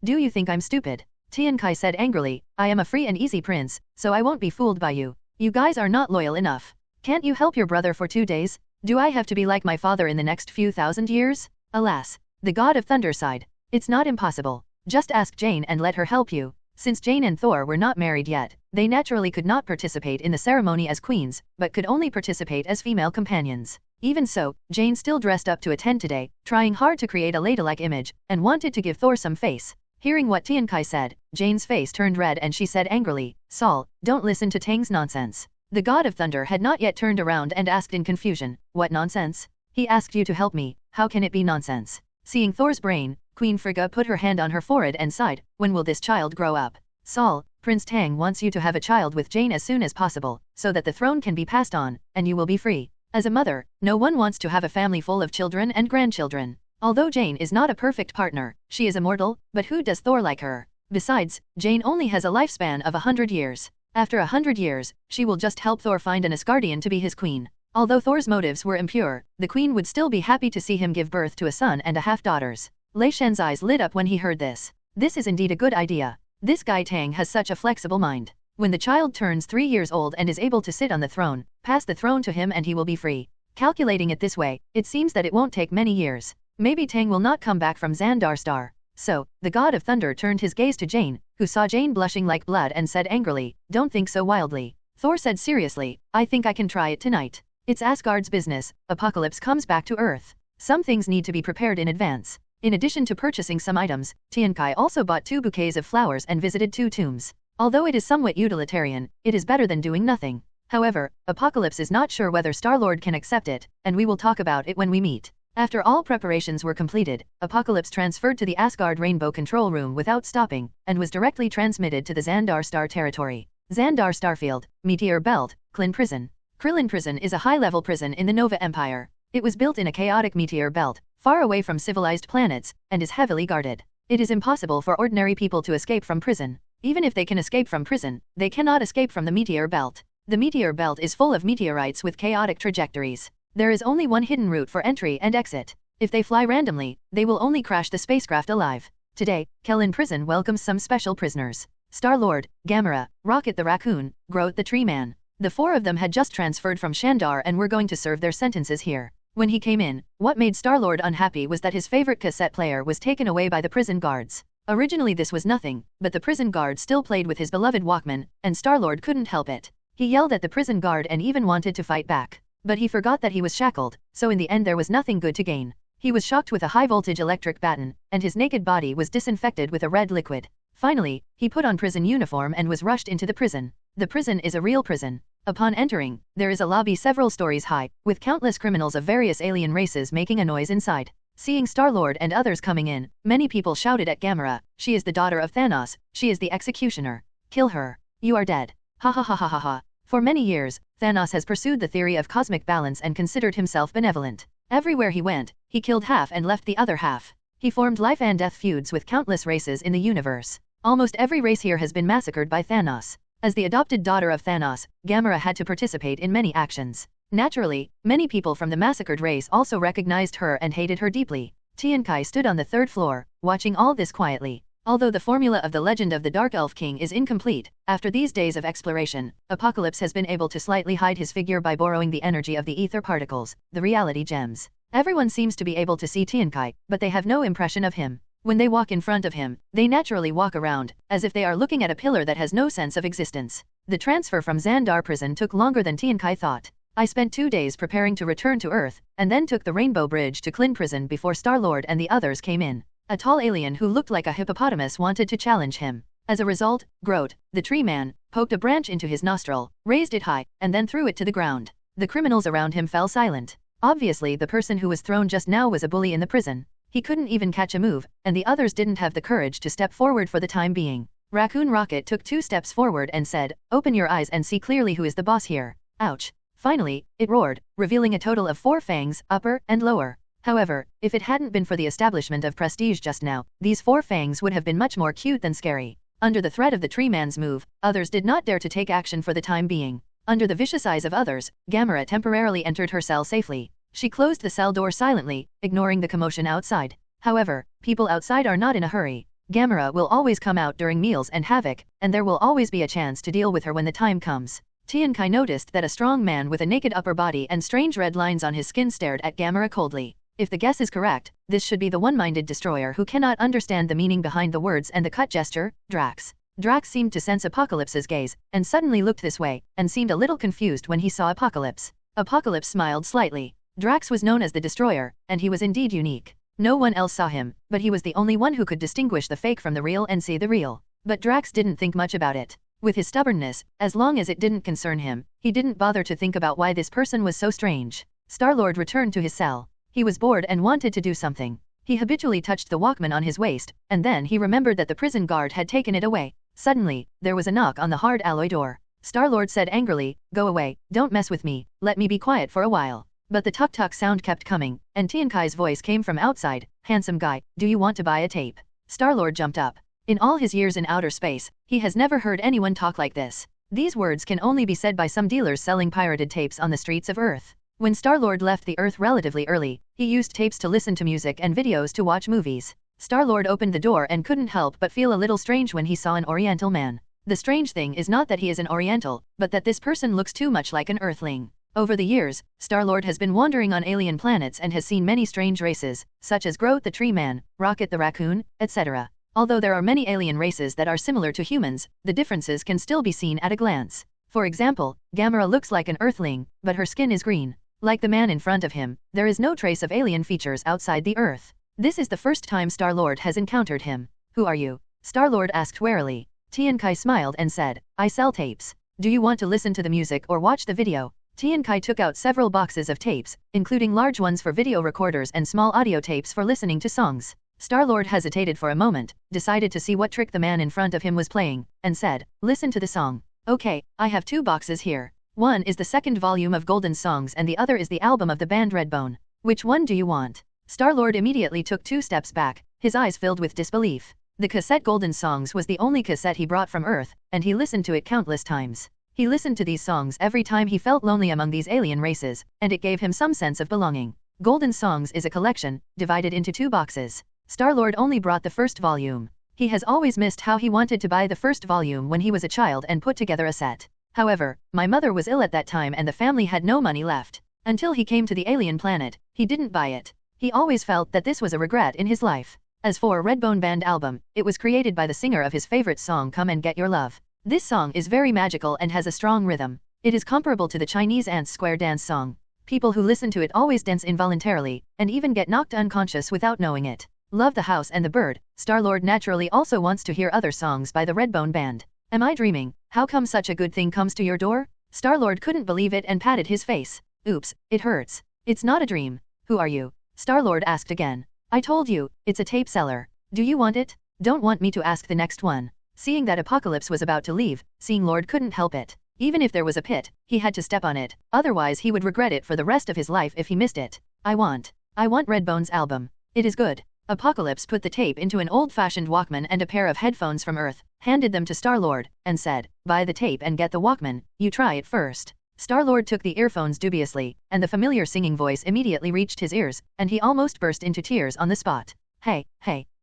Do you think I'm stupid? Tiankai said angrily, I am a free and easy prince, so I won't be fooled by you. You guys are not loyal enough. Can't you help your brother for 2 days? Do I have to be like my father in the next few thousand years? Alas. The god of thunder sighed. It's not impossible. Just ask Jane and let her help you. Since Jane and Thor were not married yet, they naturally could not participate in the ceremony as queens, but could only participate as female companions. Even so, Jane still dressed up to attend today, trying hard to create a ladylike image, and wanted to give Thor some face. Hearing what Tiankai said, Jane's face turned red and she said angrily, Saul, don't listen to Tang's nonsense. The god of thunder had not yet turned around and asked in confusion, what nonsense? He asked you to help me, how can it be nonsense? Seeing Thor's brain, Queen Frigga put her hand on her forehead and sighed, when will this child grow up? Saul, Prince Tang wants you to have a child with Jane as soon as possible, so that the throne can be passed on, and you will be free. As a mother, no one wants to have a family full of children and grandchildren. Although Jane is not a perfect partner, she is immortal, but who does Thor like her? Besides, Jane only has a lifespan of 100 years. After 100 years, she will just help Thor find an Asgardian to be his queen. Although Thor's motives were impure, the queen would still be happy to see him give birth to a son and a half-daughters. Lei Shen's eyes lit up when he heard this. This is indeed a good idea. This guy Tang has such a flexible mind. When the child turns 3 years old and is able to sit on the throne, pass the throne to him and he will be free. Calculating it this way, it seems that it won't take many years. Maybe Tang will not come back from Xandar Star. So, the god of thunder turned his gaze to Jane, who saw Jane blushing like blood and said angrily, don't think so wildly. Thor said seriously, I think I can try it tonight. It's Asgard's business, Apocalypse comes back to Earth. Some things need to be prepared in advance. In addition to purchasing some items, Tiankai also bought 2 bouquets of flowers and visited 2 tombs. Although it is somewhat utilitarian, it is better than doing nothing. However, Apocalypse is not sure whether Star-Lord can accept it, and we will talk about it when we meet. After all preparations were completed, Apocalypse transferred to the Asgard Rainbow Control Room without stopping, and was directly transmitted to the Xandar Star territory. Xandar Starfield, Meteor Belt, Krillin Prison. Krillin Prison is a high-level prison in the Nova Empire. It was built in a chaotic meteor belt, far away from civilized planets, and is heavily guarded. It is impossible for ordinary people to escape from prison. Even if they can escape from prison, they cannot escape from the meteor belt. The meteor belt is full of meteorites with chaotic trajectories. There is only one hidden route for entry and exit. If they fly randomly, they will only crash the spacecraft alive. Today, Krillin Prison welcomes some special prisoners. Star-Lord, Gamera, Rocket the Raccoon, Groot the Tree Man. The 4 of them had just transferred from Xandar and were going to serve their sentences here. When he came in, what made Star-Lord unhappy was that his favorite cassette player was taken away by the prison guards. Originally this was nothing, but the prison guard still played with his beloved Walkman, and Star-Lord couldn't help it. He yelled at the prison guard and even wanted to fight back. But he forgot that he was shackled, so in the end there was nothing good to gain. He was shocked with a high-voltage electric baton, and his naked body was disinfected with a red liquid. Finally, he put on prison uniform and was rushed into the prison. The prison is a real prison. Upon entering, there is a lobby several stories high, with countless criminals of various alien races making a noise inside. Seeing Star-Lord and others coming in, many people shouted at Gamera, she is the daughter of Thanos, she is the executioner. Kill her. You are dead. Ha ha ha ha ha ha. For many years, Thanos has pursued the theory of cosmic balance and considered himself benevolent. Everywhere he went, he killed half and left the other half. He formed life and death feuds with countless races in the universe. Almost every race here has been massacred by Thanos. As the adopted daughter of Thanos, Gamera had to participate in many actions. Naturally, many people from the massacred race also recognized her and hated her deeply. Tiankai stood on the third floor, watching all this quietly. Although the formula of the legend of the Dark Elf King is incomplete, after these days of exploration, Apocalypse has been able to slightly hide his figure by borrowing the energy of the ether particles, the reality gems. Everyone seems to be able to see Tiankai, but they have no impression of him. When they walk in front of him, they naturally walk around, as if they are looking at a pillar that has no sense of existence. The transfer from Xandar prison took longer than Tiankai thought. I spent 2 days preparing to return to Earth, and then took the Rainbow Bridge to Klin prison before Star-Lord and the others came in. A tall alien who looked like a hippopotamus wanted to challenge him. As a result, Groot, the tree man, poked a branch into his nostril, raised it high, and then threw it to the ground. The criminals around him fell silent. Obviously the person who was thrown just now was a bully in the prison. He couldn't even catch a move, and the others didn't have the courage to step forward for the time being. Raccoon Rocket took 2 steps forward and said, "Open your eyes and see clearly who is the boss here." Ouch. Finally, it roared, revealing a total of 4 fangs, upper and lower. However, if it hadn't been for the establishment of prestige just now, these 4 fangs would have been much more cute than scary. Under the threat of the tree man's move, others did not dare to take action for the time being. Under the vicious eyes of others, Gamera temporarily entered her cell safely. She closed the cell door silently, ignoring the commotion outside. However, people outside are not in a hurry. Gamera will always come out during meals and havoc, and there will always be a chance to deal with her when the time comes. Tiankai noticed that a strong man with a naked upper body and strange red lines on his skin stared at Gamera coldly. If the guess is correct, this should be the one-minded destroyer who cannot understand the meaning behind the words and the cut gesture, Drax. Drax seemed to sense Apocalypse's gaze, and suddenly looked this way, and seemed a little confused when he saw Apocalypse. Apocalypse smiled slightly. Drax was known as the Destroyer, and he was indeed unique. No one else saw him, but he was the only one who could distinguish the fake from the real and see the real. But Drax didn't think much about it. With his stubbornness, as long as it didn't concern him, he didn't bother to think about why this person was so strange. Star-Lord returned to his cell. He was bored and wanted to do something. He habitually touched the Walkman on his waist, and then he remembered that the prison guard had taken it away. Suddenly, there was a knock on the hard alloy door. Star-Lord said angrily, "Go away, don't mess with me, let me be quiet for a while." But the tuk-tuk sound kept coming, and Tiankai's voice came from outside, "Handsome guy, do you want to buy a tape?" Star-Lord jumped up. In all his years in outer space, he has never heard anyone talk like this. These words can only be said by some dealers selling pirated tapes on the streets of Earth. When Star-Lord left the Earth relatively early, he used tapes to listen to music and videos to watch movies. Star-Lord opened the door and couldn't help but feel a little strange when he saw an Oriental man. The strange thing is not that he is an Oriental, but that this person looks too much like an Earthling. Over the years, Star-Lord has been wandering on alien planets and has seen many strange races, such as Groot the Tree Man, Rocket the Raccoon, etc. Although there are many alien races that are similar to humans, the differences can still be seen at a glance. For example, Gamera looks like an Earthling, but her skin is green. Like the man in front of him, there is no trace of alien features outside the Earth. This is the first time Star-Lord has encountered him. "Who are you?" Star-Lord asked warily. Tiankai smiled and said, "I sell tapes. Do you want to listen to the music or watch the video?" Tiankai took out several boxes of tapes, including large ones for video recorders and small audio tapes for listening to songs. Star-Lord hesitated for a moment, decided to see what trick the man in front of him was playing, and said, "Listen to the song." "Okay, I have 2 boxes here. One is the second volume of Golden Songs and the other is the album of the band Redbone. Which one do you want?" Star-Lord immediately took 2 steps back, his eyes filled with disbelief. The cassette Golden Songs was the only cassette he brought from Earth, and he listened to it countless times. He listened to these songs every time he felt lonely among these alien races, and it gave him some sense of belonging. Golden Songs is a collection, divided into 2 boxes. Star-Lord only brought the first volume. He has always missed how he wanted to buy the first volume when he was a child and put together a set. However, my mother was ill at that time and the family had no money left. Until he came to the alien planet, he didn't buy it. He always felt that this was a regret in his life. As for Redbone Band album, it was created by the singer of his favorite song Come and Get Your Love. This song is very magical and has a strong rhythm. It is comparable to the Chinese Ants Square dance song. People who listen to it always dance involuntarily, and even get knocked unconscious without knowing it. Love the House and the Bird, Star-Lord naturally also wants to hear other songs by the Redbone Band. "Am I dreaming? How come such a good thing comes to your door?" Star-Lord couldn't believe it and patted his face. "Oops, it hurts. It's not a dream." "Who are you?" Star-Lord asked again. "I told you, it's a tape seller. Do you want it? Don't want me to ask the next one." Seeing that Apocalypse was about to leave, Seeing Lord couldn't help it. Even if there was a pit, he had to step on it, otherwise he would regret it for the rest of his life if he missed it. I want Redbone's album. It is good. Apocalypse put the tape into an old-fashioned Walkman and a pair of headphones from Earth, handed them to Star-Lord, and said, "Buy the tape and get the Walkman, you try it first." Star-Lord took the earphones dubiously, and the familiar singing voice immediately reached his ears, and he almost burst into tears on the spot. Hey,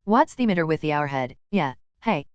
what's the matter with the hour head? Yeah, hey,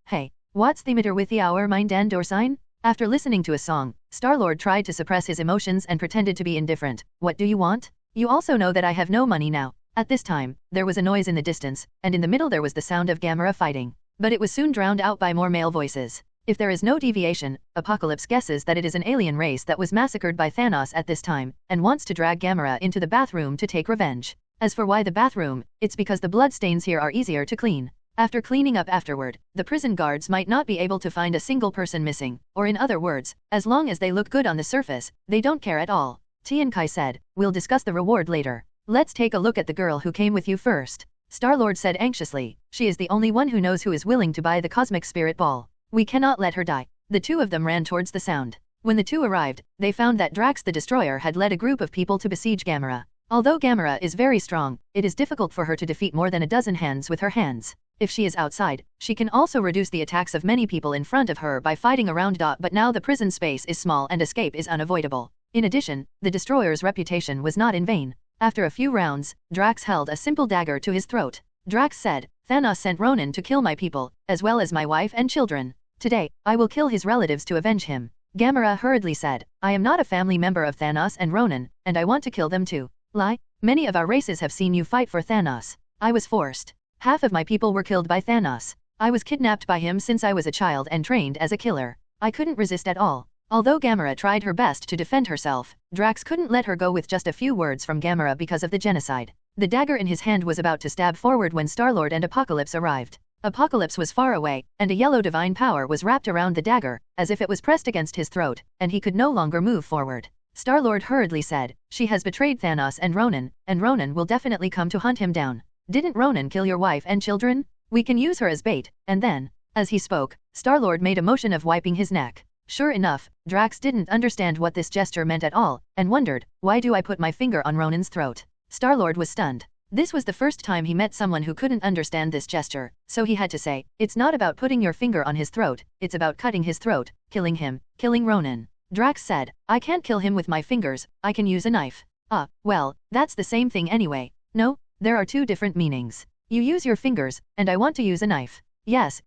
what's the matter with the hour mind and door sign? After listening to a song, Star-Lord tried to suppress his emotions and pretended to be indifferent. What do you want? You also know that I have no money now. At this time, there was a noise in the distance, and in the middle there was the sound of Gamera fighting. But it was soon drowned out by more male voices. If there is no deviation, Apocalypse guesses that it is an alien race that was massacred by Thanos at this time, and wants to drag Gamera into the bathroom to take revenge. As for why the bathroom, it's because the bloodstains here are easier to clean. After cleaning up afterward, the prison guards might not be able to find a single person missing, or in other words, as long as they look good on the surface, they don't care at all. Tiankai said, "We'll discuss the reward later. Let's take a look at the girl who came with you first." Star-Lord said anxiously, "She is the only one who knows who is willing to buy the Cosmic Spirit Ball. We cannot let her die." The two of them ran towards the sound. When the two arrived, they found that Drax the Destroyer had led a group of people to besiege Gamera. Although Gamera is very strong, it is difficult for her to defeat more than a dozen hands with her hands. If she is outside, she can also reduce the attacks of many people in front of her by fighting around. But now the prison space is small and escape is unavoidable. In addition, the Destroyer's reputation was not in vain. After a few rounds, Drax held a simple dagger to his throat. Drax said, "Thanos sent Ronan to kill my people, as well as my wife and children. Today, I will kill his relatives to avenge him." Gamera hurriedly said, "I am not a family member of Thanos and Ronan, and I want to kill them too." Lie? Many of our races have seen you fight for Thanos. I was forced. Half of my people were killed by Thanos. I was kidnapped by him since I was a child and trained as a killer. I couldn't resist at all. Although Gamera tried her best to defend herself, Drax couldn't let her go with just a few words from Gamera because of the genocide. The dagger in his hand was about to stab forward when Star-Lord and Apocalypse arrived. Apocalypse was far away, and a yellow divine power was wrapped around the dagger, as if it was pressed against his throat, and he could no longer move forward. Star-Lord hurriedly said, "She has betrayed Thanos and Ronan will definitely come to hunt him down. Didn't Ronan kill your wife and children? We can use her as bait." And then, as he spoke, Star-Lord made a motion of wiping his neck. Sure enough, Drax didn't understand what this gesture meant at all, and wondered, "Why do I put my finger on Ronan's throat?" Star-Lord was stunned. This was the first time he met someone who couldn't understand this gesture, so he had to say, "It's not about putting your finger on his throat, it's about cutting his throat, killing him, killing Ronan." Drax said, "I can't kill him with my fingers, I can use a knife." Well, that's the same thing anyway. No, there are two different meanings. You use your fingers, and I want to use a knife. Yes,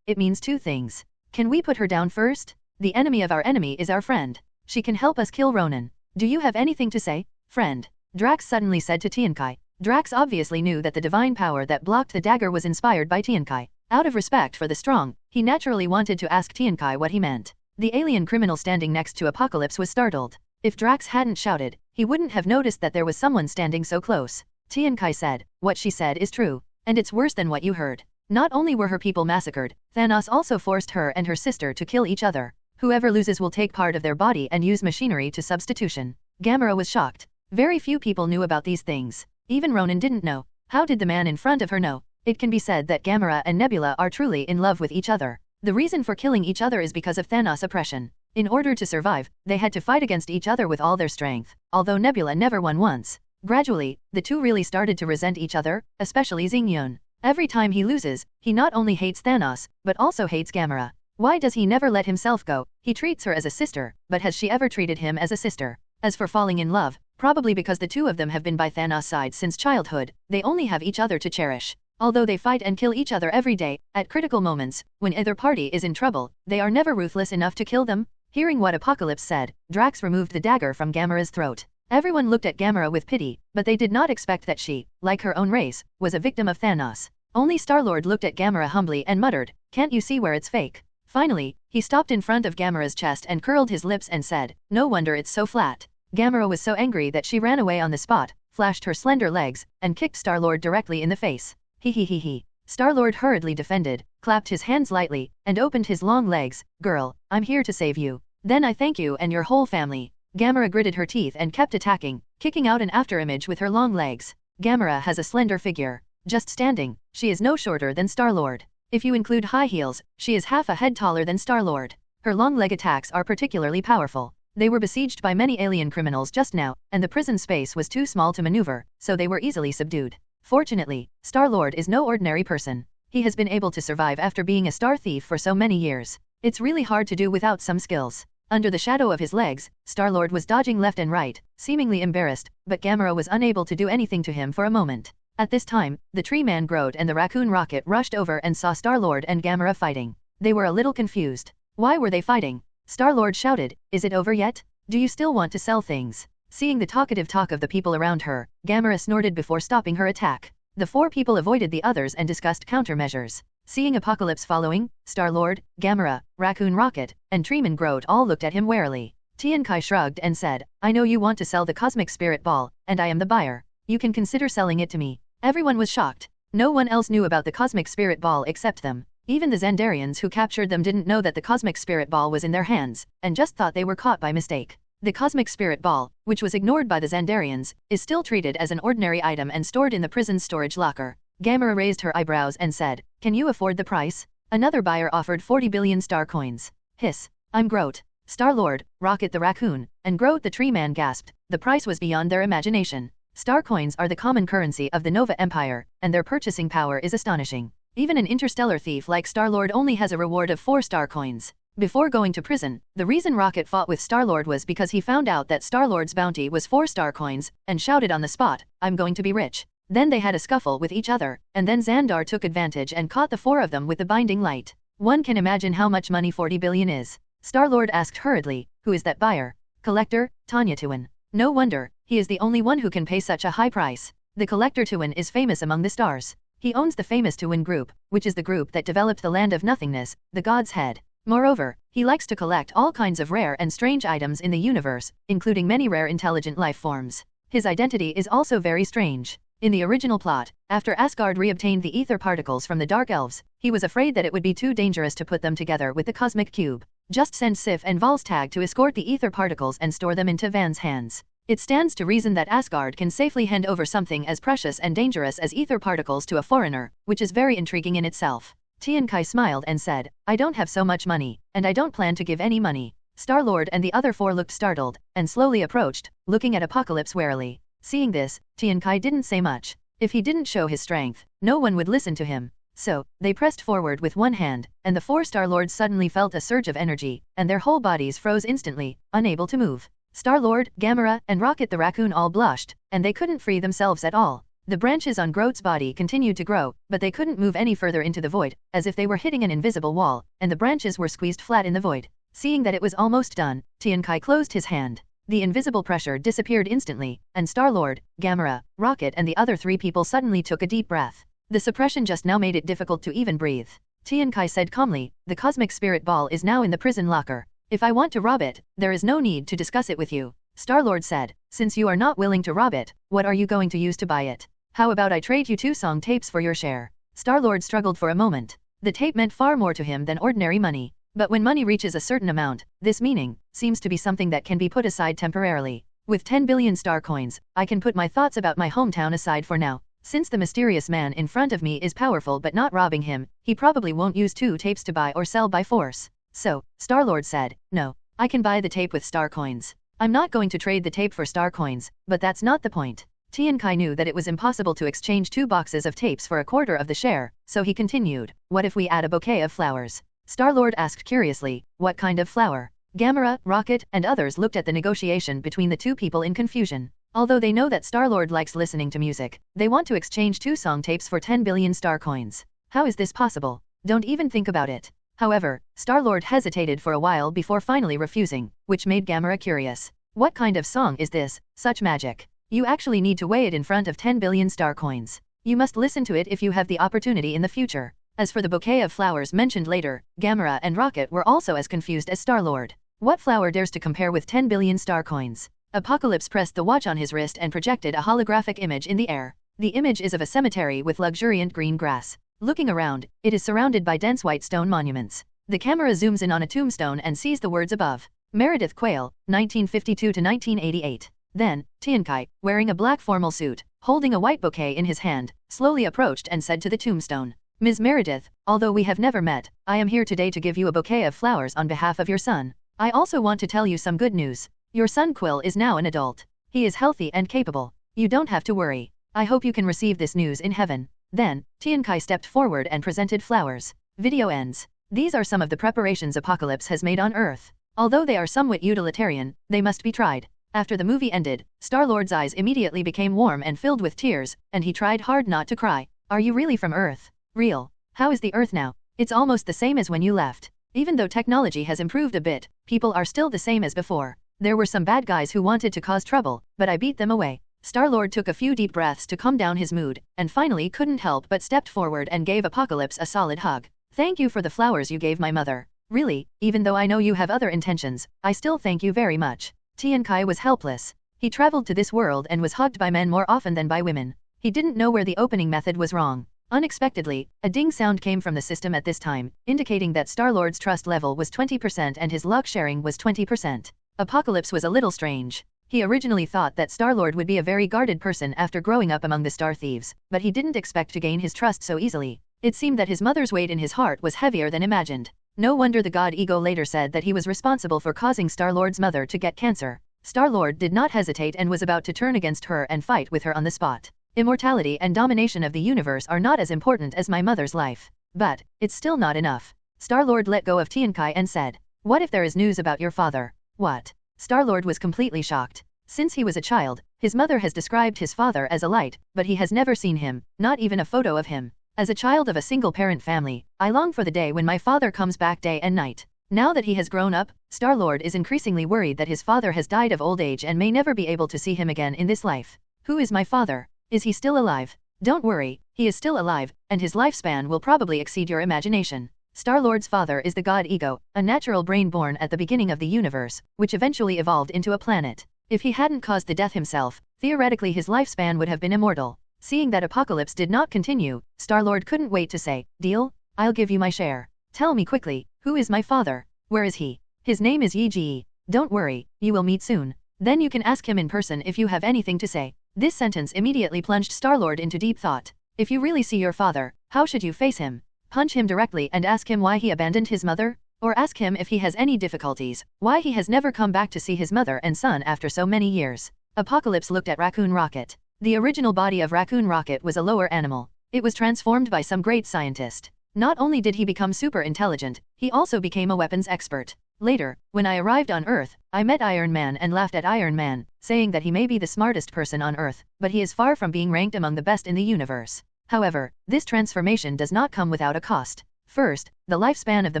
it means two things. Can we put her down first? The enemy of our enemy is our friend. She can help us kill Ronan. Do you have anything to say, friend? Drax suddenly said to Tiankai. Drax obviously knew that the divine power that blocked the dagger was inspired by Tiankai. Out of respect for the strong, he naturally wanted to ask Tiankai what he meant. The alien criminal standing next to Apocalypse was startled. If Drax hadn't shouted, he wouldn't have noticed that there was someone standing so close. Tiankai said, "What she said is true. And it's worse than what you heard. Not only were her people massacred, Thanos also forced her and her sister to kill each other. Whoever loses will take part of their body and use machinery to substitution." Gamera was shocked. Very few people knew about these things. Even Ronan didn't know. How did the man in front of her know? It can be said that Gamera and Nebula are truly in love with each other. The reason for killing each other is because of Thanos' oppression. In order to survive, they had to fight against each other with all their strength, although Nebula never won once. Gradually, the two really started to resent each other, especially Xingyun. Every time he loses, he not only hates Thanos, but also hates Gamera. Why does he never let himself go? He treats her as a sister, but has she ever treated him as a sister? As for falling in love, probably because the two of them have been by Thanos' side since childhood, they only have each other to cherish. Although they fight and kill each other every day, at critical moments, when either party is in trouble, they are never ruthless enough to kill them. Hearing what Apocalypse said, Drax removed the dagger from Gamera's throat. Everyone looked at Gamera with pity, but they did not expect that she, like her own race, was a victim of Thanos. Only Star-Lord looked at Gamera humbly and muttered, "Can't you see where it's fake?" Finally, he stopped in front of Gamera's chest and curled his lips and said, "No wonder it's so flat." Gamera was so angry that she ran away on the spot, flashed her slender legs, and kicked Star-Lord directly in the face. He. Star-Lord hurriedly defended, clapped his hands lightly, and opened his long legs. "Girl, I'm here to save you. Then I thank you and your whole family." Gamera gritted her teeth and kept attacking, kicking out an afterimage with her long legs. Gamera has a slender figure. Just standing, she is no shorter than Star-Lord. If you include high heels, she is half a head taller than Star-Lord. Her long leg attacks are particularly powerful. They were besieged by many alien criminals just now, and the prison space was too small to maneuver, so they were easily subdued. Fortunately, Star-Lord is no ordinary person. He has been able to survive after being a star thief for so many years. It's really hard to do without some skills. Under the shadow of his legs, Star-Lord was dodging left and right, seemingly embarrassed, but Gamera was unable to do anything to him for a moment. At this time, the tree man Groot and the raccoon Rocket rushed over and saw Star-Lord and Gamera fighting. They were a little confused. Why were they fighting? Star-Lord shouted, "Is it over yet? Do you still want to sell things?" Seeing the talkative talk of the people around her, Gamera snorted before stopping her attack. The four people avoided the others and discussed countermeasures. Seeing Apocalypse following, Star-Lord, Gamera, Raccoon Rocket, and Treeman Groot all looked at him warily. Tian Kai shrugged and said, "I know you want to sell the Cosmic Spirit Ball, and I am the buyer. You can consider selling it to me." Everyone was shocked. No one else knew about the Cosmic Spirit Ball except them. Even the Xandarians who captured them didn't know that the Cosmic Spirit Ball was in their hands, and just thought they were caught by mistake. The Cosmic Spirit Ball, which was ignored by the Xandarians, is still treated as an ordinary item and stored in the prison's storage locker. Gamera raised her eyebrows and said, "Can you afford the price?" Another buyer offered 40 billion star coins. Hiss. "I'm Groot." Star-Lord, Rocket the Raccoon, and Groot the Tree Man gasped. The price was beyond their imagination. Star coins are the common currency of the Nova Empire, and their purchasing power is astonishing. Even an interstellar thief like Star-Lord only has a reward of 4 star coins. Before going to prison, the reason Rocket fought with Star-Lord was because he found out that Star-Lord's bounty was 4 star coins, and shouted on the spot, "I'm going to be rich." Then they had a scuffle with each other, and then Xandar took advantage and caught the 4 of them with the binding light. One can imagine how much money 40 billion is. Star-Lord asked hurriedly, "Who is that buyer?" "Collector, Tanya Tuin." "No wonder, he is the only one who can pay such a high price. The Collector Tuin is famous among the stars. He owns the famous Tuin Group, which is the group that developed the Land of Nothingness, the God's Head. Moreover, he likes to collect all kinds of rare and strange items in the universe, including many rare intelligent life forms. His identity is also very strange. In the original plot, after Asgard reobtained the ether particles from the Dark Elves, he was afraid that it would be too dangerous to put them together with the Cosmic Cube. Just send Sif and Volstagg to escort the ether particles and store them into Van's hands. It stands to reason that Asgard can safely hand over something as precious and dangerous as ether particles to a foreigner, which is very intriguing in itself. Tian Kai smiled and said, "I don't have so much money, and I don't plan to give any money." Star-Lord and the other 4 looked startled, and slowly approached, looking at Apocalypse warily. Seeing this, Tian Kai didn't say much. If he didn't show his strength, no one would listen to him. So, they pressed forward with one hand, and the 4 Star-Lords suddenly felt a surge of energy, and their whole bodies froze instantly, unable to move. Star-Lord, Gamera, and Rocket the Raccoon all blushed, and they couldn't free themselves at all. The branches on Groot's body continued to grow, but they couldn't move any further into the void, as if they were hitting an invisible wall, and the branches were squeezed flat in the void. Seeing that it was almost done, Tian Kai closed his hand. The invisible pressure disappeared instantly, and Star-Lord, Gamera, Rocket and the other 3 people suddenly took a deep breath. The suppression just now made it difficult to even breathe. Tian Kai said calmly, "The Cosmic Spirit Ball is now in the prison locker. If I want to rob it, there is no need to discuss it with you." Star-Lord said, "Since you are not willing to rob it, what are you going to use to buy it? How about I trade you 2 song tapes for your share?" Star-Lord struggled for a moment. The tape meant far more to him than ordinary money. But when money reaches a certain amount, this meaning seems to be something that can be put aside temporarily. With 10 billion star coins, I can put my thoughts about my hometown aside for now. Since the mysterious man in front of me is powerful but not robbing him, he probably won't use 2 tapes to buy or sell by force. So, Star-Lord said, "No, I can buy the tape with star coins. I'm not going to trade the tape for star coins, but that's not the point." Tian Kai knew that it was impossible to exchange 2 boxes of tapes for a quarter of the share, so he continued, "What if we add a bouquet of flowers?" Star-Lord asked curiously, "What kind of flower?" Gamera, Rocket, and others looked at the negotiation between the 2 people in confusion. Although they know that Star-Lord likes listening to music, they want to exchange 2 song tapes for 10 billion star coins. How is this possible? Don't even think about it. However, Star-Lord hesitated for a while before finally refusing, which made Gamera curious. "What kind of song is this? Such magic. You actually need to weigh it in front of 10 billion star coins. You must listen to it if you have the opportunity in the future." As for the bouquet of flowers mentioned later, Gamera and Rocket were also as confused as Star-Lord. What flower dares to compare with 10 billion star coins? Apocalypse pressed the watch on his wrist and projected a holographic image in the air. The image is of a cemetery with luxuriant green grass. Looking around, it is surrounded by dense white stone monuments. The camera zooms in on a tombstone and sees the words above. Meredith Quayle, 1952 to 1988. Then, Tian Kai, wearing a black formal suit, holding a white bouquet in his hand, slowly approached and said to the tombstone, "Ms. Meredith, although we have never met, I am here today to give you a bouquet of flowers on behalf of your son. I also want to tell you some good news. Your son Quill is now an adult. He is healthy and capable. You don't have to worry." I hope you can receive this news in heaven. Then, Tiankai stepped forward and presented flowers. Video ends. These are some of the preparations Apocalypse has made on Earth. Although they are somewhat utilitarian, they must be tried. After the movie ended, Star-Lord's eyes immediately became warm and filled with tears, and he tried hard not to cry. Are you really from Earth? Real. How is the Earth now? It's almost the same as when you left. Even though technology has improved a bit, people are still the same as before. There were some bad guys who wanted to cause trouble, but I beat them away. Star-Lord took a few deep breaths to calm down his mood, and finally couldn't help but stepped forward and gave Apocalypse a solid hug. Thank you for the flowers you gave my mother. Really, even though I know you have other intentions, I still thank you very much. Tiankai was helpless. He traveled to this world and was hugged by men more often than by women. He didn't know where the opening method was wrong. Unexpectedly, a ding sound came from the system at this time, indicating that Star-Lord's trust level was 20% and his luck sharing was 20%. Apocalypse was a little strange. He originally thought that Star-Lord would be a very guarded person after growing up among the Star Thieves, but he didn't expect to gain his trust so easily. It seemed that his mother's weight in his heart was heavier than imagined. No wonder the god Ego later said that he was responsible for causing Star-Lord's mother to get cancer. Star-Lord did not hesitate and was about to turn against her and fight with her on the spot. Immortality and domination of the universe are not as important as my mother's life. But, it's still not enough. Star-Lord let go of Tiankai and said, "What if there is news about your father?" What? Star-Lord was completely shocked. Since he was a child, his mother has described his father as a light, but he has never seen him, not even a photo of him. As a child of a single-parent family, I long for the day when my father comes back day and night. Now that he has grown up, Star-Lord is increasingly worried that his father has died of old age and may never be able to see him again in this life. Who is my father? Is he still alive? Don't worry, he is still alive, and his lifespan will probably exceed your imagination. Star-Lord's father is the god Ego, a natural brain born at the beginning of the universe, which eventually evolved into a planet. If he hadn't caused the death himself, theoretically his lifespan would have been immortal. Seeing that Apocalypse did not continue, Star-Lord couldn't wait to say, "Deal? I'll give you my share. Tell me quickly, who is my father? Where is he? His name is Yi Ji. Don't worry, you will meet soon. Then you can ask him in person if you have anything to say." This sentence immediately plunged Star-Lord into deep thought. If you really see your father, how should you face him? Punch him directly and ask him why he abandoned his mother? Or ask him if he has any difficulties, why he has never come back to see his mother and son after so many years? Apocalypse looked at Raccoon Rocket. The original body of Raccoon Rocket was a lower animal. It was transformed by some great scientist. Not only did he become super intelligent, he also became a weapons expert. Later, when I arrived on Earth, I met Iron Man and laughed at Iron Man, saying that he may be the smartest person on Earth, but he is far from being ranked among the best in the universe. However, this transformation does not come without a cost. First, the lifespan of the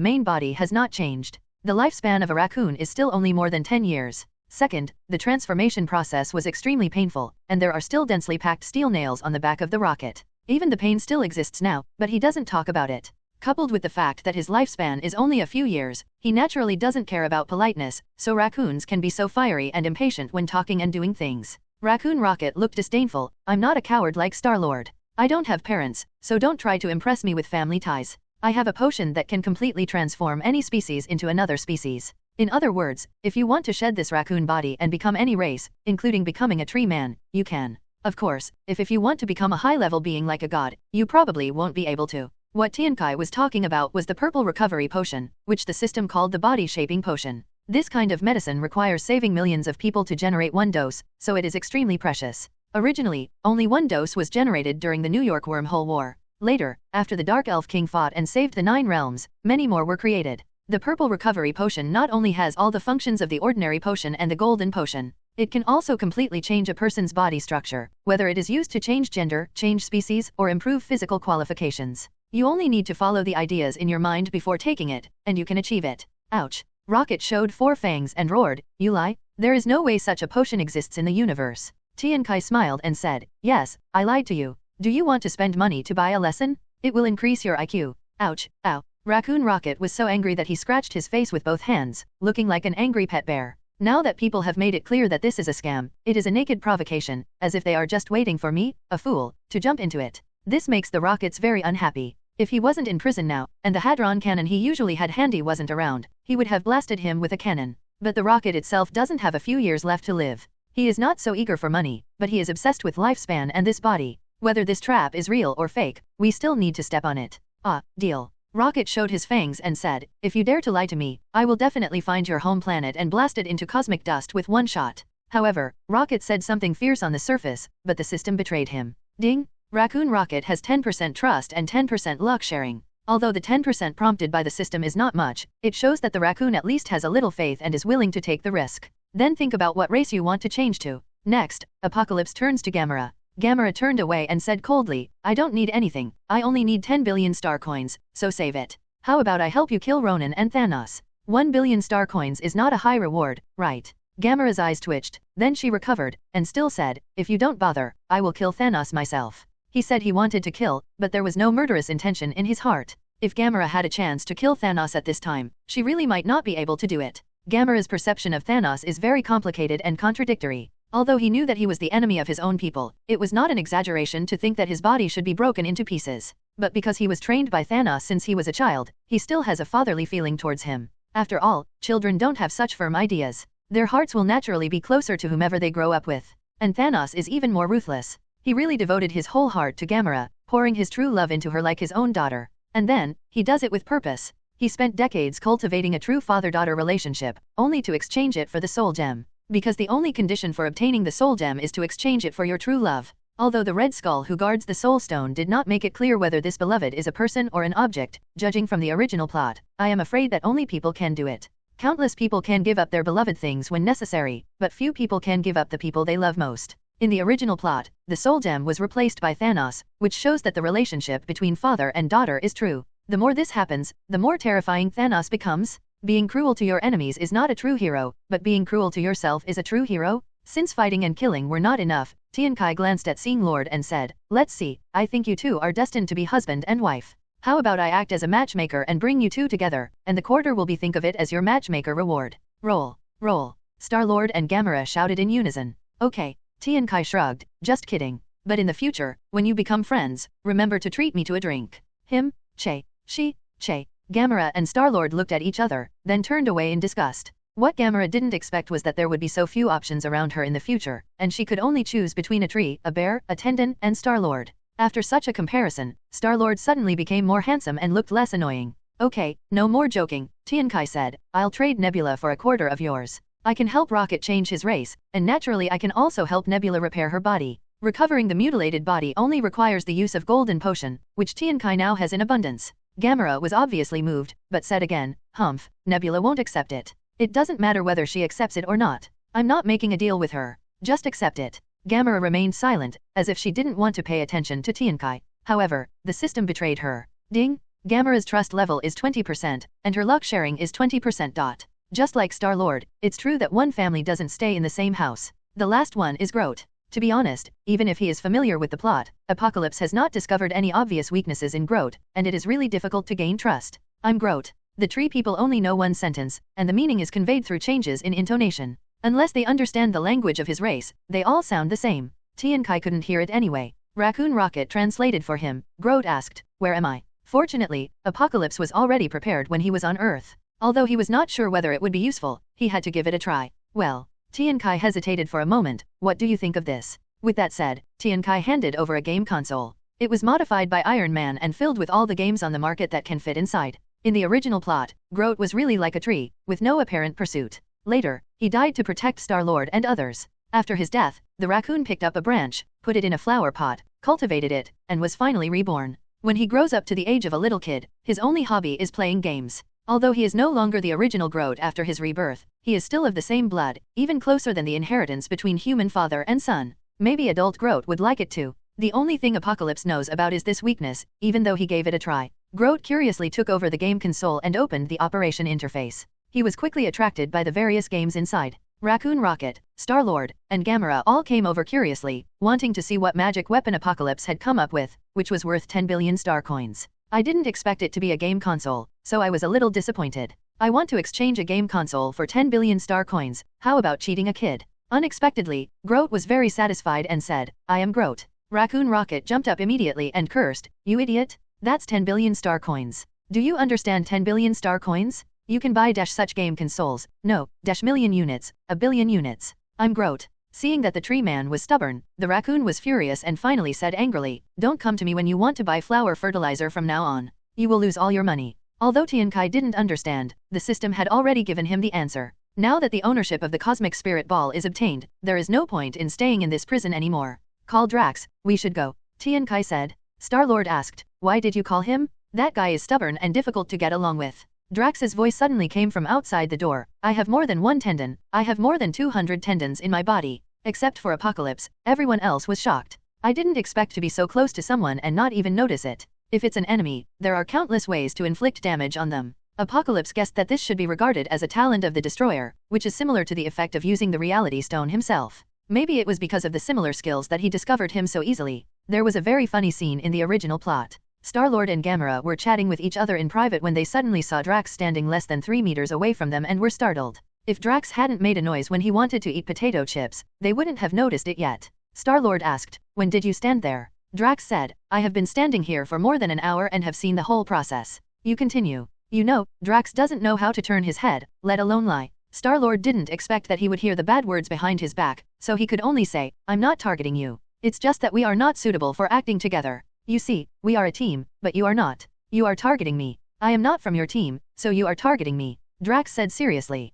main body has not changed. The lifespan of a raccoon is still only more than 10 years. Second, the transformation process was extremely painful, and there are still densely packed steel nails on the back of the rocket. Even the pain still exists now, but he doesn't talk about it. Coupled with the fact that his lifespan is only a few years, he naturally doesn't care about politeness, so raccoons can be so fiery and impatient when talking and doing things. Raccoon Rocket looked disdainful. "I'm not a coward like Star-Lord. I don't have parents, so don't try to impress me with family ties. I have a potion that can completely transform any species into another species. In other words, if you want to shed this raccoon body and become any race, including becoming a tree man, you can. Of course, if you want to become a high-level being like a god, you probably won't be able to." What Tiankai was talking about was the purple recovery potion, which the system called the body-shaping potion. This kind of medicine requires saving millions of people to generate one dose, so it is extremely precious. Originally, only one dose was generated during the New York Wormhole War. Later, after the Dark Elf King fought and saved the 9 realms, many more were created. The purple recovery potion not only has all the functions of the ordinary potion and the golden potion, it can also completely change a person's body structure, whether it is used to change gender, change species, or improve physical qualifications. You only need to follow the ideas in your mind before taking it, and you can achieve it. Ouch. Rocket showed 4 fangs and roared, "You lie? There is no way such a potion exists in the universe." Tiankai smiled and said, "Yes, I lied to you. Do you want to spend money to buy a lesson? It will increase your IQ." Ouch, ow. Raccoon Rocket was so angry that he scratched his face with both hands, looking like an angry pet bear. Now that people have made it clear that this is a scam, it is a naked provocation, as if they are just waiting for me, a fool, to jump into it. This makes the Rockets very unhappy. If he wasn't in prison now, and the hadron cannon he usually had handy wasn't around, he would have blasted him with a cannon. But the rocket itself doesn't have a few years left to live. He is not so eager for money, but he is obsessed with lifespan and this body. Whether this trap is real or fake, we still need to step on it. Ah, deal. Rocket showed his fangs and said, "If you dare to lie to me, I will definitely find your home planet and blast it into cosmic dust with one shot." However, Rocket said something fierce on the surface, but the system betrayed him. Ding! Raccoon Rocket has 10% trust and 10% luck sharing. Although the 10% prompted by the system is not much, it shows that the raccoon at least has a little faith and is willing to take the risk. Then think about what race you want to change to. Next, Apocalypse turns to Gamera. Gamera turned away and said coldly, I don't need anything, I only need 10 billion star coins, so save it. How about I help you kill Ronin and Thanos? 1 billion star coins is not a high reward, right? Gamera's eyes twitched, then she recovered, and still said, if you don't bother, I will kill Thanos myself. He said he wanted to kill, but there was no murderous intention in his heart. If Gamera had a chance to kill Thanos at this time, she really might not be able to do it. Gamera's perception of Thanos is very complicated and contradictory. Although he knew that he was the enemy of his own people, it was not an exaggeration to think that his body should be broken into pieces. But because he was trained by Thanos since he was a child, he still has a fatherly feeling towards him. After all, children don't have such firm ideas. Their hearts will naturally be closer to whomever they grow up with. And Thanos is even more ruthless. He really devoted his whole heart to Gamera, pouring his true love into her like his own daughter. And then, he does it with purpose. He spent decades cultivating a true father-daughter relationship, only to exchange it for the soul gem. Because the only condition for obtaining the soul gem is to exchange it for your true love. Although the Red Skull who guards the soul stone did not make it clear whether this beloved is a person or an object, judging from the original plot, I am afraid that only people can do it. Countless people can give up their beloved things when necessary, but few people can give up the people they love most. In the original plot, the soul gem was replaced by Thanos, which shows that the relationship between father and daughter is true. The more this happens, the more terrifying Thanos becomes. Being cruel to your enemies is not a true hero, but being cruel to yourself is a true hero? Since fighting and killing were not enough, Tiankai glanced at Seeing Lord and said, let's see, I think you two are destined to be husband and wife. How about I act as a matchmaker and bring you two together, and the quarter will be think of it as your matchmaker reward. Roll. Roll. Star-Lord and Gamera shouted in unison. Okay. Tiankai shrugged, just kidding. But in the future, when you become friends, remember to treat me to a drink. Him, Che, she, Che. Gamera and Star-Lord looked at each other, then turned away in disgust. What Gamera didn't expect was that there would be so few options around her in the future, and she could only choose between a tree, a bear, a tendon, and Star-Lord. After such a comparison, Star-Lord suddenly became more handsome and looked less annoying. Okay, no more joking, Tiankai said, I'll trade Nebula for a quarter of yours. I can help Rocket change his race, and naturally I can also help Nebula repair her body. Recovering the mutilated body only requires the use of golden potion, which Tiankai now has in abundance. Gamera was obviously moved, but said again, humph, Nebula won't accept it. It doesn't matter whether she accepts it or not. I'm not making a deal with her. Just accept it. Gamera remained silent, as if she didn't want to pay attention to Tiankai. However, the system betrayed her. Ding! Gamera's trust level is 20%, and her luck sharing is 20%. Just like Star-Lord, it's true that one family doesn't stay in the same house. The last one is Groot. To be honest, even if he is familiar with the plot, Apocalypse has not discovered any obvious weaknesses in Groot, and it is really difficult to gain trust. I'm Groot. The tree people only know one sentence, and the meaning is conveyed through changes in intonation. Unless they understand the language of his race, they all sound the same. Tiankai couldn't hear it anyway. Raccoon Rocket translated for him. Groot asked, where am I? Fortunately, Apocalypse was already prepared when he was on Earth. Although he was not sure whether it would be useful, he had to give it a try. Well, Tiankai hesitated for a moment. What do you think of this? With that said, Tiankai handed over a game console. It was modified by Iron Man and filled with all the games on the market that can fit inside. In the original plot, Groot was really like a tree, with no apparent pursuit. Later, he died to protect Star-Lord and others. After his death, the raccoon picked up a branch, put it in a flower pot, cultivated it, and was finally reborn. When he grows up to the age of a little kid, his only hobby is playing games. Although he is no longer the original Groot after his rebirth, he is still of the same blood, even closer than the inheritance between human father and son. Maybe adult Groot would like it too. The only thing Apocalypse knows about is this weakness, even though he gave it a try. Groot curiously took over the game console and opened the operation interface. He was quickly attracted by the various games inside. Raccoon Rocket, Star-Lord, and Gamera all came over curiously, wanting to see what magic weapon Apocalypse had come up with, which was worth 10 billion star coins. I didn't expect it to be a game console, so I was a little disappointed. I want to exchange a game console for 10 billion star coins, how about cheating a kid? Unexpectedly, Groot was very satisfied and said, I am Groot. Raccoon Rocket jumped up immediately and cursed, you idiot? That's 10 billion star coins. Do you understand 10 billion star coins? You can buy such game consoles, no, million units, a billion units. I'm Groot. Seeing that the tree man was stubborn, the raccoon was furious and finally said angrily, don't come to me when you want to buy flower fertilizer from now on. You will lose all your money. Although Tiankai didn't understand, the system had already given him the answer. Now that the ownership of the Cosmic Spirit Ball is obtained, there is no point in staying in this prison anymore. Call Drax, we should go. Tian Kai said. Star-Lord asked, why did you call him? That guy is stubborn and difficult to get along with. Drax's voice suddenly came from outside the door. I have more than one tendon. I have more than 200 tendons in my body. Except for Apocalypse, everyone else was shocked. I didn't expect to be so close to someone and not even notice it. If it's an enemy, there are countless ways to inflict damage on them. Apocalypse guessed that this should be regarded as a talent of the Destroyer, which is similar to the effect of using the Reality Stone himself. Maybe it was because of the similar skills that he discovered him so easily. There was a very funny scene in the original plot. Star-Lord and Gamera were chatting with each other in private when they suddenly saw Drax standing less than 3 meters away from them and were startled. If Drax hadn't made a noise when he wanted to eat potato chips, they wouldn't have noticed it yet. Star-Lord asked, when did you stand there? Drax said, I have been standing here for more than an hour and have seen the whole process. You continue. You know, Drax doesn't know how to turn his head, let alone lie. Star-Lord didn't expect that he would hear the bad words behind his back, so he could only say, I'm not targeting you. It's just that we are not suitable for acting together. You see, we are a team, but you are not. You are targeting me. I am not from your team, so you are targeting me. Drax said seriously.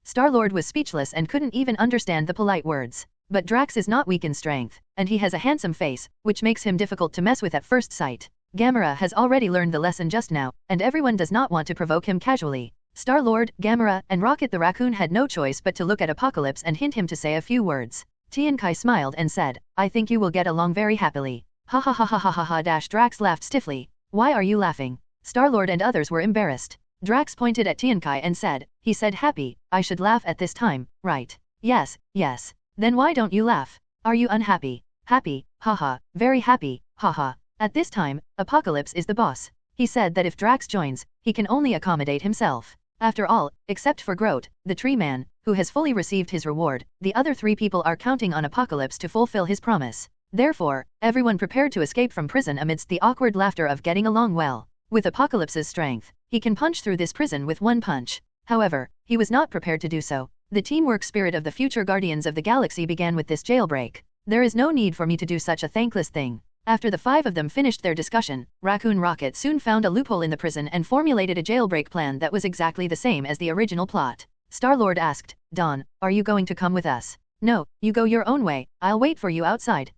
Star-Lord was speechless and couldn't even understand the polite words. But Drax is not weak in strength, and he has a handsome face, which makes him difficult to mess with at first sight. Gamera has already learned the lesson just now, and everyone does not want to provoke him casually. Star-Lord, Gamera, and Rocket the Raccoon had no choice but to look at Apocalypse and hint him to say a few words. Tian Kai smiled and said, I think you will get along very happily. Ha ha ha ha ha ha ha. Drax laughed stiffly. Why are you laughing? Star-Lord and others were embarrassed. Drax pointed at Tian Kai and said, he said happy, I should laugh at this time, right? Yes, yes. Then why don't you laugh? Are you unhappy? Happy, haha, very happy, haha. At this time, Apocalypse is the boss. He said that if Drax joins, he can only accommodate himself. After all, except for Groot, the tree man, who has fully received his reward, the other 3 people are counting on Apocalypse to fulfill his promise. Therefore, everyone prepared to escape from prison amidst the awkward laughter of getting along well. With Apocalypse's strength, he can punch through this prison with one punch. However, he was not prepared to do so. The teamwork spirit of the future Guardians of the Galaxy began with this jailbreak. There is no need for me to do such a thankless thing. After the 5 of them finished their discussion, Raccoon Rocket soon found a loophole in the prison and formulated a jailbreak plan that was exactly the same as the original plot. Star-Lord asked, Dawn, are you going to come with us? No, you go your own way, I'll wait for you outside.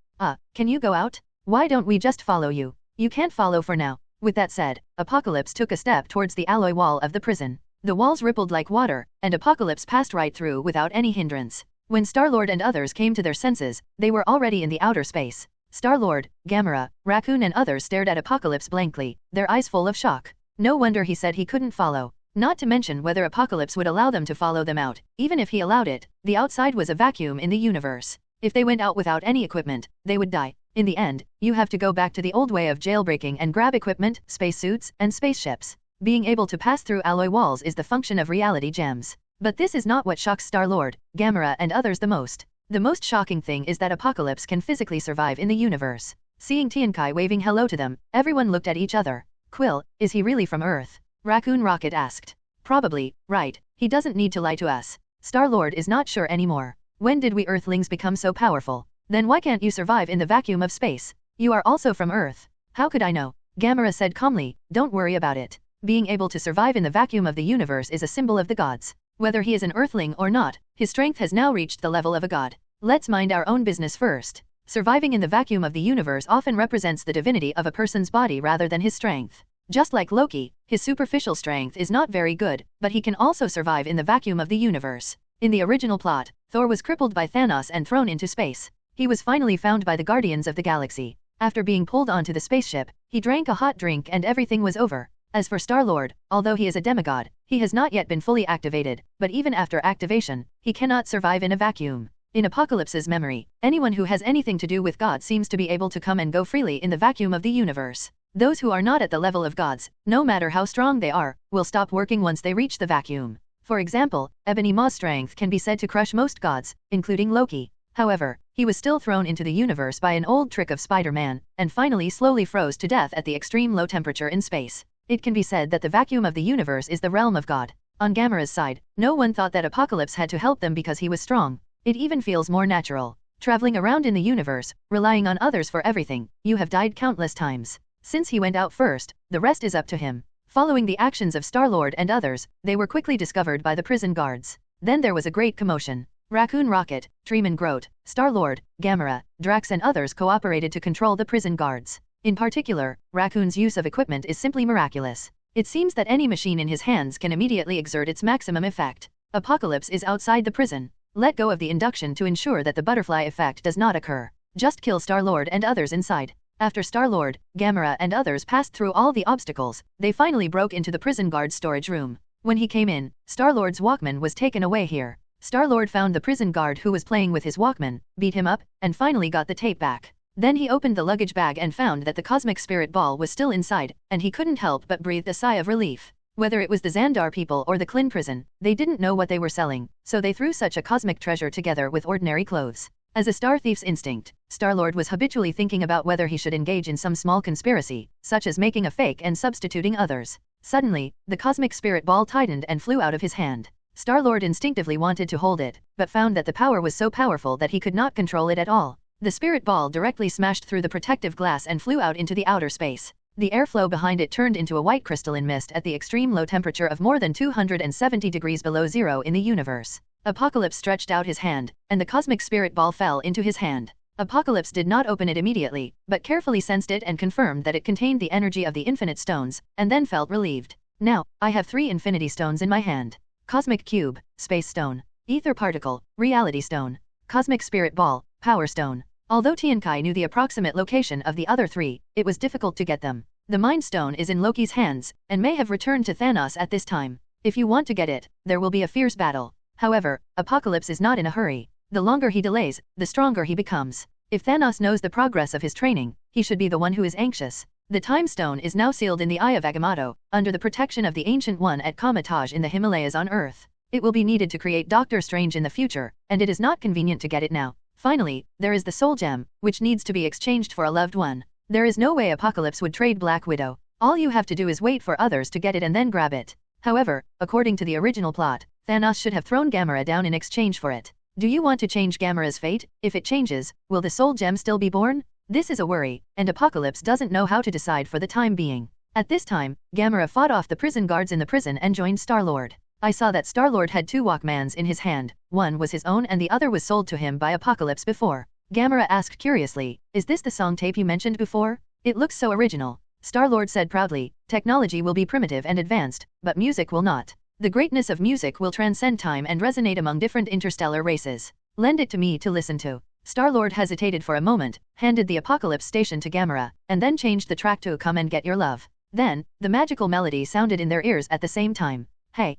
Can you go out? Why don't we just follow you? You can't follow for now. With that said, Apocalypse took a step towards the alloy wall of the prison. The walls rippled like water, and Apocalypse passed right through without any hindrance. When Star-Lord and others came to their senses, they were already in the outer space. Star-Lord, Gamera, Raccoon and others stared at Apocalypse blankly, their eyes full of shock. No wonder he said he couldn't follow. Not to mention whether Apocalypse would allow them to follow them out. Even if he allowed it, the outside was a vacuum in the universe. If they went out without any equipment, they would die. In the end, you have to go back to the old way of jailbreaking and grab equipment, spacesuits, and spaceships. Being able to pass through alloy walls is the function of reality gems. But this is not what shocks Star-Lord, Gamera and others the most. The most shocking thing is that Apocalypse can physically survive in the universe. Seeing Tian Kai waving hello to them, everyone looked at each other. Quill, is he really from Earth? Raccoon Rocket asked. Probably, right, he doesn't need to lie to us. Star-Lord is not sure anymore. When did we Earthlings become so powerful? Then why can't you survive in the vacuum of space? You are also from Earth. How could I know? Gamera said calmly, don't worry about it. Being able to survive in the vacuum of the universe is a symbol of the gods. Whether he is an Earthling or not, his strength has now reached the level of a god. Let's mind our own business first. Surviving in the vacuum of the universe often represents the divinity of a person's body rather than his strength. Just like Loki, his superficial strength is not very good, but he can also survive in the vacuum of the universe. In the original plot, Thor was crippled by Thanos and thrown into space. He was finally found by the Guardians of the Galaxy. After being pulled onto the spaceship, he drank a hot drink and everything was over. As for Star-Lord, although he is a demigod, he has not yet been fully activated, but even after activation, he cannot survive in a vacuum. In Apocalypse's memory, anyone who has anything to do with God seems to be able to come and go freely in the vacuum of the universe. Those who are not at the level of gods, no matter how strong they are, will stop working once they reach the vacuum. For example, Ebony Maw's strength can be said to crush most gods, including Loki. However, he was still thrown into the universe by an old trick of Spider-Man, and finally slowly froze to death at the extreme low temperature in space. It can be said that the vacuum of the universe is the realm of God. On Gamera's side, no one thought that Apocalypse had to help them because he was strong. It even feels more natural. Traveling around in the universe, relying on others for everything, you have died countless times. Since he went out first, the rest is up to him. Following the actions of Star-Lord and others, they were quickly discovered by the prison guards. Then there was a great commotion. Raccoon Rocket, Treeman Grote, Star-Lord, Gamera, Drax and others cooperated to control the prison guards. In particular, Raccoon's use of equipment is simply miraculous. It seems that any machine in his hands can immediately exert its maximum effect. Apocalypse is outside the prison. Let go of the induction to ensure that the butterfly effect does not occur. Just kill Star-Lord and others inside. After Star-Lord, Gamera and others passed through all the obstacles, they finally broke into the prison guard's storage room. When he came in, Star-Lord's Walkman was taken away here. Star-Lord found the prison guard who was playing with his Walkman, beat him up, and finally got the tape back. Then he opened the luggage bag and found that the cosmic spirit ball was still inside, and he couldn't help but breathe a sigh of relief. Whether it was the Xandar people or the Klin prison, they didn't know what they were selling, so they threw such a cosmic treasure together with ordinary clothes. As a star thief's instinct, Star-Lord was habitually thinking about whether he should engage in some small conspiracy, such as making a fake and substituting others. Suddenly, the cosmic spirit ball tightened and flew out of his hand. Star-Lord instinctively wanted to hold it, but found that the power was so powerful that he could not control it at all. The spirit ball directly smashed through the protective glass and flew out into the outer space. The airflow behind it turned into a white crystalline mist at the extreme low temperature of more than 270 degrees below zero in the universe. Apocalypse stretched out his hand, and the cosmic spirit ball fell into his hand. Apocalypse did not open it immediately, but carefully sensed it and confirmed that it contained the energy of the infinite stones, and then felt relieved. Now, I have 3 infinity stones in my hand. Cosmic Cube, Space Stone, Ether Particle, Reality Stone, Cosmic Spirit Ball, Power Stone. Although Tiankai knew the approximate location of the other 3, it was difficult to get them. The Mind Stone is in Loki's hands, and may have returned to Thanos at this time. If you want to get it, there will be a fierce battle. However, Apocalypse is not in a hurry. The longer he delays, the stronger he becomes. If Thanos knows the progress of his training, he should be the one who is anxious. The Time Stone is now sealed in the Eye of Agamotto, under the protection of the Ancient One at Kamatage in the Himalayas on Earth. It will be needed to create Doctor Strange in the future, and it is not convenient to get it now. Finally, there is the Soul Gem, which needs to be exchanged for a loved one. There is no way Apocalypse would trade Black Widow. All you have to do is wait for others to get it and then grab it. However, according to the original plot, Thanos should have thrown Gamera down in exchange for it. Do you want to change Gamera's fate? If it changes, will the Soul Gem still be born? This is a worry, and Apocalypse doesn't know how to decide for the time being. At this time, Gamera fought off the prison guards in the prison and joined Star-Lord. I saw that Star-Lord had 2 Walkmans in his hand, one was his own and the other was sold to him by Apocalypse before. Gamera asked curiously, "Is this the song tape you mentioned before? It looks so original." Star-Lord said proudly, "Technology will be primitive and advanced, but music will not. The greatness of music will transcend time and resonate among different interstellar races. Lend it to me to listen to." Star-Lord hesitated for a moment, handed the Apocalypse station to Gamera, and then changed the track to "Come and Get Your Love." Then, the magical melody sounded in their ears at the same time. Hey,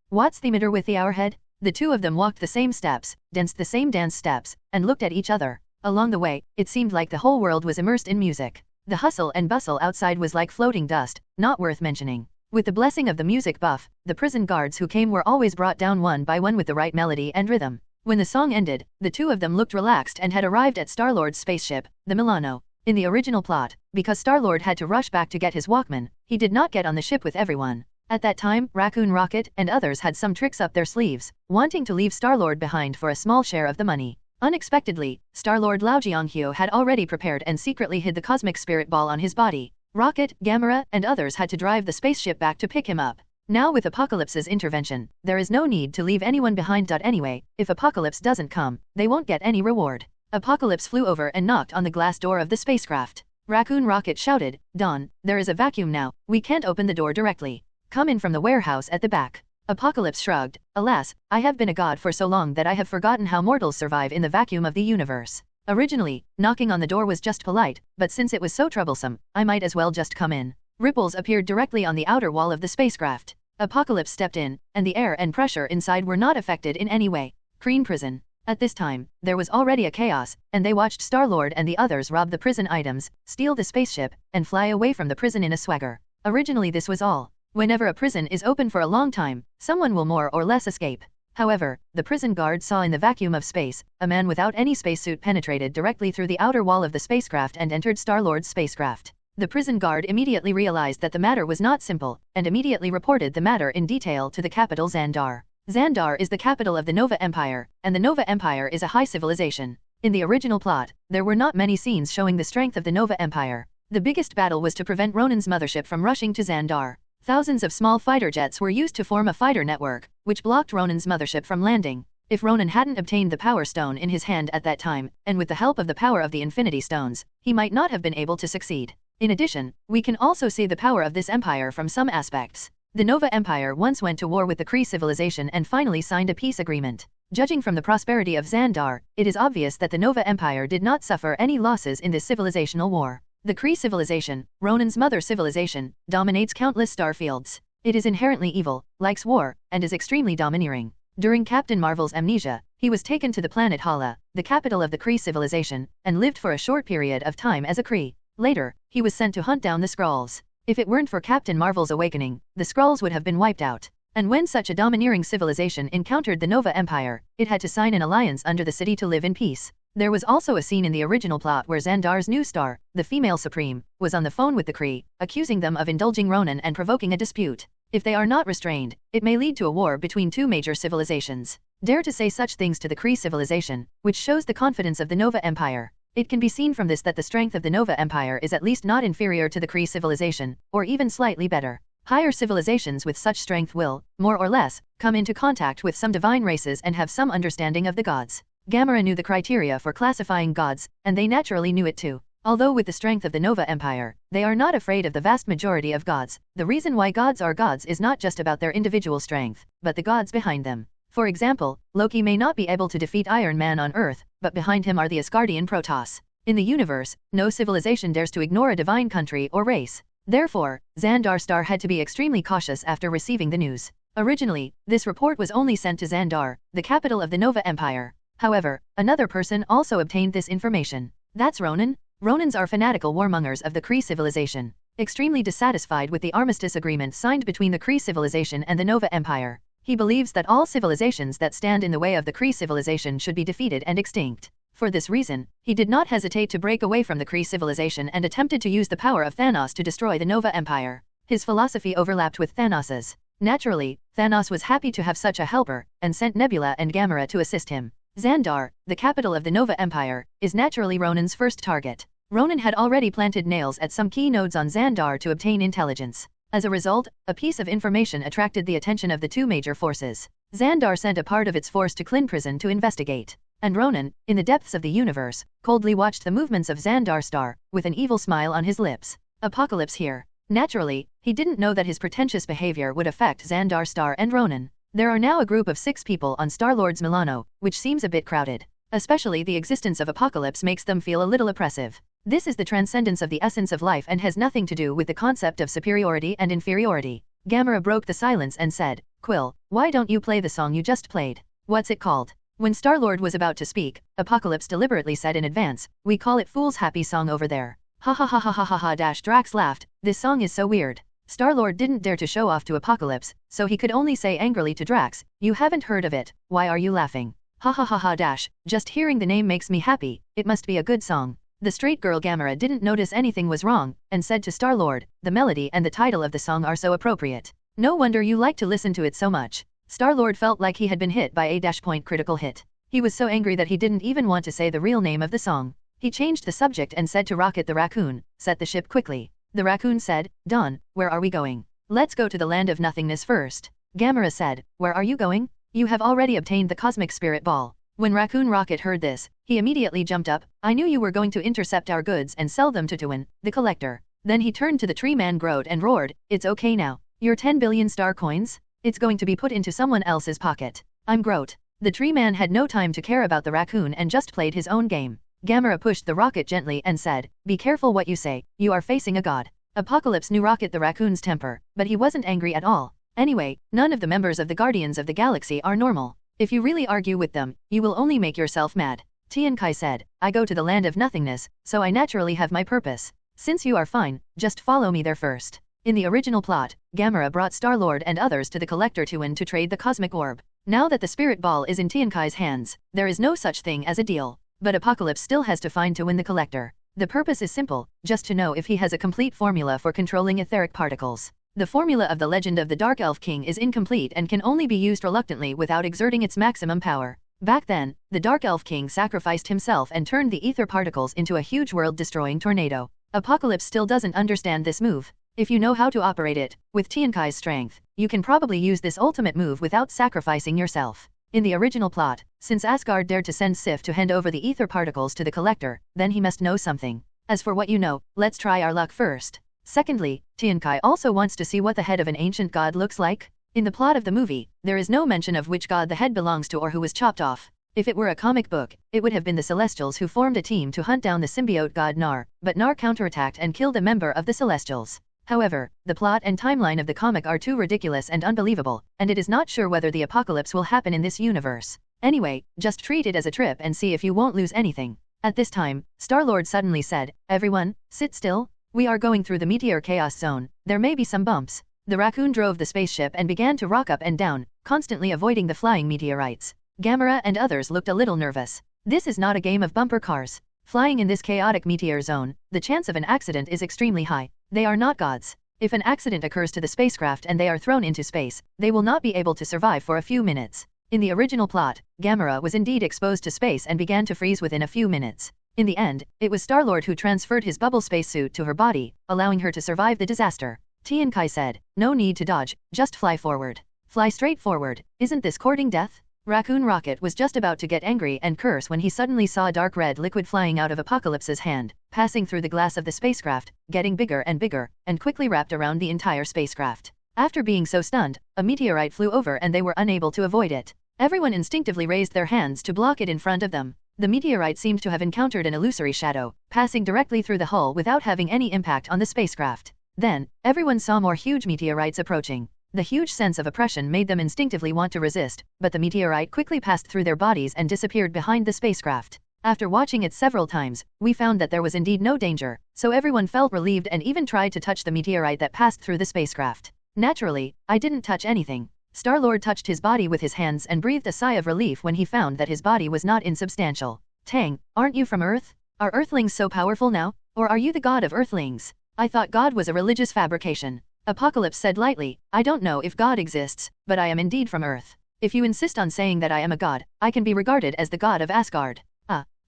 what's the matter with the Hourhead? The 2 of them walked the same steps, danced the same dance steps, and looked at each other. Along the way, it seemed like the whole world was immersed in music. The hustle and bustle outside was like floating dust, not worth mentioning. With the blessing of the music buff, the prison guards who came were always brought down one by one with the right melody and rhythm. When the song ended, the 2 of them looked relaxed and had arrived at Star-Lord's spaceship, the Milano. In the original plot, because Star-Lord had to rush back to get his Walkman, he did not get on the ship with everyone. At that time, Raccoon Rocket and others had some tricks up their sleeves, wanting to leave Star-Lord behind for a small share of the money. Unexpectedly, Star-Lord Lao Jianghyo had already prepared and secretly hid the cosmic spirit ball on his body. Rocket, Gamera, and others had to drive the spaceship back to pick him up. Now with Apocalypse's intervention, there is no need to leave anyone behind. Anyway, if Apocalypse doesn't come, they won't get any reward. Apocalypse flew over and knocked on the glass door of the spacecraft. Raccoon Rocket shouted, "Don, there is a vacuum now, we can't open the door directly. Come in from the warehouse at the back." Apocalypse shrugged, "Alas, I have been a god for so long that I have forgotten how mortals survive in the vacuum of the universe. Originally, knocking on the door was just polite, but since it was so troublesome, I might as well just come in." Ripples appeared directly on the outer wall of the spacecraft. Apocalypse stepped in, and the air and pressure inside were not affected in any way. Kreen Prison. At this time, there was already a chaos, and they watched Star-Lord and the others rob the prison items, steal the spaceship, and fly away from the prison in a swagger. Originally this was all. Whenever a prison is open for a long time, someone will more or less escape. However, the prison guard saw in the vacuum of space, a man without any spacesuit penetrated directly through the outer wall of the spacecraft and entered Star-Lord's spacecraft. The prison guard immediately realized that the matter was not simple, and immediately reported the matter in detail to the capital Xandar. Xandar is the capital of the Nova Empire, and the Nova Empire is a high civilization. In the original plot, there were not many scenes showing the strength of the Nova Empire. The biggest battle was to prevent Ronan's mothership from rushing to Xandar. Thousands of small fighter jets were used to form a fighter network, which blocked Ronan's mothership from landing. If Ronan hadn't obtained the Power Stone in his hand at that time, and with the help of the power of the Infinity Stones, he might not have been able to succeed. In addition, we can also see the power of this empire from some aspects. The Nova Empire once went to war with the Kree civilization and finally signed a peace agreement. Judging from the prosperity of Xandar, it is obvious that the Nova Empire did not suffer any losses in this civilizational war. The Kree civilization, Ronan's mother civilization, dominates countless star fields. It is inherently evil, likes war, and is extremely domineering. During Captain Marvel's amnesia, he was taken to the planet Hala, the capital of the Kree civilization, and lived for a short period of time as a Kree. Later, he was sent to hunt down the Skrulls. If it weren't for Captain Marvel's awakening, the Skrulls would have been wiped out. And when such a domineering civilization encountered the Nova Empire, it had to sign an alliance under the city to live in peace. There was also a scene in the original plot where Xandar's new star, the female Supreme, was on the phone with the Kree, accusing them of indulging Ronan and provoking a dispute. If they are not restrained, it may lead to a war between two major civilizations. Dare to say such things to the Kree civilization, which shows the confidence of the Nova Empire. It can be seen from this that the strength of the Nova Empire is at least not inferior to the Kree civilization, or even slightly better. Higher civilizations with such strength will, more or less, come into contact with some divine races and have some understanding of the gods. Gamera knew the criteria for classifying gods, and they naturally knew it too. Although with the strength of the Nova Empire, they are not afraid of the vast majority of gods. The reason why gods are gods is not just about their individual strength, but the gods behind them. For example, Loki may not be able to defeat Iron Man on Earth, but behind him are the Asgardian Protoss. In the universe, no civilization dares to ignore a divine country or race. Therefore, Xandar Star had to be extremely cautious after receiving the news. Originally, this report was only sent to Xandar, the capital of the Nova Empire. However, another person also obtained this information. That's Ronan. Ronans are fanatical warmongers of the Kree civilization, extremely dissatisfied with the armistice agreement signed between the Kree civilization and the Nova Empire. He believes that all civilizations that stand in the way of the Kree civilization should be defeated and extinct. For this reason, he did not hesitate to break away from the Kree civilization and attempted to use the power of Thanos to destroy the Nova Empire. His philosophy overlapped with Thanos's. Naturally, Thanos was happy to have such a helper, and sent Nebula and Gamera to assist him. Xandar, the capital of the Nova Empire, is naturally Ronan's first target. Ronan had already planted nails at some key nodes on Xandar to obtain intelligence. As a result, a piece of information attracted the attention of the two major forces. Xandar sent a part of its force to Klin Prison to investigate. And Ronan, in the depths of the universe, coldly watched the movements of Xandar Star, with an evil smile on his lips. Apocalypse here. Naturally, he didn't know that his pretentious behavior would affect Xandar Star and Ronan. There are now a group of 6 people on Star-Lord's Milano, which seems a bit crowded. Especially the existence of Apocalypse makes them feel a little oppressive. This is the transcendence of the essence of life and has nothing to do with the concept of superiority and inferiority. Gamera broke the silence and said, "Quill, why don't you play the song you just played? What's it called?" When Star-Lord was about to speak, Apocalypse deliberately said in advance, "We call it Fool's Happy Song over there." Ha ha ha ha ha ha ha dash Drax laughed, "This song is so weird." Star-Lord didn't dare to show off to Apocalypse, so he could only say angrily to Drax, "You haven't heard of it, why are you laughing?" Ha ha ha ha dash, just hearing the name makes me happy, it must be a good song. The straight girl Gamera didn't notice anything was wrong, and said to Star-Lord, "The melody and the title of the song are so appropriate. No wonder you like to listen to it so much." Star-Lord felt like he had been hit by a -point critical hit. He was so angry that he didn't even want to say the real name of the song. He changed the subject and said to Rocket the raccoon, "Set the ship quickly." The raccoon said, "Don, where are we going?" "Let's go to the land of nothingness first." Gamera said, "Where are you going?" "You have already obtained the cosmic spirit ball." When Raccoon Rocket heard this, he immediately jumped up, "I knew you were going to intercept our goods and sell them to Tuin, the collector." Then he turned to the tree man Groot and roared, "It's okay now. Your 10 billion star coins? It's going to be put into someone else's pocket. I'm Groot." The tree man had no time to care about the raccoon and just played his own game. Gamera pushed the rocket gently and said, "Be careful what you say, you are facing a god." Apocalypse knew Rocket the raccoon's temper, but he wasn't angry at all. Anyway, none of the members of the Guardians of the Galaxy are normal. If you really argue with them, you will only make yourself mad. Tian Kai said, "I go to the land of nothingness, so I naturally have my purpose. Since you are fine, just follow me there first." In the original plot, Gamera brought Star-Lord and others to the Collector Tuin to trade the cosmic orb. Now that the spirit ball is in Tian Kai's hands, there is no such thing as a deal. But Apocalypse still has to find Tuin the Collector. The purpose is simple, just to know if he has a complete formula for controlling etheric particles. The formula of the legend of the Dark Elf King is incomplete and can only be used reluctantly without exerting its maximum power. Back then, the Dark Elf King sacrificed himself and turned the ether particles into a huge world-destroying tornado. Apocalypse still doesn't understand this move. If you know how to operate it, with Tian Kai's strength, you can probably use this ultimate move without sacrificing yourself. In the original plot, since Asgard dared to send Sif to hand over the ether particles to the Collector, then he must know something. As for what you know, let's try our luck first. Secondly, Tiankai also wants to see what the head of an ancient god looks like. In the plot of the movie, there is no mention of which god the head belongs to or who was chopped off. If it were a comic book, it would have been the Celestials who formed a team to hunt down the symbiote god Nar, but Nar counterattacked and killed a member of the Celestials. However, the plot and timeline of the comic are too ridiculous and unbelievable, and it is not sure whether the apocalypse will happen in this universe. Anyway, just treat it as a trip and see if you won't lose anything. At this time, Star-Lord suddenly said, "Everyone, sit still. We are going through the meteor chaos zone. There may be some bumps." The raccoon drove the spaceship and began to rock up and down, constantly avoiding the flying meteorites. Gamera and others looked a little nervous. This is not a game of bumper cars. Flying in this chaotic meteor zone, the chance of an accident is extremely high. They are not gods. If an accident occurs to the spacecraft and they are thrown into space, they will not be able to survive for a few minutes. In the original plot, Gamera was indeed exposed to space and began to freeze within a few minutes. In the end, it was Star-Lord who transferred his bubble spacesuit to her body, allowing her to survive the disaster. Tiankai said, "No need to dodge, just fly forward. Fly straight forward. Isn't this courting death?" Raccoon Rocket was just about to get angry and curse when he suddenly saw a dark red liquid flying out of Apocalypse's hand, passing through the glass of the spacecraft, getting bigger, and quickly wrapped around the entire spacecraft. After being so stunned, a meteorite flew over and they were unable to avoid it. Everyone instinctively raised their hands to block it in front of them. The meteorite seemed to have encountered an illusory shadow, passing directly through the hull without having any impact on the spacecraft. Then, everyone saw more huge meteorites approaching. The huge sense of oppression made them instinctively want to resist, but the meteorite quickly passed through their bodies and disappeared behind the spacecraft. After watching it several times, we found that there was indeed no danger, so everyone felt relieved and even tried to touch the meteorite that passed through the spacecraft. Naturally, I didn't touch anything. Star-Lord touched his body with his hands and breathed a sigh of relief when he found that his body was not insubstantial. "Tang, aren't you from Earth? Are Earthlings so powerful now? Or are you the god of Earthlings? I thought God was a religious fabrication." Apocalypse said lightly, "I don't know if God exists, but I am indeed from Earth. If you insist on saying that I am a god, I can be regarded as the god of Asgard."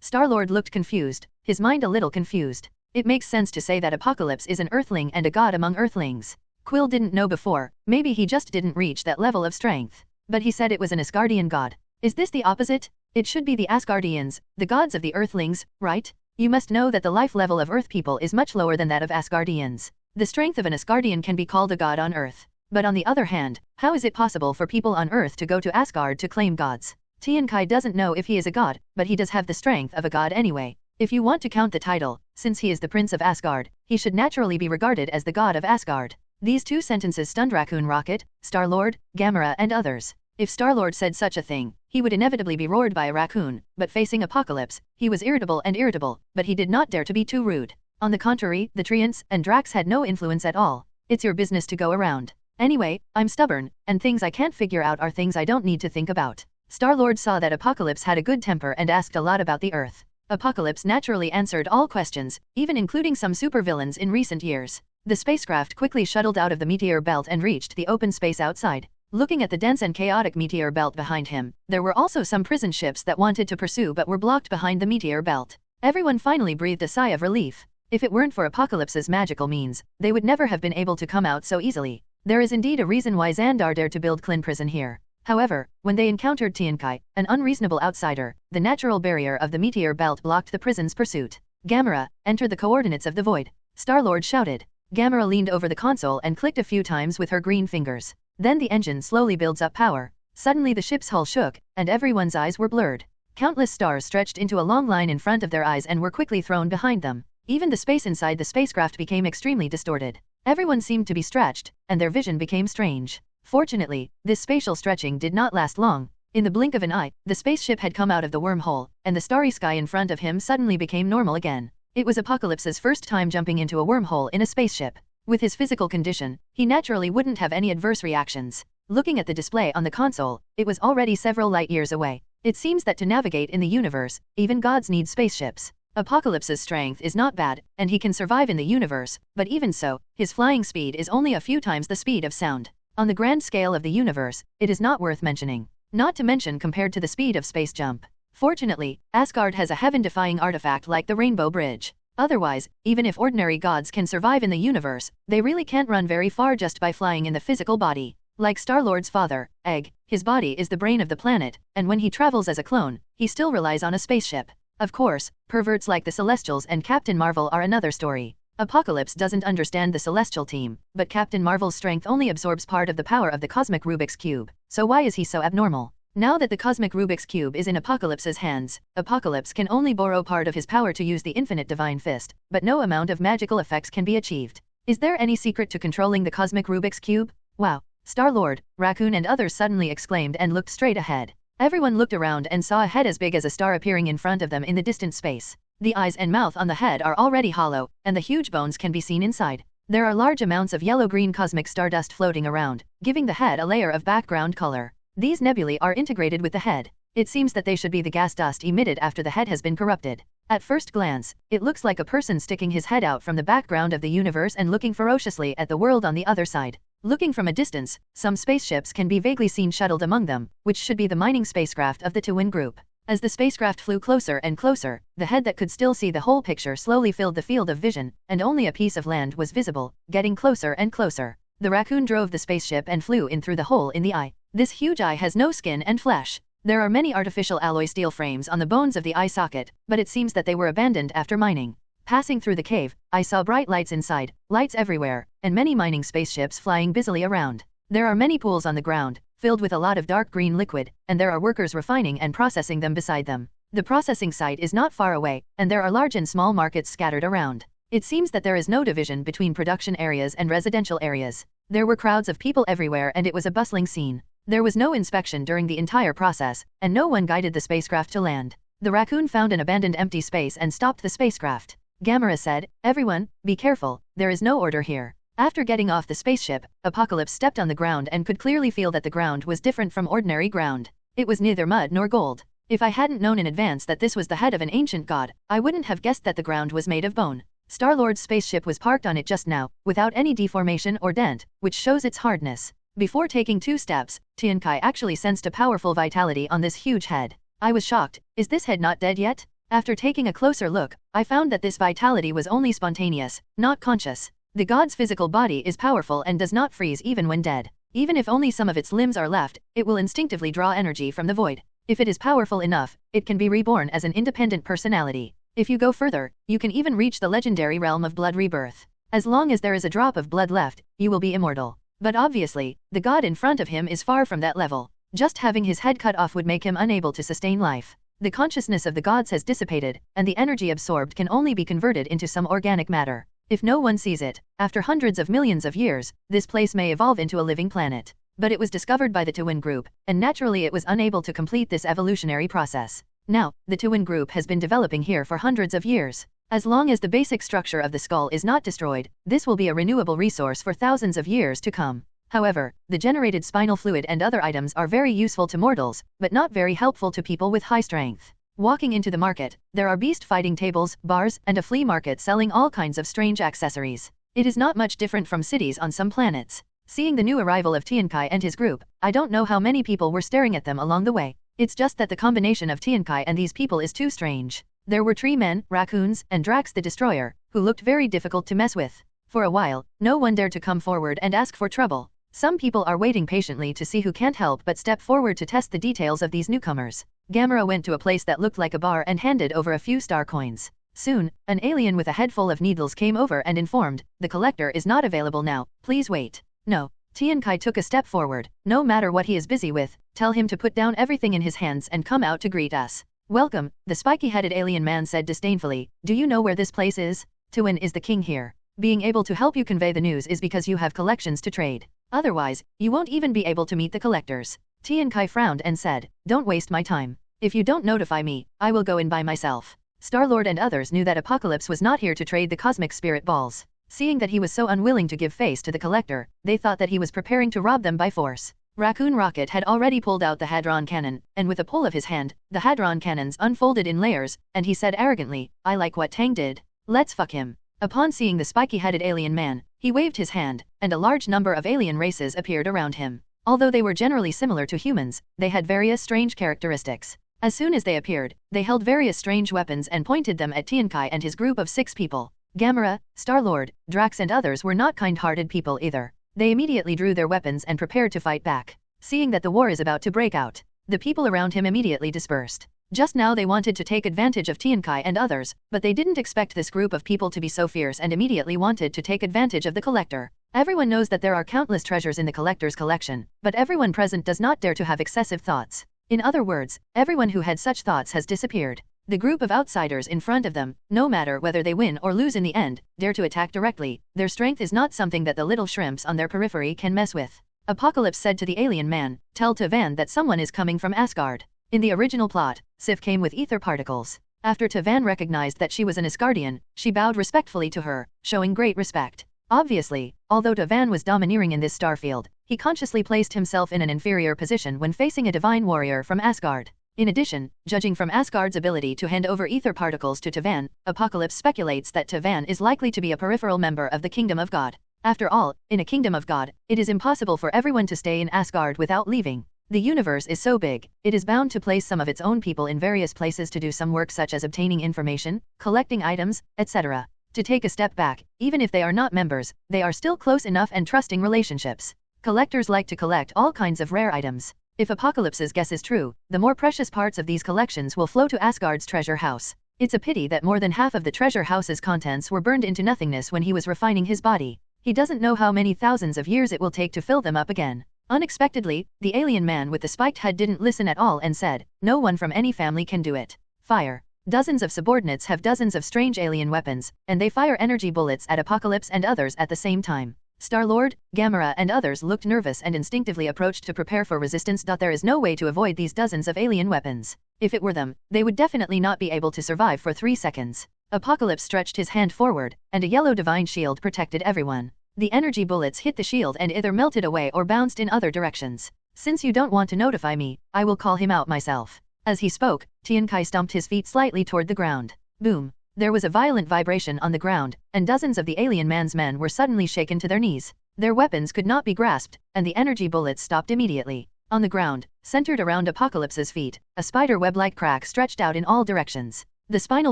Star-Lord looked confused, his mind a little confused. It makes sense to say that Apocalypse is an Earthling and a god among Earthlings. Quill didn't know before, maybe he just didn't reach that level of strength. But he said it was an Asgardian god. Is this the opposite? It should be the Asgardians, the gods of the Earthlings, right? You must know that the life level of Earth people is much lower than that of Asgardians. The strength of an Asgardian can be called a god on Earth. But on the other hand, how is it possible for people on Earth to go to Asgard to claim gods? Tiankai doesn't know if he is a god, but he does have the strength of a god anyway. If you want to count the title, since he is the Prince of Asgard, he should naturally be regarded as the god of Asgard. These two sentences stunned Raccoon Rocket, Star-Lord, Gamera and others. If Star-Lord said such a thing, he would inevitably be roared by a raccoon, but facing Apocalypse, he was irritable, but he did not dare to be too rude. On the contrary, the Treants and Drax had no influence at all. It's your business to go around. Anyway, I'm stubborn, and things I can't figure out are things I don't need to think about. Star-Lord saw that Apocalypse had a good temper and asked a lot about the Earth. Apocalypse naturally answered all questions, even including some supervillains in recent years. The spacecraft quickly shuttled out of the meteor belt and reached the open space outside. Looking at the dense and chaotic meteor belt behind him, there were also some prison ships that wanted to pursue but were blocked behind the meteor belt. Everyone finally breathed a sigh of relief. If it weren't for Apocalypse's magical means, they would never have been able to come out so easily. There is indeed a reason why Xandar dared to build Klin prison here. However, when they encountered Tiankai, an unreasonable outsider, the natural barrier of the meteor belt blocked the prison's pursuit. "Gamera, enter the coordinates of the void," Star-Lord shouted. Gamera leaned over the console and clicked a few times with her green fingers. Then the engine slowly builds up power. Suddenly the ship's hull shook, and everyone's eyes were blurred. Countless stars stretched into a long line in front of their eyes and were quickly thrown behind them. Even the space inside the spacecraft became extremely distorted. Everyone seemed to be stretched, and their vision became strange. Fortunately, this spatial stretching did not last long. In the blink of an eye, the spaceship had come out of the wormhole, and the starry sky in front of him suddenly became normal again. It was Apocalypse's first time jumping into a wormhole in a spaceship. With his physical condition, he naturally wouldn't have any adverse reactions. Looking at the display on the console, it was already several light years away. It seems that to navigate in the universe, even gods need spaceships. Apocalypse's strength is not bad, and he can survive in the universe, but even so, his flying speed is only a few times the speed of sound. On the grand scale of the universe, it is not worth mentioning. Not to mention compared to the speed of space jump. Fortunately, Asgard has a heaven-defying artifact like the Rainbow Bridge. Otherwise, even if ordinary gods can survive in the universe, they really can't run very far just by flying in the physical body. Like Star-Lord's father, Egg, his body is the brain of the planet, and when he travels as a clone, he still relies on a spaceship. Of course, perverts like the Celestials and Captain Marvel are another story. Apocalypse doesn't understand the Celestial team, but Captain Marvel's strength only absorbs part of the power of the cosmic Rubik's Cube, so why is he so abnormal? Now that the cosmic Rubik's Cube is in Apocalypse's hands, Apocalypse can only borrow part of his power to use the infinite divine fist, but no amount of magical effects can be achieved. Is there any secret to controlling the cosmic Rubik's Cube? Wow! Star-Lord, Raccoon and others suddenly exclaimed and looked straight ahead. Everyone looked around and saw a head as big as a star appearing in front of them in the distant space. The eyes and mouth on the head are already hollow, and the huge bones can be seen inside. There are large amounts of yellow-green cosmic stardust floating around, giving the head a layer of background color. These nebulae are integrated with the head. It seems that they should be the gas dust emitted after the head has been corrupted. At first glance, it looks like a person sticking his head out from the background of the universe and looking ferociously at the world on the other side. Looking from a distance, some spaceships can be vaguely seen shuttled among them, which should be the mining spacecraft of the Twin Group. As the spacecraft flew closer and closer, the head that could still see the whole picture slowly filled the field of vision, and only a piece of land was visible, getting closer and closer. The raccoon drove the spaceship and flew in through the hole in the eye. This huge eye has no skin and flesh. There are many artificial alloy steel frames on the bones of the eye socket, but it seems that they were abandoned after mining. Passing through the cave, I saw bright lights inside, lights everywhere, and many mining spaceships flying busily around. There are many pools on the ground, filled with a lot of dark green liquid, and there are workers refining and processing them beside them. The processing site is not far away, and there are large and small markets scattered around. It seems that there is no division between production areas and residential areas. There were crowds of people everywhere and it was a bustling scene. There was no inspection during the entire process, and no one guided the spacecraft to land. The raccoon found an abandoned empty space and stopped the spacecraft. Gamera said, "Everyone, be careful, there is no order here." After getting off the spaceship, Apocalypse stepped on the ground and could clearly feel that the ground was different from ordinary ground. It was neither mud nor gold. If I hadn't known in advance that this was the head of an ancient god, I wouldn't have guessed that the ground was made of bone. Star-Lord's spaceship was parked on it just now, without any deformation or dent, which shows its hardness. Before taking 2 steps, Tiankai actually sensed a powerful vitality on this huge head. I was shocked. Is this head not dead yet? After taking a closer look, I found that this vitality was only spontaneous, not conscious. The god's physical body is powerful and does not freeze even when dead. Even if only some of its limbs are left, it will instinctively draw energy from the void. If it is powerful enough, it can be reborn as an independent personality. If you go further, you can even reach the legendary realm of blood rebirth. As long as there is a drop of blood left, you will be immortal. But obviously, the god in front of him is far from that level. Just having his head cut off would make him unable to sustain life. The consciousness of the gods has dissipated, and the energy absorbed can only be converted into some organic matter. If no one sees it, after hundreds of millions of years, this place may evolve into a living planet. But it was discovered by the Twin Group, and naturally it was unable to complete this evolutionary process. Now, the Twin Group has been developing here for hundreds of years. As long as the basic structure of the skull is not destroyed, this will be a renewable resource for thousands of years to come. However, the generated spinal fluid and other items are very useful to mortals, but not very helpful to people with high strength. Walking into the market, there are beast fighting tables, bars, and a flea market selling all kinds of strange accessories. It is not much different from cities on some planets. Seeing the new arrival of Tiankai and his group, I don't know how many people were staring at them along the way. It's just that the combination of Tiankai and these people is too strange. There were tree men, raccoons, and Drax the Destroyer, who looked very difficult to mess with. For a while, no one dared to come forward and ask for trouble. Some people are waiting patiently to see who can't help but step forward to test the details of these newcomers. Gamera went to a place that looked like a bar and handed over a few star coins. Soon, an alien with a head full of needles came over and informed, "The collector is not available now, please wait." No. Tiankai took a step forward. "No matter what he is busy with, tell him to put down everything in his hands and come out to greet us." "Welcome," the spiky-headed alien man said disdainfully. "Do you know where this place is? Tuin is the king here. Being able to help you convey the news is because you have collections to trade. Otherwise, you won't even be able to meet the collectors." Tiankai frowned and said, "Don't waste my time. If you don't notify me, I will go in by myself." Star-Lord and others knew that Apocalypse was not here to trade the cosmic spirit balls. Seeing that he was so unwilling to give face to the collector, they thought that he was preparing to rob them by force. Raccoon Rocket had already pulled out the Hadron Cannon, and with a pull of his hand, the Hadron Cannons unfolded in layers, and he said arrogantly, "I like what Tang did. Let's fuck him." Upon seeing the spiky-headed alien man, he waved his hand, and a large number of alien races appeared around him. Although they were generally similar to humans, they had various strange characteristics. As soon as they appeared, they held various strange weapons and pointed them at Tiankai and his group of 6 people. Gamera, Star-Lord, Drax and others were not kind-hearted people either. They immediately drew their weapons and prepared to fight back. Seeing that the war is about to break out, the people around him immediately dispersed. Just now they wanted to take advantage of Tiankai and others, but they didn't expect this group of people to be so fierce and immediately wanted to take advantage of the collector. Everyone knows that there are countless treasures in the collector's collection, but everyone present does not dare to have excessive thoughts. In other words, everyone who had such thoughts has disappeared. The group of outsiders in front of them, no matter whether they win or lose in the end, dare to attack directly. Their strength is not something that the little shrimps on their periphery can mess with. Apocalypse said to the alien man, "Tell Tavan that someone is coming from Asgard." In the original plot, Sif came with ether particles. After Tavan recognized that she was an Asgardian, she bowed respectfully to her, showing great respect. Obviously, although Tavan was domineering in this starfield, he consciously placed himself in an inferior position when facing a divine warrior from Asgard. In addition, judging from Asgard's ability to hand over ether particles to Tavan, Apocalypse speculates that Tavan is likely to be a peripheral member of the Kingdom of God. After all, in a Kingdom of God, it is impossible for everyone to stay in Asgard without leaving. The universe is so big, it is bound to place some of its own people in various places to do some work such as obtaining information, collecting items, etc. To take a step back, even if they are not members, they are still close enough and trusting relationships. Collectors like to collect all kinds of rare items. If Apocalypse's guess is true, the more precious parts of these collections will flow to Asgard's treasure house. It's a pity that more than half of the treasure house's contents were burned into nothingness when he was refining his body. He doesn't know how many thousands of years it will take to fill them up again. Unexpectedly, the alien man with the spiked head didn't listen at all and said, "No one from any family can do it." Fire. Dozens of subordinates have dozens of strange alien weapons, and they fire energy bullets at Apocalypse and others at the same time. Star-Lord, Gamera and others looked nervous and instinctively approached to prepare for resistance. There is no way to avoid these dozens of alien weapons. If it were them, they would definitely not be able to survive for 3 seconds. Apocalypse stretched his hand forward, and a yellow divine shield protected everyone. The energy bullets hit the shield and either melted away or bounced in other directions. "Since you don't want to notify me, I will call him out myself." As he spoke, Tiankai stomped his feet slightly toward the ground. Boom! There was a violent vibration on the ground, and dozens of the alien man's men were suddenly shaken to their knees. Their weapons could not be grasped, and the energy bullets stopped immediately. On the ground, centered around Apocalypse's feet, a spider web-like crack stretched out in all directions. The spinal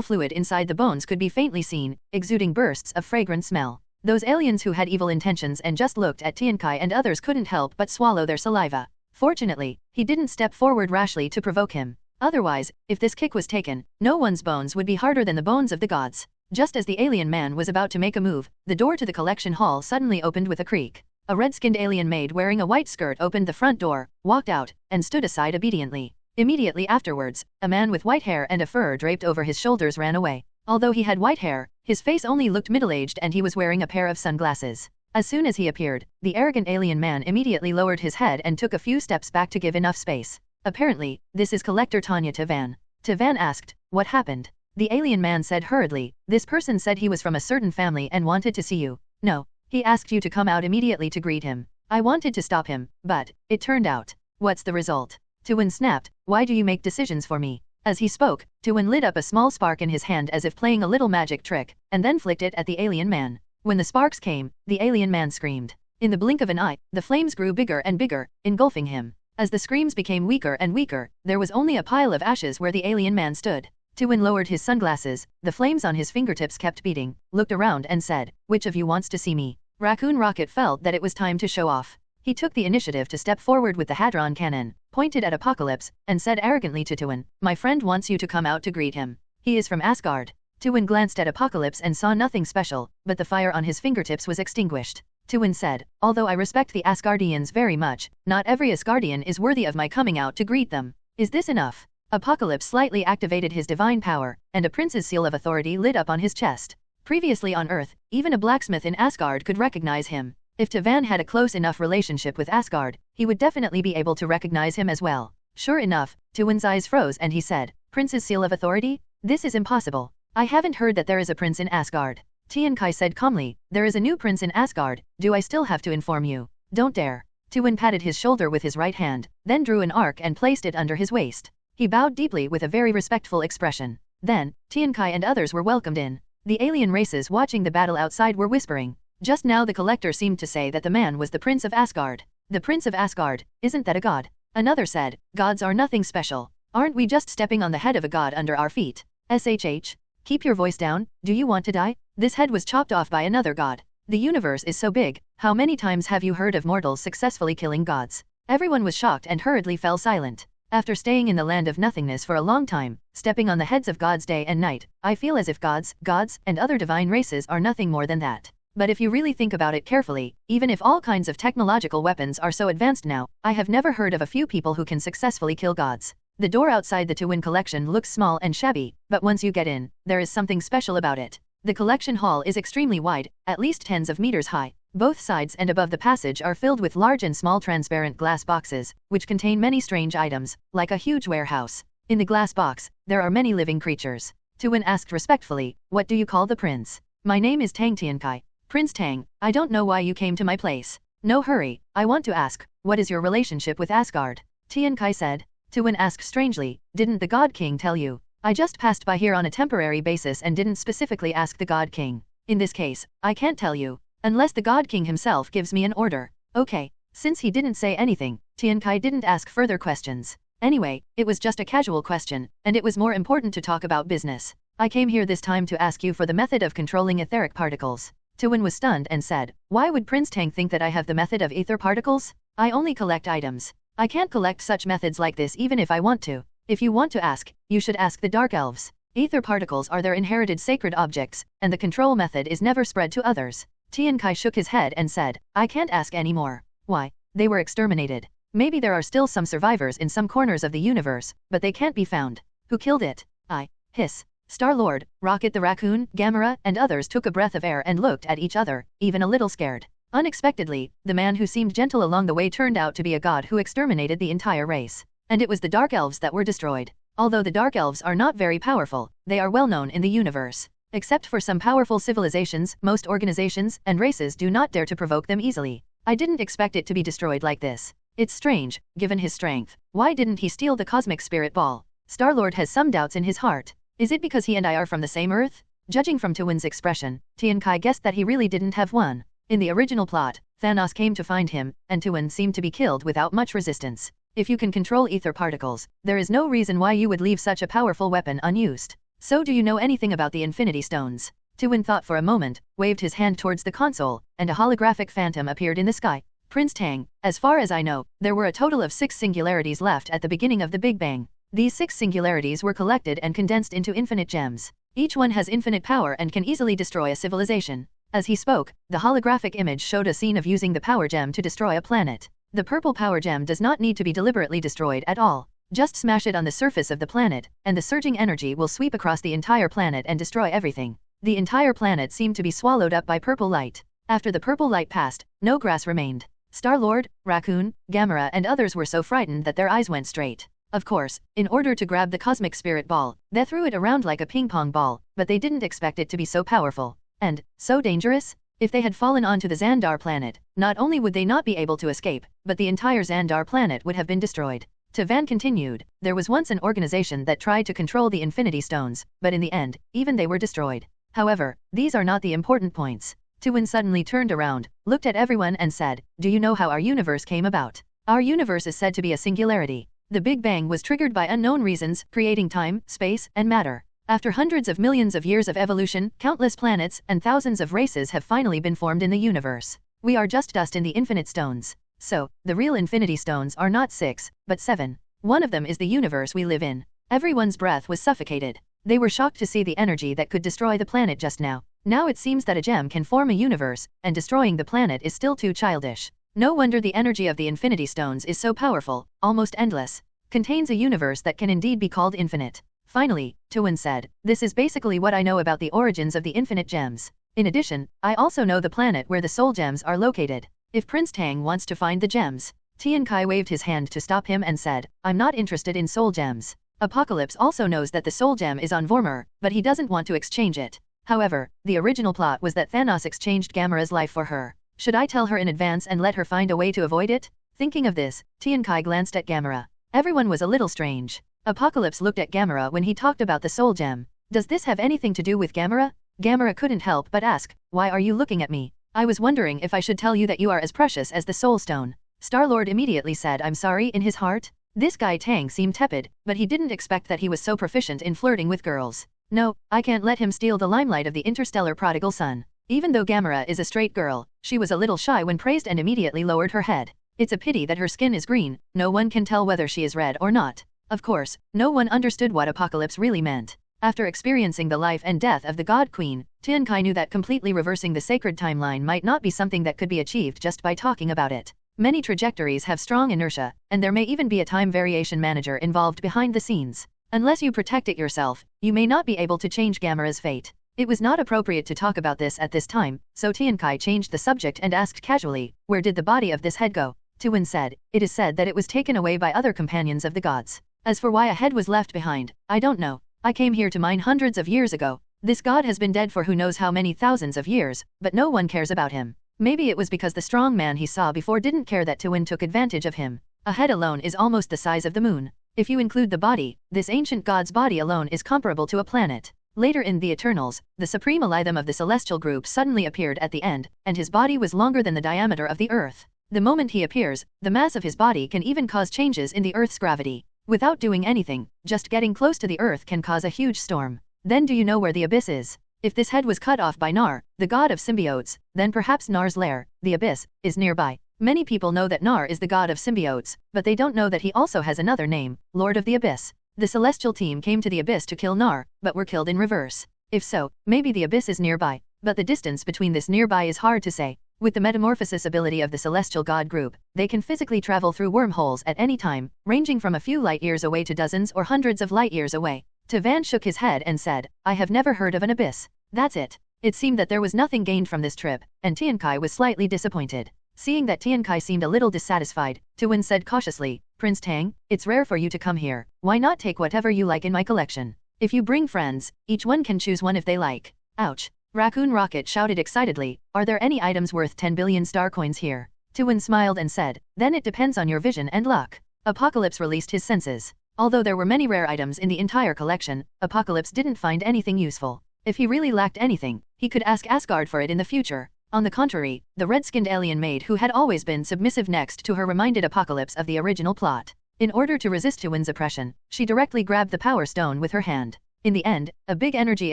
fluid inside the bones could be faintly seen, exuding bursts of fragrant smell. Those aliens who had evil intentions and just looked at Tiankai and others couldn't help but swallow their saliva. Fortunately, he didn't step forward rashly to provoke him. Otherwise, if this kick was taken, no one's bones would be harder than the bones of the gods. Just as the alien man was about to make a move, the door to the collection hall suddenly opened with a creak. A red-skinned alien maid wearing a white skirt opened the front door, walked out, and stood aside obediently. Immediately afterwards, a man with white hair and a fur draped over his shoulders ran away. Although he had white hair, his face only looked middle-aged and he was wearing a pair of sunglasses. As soon as he appeared, the arrogant alien man immediately lowered his head and took a few steps back to give enough space. Apparently, this is Collector Tanya Tavan. Tavan asked, "What happened?" The alien man said hurriedly, "This person said he was from a certain family and wanted to see you." "No. He asked you to come out immediately to greet him. I wanted to stop him, but it turned out." "What's the result?" Tuin snapped, "Why do you make decisions for me?" As he spoke, Tuin lit up a small spark in his hand as if playing a little magic trick, and then flicked it at the alien man. When the sparks came, the alien man screamed. In the blink of an eye, the flames grew bigger and bigger, engulfing him. As the screams became weaker and weaker, there was only a pile of ashes where the alien man stood. Tuin lowered his sunglasses, the flames on his fingertips kept beating, looked around and said, "Which of you wants to see me?" Raccoon Rocket felt that it was time to show off. He took the initiative to step forward with the Hadron cannon, pointed at Apocalypse, and said arrogantly to Tuin, "My friend wants you to come out to greet him. He is from Asgard." Tuin glanced at Apocalypse and saw nothing special, but the fire on his fingertips was extinguished. Tuin said, "Although I respect the Asgardians very much, not every Asgardian is worthy of my coming out to greet them. Is this enough?" Apocalypse slightly activated his divine power, and a prince's seal of authority lit up on his chest. Previously on Earth, even a blacksmith in Asgard could recognize him. If Tavan had a close enough relationship with Asgard, he would definitely be able to recognize him as well. Sure enough, Tuin's eyes froze and he said, "Prince's seal of authority? This is impossible. I haven't heard that there is a prince in Asgard." Tiankai said calmly, "There is a new prince in Asgard, do I still have to inform you?" "Don't dare." Tuin patted his shoulder with his right hand, then drew an arc and placed it under his waist. He bowed deeply with a very respectful expression. Then, Tiankai and others were welcomed in. The alien races watching the battle outside were whispering. Just now the collector seemed to say that the man was the Prince of Asgard. "The Prince of Asgard, isn't that a god?" Another said, "Gods are nothing special. Aren't we just stepping on the head of a god under our feet? SHH. Keep your voice down, do you want to die?" This head was chopped off by another god. The universe is so big, How many times have you heard of mortals successfully killing gods? Everyone was shocked and hurriedly fell silent. After staying in the land of nothingness for a long time, stepping on the heads of gods day and night, I feel as if gods, and other divine races are nothing more than that. But if you really think about it carefully, even if all kinds of technological weapons are so advanced now, I have never heard of a few people who can successfully kill gods. The door outside the Tuwin collection looks small and shabby, but once you get in, there is something special about it. The collection hall is extremely wide, at least tens of meters high. Both sides and above the passage are filled with large and small transparent glass boxes, which contain many strange items, like a huge warehouse. In the glass box, there are many living creatures. Tuwin asked respectfully, "What do you call the prince?" "My name is Tang Tiankai." "Prince Tang, I don't know why you came to my place." "No hurry, I want to ask, what is your relationship with Asgard?" Tiankai said. Tuwin asked strangely, "Didn't the God King tell you?" "I just passed by here on a temporary basis and didn't specifically ask the God King. In this case, I can't tell you. Unless the God King himself gives me an order." "Okay." Since he didn't say anything, Tiankai didn't ask further questions. Anyway, it was just a casual question, and it was more important to talk about business. "I came here this time to ask you for the method of controlling etheric particles." Tuwin was stunned and said, "Why would Prince Tang think that I have the method of ether particles? I only collect items. I can't collect such methods like this even if I want to. If you want to ask, you should ask the Dark Elves. Ether particles are their inherited sacred objects, and the control method is never spread to others." Tiankai shook his head and said, "I can't ask anymore." "Why? They were exterminated. Maybe there are still some survivors in some corners of the universe, but they can't be found. Who killed it?" "I." Hiss. Star-Lord, Rocket the Raccoon, Gamera, and others took a breath of air and looked at each other, even a little scared. Unexpectedly, the man who seemed gentle along the way turned out to be a god who exterminated the entire race. And it was the Dark Elves that were destroyed. Although the Dark Elves are not very powerful, they are well known in the universe. Except for some powerful civilizations, most organizations and races do not dare to provoke them easily. I didn't expect it to be destroyed like this. It's strange, given his strength. Why didn't he steal the Cosmic Spirit Ball? Star-Lord has some doubts in his heart. Is it because he and I are from the same Earth? Judging from Tuwin's expression, Tiankai guessed that he really didn't have one. In the original plot, Thanos came to find him, and Tuwin seemed to be killed without much resistance. If you can control ether particles, there is no reason why you would leave such a powerful weapon unused. So do you know anything about the Infinity Stones? Tuwin thought for a moment, waved his hand towards the console, and a holographic phantom appeared in the sky. "Prince Tang, as far as I know, there were a total of 6 singularities left at the beginning of the Big Bang. These 6 singularities were collected and condensed into infinite gems. Each one has infinite power and can easily destroy a civilization." As he spoke, the holographic image showed a scene of using the power gem to destroy a planet. The purple power gem does not need to be deliberately destroyed at all. Just smash it on the surface of the planet, and the surging energy will sweep across the entire planet and destroy everything. The entire planet seemed to be swallowed up by purple light. After the purple light passed, no grass remained. Star-Lord, Raccoon, Gamera and others were so frightened that their eyes went straight. Of course, in order to grab the Cosmic Spirit Ball, they threw it around like a ping-pong ball, but they didn't expect it to be so powerful. And so dangerous? If they had fallen onto the Xandar planet, not only would they not be able to escape, but the entire Xandar planet would have been destroyed. Tavan continued, "There was once an organization that tried to control the Infinity Stones, but in the end, even they were destroyed. However, these are not the important points." Tuwin suddenly turned around, looked at everyone and said, "Do you know how our universe came about? Our universe is said to be a singularity. The Big Bang was triggered by unknown reasons, creating time, space, and matter. After hundreds of millions of years of evolution, countless planets and thousands of races have finally been formed in the universe. We are just dust in the infinite stones. So, the real Infinity Stones are not 6, but 7. One of them is the universe we live in." Everyone's breath was suffocated. They were shocked to see the energy that could destroy the planet just now. Now it seems that a gem can form a universe, and destroying the planet is still too childish. No wonder the energy of the Infinity Stones is so powerful, almost endless. Contains a universe that can indeed be called infinite. Finally, Tuwin said, "This is basically what I know about the origins of the infinite gems. In addition, I also know the planet where the soul gems are located. If Prince Tang wants to find the gems." Tiankai waved his hand to stop him and said, "I'm not interested in soul gems. Apocalypse also knows that the soul gem is on Vormir, but he doesn't want to exchange it. However, the original plot was that Thanos exchanged Gamera's life for her. Should I tell her in advance and let her find a way to avoid it?" Thinking of this, Tiankai glanced at Gamera. Everyone was a little strange. Apocalypse looked at Gamera when he talked about the soul gem. Does this have anything to do with Gamera? Gamera couldn't help but ask, "Why are you looking at me? I was wondering if I should tell you that you are as precious as the soul stone." Star-Lord immediately said "I'm sorry" in his heart. This guy Tang seemed tepid, but he didn't expect that he was so proficient in flirting with girls. "No, I can't let him steal the limelight of the interstellar prodigal son. Even though Gamera is a straight girl, she was a little shy when praised and immediately lowered her head. It's a pity that her skin is green, no one can tell whether she is red or not. Of course, no one understood what Apocalypse really meant. After experiencing the life and death of the God Queen, Tiankai knew that completely reversing the sacred timeline might not be something that could be achieved just by talking about it. Many trajectories have strong inertia, and there may even be a time variation manager involved behind the scenes. Unless you protect it yourself, you may not be able to change Gamera's fate. It was not appropriate to talk about this at this time, so Tiankai changed the subject and asked casually, "Where did the body of this head go?" Tuan said, "It is said that it was taken away by other companions of the gods. As for why a head was left behind, I don't know. I came here to mine hundreds of years ago. This god has been dead for who knows how many thousands of years, but no one cares about him. Maybe it was because the strong man he saw before didn't care that Tuan took advantage of him. A head alone is almost the size of the moon. If you include the body, this ancient god's body alone is comparable to a planet." Later in the Eternals, the supreme Elitham of the celestial group suddenly appeared at the end, and his body was longer than the diameter of the Earth. The moment he appears, the mass of his body can even cause changes in the Earth's gravity. Without doing anything, just getting close to the Earth can cause a huge storm. Then do you know where the abyss is? If this head was cut off by Nar, the god of symbiotes, then perhaps Nar's lair, the abyss, is nearby. Many people know that Nar is the god of symbiotes, but they don't know that he also has another name, Lord of the Abyss. The celestial team came to the abyss to kill Nar, but were killed in reverse. If so, maybe the abyss is nearby, but the distance between this nearby is hard to say. With the metamorphosis ability of the celestial god group, they can physically travel through wormholes at any time, ranging from a few light years away to dozens or hundreds of light years away. Tavan shook his head and said, "I have never heard of an abyss." That's it. It seemed that there was nothing gained from this trip, and Tiankai was slightly disappointed. Seeing that Tiankai seemed a little dissatisfied, Tuan said cautiously, "Prince Tang, it's rare for you to come here. Why not take whatever you like in my collection? If you bring friends, each one can choose one if they like." Ouch. Raccoon Rocket shouted excitedly, "Are there any items worth 10 billion star coins here?" Tuan smiled and said, "Then it depends on your vision and luck." Apocalypse released his senses. Although there were many rare items in the entire collection, Apocalypse didn't find anything useful. If he really lacked anything, he could ask Asgard for it in the future. On the contrary, the red-skinned alien maid who had always been submissive next to her reminded Apocalypse of the original plot. In order to resist Tuan's oppression, she directly grabbed the power stone with her hand. In the end, a big energy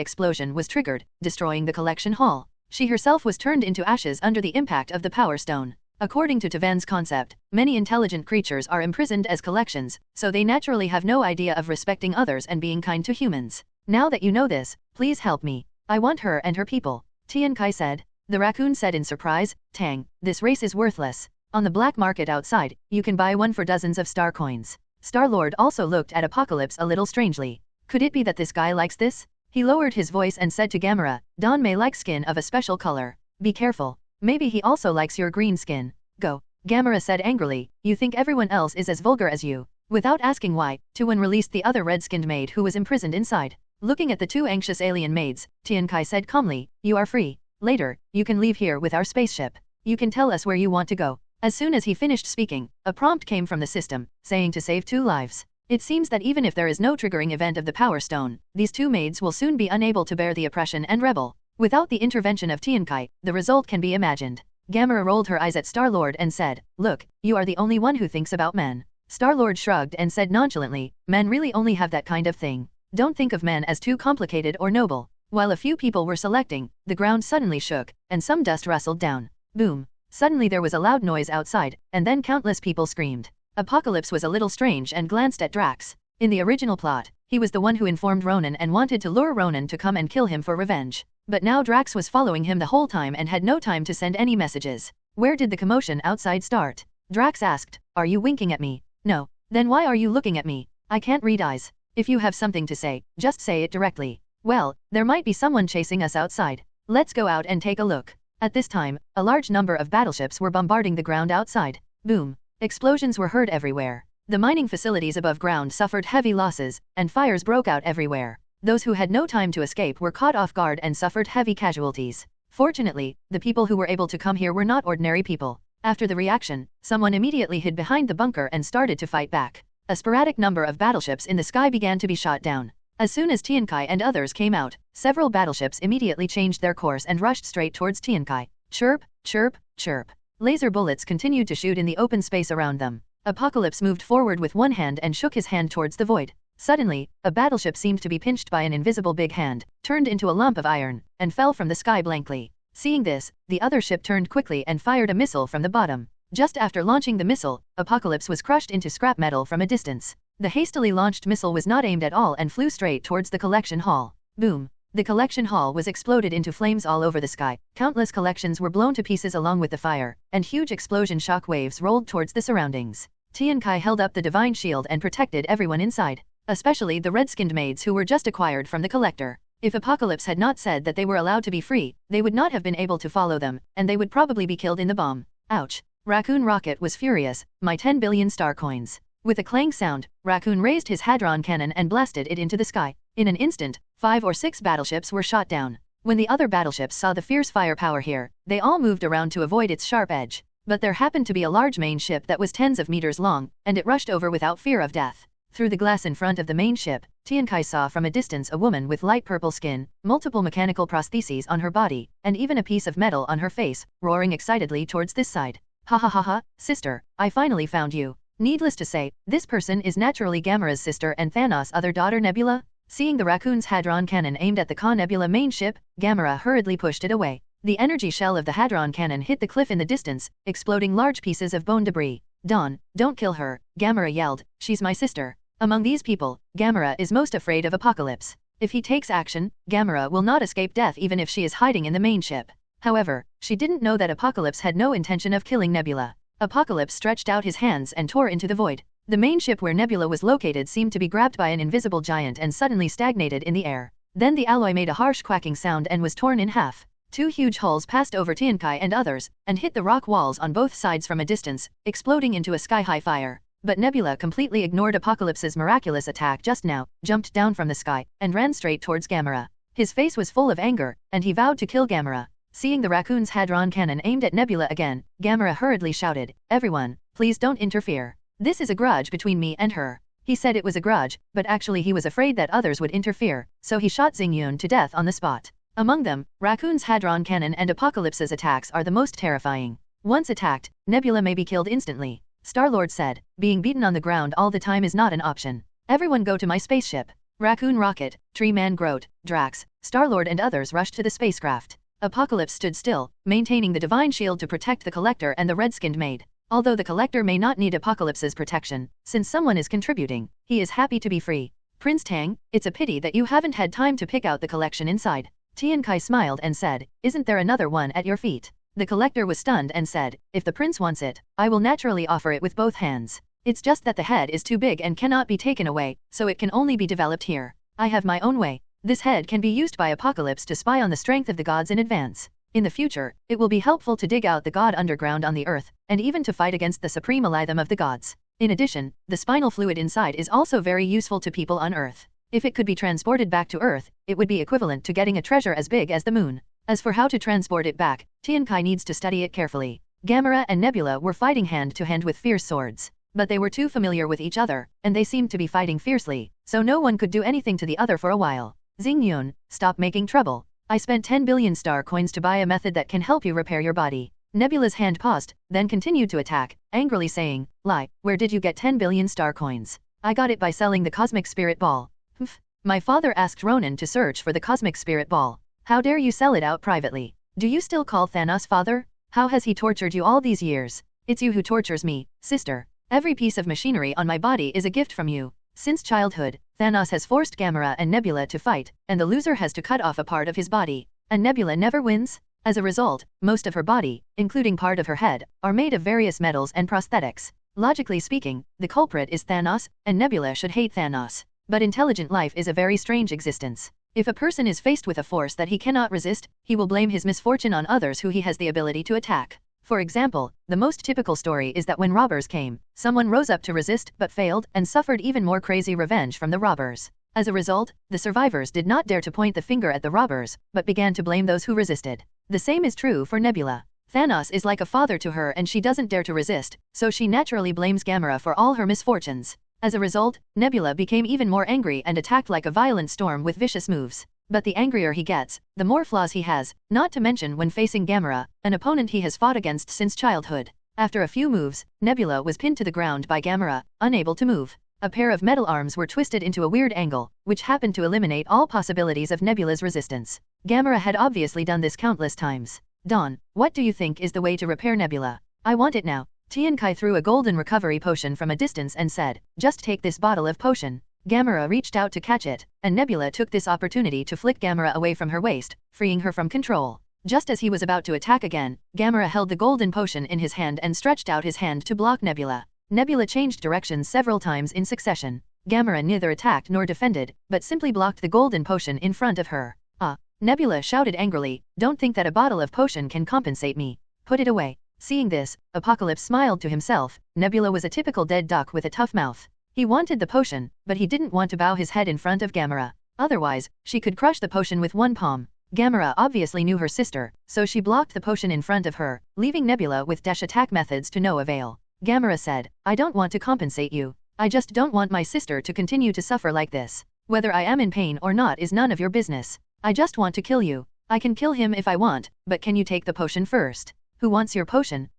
explosion was triggered, destroying the collection hall. She herself was turned into ashes under the impact of the power stone. According to Tavan's concept, many intelligent creatures are imprisoned as collections, so they naturally have no idea of respecting others and being kind to humans. Now that you know this, please help me. I want her and her people. Tiankai said. The raccoon said in surprise, "Tang, this race is worthless. On the black market outside, you can buy one for dozens of star coins." Star-Lord also looked at Apocalypse a little strangely. Could it be that this guy likes this? He lowered his voice and said to Gamera, "Don may like skin of a special color. Be careful. Maybe he also likes your green skin. Go." Gamera said angrily, "You think everyone else is as vulgar as you." Without asking why, Tuan released the other red-skinned maid who was imprisoned inside. Looking at the two anxious alien maids, Tiankai said calmly, "You are free. Later, you can leave here with our spaceship. You can tell us where you want to go." As soon as he finished speaking, a prompt came from the system, saying to save 2 lives. It seems that even if there is no triggering event of the Power Stone, these 2 maids will soon be unable to bear the oppression and rebel. Without the intervention of Tiankai, the result can be imagined. Gamera rolled her eyes at Star-Lord and said, "Look, you are the only one who thinks about men." Star-Lord shrugged and said nonchalantly, "Men really only have that kind of thing. Don't think of men as too complicated or noble." While a few people were selecting, the ground suddenly shook, and some dust rustled down. Boom. Suddenly there was a loud noise outside, and then countless people screamed. Apocalypse was a little strange and glanced at Drax. In the original plot, he was the one who informed Ronan and wanted to lure Ronan to come and kill him for revenge. But now Drax was following him the whole time and had no time to send any messages. Where did the commotion outside start? Drax asked, "Are you winking at me?" "No." "Then why are you looking at me? I can't read eyes. If you have something to say, just say it directly." "Well, there might be someone chasing us outside. Let's go out and take a look." At this time, a large number of battleships were bombarding the ground outside. Boom. Explosions were heard everywhere. The mining facilities above ground suffered heavy losses, and fires broke out everywhere. Those who had no time to escape were caught off guard and suffered heavy casualties. Fortunately, the people who were able to come here were not ordinary people. After the reaction, someone immediately hid behind the bunker and started to fight back. A sporadic number of battleships in the sky began to be shot down. As soon as Tiankai and others came out, several battleships immediately changed their course and rushed straight towards Tiankai. Chirp, chirp, chirp. Laser bullets continued to shoot in the open space around them. Apocalypse moved forward with one hand and shook his hand towards the void. Suddenly, a battleship seemed to be pinched by an invisible big hand, turned into a lump of iron, and fell from the sky blankly. Seeing this, the other ship turned quickly and fired a missile from the bottom. Just after launching the missile, Apocalypse was crushed into scrap metal from a distance. The hastily launched missile was not aimed at all and flew straight towards the collection hall. Boom! The collection hall was exploded into flames all over the sky. Countless collections were blown to pieces along with the fire, and huge explosion shock waves rolled towards the surroundings. Tiankai held up the divine shield and protected everyone inside, especially the red-skinned maids who were just acquired from the collector. If Apocalypse had not said that they were allowed to be free, they would not have been able to follow them, and they would probably be killed in the bomb. Ouch! Raccoon Rocket was furious. My 10 billion star coins. With a clang sound, Raccoon raised his hadron cannon and blasted it into the sky. In an instant, 5 or 6 battleships were shot down. When the other battleships saw the fierce firepower here, they all moved around to avoid its sharp edge. But there happened to be a large main ship that was tens of meters long, and it rushed over without fear of death. Through the glass in front of the main ship, Tiankai saw from a distance a woman with light purple skin, multiple mechanical prostheses on her body, and even a piece of metal on her face, roaring excitedly towards this side. Ha ha ha ha, sister, I finally found you. Needless to say, this person is naturally Gamera's sister and Thanos' other daughter Nebula. Seeing the Raccoon's hadron cannon aimed at the Ka Nebula main ship, Gamera hurriedly pushed it away. The energy shell of the hadron cannon hit the cliff in the distance, exploding large pieces of bone debris. Dawn, don't kill her, Gamera yelled, she's my sister. Among these people, Gamera is most afraid of Apocalypse. If he takes action, Gamera will not escape death even if she is hiding in the main ship. However, she didn't know that Apocalypse had no intention of killing Nebula. Apocalypse stretched out his hands and tore into the void. The main ship where Nebula was located seemed to be grabbed by an invisible giant and suddenly stagnated in the air. Then the alloy made a harsh quacking sound and was torn in half. 2 huge holes passed over Tiankai and others, and hit the rock walls on both sides from a distance, exploding into a sky-high fire. But Nebula completely ignored Apocalypse's miraculous attack just now, jumped down from the sky, and ran straight towards Gamera. His face was full of anger, and he vowed to kill Gamera. Seeing the Raccoon's hadron cannon aimed at Nebula again, Gamera hurriedly shouted, everyone, please don't interfere. This is a grudge between me and her. He said it was a grudge, but actually he was afraid that others would interfere, so he shot Xingyun to death on the spot. Among them, Raccoon's hadron cannon and Apocalypse's attacks are the most terrifying. Once attacked, Nebula may be killed instantly. Star-Lord said, being beaten on the ground all the time is not an option. Everyone go to my spaceship. Raccoon Rocket, Tree Man Groot, Drax, Star-Lord and others rushed to the spacecraft. Apocalypse stood still, maintaining the divine shield to protect the Collector and the red-skinned maid. Although the Collector may not need Apocalypse's protection, since someone is contributing, he is happy to be free. Prince Tang, it's a pity that you haven't had time to pick out the collection inside. Tiankai smiled and said, isn't there another one at your feet? The Collector was stunned and said, if the prince wants it, I will naturally offer it with both hands. It's just that the head is too big and cannot be taken away, so it can only be developed here. I have my own way. This head can be used by Apocalypse to spy on the strength of the gods in advance. In the future, it will be helpful to dig out the god underground on the earth, and even to fight against the supreme alitham of the gods. In addition, the spinal fluid inside is also very useful to people on earth. If it could be transported back to earth, it would be equivalent to getting a treasure as big as the moon. As for how to transport it back, Tiankai needs to study it carefully. Gamera and Nebula were fighting hand to hand with fierce swords. But they were too familiar with each other, and they seemed to be fighting fiercely, so no one could do anything to the other for a while. Xingyun, stop making trouble. I spent 10 billion star coins to buy a method that can help you repair your body. Nebula's hand paused, then continued to attack, angrily saying, lie, where did you get 10 billion star coins? I got it by selling the Cosmic Spirit Ball. Humph. My father asked Ronan to search for the Cosmic Spirit Ball. How dare you sell it out privately? Do you still call Thanos father? How has he tortured you all these years? It's you who tortures me, sister. Every piece of machinery on my body is a gift from you. Since childhood, Thanos has forced Gamera and Nebula to fight, and the loser has to cut off a part of his body. And Nebula never wins? As a result, most of her body, including part of her head, are made of various metals and prosthetics. Logically speaking, the culprit is Thanos, and Nebula should hate Thanos. But intelligent life is a very strange existence. If a person is faced with a force that he cannot resist, he will blame his misfortune on others who he has the ability to attack. For example, the most typical story is that when robbers came, someone rose up to resist but failed and suffered even more crazy revenge from the robbers. As a result, the survivors did not dare to point the finger at the robbers, but began to blame those who resisted. The same is true for Nebula. Thanos is like a father to her and she doesn't dare to resist, so she naturally blames Gamera for all her misfortunes. As a result, Nebula became even more angry and attacked like a violent storm with vicious moves. But the angrier he gets, the more flaws he has, not to mention when facing Gamera, an opponent he has fought against since childhood. After a few moves, Nebula was pinned to the ground by Gamera, unable to move. A pair of metal arms were twisted into a weird angle, which happened to eliminate all possibilities of Nebula's resistance. Gamera had obviously done this countless times. Dawn, what do you think is the way to repair Nebula? I want it now. Tiankai threw a golden recovery potion from a distance and said, just take this bottle of potion. Gamera reached out to catch it, and Nebula took this opportunity to flick Gamera away from her waist, freeing her from control. Just as he was about to attack again, Gamera held the golden potion in his hand and stretched out his hand to block Nebula. Nebula changed directions several times in succession. Gamera neither attacked nor defended, but simply blocked the golden potion in front of her. Ah! Nebula shouted angrily, don't think that a bottle of potion can compensate me. Put it away. Seeing this, Apocalypse smiled to himself. Nebula was a typical dead duck with a tough mouth. He wanted the potion, but he didn't want to bow his head in front of Gamera. Otherwise, she could crush the potion with one palm. Gamera obviously knew her sister, so she blocked the potion in front of her, leaving Nebula with dash attack methods to no avail. Gamera said, I don't want to compensate you. I just don't want my sister to continue to suffer like this. Whether I am in pain or not is none of your business. I just want to kill you. I can kill him if I want, but can you take the potion first? Who wants your potion?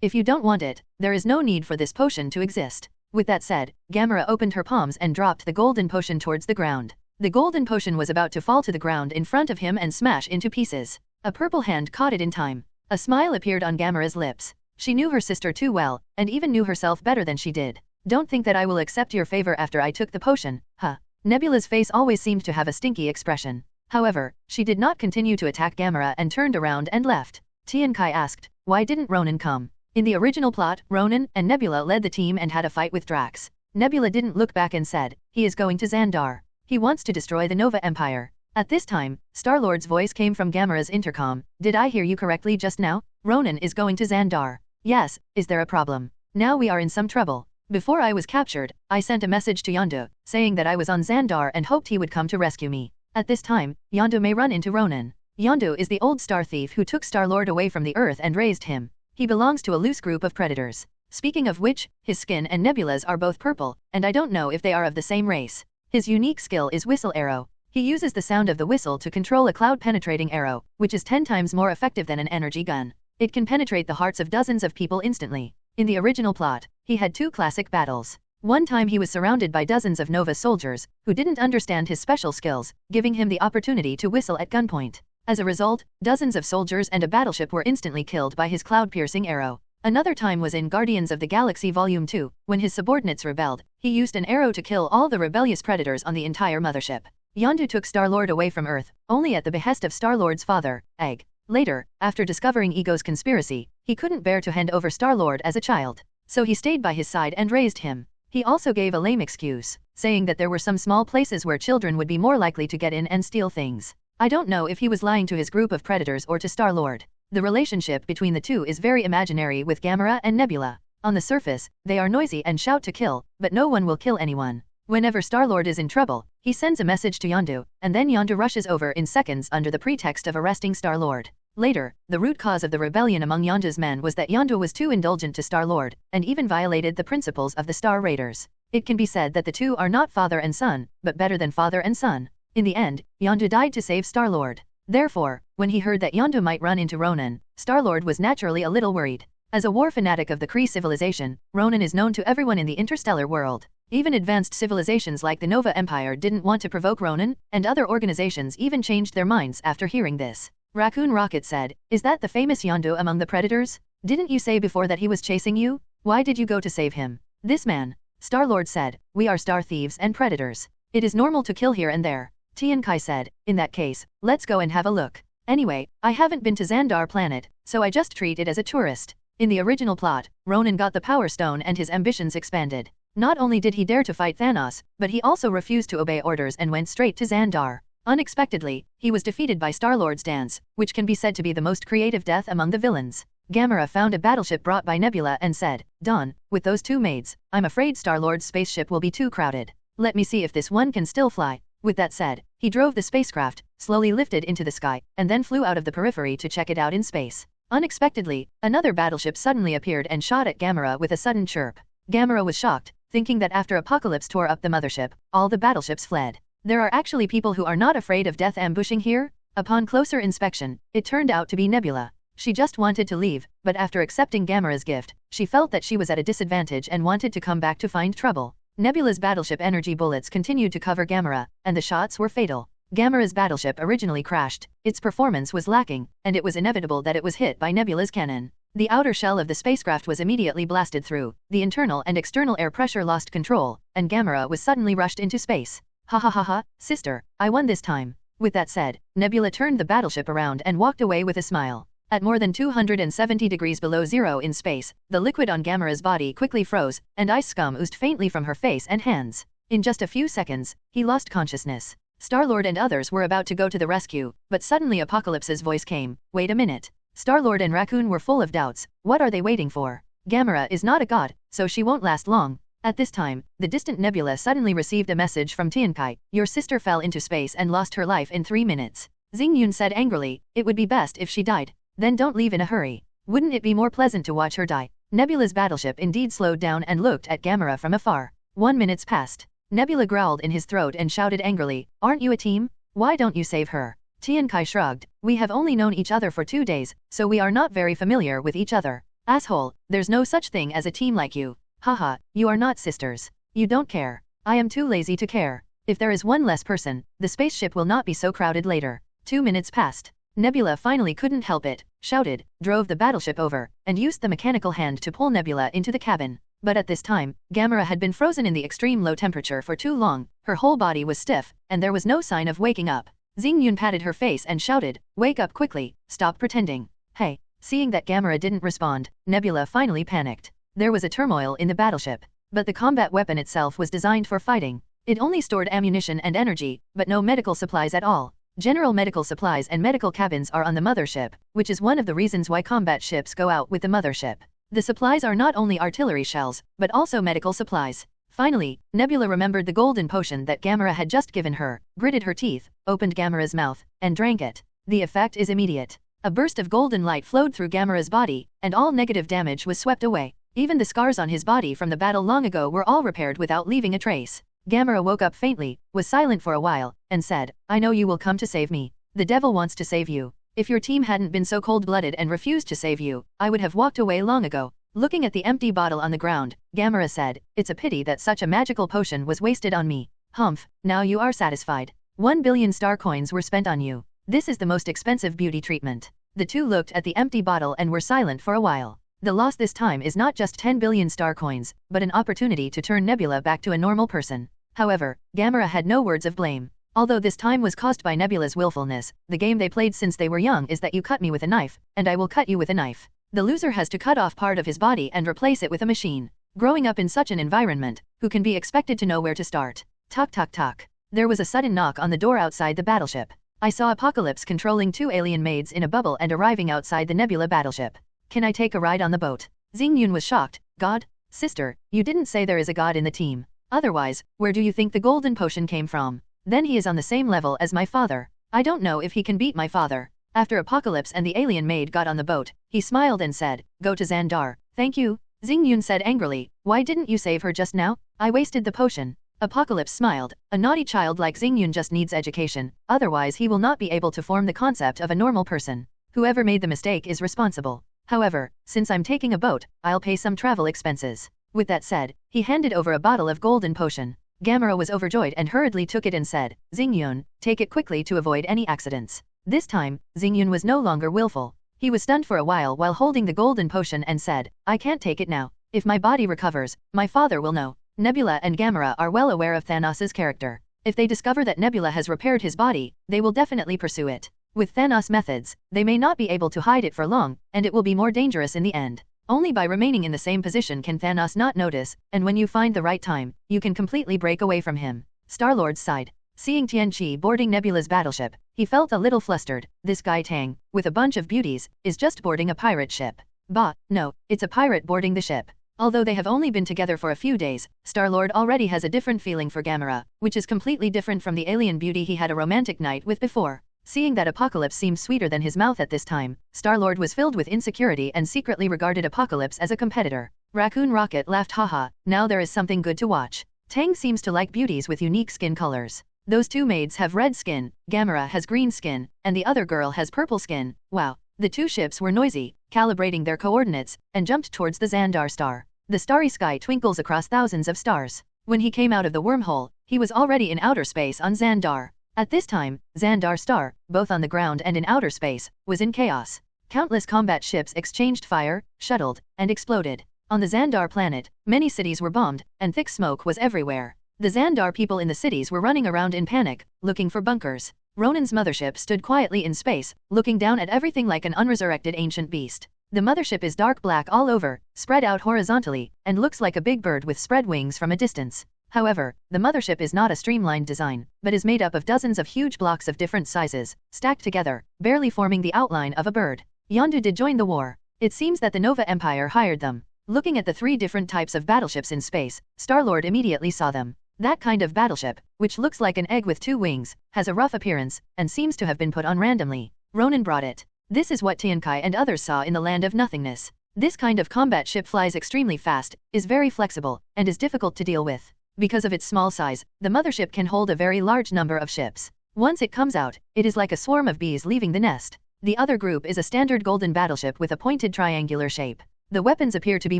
If you don't want it, there is no need for this potion to exist. With that said, Gamera opened her palms and dropped the golden potion towards the ground. The golden potion was about to fall to the ground in front of him and smash into pieces. A purple hand caught it in time. A smile appeared on Gamera's lips. She knew her sister too well, and even knew herself better than she did. Don't think that I will accept your favor after I took the potion, huh? Nebula's face always seemed to have a stinky expression. However, she did not continue to attack Gamera and turned around and left. Tiankai asked, why didn't Ronan come? In the original plot, Ronan and Nebula led the team and had a fight with Drax. Nebula didn't look back and said, he is going to Xandar. He wants to destroy the Nova Empire. At this time, Star-Lord's voice came from Gamera's intercom. Did I hear you correctly just now? Ronan is going to Xandar. Yes, is there a problem? Now we are in some trouble. Before I was captured, I sent a message to Yondu, saying that I was on Xandar and hoped he would come to rescue me. At this time, Yondu may run into Ronan. Yondu is the old star thief who took Star-Lord away from the Earth and raised him. He belongs to a loose group of predators. Speaking of which, his skin and Nebula's are both purple, and I don't know if they are of the same race. His unique skill is Whistle Arrow. He uses the sound of the whistle to control a cloud-penetrating arrow, which is 10 times more effective than an energy gun. It can penetrate the hearts of dozens of people instantly. In the original plot, he had 2 classic battles. One time he was surrounded by dozens of Nova soldiers, who didn't understand his special skills, giving him the opportunity to whistle at gunpoint. As a result, dozens of soldiers and a battleship were instantly killed by his cloud-piercing arrow. Another time was in Guardians of the Galaxy Volume 2, when his subordinates rebelled. He used an arrow to kill all the rebellious predators on the entire mothership. Yondu took Star-Lord away from Earth, only at the behest of Star-Lord's father, Egg. Later, after discovering Ego's conspiracy, he couldn't bear to hand over Star-Lord as a child. So he stayed by his side and raised him. He also gave a lame excuse, saying that there were some small places where children would be more likely to get in and steal things. I don't know if he was lying to his group of predators or to Star-Lord. The relationship between the two is very imaginary with Gamera and Nebula. On the surface, they are noisy and shout to kill, but no one will kill anyone. Whenever Star-Lord is in trouble, he sends a message to Yondu, and then Yondu rushes over in seconds under the pretext of arresting Star-Lord. Later, the root cause of the rebellion among Yondu's men was that Yondu was too indulgent to Star-Lord, and even violated the principles of the Star Raiders. It can be said that the two are not father and son, but better than father and son. In the end, Yondu died to save Star-Lord. Therefore, when he heard that Yondu might run into Ronan, Star-Lord was naturally a little worried. As a war fanatic of the Kree civilization, Ronan is known to everyone in the interstellar world. Even advanced civilizations like the Nova Empire didn't want to provoke Ronan, and other organizations even changed their minds after hearing this. Raccoon Rocket said, "Is that the famous Yondu among the predators? Didn't you say before that he was chasing you? Why did you go to save him?" "This man." Star-Lord said, "We are star thieves and predators. It is normal to kill here and there." Tiankai said, "In that case, let's go and have a look. Anyway, I haven't been to Xandar planet, so I just treat it as a tourist." In the original plot, Ronan got the Power Stone and his ambitions expanded. Not only did he dare to fight Thanos, but he also refused to obey orders and went straight to Xandar. Unexpectedly, he was defeated by Star-Lord's dance, which can be said to be the most creative death among the villains. Gamera found a battleship brought by Nebula and said, "Dawn, with those two maids, I'm afraid Star-Lord's spaceship will be too crowded. Let me see if this one can still fly." With that said, he drove the spacecraft, slowly lifted into the sky, and then flew out of the periphery to check it out in space. Unexpectedly, another battleship suddenly appeared and shot at Gamera with a sudden chirp. Gamera was shocked, thinking that after Apocalypse tore up the mothership, all the battleships fled. There are actually people who are not afraid of death ambushing here? Upon closer inspection, it turned out to be Nebula. She just wanted to leave, but after accepting Gamera's gift, she felt that she was at a disadvantage and wanted to come back to find trouble. Nebula's battleship energy bullets continued to cover Gamera, and the shots were fatal. Gamera's battleship originally crashed, its performance was lacking, and it was inevitable that it was hit by Nebula's cannon. The outer shell of the spacecraft was immediately blasted through, the internal and external air pressure lost control, and Gamera was suddenly rushed into space. Ha ha ha ha, sister, I won this time. With that said, Nebula turned the battleship around and walked away with a smile. At more than 270 degrees below zero in space, the liquid on Gamera's body quickly froze, and ice scum oozed faintly from her face and hands. In just a few seconds, he lost consciousness. Star-Lord and others were about to go to the rescue, but suddenly Apocalypse's voice came. Wait a minute. Star-Lord and Raccoon were full of doubts. What are they waiting for? Gamera is not a god, so she won't last long. At this time, the distant Nebula suddenly received a message from Tiankai. Your sister fell into space and lost her life in 3 minutes. Xingyun said angrily, it would be best if she died. Then don't leave in a hurry. Wouldn't it be more pleasant to watch her die? Nebula's battleship indeed slowed down and looked at Gamera from afar. 1 minute passed. Nebula growled in his throat and shouted angrily, aren't you a team? Why don't you save her? Tiankai shrugged, we have only known each other for 2 days, so we are not very familiar with each other. Asshole, there's no such thing as a team like you. Haha, you are not sisters. You don't care. I am too lazy to care. If there is one less person, the spaceship will not be so crowded later. 2 minutes passed. Nebula finally couldn't help it, shouted, drove the battleship over, and used the mechanical hand to pull Nebula into the cabin. But at this time, Gamera had been frozen in the extreme low temperature for too long, her whole body was stiff, and there was no sign of waking up. Xingyun patted her face and shouted, wake up quickly, stop pretending. Hey. Seeing that Gamera didn't respond, Nebula finally panicked. There was a turmoil in the battleship, but the combat weapon itself was designed for fighting. It only stored ammunition and energy, but no medical supplies at all. General medical supplies and medical cabins are on the mothership, which is one of the reasons why combat ships go out with the mothership. The supplies are not only artillery shells, but also medical supplies. Finally, Nebula remembered the golden potion that Gamera had just given her, gritted her teeth, opened Gamera's mouth, and drank it. The effect is immediate. A burst of golden light flowed through Gamera's body, and all negative damage was swept away. Even the scars on his body from the battle long ago were all repaired without leaving a trace. Gamera woke up faintly, was silent for a while, and said, I know you will come to save me. The devil wants to save you. If your team hadn't been so cold-blooded and refused to save you, I would have walked away long ago. Looking at the empty bottle on the ground, Gamera said, it's a pity that such a magical potion was wasted on me. Humph, now you are satisfied. 1 billion star coins were spent on you. This is the most expensive beauty treatment. The two looked at the empty bottle and were silent for a while. The loss this time is not just 10 billion star coins, but an opportunity to turn Nebula back to a normal person. However, Gamera had no words of blame. Although this time was caused by Nebula's willfulness, the game they played since they were young is that you cut me with a knife, and I will cut you with a knife. The loser has to cut off part of his body and replace it with a machine. Growing up in such an environment, who can be expected to know where to start? Tock tock tock. There was a sudden knock on the door outside the battleship. I saw Apocalypse controlling 2 alien maids in a bubble and arriving outside the Nebula battleship. Can I take a ride on the boat? Xingyun was shocked. God? Sister, you didn't say there is a god in the team. Otherwise, where do you think the golden potion came from? Then he is on the same level as my father. I don't know if he can beat my father. After Apocalypse and the alien maid got on the boat, he smiled and said, go to Xandar. Thank you. Xingyun said angrily, why didn't you save her just now? I wasted the potion. Apocalypse smiled. A naughty child like Xingyun just needs education, otherwise he will not be able to form the concept of a normal person. Whoever made the mistake is responsible. However, since I'm taking a boat, I'll pay some travel expenses. With that said, he handed over a bottle of golden potion. Gamera was overjoyed and hurriedly took it and said, Xingyun, take it quickly to avoid any accidents. This time, Xingyun was no longer willful. He was stunned for a while holding the golden potion and said, I can't take it now. If my body recovers, my father will know. Nebula and Gamera are well aware of Thanos' character. If they discover that Nebula has repaired his body, they will definitely pursue it. With Thanos' methods, they may not be able to hide it for long, and it will be more dangerous in the end. Only by remaining in the same position can Thanos not notice, and when you find the right time, you can completely break away from him. Star-Lord sighed. Seeing Tianchi boarding Nebula's battleship, he felt a little flustered. This guy Tang, with a bunch of beauties, is just boarding a pirate ship. Bah, no, it's a pirate boarding the ship. Although they have only been together for a few days, Star-Lord already has a different feeling for Gamera, which is completely different from the alien beauty he had a romantic night with before. Seeing that Apocalypse seemed sweeter than his mouth at this time, Star-Lord was filled with insecurity and secretly regarded Apocalypse as a competitor. Raccoon Rocket laughed, haha, now there is something good to watch. Tang seems to like beauties with unique skin colors. Those two maids have red skin, Gamera has green skin, and the other girl has purple skin. Wow. The two ships were noisy, calibrating their coordinates, and jumped towards the Xandar star. The starry sky twinkles across thousands of stars. When he came out of the wormhole, he was already in outer space on Xandar. At this time, Xandar Star, both on the ground and in outer space, was in chaos. Countless combat ships exchanged fire, shuttled, and exploded. On the Xandar planet, many cities were bombed, and thick smoke was everywhere. The Xandar people in the cities were running around in panic, looking for bunkers. Ronan's mothership stood quietly in space, looking down at everything like an unresurrected ancient beast. The mothership is dark black all over, spread out horizontally, and looks like a big bird with spread wings from a distance. However, the mothership is not a streamlined design, but is made up of dozens of huge blocks of different sizes, stacked together, barely forming the outline of a bird. Yondu did join the war. It seems that the Nova Empire hired them. Looking at the 3 different types of battleships in space, Star-Lord immediately saw them. That kind of battleship, which looks like an egg with 2 wings, has a rough appearance, and seems to have been put on randomly. Ronan brought it. This is what Tiankai and others saw in the Land of Nothingness. This kind of combat ship flies extremely fast, is very flexible, and is difficult to deal with. Because of its small size, the mothership can hold a very large number of ships. Once it comes out, it is like a swarm of bees leaving the nest. The other group is a standard golden battleship with a pointed triangular shape. The weapons appear to be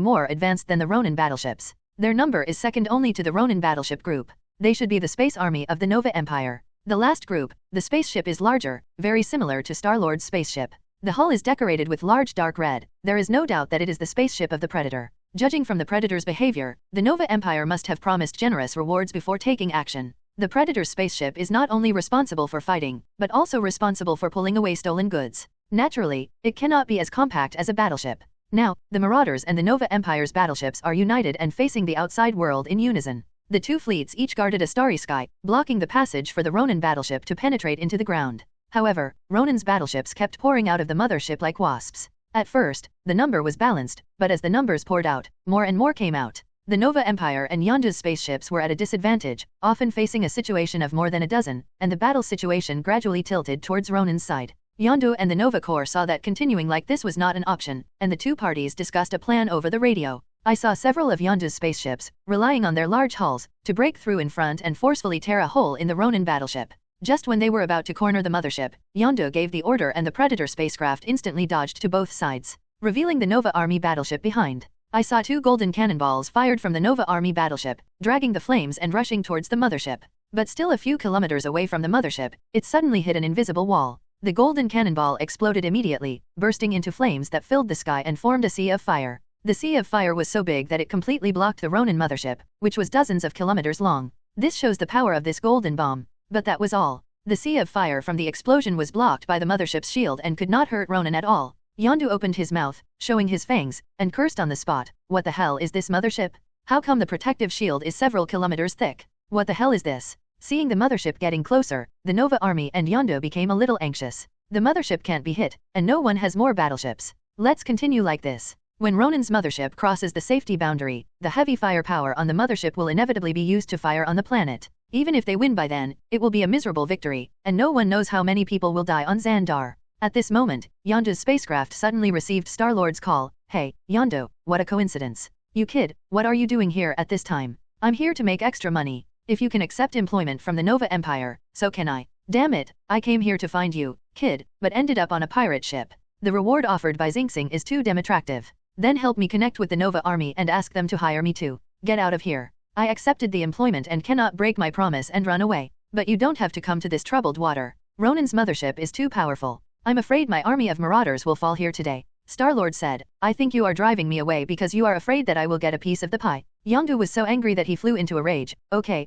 more advanced than the Ronin battleships. Their number is second only to the Ronin battleship group. They should be the space army of the Nova Empire. The last group, the spaceship, is larger, very similar to Star-Lord's spaceship. The hull is decorated with large dark red. There is no doubt that it is the spaceship of the Predator. Judging from the Predator's behavior, the Nova Empire must have promised generous rewards before taking action. The Predator's spaceship is not only responsible for fighting, but also responsible for pulling away stolen goods. Naturally, it cannot be as compact as a battleship. Now, the Marauders and the Nova Empire's battleships are united and facing the outside world in unison. The 2 fleets each guarded a starry sky, blocking the passage for the Ronin battleship to penetrate into the ground. However, Ronin's battleships kept pouring out of the mothership like wasps. At first, the number was balanced, but as the numbers poured out, more and more came out. The Nova Empire and Yondu's spaceships were at a disadvantage, often facing a situation of more than a dozen, and the battle situation gradually tilted towards Ronin's side. Yondu and the Nova Corps saw that continuing like this was not an option, and the 2 parties discussed a plan over the radio. I saw several of Yondu's spaceships, relying on their large hulls, to break through in front and forcefully tear a hole in the Ronin battleship. Just when they were about to corner the mothership, Yondu gave the order and the Predator spacecraft instantly dodged to both sides, revealing the Nova Army battleship behind. I saw 2 golden cannonballs fired from the Nova Army battleship, dragging the flames and rushing towards the mothership. But still a few kilometers away from the mothership, it suddenly hit an invisible wall. The golden cannonball exploded immediately, bursting into flames that filled the sky and formed a sea of fire. The sea of fire was so big that it completely blocked the Ronin mothership, which was dozens of kilometers long. This shows the power of this golden bomb. But that was all. The sea of fire from the explosion was blocked by the mothership's shield and could not hurt Ronin at all. Yondu opened his mouth, showing his fangs, and cursed on the spot. What the hell is this mothership? How come the protective shield is several kilometers thick? What the hell is this? Seeing the mothership getting closer, the Nova Army and Yondu became a little anxious. The mothership can't be hit, and no one has more battleships. Let's continue like this. When Ronin's mothership crosses the safety boundary, the heavy firepower on the mothership will inevitably be used to fire on the planet. Even if they win by then, it will be a miserable victory, and no one knows how many people will die on Xandar. At this moment, Yondu's spacecraft suddenly received Star-Lord's call. Hey, Yondu, what a coincidence. You kid, what are you doing here at this time? I'm here to make extra money. If you can accept employment from the Nova Empire, so can I. Damn it, I came here to find you, kid, but ended up on a pirate ship. The reward offered by Xinxing is too damn attractive. Then help me connect with the Nova Army and ask them to hire me too. Get out of here. I accepted the employment and cannot break my promise and run away. But you don't have to come to this troubled water. Ronin's mothership is too powerful. I'm afraid my army of marauders will fall here today. Star-Lord said, I think you are driving me away because you are afraid that I will get a piece of the pie. Yondu was so angry that he flew into a rage. Okay,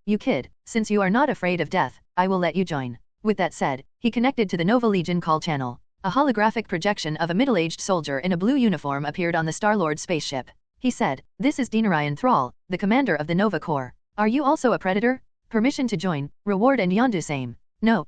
you kid, since you are not afraid of death, I will let you join. With that said, he connected to the Nova Legion call channel. A holographic projection of a middle-aged soldier in a blue uniform appeared on the Star-Lord spaceship. He said, this is Dinarayan Thrall, the commander of the Nova Corps. Are you also a predator? Permission to join, reward and Yondu same. No.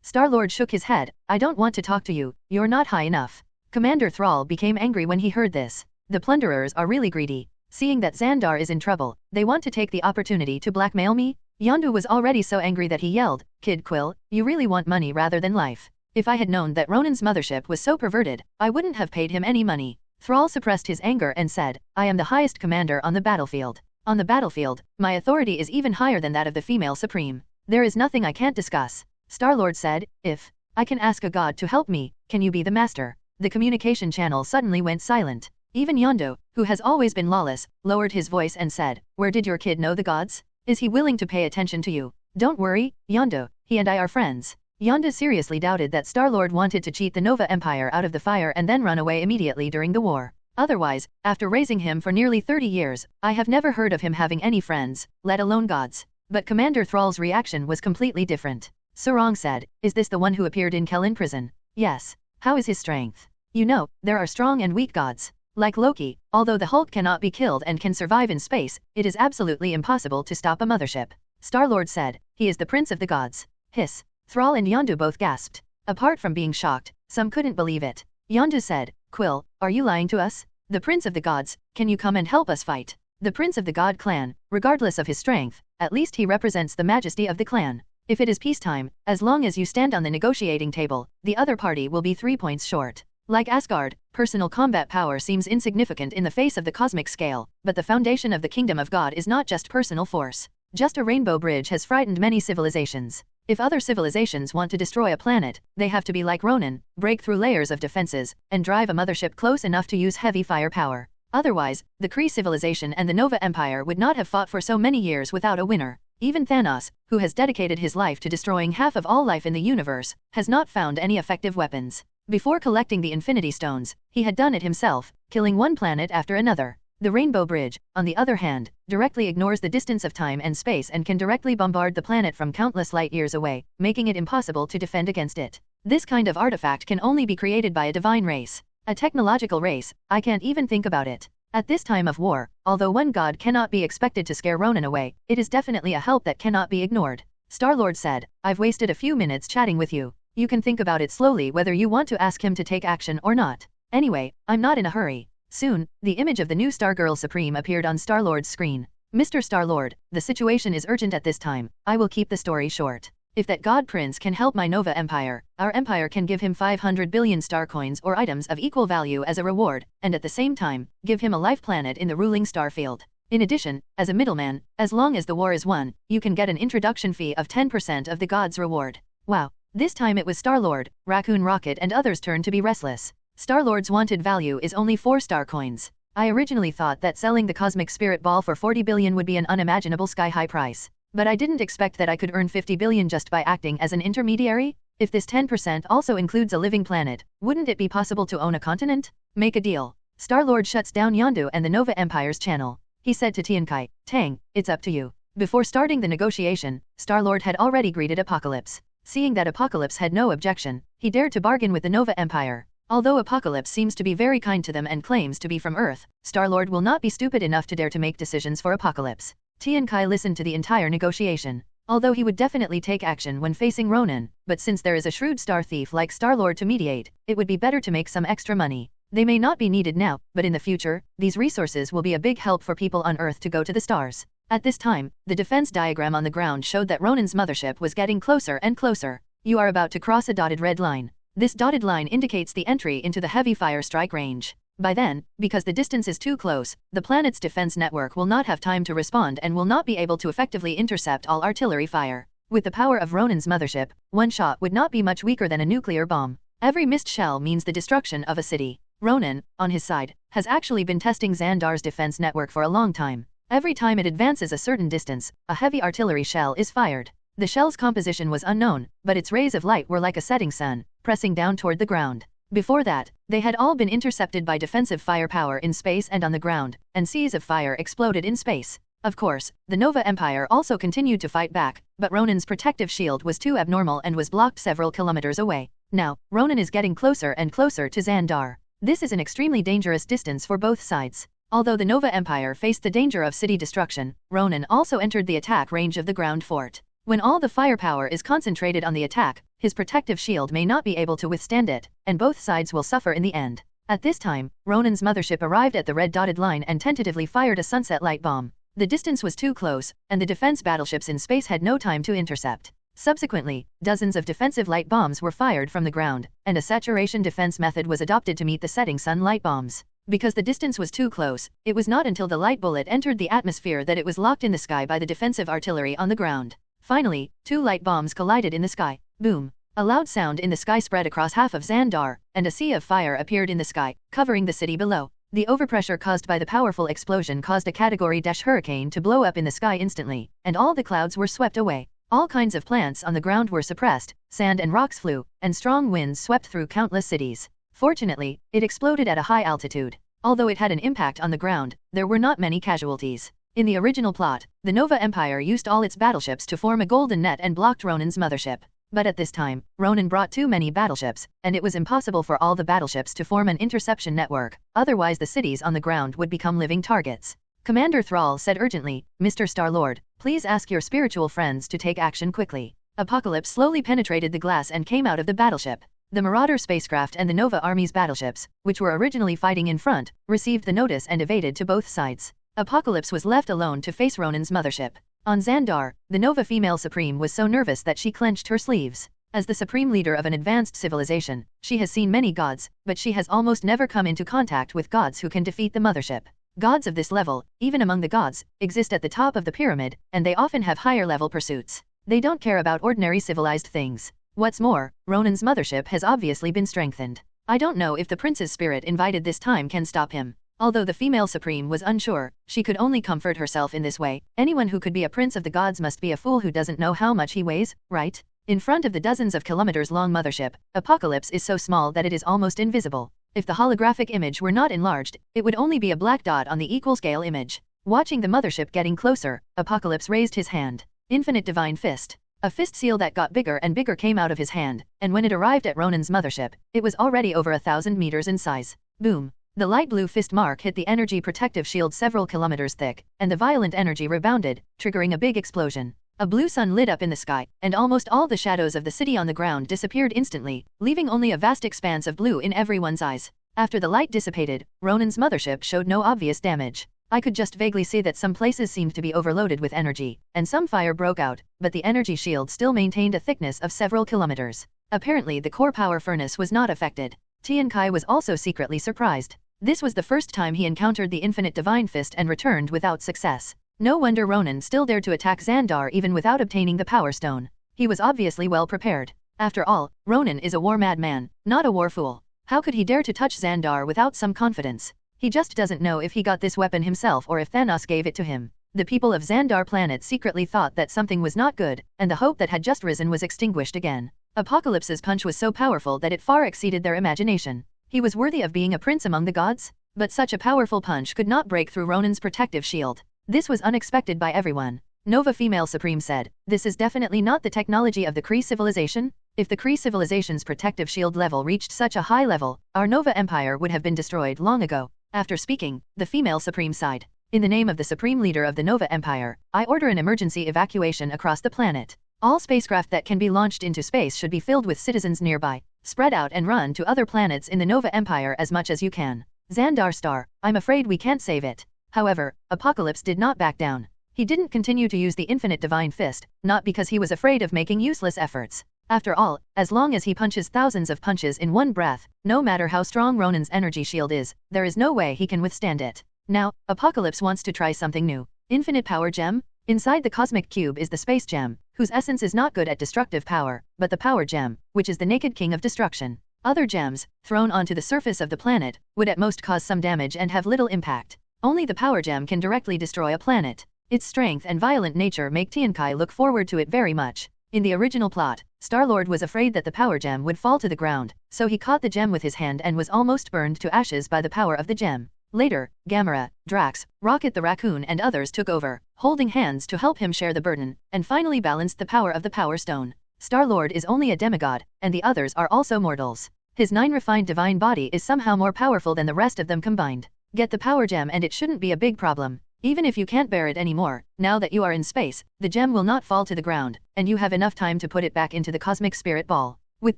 Star-Lord shook his head, I don't want to talk to you, you're not high enough. Commander Thrall became angry when he heard this. The plunderers are really greedy. Seeing that Xandar is in trouble, they want to take the opportunity to blackmail me? Yondu was already so angry that he yelled, Kid Quill, you really want money rather than life. If I had known that Ronin's mothership was so perverted, I wouldn't have paid him any money. Thrall suppressed his anger and said, I am the highest commander on the battlefield. On the battlefield, my authority is even higher than that of the female supreme. There is nothing I can't discuss. Star-Lord said, if I can ask a god to help me, can you be the master? The communication channel suddenly went silent. Even Yondu, who has always been lawless, lowered his voice and said, where did your kid know the gods? Is he willing to pay attention to you? Don't worry, Yondu, he and I are friends. Yondu seriously doubted that Star-Lord wanted to cheat the Nova Empire out of the fire and then run away immediately during the war. Otherwise, after raising him for nearly 30 years, I have never heard of him having any friends, let alone gods. But Commander Thrall's reaction was completely different. Sarong said, is this the one who appeared in Kellen prison? Yes. How is his strength? You know, there are strong and weak gods. Like Loki, although the Hulk cannot be killed and can survive in space, it is absolutely impossible to stop a mothership. Star-Lord said, he is the prince of the gods. Hiss. Thrall and Yondu both gasped. Apart from being shocked, some couldn't believe it. Yondu said, Quill, are you lying to us? The prince of the gods, can you come and help us fight? The prince of the god clan, regardless of his strength, at least he represents the majesty of the clan. If it is peacetime, as long as you stand on the negotiating table, the other party will be 3 points short. Like Asgard, personal combat power seems insignificant in the face of the cosmic scale, but the foundation of the kingdom of God is not just personal force. Just a rainbow bridge has frightened many civilizations. If other civilizations want to destroy a planet, they have to be like Ronin, break through layers of defenses, and drive a mothership close enough to use heavy firepower. Otherwise, the Kree civilization and the Nova Empire would not have fought for so many years without a winner. Even Thanos, who has dedicated his life to destroying half of all life in the universe, has not found any effective weapons. Before collecting the Infinity Stones, he had done it himself, killing one planet after another. The Rainbow Bridge, on the other hand, directly ignores the distance of time and space and can directly bombard the planet from countless light years away, making it impossible to defend against it. This kind of artifact can only be created by a divine race. A technological race, I can't even think about it. At this time of war, although one god cannot be expected to scare Ronan away, it is definitely a help that cannot be ignored. Star-Lord said, I've wasted a few minutes chatting with you. You can think about it slowly whether you want to ask him to take action or not. Anyway, I'm not in a hurry. Soon, the image of the new Stargirl Supreme appeared on Star-Lord's screen. Mr. Star-Lord, the situation is urgent at this time. I will keep the story short. If that God Prince can help my Nova Empire, our empire can give him 500 billion star coins or items of equal value as a reward, and at the same time, give him a life planet in the ruling star field. In addition, as a middleman, as long as the war is won, you can get an introduction fee of 10% of the god's reward. Wow. This time it was Star-Lord, Raccoon Rocket and others' turn to be restless. Star-Lord's wanted value is only 4 star coins. I originally thought that selling the Cosmic Spirit Ball for 40 billion would be an unimaginable sky-high price. But I didn't expect that I could earn 50 billion just by acting as an intermediary? If this 10% also includes a living planet, wouldn't it be possible to own a continent? Make a deal. Star-Lord shuts down Yondu and the Nova Empire's channel. He said to Tiankai, Tang, it's up to you. Before starting the negotiation, Star-Lord had already greeted Apocalypse. Seeing that Apocalypse had no objection, he dared to bargain with the Nova Empire. Although Apocalypse seems to be very kind to them and claims to be from Earth, Star-Lord will not be stupid enough to dare to make decisions for Apocalypse. Tiankai listened to the entire negotiation. Although he would definitely take action when facing Ronan, but since there is a shrewd star thief like Star-Lord to mediate, it would be better to make some extra money. They may not be needed now, but in the future, these resources will be a big help for people on Earth to go to the stars. At this time, the defense diagram on the ground showed that Ronan's mothership was getting closer and closer. You are about to cross a dotted red line. This dotted line indicates the entry into the heavy fire strike range. By then, because the distance is too close, the planet's defense network will not have time to respond and will not be able to effectively intercept all artillery fire. With the power of Ronan's mothership, one shot would not be much weaker than a nuclear bomb. Every missed shell means the destruction of a city. Ronan, on his side, has actually been testing Xandar's defense network for a long time. Every time it advances a certain distance, a heavy artillery shell is fired. The shell's composition was unknown, but its rays of light were like a setting sun, pressing down toward the ground. Before that, they had all been intercepted by defensive firepower in space and on the ground, and seas of fire exploded in space. Of course, the Nova Empire also continued to fight back, but Ronan's protective shield was too abnormal and was blocked several kilometers away. Now, Ronan is getting closer and closer to Xandar. This is an extremely dangerous distance for both sides. Although the Nova Empire faced the danger of city destruction, Ronan also entered the attack range of the ground fort. When all the firepower is concentrated on the attack, his protective shield may not be able to withstand it, and both sides will suffer in the end. At this time, Ronan's mothership arrived at the red dotted line and tentatively fired a sunset light bomb. The distance was too close, and the defense battleships in space had no time to intercept. Subsequently, dozens of defensive light bombs were fired from the ground, and a saturation defense method was adopted to meet the setting sun light bombs. Because the distance was too close, it was not until the light bullet entered the atmosphere that it was locked in the sky by the defensive artillery on the ground. Finally, 2 light bombs collided in the sky. Boom! A loud sound in the sky spread across half of Xandar, and a sea of fire appeared in the sky, covering the city below. The overpressure caused by the powerful explosion caused a Category-hurricane to blow up in the sky instantly, and all the clouds were swept away. All kinds of plants on the ground were suppressed, sand and rocks flew, and strong winds swept through countless cities. Fortunately, it exploded at a high altitude. Although it had an impact on the ground, there were not many casualties. In the original plot, the Nova Empire used all its battleships to form a golden net and blocked Ronan's mothership. But at this time, Ronan brought too many battleships, and it was impossible for all the battleships to form an interception network, otherwise the cities on the ground would become living targets. Commander Thrall said urgently, "Mr. Star-Lord, please ask your spiritual friends to take action quickly." Apocalypse slowly penetrated the glass and came out of the battleship. The Marauder spacecraft and the Nova Army's battleships, which were originally fighting in front, received the notice and evaded to both sides. Apocalypse was left alone to face Ronan's mothership. On Xandar, the Nova female Supreme was so nervous that she clenched her sleeves. As the supreme leader of an advanced civilization, she has seen many gods, but she has almost never come into contact with gods who can defeat the mothership. Gods of this level, even among the gods, exist at the top of the pyramid, and they often have higher level pursuits. They don't care about ordinary civilized things. What's more, Ronan's mothership has obviously been strengthened. I don't know if the prince's spirit invited this time can stop him. Although the female supreme was unsure, she could only comfort herself in this way. Anyone who could be a prince of the gods must be a fool who doesn't know how much he weighs, right? In front of the dozens of kilometers long mothership, Apocalypse is so small that it is almost invisible. If the holographic image were not enlarged, it would only be a black dot on the equal scale image. Watching the mothership getting closer, Apocalypse raised his hand. Infinite Divine Fist. A fist seal that got bigger and bigger came out of his hand, and when it arrived at Ronan's mothership, it was already over 1,000 meters in size. Boom. The light blue fist mark hit the energy protective shield several kilometers thick, and the violent energy rebounded, triggering a big explosion. A blue sun lit up in the sky, and almost all the shadows of the city on the ground disappeared instantly, leaving only a vast expanse of blue in everyone's eyes. After the light dissipated, Ronan's mothership showed no obvious damage. I could just vaguely see that some places seemed to be overloaded with energy, and some fire broke out, but the energy shield still maintained a thickness of several kilometers. Apparently the core power furnace was not affected. Tian Kai was also secretly surprised. This was the first time he encountered the Infinite Divine Fist and returned without success. No wonder Ronan still dared to attack Xandar even without obtaining the Power Stone. He was obviously well prepared. After all, Ronan is a war-mad man, not a war fool. How could he dare to touch Xandar without some confidence? He just doesn't know if he got this weapon himself or if Thanos gave it to him. The people of Xandar planet secretly thought that something was not good, and the hope that had just risen was extinguished again. Apocalypse's punch was so powerful that it far exceeded their imagination. He was worthy of being a prince among the gods? But such a powerful punch could not break through Ronan's protective shield. This was unexpected by everyone. Nova Female Supreme said, "This is definitely not the technology of the Kree civilization. If the Kree civilization's protective shield level reached such a high level, our Nova Empire would have been destroyed long ago." After speaking, the Female Supreme sighed. "In the name of the Supreme Leader of the Nova Empire, I order an emergency evacuation across the planet. All spacecraft that can be launched into space should be filled with citizens nearby. Spread out and run to other planets in the Nova Empire as much as you can. Xandar Star, I'm afraid we can't save it." However, Apocalypse did not back down. He didn't continue to use the Infinite Divine Fist, not because he was afraid of making useless efforts. After all, as long as he punches thousands of punches in one breath, no matter how strong Ronan's energy shield is, there is no way he can withstand it. Now, Apocalypse wants to try something new. Infinite Power Gem? Inside the Cosmic Cube is the Space Gem, whose essence is not good at destructive power, but the Power Gem, which is the naked king of destruction. Other gems, thrown onto the surface of the planet, would at most cause some damage and have little impact. Only the Power Gem can directly destroy a planet. Its strength and violent nature make Tiankai look forward to it very much. In the original plot, Star-Lord was afraid that the Power Gem would fall to the ground, so he caught the gem with his hand and was almost burned to ashes by the power of the gem. Later, Gamera, Drax, Rocket the Raccoon and others took over, holding hands to help him share the burden, and finally balanced the power of the Power Stone. Star-Lord is only a demigod, and the others are also mortals. His 9 refined divine body is somehow more powerful than the rest of them combined. Get the Power Gem and it shouldn't be a big problem. Even if you can't bear it anymore, now that you are in space, the gem will not fall to the ground, and you have enough time to put it back into the Cosmic Spirit Ball. With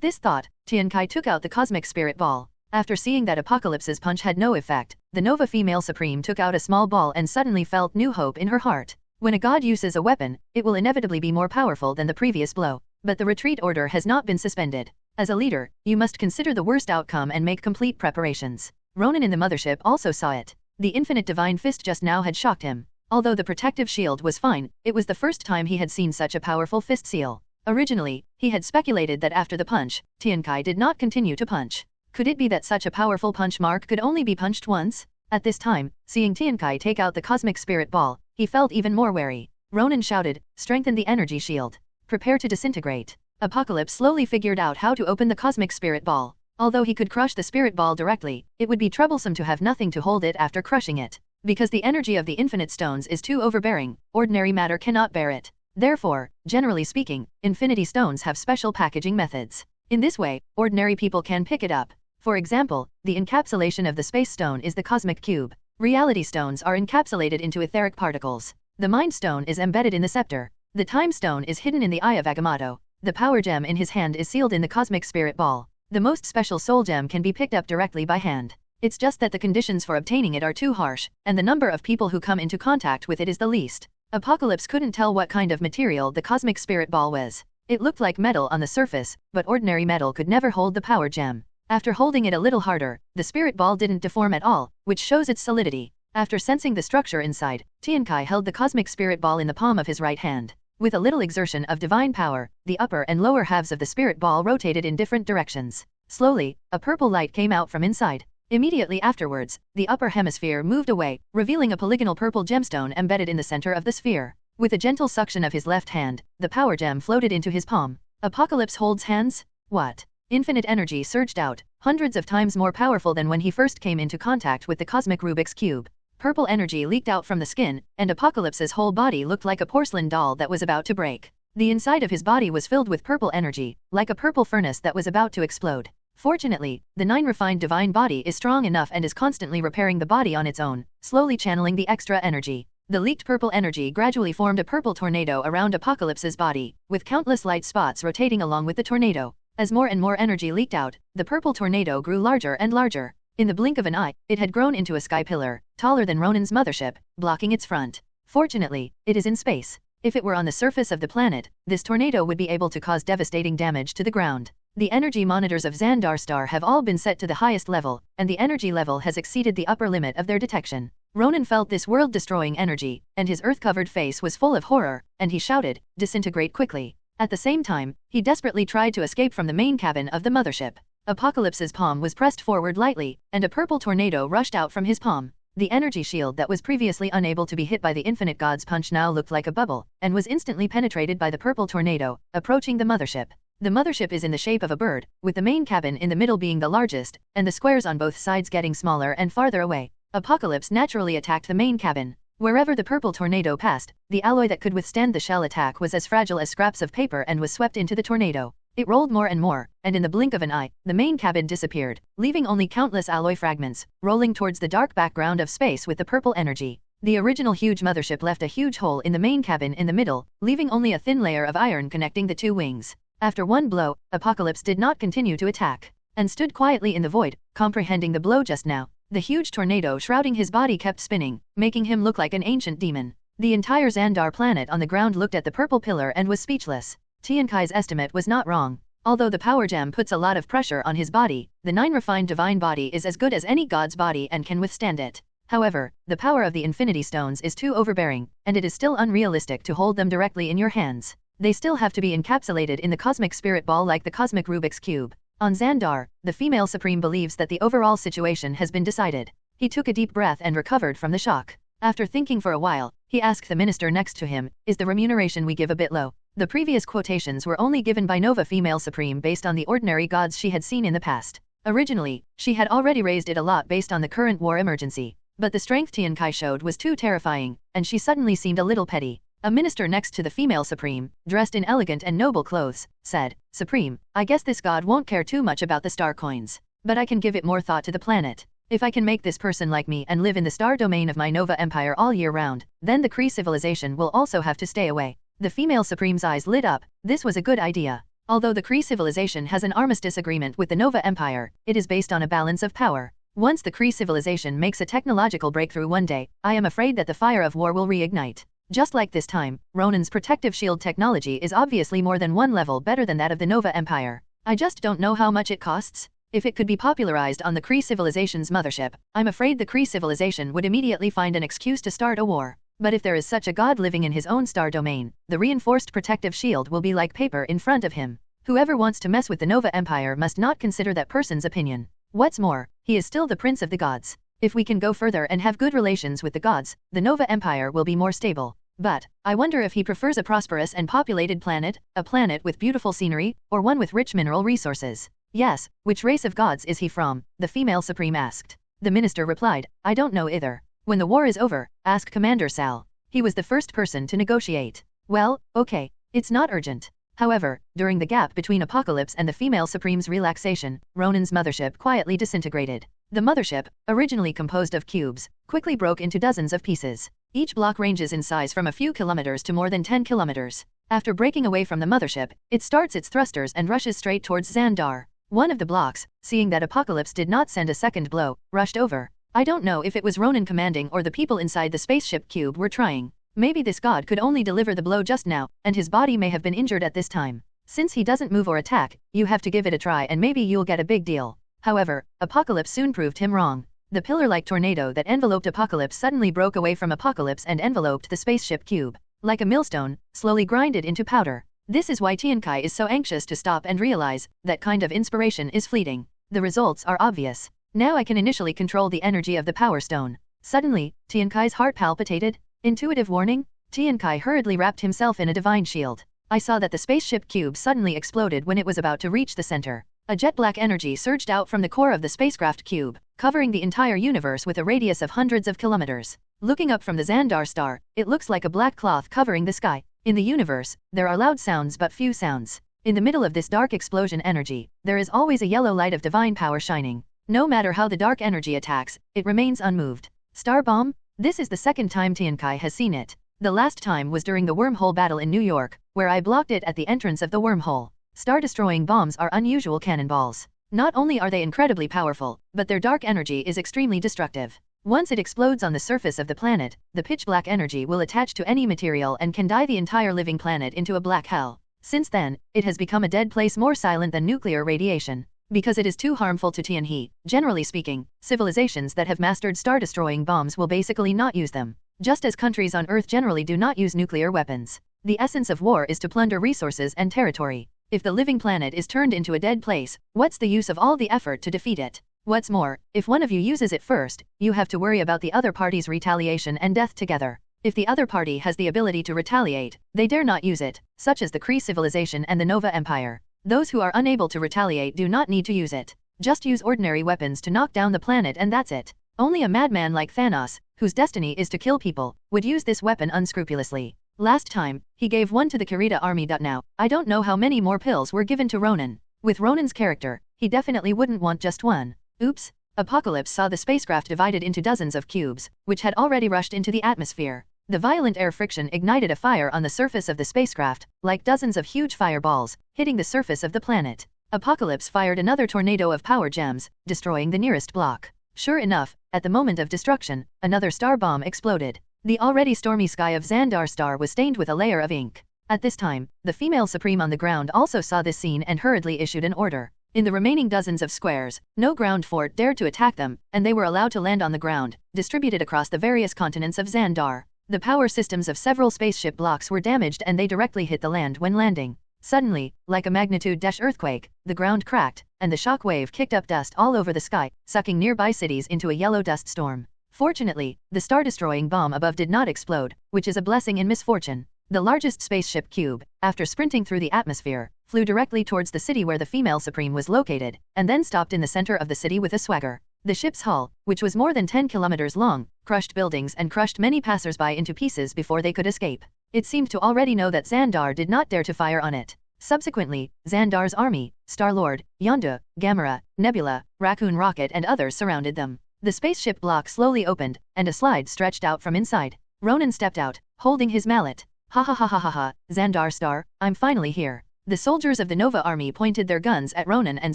this thought, Tiankai took out the Cosmic Spirit Ball. After seeing that Apocalypse's punch had no effect, the Nova Female Supreme took out a small ball and suddenly felt new hope in her heart. When a god uses a weapon, it will inevitably be more powerful than the previous blow. But the retreat order has not been suspended. As a leader, you must consider the worst outcome and make complete preparations. Ronan in the mothership also saw it. The Infinite Divine Fist just now had shocked him. Although the protective shield was fine, it was the first time he had seen such a powerful fist seal. Originally, he had speculated that after the punch, Tiankai did not continue to punch. Could it be that such a powerful punch mark could only be punched once? At this time, seeing Tiankai take out the Cosmic Spirit Ball, he felt even more wary. Ronan shouted, "Strengthen the energy shield." Prepare to disintegrate. Apocalypse slowly figured out how to open the cosmic spirit ball. Although he could crush the spirit ball directly, it would be troublesome to have nothing to hold it after crushing it. Because the energy of the infinite stones is too overbearing, ordinary matter cannot bear it. Therefore, generally speaking, infinity stones have special packaging methods. In this way, ordinary people can pick it up. For example, the encapsulation of the space stone is the cosmic cube. Reality stones are encapsulated into etheric particles. The mind stone is embedded in the scepter. The time stone is hidden in the eye of Agamotto. The power gem in his hand is sealed in the cosmic spirit ball. The most special soul gem can be picked up directly by hand. It's just that the conditions for obtaining it are too harsh, and the number of people who come into contact with it is the least. Apocalypse couldn't tell what kind of material the cosmic spirit ball was. It looked like metal on the surface, but ordinary metal could never hold the power gem. After holding it a little harder, the spirit ball didn't deform at all, which shows its solidity. After sensing the structure inside, Tiankai held the cosmic spirit ball in the palm of his right hand. With a little exertion of divine power, the upper and lower halves of the spirit ball rotated in different directions. Slowly, a purple light came out from inside. Immediately afterwards, the upper hemisphere moved away, revealing a polygonal purple gemstone embedded in the center of the sphere. With a gentle suction of his left hand, the power gem floated into his palm. Apocalypse holds hands? What? Infinite energy surged out, hundreds of times more powerful than when he first came into contact with the cosmic Rubik's Cube. Purple energy leaked out from the skin, and Apocalypse's whole body looked like a porcelain doll that was about to break. The inside of his body was filled with purple energy, like a purple furnace that was about to explode. Fortunately, the 9 refined divine body is strong enough and is constantly repairing the body on its own, slowly channeling the extra energy. The leaked purple energy gradually formed a purple tornado around Apocalypse's body, with countless light spots rotating along with the tornado. As more and more energy leaked out, the purple tornado grew larger and larger. In the blink of an eye, it had grown into a sky pillar, taller than Ronan's mothership, blocking its front. Fortunately, it is in space. If it were on the surface of the planet, this tornado would be able to cause devastating damage to the ground. The energy monitors of Xandar Star have all been set to the highest level, and the energy level has exceeded the upper limit of their detection. Ronan felt this world-destroying energy, and his earth-covered face was full of horror, and he shouted, "Disintegrate quickly." At the same time, he desperately tried to escape from the main cabin of the mothership. Apocalypse's palm was pressed forward lightly, and a purple tornado rushed out from his palm. The energy shield that was previously unable to be hit by the infinite god's punch now looked like a bubble, and was instantly penetrated by the purple tornado, approaching the mothership. The mothership is in the shape of a bird, with the main cabin in the middle being the largest, and the squares on both sides getting smaller and farther away. Apocalypse naturally attacked the main cabin. Wherever the purple tornado passed, the alloy that could withstand the shell attack was as fragile as scraps of paper and was swept into the tornado. It rolled more and more, and in the blink of an eye, the main cabin disappeared, leaving only countless alloy fragments, rolling towards the dark background of space with the purple energy. The original huge mothership left a huge hole in the main cabin in the middle, leaving only a thin layer of iron connecting the two wings. After one blow, Apocalypse did not continue to attack, and stood quietly in the void, comprehending the blow just now. The huge tornado shrouding his body kept spinning, making him look like an ancient demon. The entire Xandar planet on the ground looked at the purple pillar and was speechless. Tiankai's estimate was not wrong. Although the power gem puts a lot of pressure on his body, the 9 refined divine body is as good as any god's body and can withstand it. However, the power of the infinity stones is too overbearing, and it is still unrealistic to hold them directly in your hands. They still have to be encapsulated in the cosmic spirit ball like the cosmic Rubik's Cube. On Xandar, the female supreme believes that the overall situation has been decided. He took a deep breath and recovered from the shock. After thinking for a while, he asked the minister next to him, "Is the remuneration we give a bit low?" The previous quotations were only given by Nova Female Supreme based on the ordinary gods she had seen in the past. Originally, she had already raised it a lot based on the current war emergency. But the strength Tiankai showed was too terrifying, and she suddenly seemed a little petty. A minister next to the female supreme, dressed in elegant and noble clothes, said, "Supreme, I guess this god won't care too much about the star coins. But I can give it more thought to the planet. If I can make this person like me and live in the star domain of my Nova Empire all year round, then the Kree civilization will also have to stay away." The female supreme's eyes lit up. This was a good idea. Although the Kree civilization has an armistice agreement with the Nova Empire, it is based on a balance of power. Once the Kree civilization makes a technological breakthrough one day, I am afraid that the fire of war will reignite. Just like this time, Ronan's protective shield technology is obviously more than one level better than that of the Nova Empire. I just don't know how much it costs. If it could be popularized on the Kree civilization's mothership, I'm afraid the Kree civilization would immediately find an excuse to start a war. But if there is such a god living in his own star domain, the reinforced protective shield will be like paper in front of him. Whoever wants to mess with the Nova Empire must not consider that person's opinion. What's more, he is still the prince of the gods. If we can go further and have good relations with the gods, the Nova Empire will be more stable. But, I wonder if he prefers a prosperous and populated planet, a planet with beautiful scenery, or one with rich mineral resources. Yes, which race of gods is he from? The female supreme asked. The minister replied, I don't know either. When the war is over, ask Commander Sal. He was the first person to negotiate. Well, okay. It's not urgent. However, during the gap between Apocalypse and the female supreme's relaxation, Ronan's mothership quietly disintegrated. The mothership, originally composed of cubes, quickly broke into dozens of pieces. Each block ranges in size from a few kilometers to more than 10 kilometers. After breaking away from the mothership, it starts its thrusters and rushes straight towards Xandar. One of the blocks, seeing that Apocalypse did not send a second blow, rushed over. I don't know if it was Ronan commanding or the people inside the spaceship cube were trying. Maybe this god could only deliver the blow just now, and his body may have been injured at this time. Since he doesn't move or attack, you have to give it a try and maybe you'll get a big deal. However, Apocalypse soon proved him wrong. The pillar-like tornado that enveloped Apocalypse suddenly broke away from Apocalypse and enveloped the spaceship cube. Like a millstone, slowly grinded into powder. This is why Tiankai is so anxious to stop and realize that kind of inspiration is fleeting. The results are obvious. Now I can initially control the energy of the power stone. Suddenly, Tiankai's heart palpitated. Intuitive warning? Tiankai hurriedly wrapped himself in a divine shield. I saw that the spaceship cube suddenly exploded when it was about to reach the center. A jet-black energy surged out from the core of the spacecraft cube, covering the entire universe with a radius of hundreds of kilometers. Looking up from the Xandar star, it looks like a black cloth covering the sky. In the universe, there are loud sounds but few sounds. In the middle of this dark explosion energy, there is always a yellow light of divine power shining. No matter how the dark energy attacks, it remains unmoved. Star bomb? This is the second time Tiankai has seen it. The last time was during the wormhole battle in New York, where I blocked it at the entrance of the wormhole. Star-destroying bombs are unusual cannonballs. Not only are they incredibly powerful, but their dark energy is extremely destructive. Once it explodes on the surface of the planet, the pitch-black energy will attach to any material and can dye the entire living planet into a black hell. Since then, it has become a dead place more silent than nuclear radiation. Because it is too harmful to Tianhe, generally speaking, civilizations that have mastered star-destroying bombs will basically not use them. Just as countries on Earth generally do not use nuclear weapons. The essence of war is to plunder resources and territory. If the living planet is turned into a dead place, what's the use of all the effort to defeat it? What's more, if one of you uses it first, you have to worry about the other party's retaliation and death together. If the other party has the ability to retaliate, they dare not use it, such as the Kree civilization and the Nova Empire. Those who are unable to retaliate do not need to use it. Just use ordinary weapons to knock down the planet and that's it. Only a madman like Thanos, whose destiny is to kill people, would use this weapon unscrupulously. Last time, he gave one to the Kirita army. Now, I don't know how many more pills were given to Ronan. With Ronan's character, he definitely wouldn't want just one. Oops. Apocalypse saw the spacecraft divided into dozens of cubes, which had already rushed into the atmosphere. The violent air friction ignited a fire on the surface of the spacecraft, like dozens of huge fireballs, hitting the surface of the planet. Apocalypse fired another tornado of power gems, destroying the nearest block. Sure enough, at the moment of destruction, another star bomb exploded. The already stormy sky of Xandar Star was stained with a layer of ink. At this time, the female supreme on the ground also saw this scene and hurriedly issued an order. In the remaining dozens of squares, no ground fort dared to attack them, and they were allowed to land on the ground, distributed across the various continents of Xandar. The power systems of several spaceship blocks were damaged and they directly hit the land when landing. Suddenly, like a magnitude-earthquake, the ground cracked, and the shock wave kicked up dust all over the sky, sucking nearby cities into a yellow dust storm. Fortunately, the star-destroying bomb above did not explode, which is a blessing in misfortune. The largest spaceship cube, after sprinting through the atmosphere, flew directly towards the city where the female supreme was located, and then stopped in the center of the city with a swagger. The ship's hull, which was more than 10 kilometers long, crushed buildings and crushed many passers-by into pieces before they could escape. It seemed to already know that Xandar did not dare to fire on it. Subsequently, Xandar's army, Star-Lord, Yondu, Gamera, Nebula, Raccoon Rocket and others surrounded them. The spaceship block slowly opened, and a slide stretched out from inside. Ronan stepped out, holding his mallet. Ha ha ha ha ha ha, Xandar Star, I'm finally here. The soldiers of the Nova army pointed their guns at Ronan and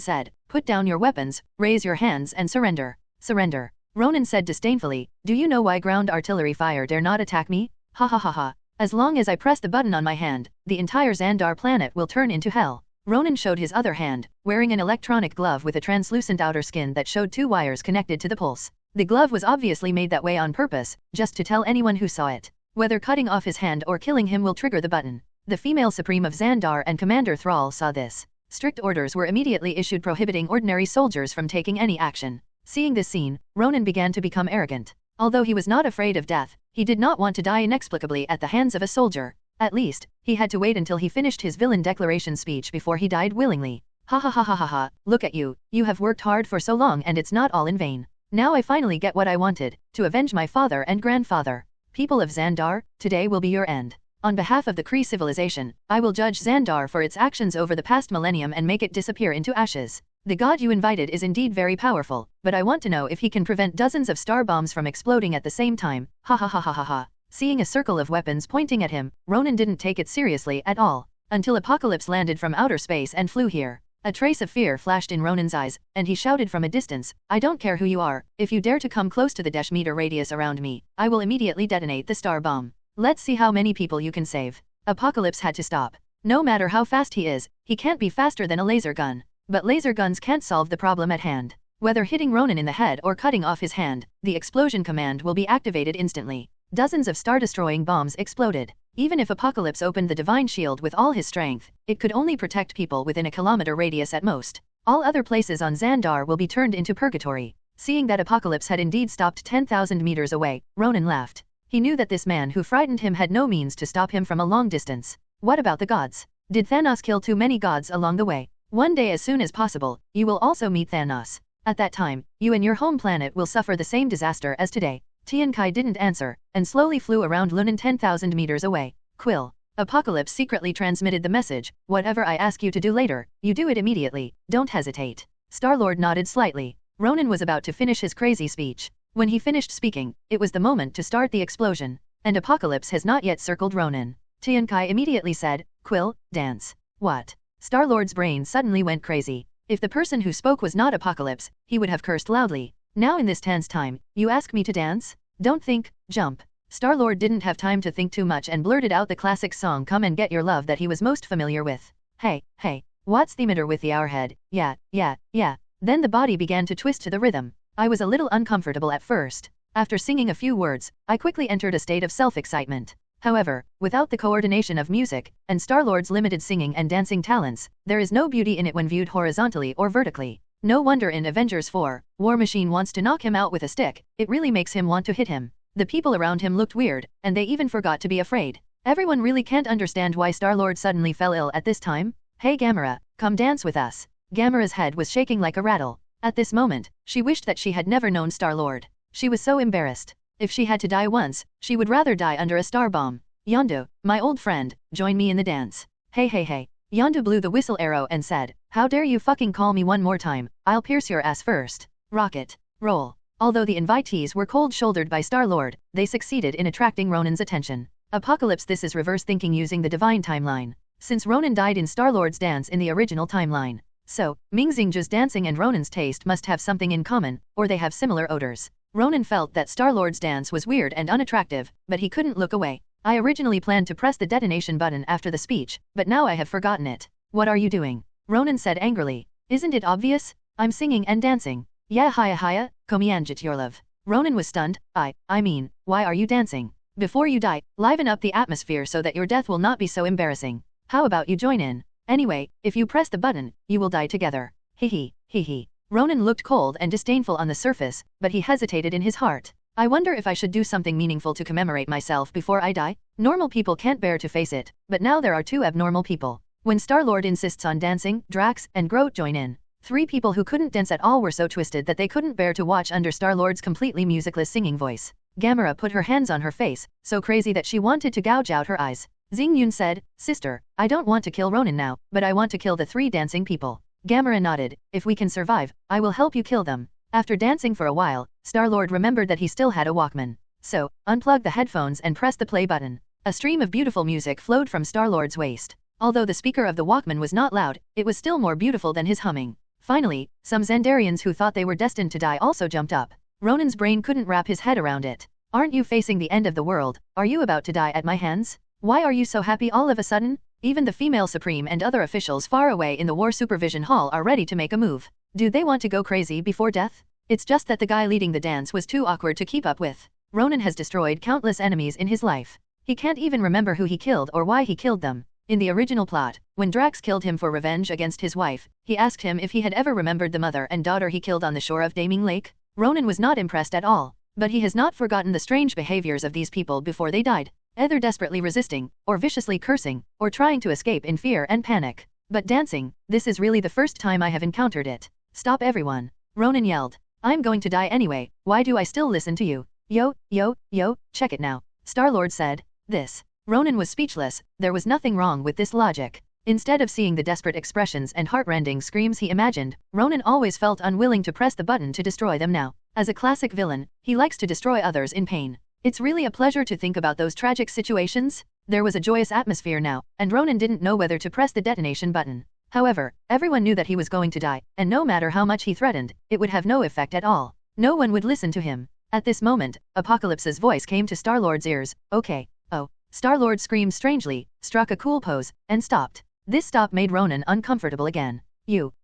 said, "Put down your weapons, raise your hands and surrender." Surrender. Ronan said disdainfully, "Do you know why ground artillery fire dare not attack me? Ha ha ha ha. As long as I press the button on my hand, the entire Xandar planet will turn into hell." Ronan showed his other hand, wearing an electronic glove with a translucent outer skin that showed 2 wires connected to the pulse. The glove was obviously made that way on purpose, just to tell anyone who saw it. Whether cutting off his hand or killing him will trigger the button. The female supreme of Xandar and Commander Thrall saw this. Strict orders were immediately issued prohibiting ordinary soldiers from taking any action. Seeing this scene, Ronan began to become arrogant. Although he was not afraid of death, He did not want to die inexplicably at the hands of a soldier. At least, he had to wait until he finished his villain declaration speech before he died willingly. Ha ha ha ha ha ha, look at you, you have worked hard for so long and it's not all in vain. Now I finally get what I wanted, to avenge my father and grandfather. People of Xandar, today will be your end. On behalf of the Kree civilization, I will judge Xandar for its actions over the past millennium and make it disappear into ashes. The god you invited is indeed very powerful, but I want to know if he can prevent dozens of star bombs from exploding at the same time. Ha ha ha ha ha ha. Seeing a circle of weapons pointing at him, Ronan didn't take it seriously at all, until Apocalypse landed from outer space and flew here. A trace of fear flashed in Ronan's eyes, and he shouted from a distance, I don't care who you are, if you dare to come close to the -meter radius around me, I will immediately detonate the star bomb. Let's see how many people you can save. Apocalypse had to stop. No matter how fast he is, he can't be faster than a laser gun. But laser guns can't solve the problem at hand. Whether hitting Ronan in the head or cutting off his hand, the explosion command will be activated instantly. Dozens of star-destroying bombs exploded. Even if Apocalypse opened the divine shield with all his strength, it could only protect people within a kilometer radius at most. All other places on Xandar will be turned into purgatory. Seeing that Apocalypse had indeed stopped 10,000 meters away, Ronan laughed. He knew that this man who frightened him had no means to stop him from a long distance. What about the gods? Did Thanos kill too many gods along the way? One day as soon as possible, you will also meet Thanos. At that time, you and your home planet will suffer the same disaster as today. Tiankai didn't answer, and slowly flew around Lunan 10,000 meters away. Quill. Apocalypse secretly transmitted the message, whatever I ask you to do later, you do it immediately, don't hesitate. Star-Lord nodded slightly. Ronan was about to finish his crazy speech. When he finished speaking, it was the moment to start the explosion. And Apocalypse has not yet circled Ronan. Tiankai immediately said, Quill, dance. What? Star-Lord's brain suddenly went crazy. If the person who spoke was not Apocalypse, he would have cursed loudly. Now in this tense time, you ask me to dance? Don't think, jump. Star-Lord didn't have time to think too much and blurted out the classic song Come and Get Your Love that he was most familiar with. Hey, what's the matter with the hourhead? Yeah. Then the body began to twist to the rhythm. I was a little uncomfortable at first. After singing a few words, I quickly entered a state of self-excitement. However, without the coordination of music, and Star-Lord's limited singing and dancing talents, there is no beauty in it when viewed horizontally or vertically. No wonder in Avengers 4, War Machine wants to knock him out with a stick, it really makes him want to hit him. The people around him looked weird, and they even forgot to be afraid. Everyone really can't understand why Star-Lord suddenly fell ill at this time. Hey Gamera, come dance with us. Gamera's head was shaking like a rattle. At this moment, she wished that she had never known Star-Lord. She was so embarrassed. If she had to die once, she would rather die under a star bomb. Yondu, my old friend, join me in the dance. Hey. Yondu blew the whistle arrow and said, how dare you fucking call me one more time, I'll pierce your ass first. Rocket. Roll. Although the invitees were cold-shouldered by Star-Lord, they succeeded in attracting Ronan's attention. Apocalypse, this is reverse thinking using the divine timeline. Since Ronan died in Star-Lord's dance in the original timeline. So, Ming Xingjia's dancing and Ronan's taste must have something in common, or they have similar odors. Ronan felt that Star-Lord's dance was weird and unattractive, but he couldn't look away. I originally planned to press the detonation button after the speech, but now I have forgotten it. What are you doing? Ronan said angrily. Isn't it obvious? I'm singing and dancing. Yeah hiya, komianjit your love. Ronan was stunned. I mean, why are you dancing? Before you die, liven up the atmosphere so that your death will not be so embarrassing. How about you join in? Anyway, if you press the button, you will die together. Hee. Ronan looked cold and disdainful on the surface, but he hesitated in his heart. I wonder if I should do something meaningful to commemorate myself before I die? Normal people can't bear to face it, but now there are two abnormal people. When Star-Lord insists on dancing, Drax and Groot join in. Three people who couldn't dance at all were so twisted that they couldn't bear to watch under Star-Lord's completely musicless singing voice. Gamera put her hands on her face, so crazy that she wanted to gouge out her eyes. Xingyun said, Sister, I don't want to kill Ronan now, but I want to kill the three dancing people. Gamera nodded, if we can survive, I will help you kill them. After dancing for a while, Star-Lord remembered that he still had a Walkman. So, unplug the headphones and press the play button. A stream of beautiful music flowed from Star-Lord's waist. Although the speaker of the Walkman was not loud, it was still more beautiful than his humming. Finally, some Xandarians who thought they were destined to die also jumped up. Ronan's brain couldn't wrap his head around it. Aren't you facing the end of the world? Are you about to die at my hands? Why are you so happy all of a sudden? Even the female Supreme and other officials far away in the War Supervision Hall are ready to make a move. Do they want to go crazy before death? It's just that the guy leading the dance was too awkward to keep up with. Ronan has destroyed countless enemies in his life. He can't even remember who he killed or why he killed them. In the original plot, when Drax killed him for revenge against his wife, he asked him if he had ever remembered the mother and daughter he killed on the shore of Daming Lake. Ronan was not impressed at all. But he has not forgotten the strange behaviors of these people before they died, either desperately resisting, or viciously cursing, or trying to escape in fear and panic. But dancing, this is really the first time I have encountered it. Stop everyone! Ronan yelled. I'm going to die anyway, why do I still listen to you? Yo, check it now, Star-Lord said. This. Ronan was speechless, there was nothing wrong with this logic. Instead of seeing the desperate expressions and heartrending screams he imagined, Ronan always felt unwilling to press the button to destroy them now. As a classic villain, he likes to destroy others in pain. It's really a pleasure to think about those tragic situations. There was a joyous atmosphere now, and Ronan didn't know whether to press the detonation button. However, everyone knew that he was going to die, and no matter how much he threatened, it would have no effect at all. No one would listen to him. At this moment, Apocalypse's voice came to Star-Lord's ears. Okay. Oh. Star-Lord screamed strangely, struck a cool pose, and stopped. This stop made Ronan uncomfortable again.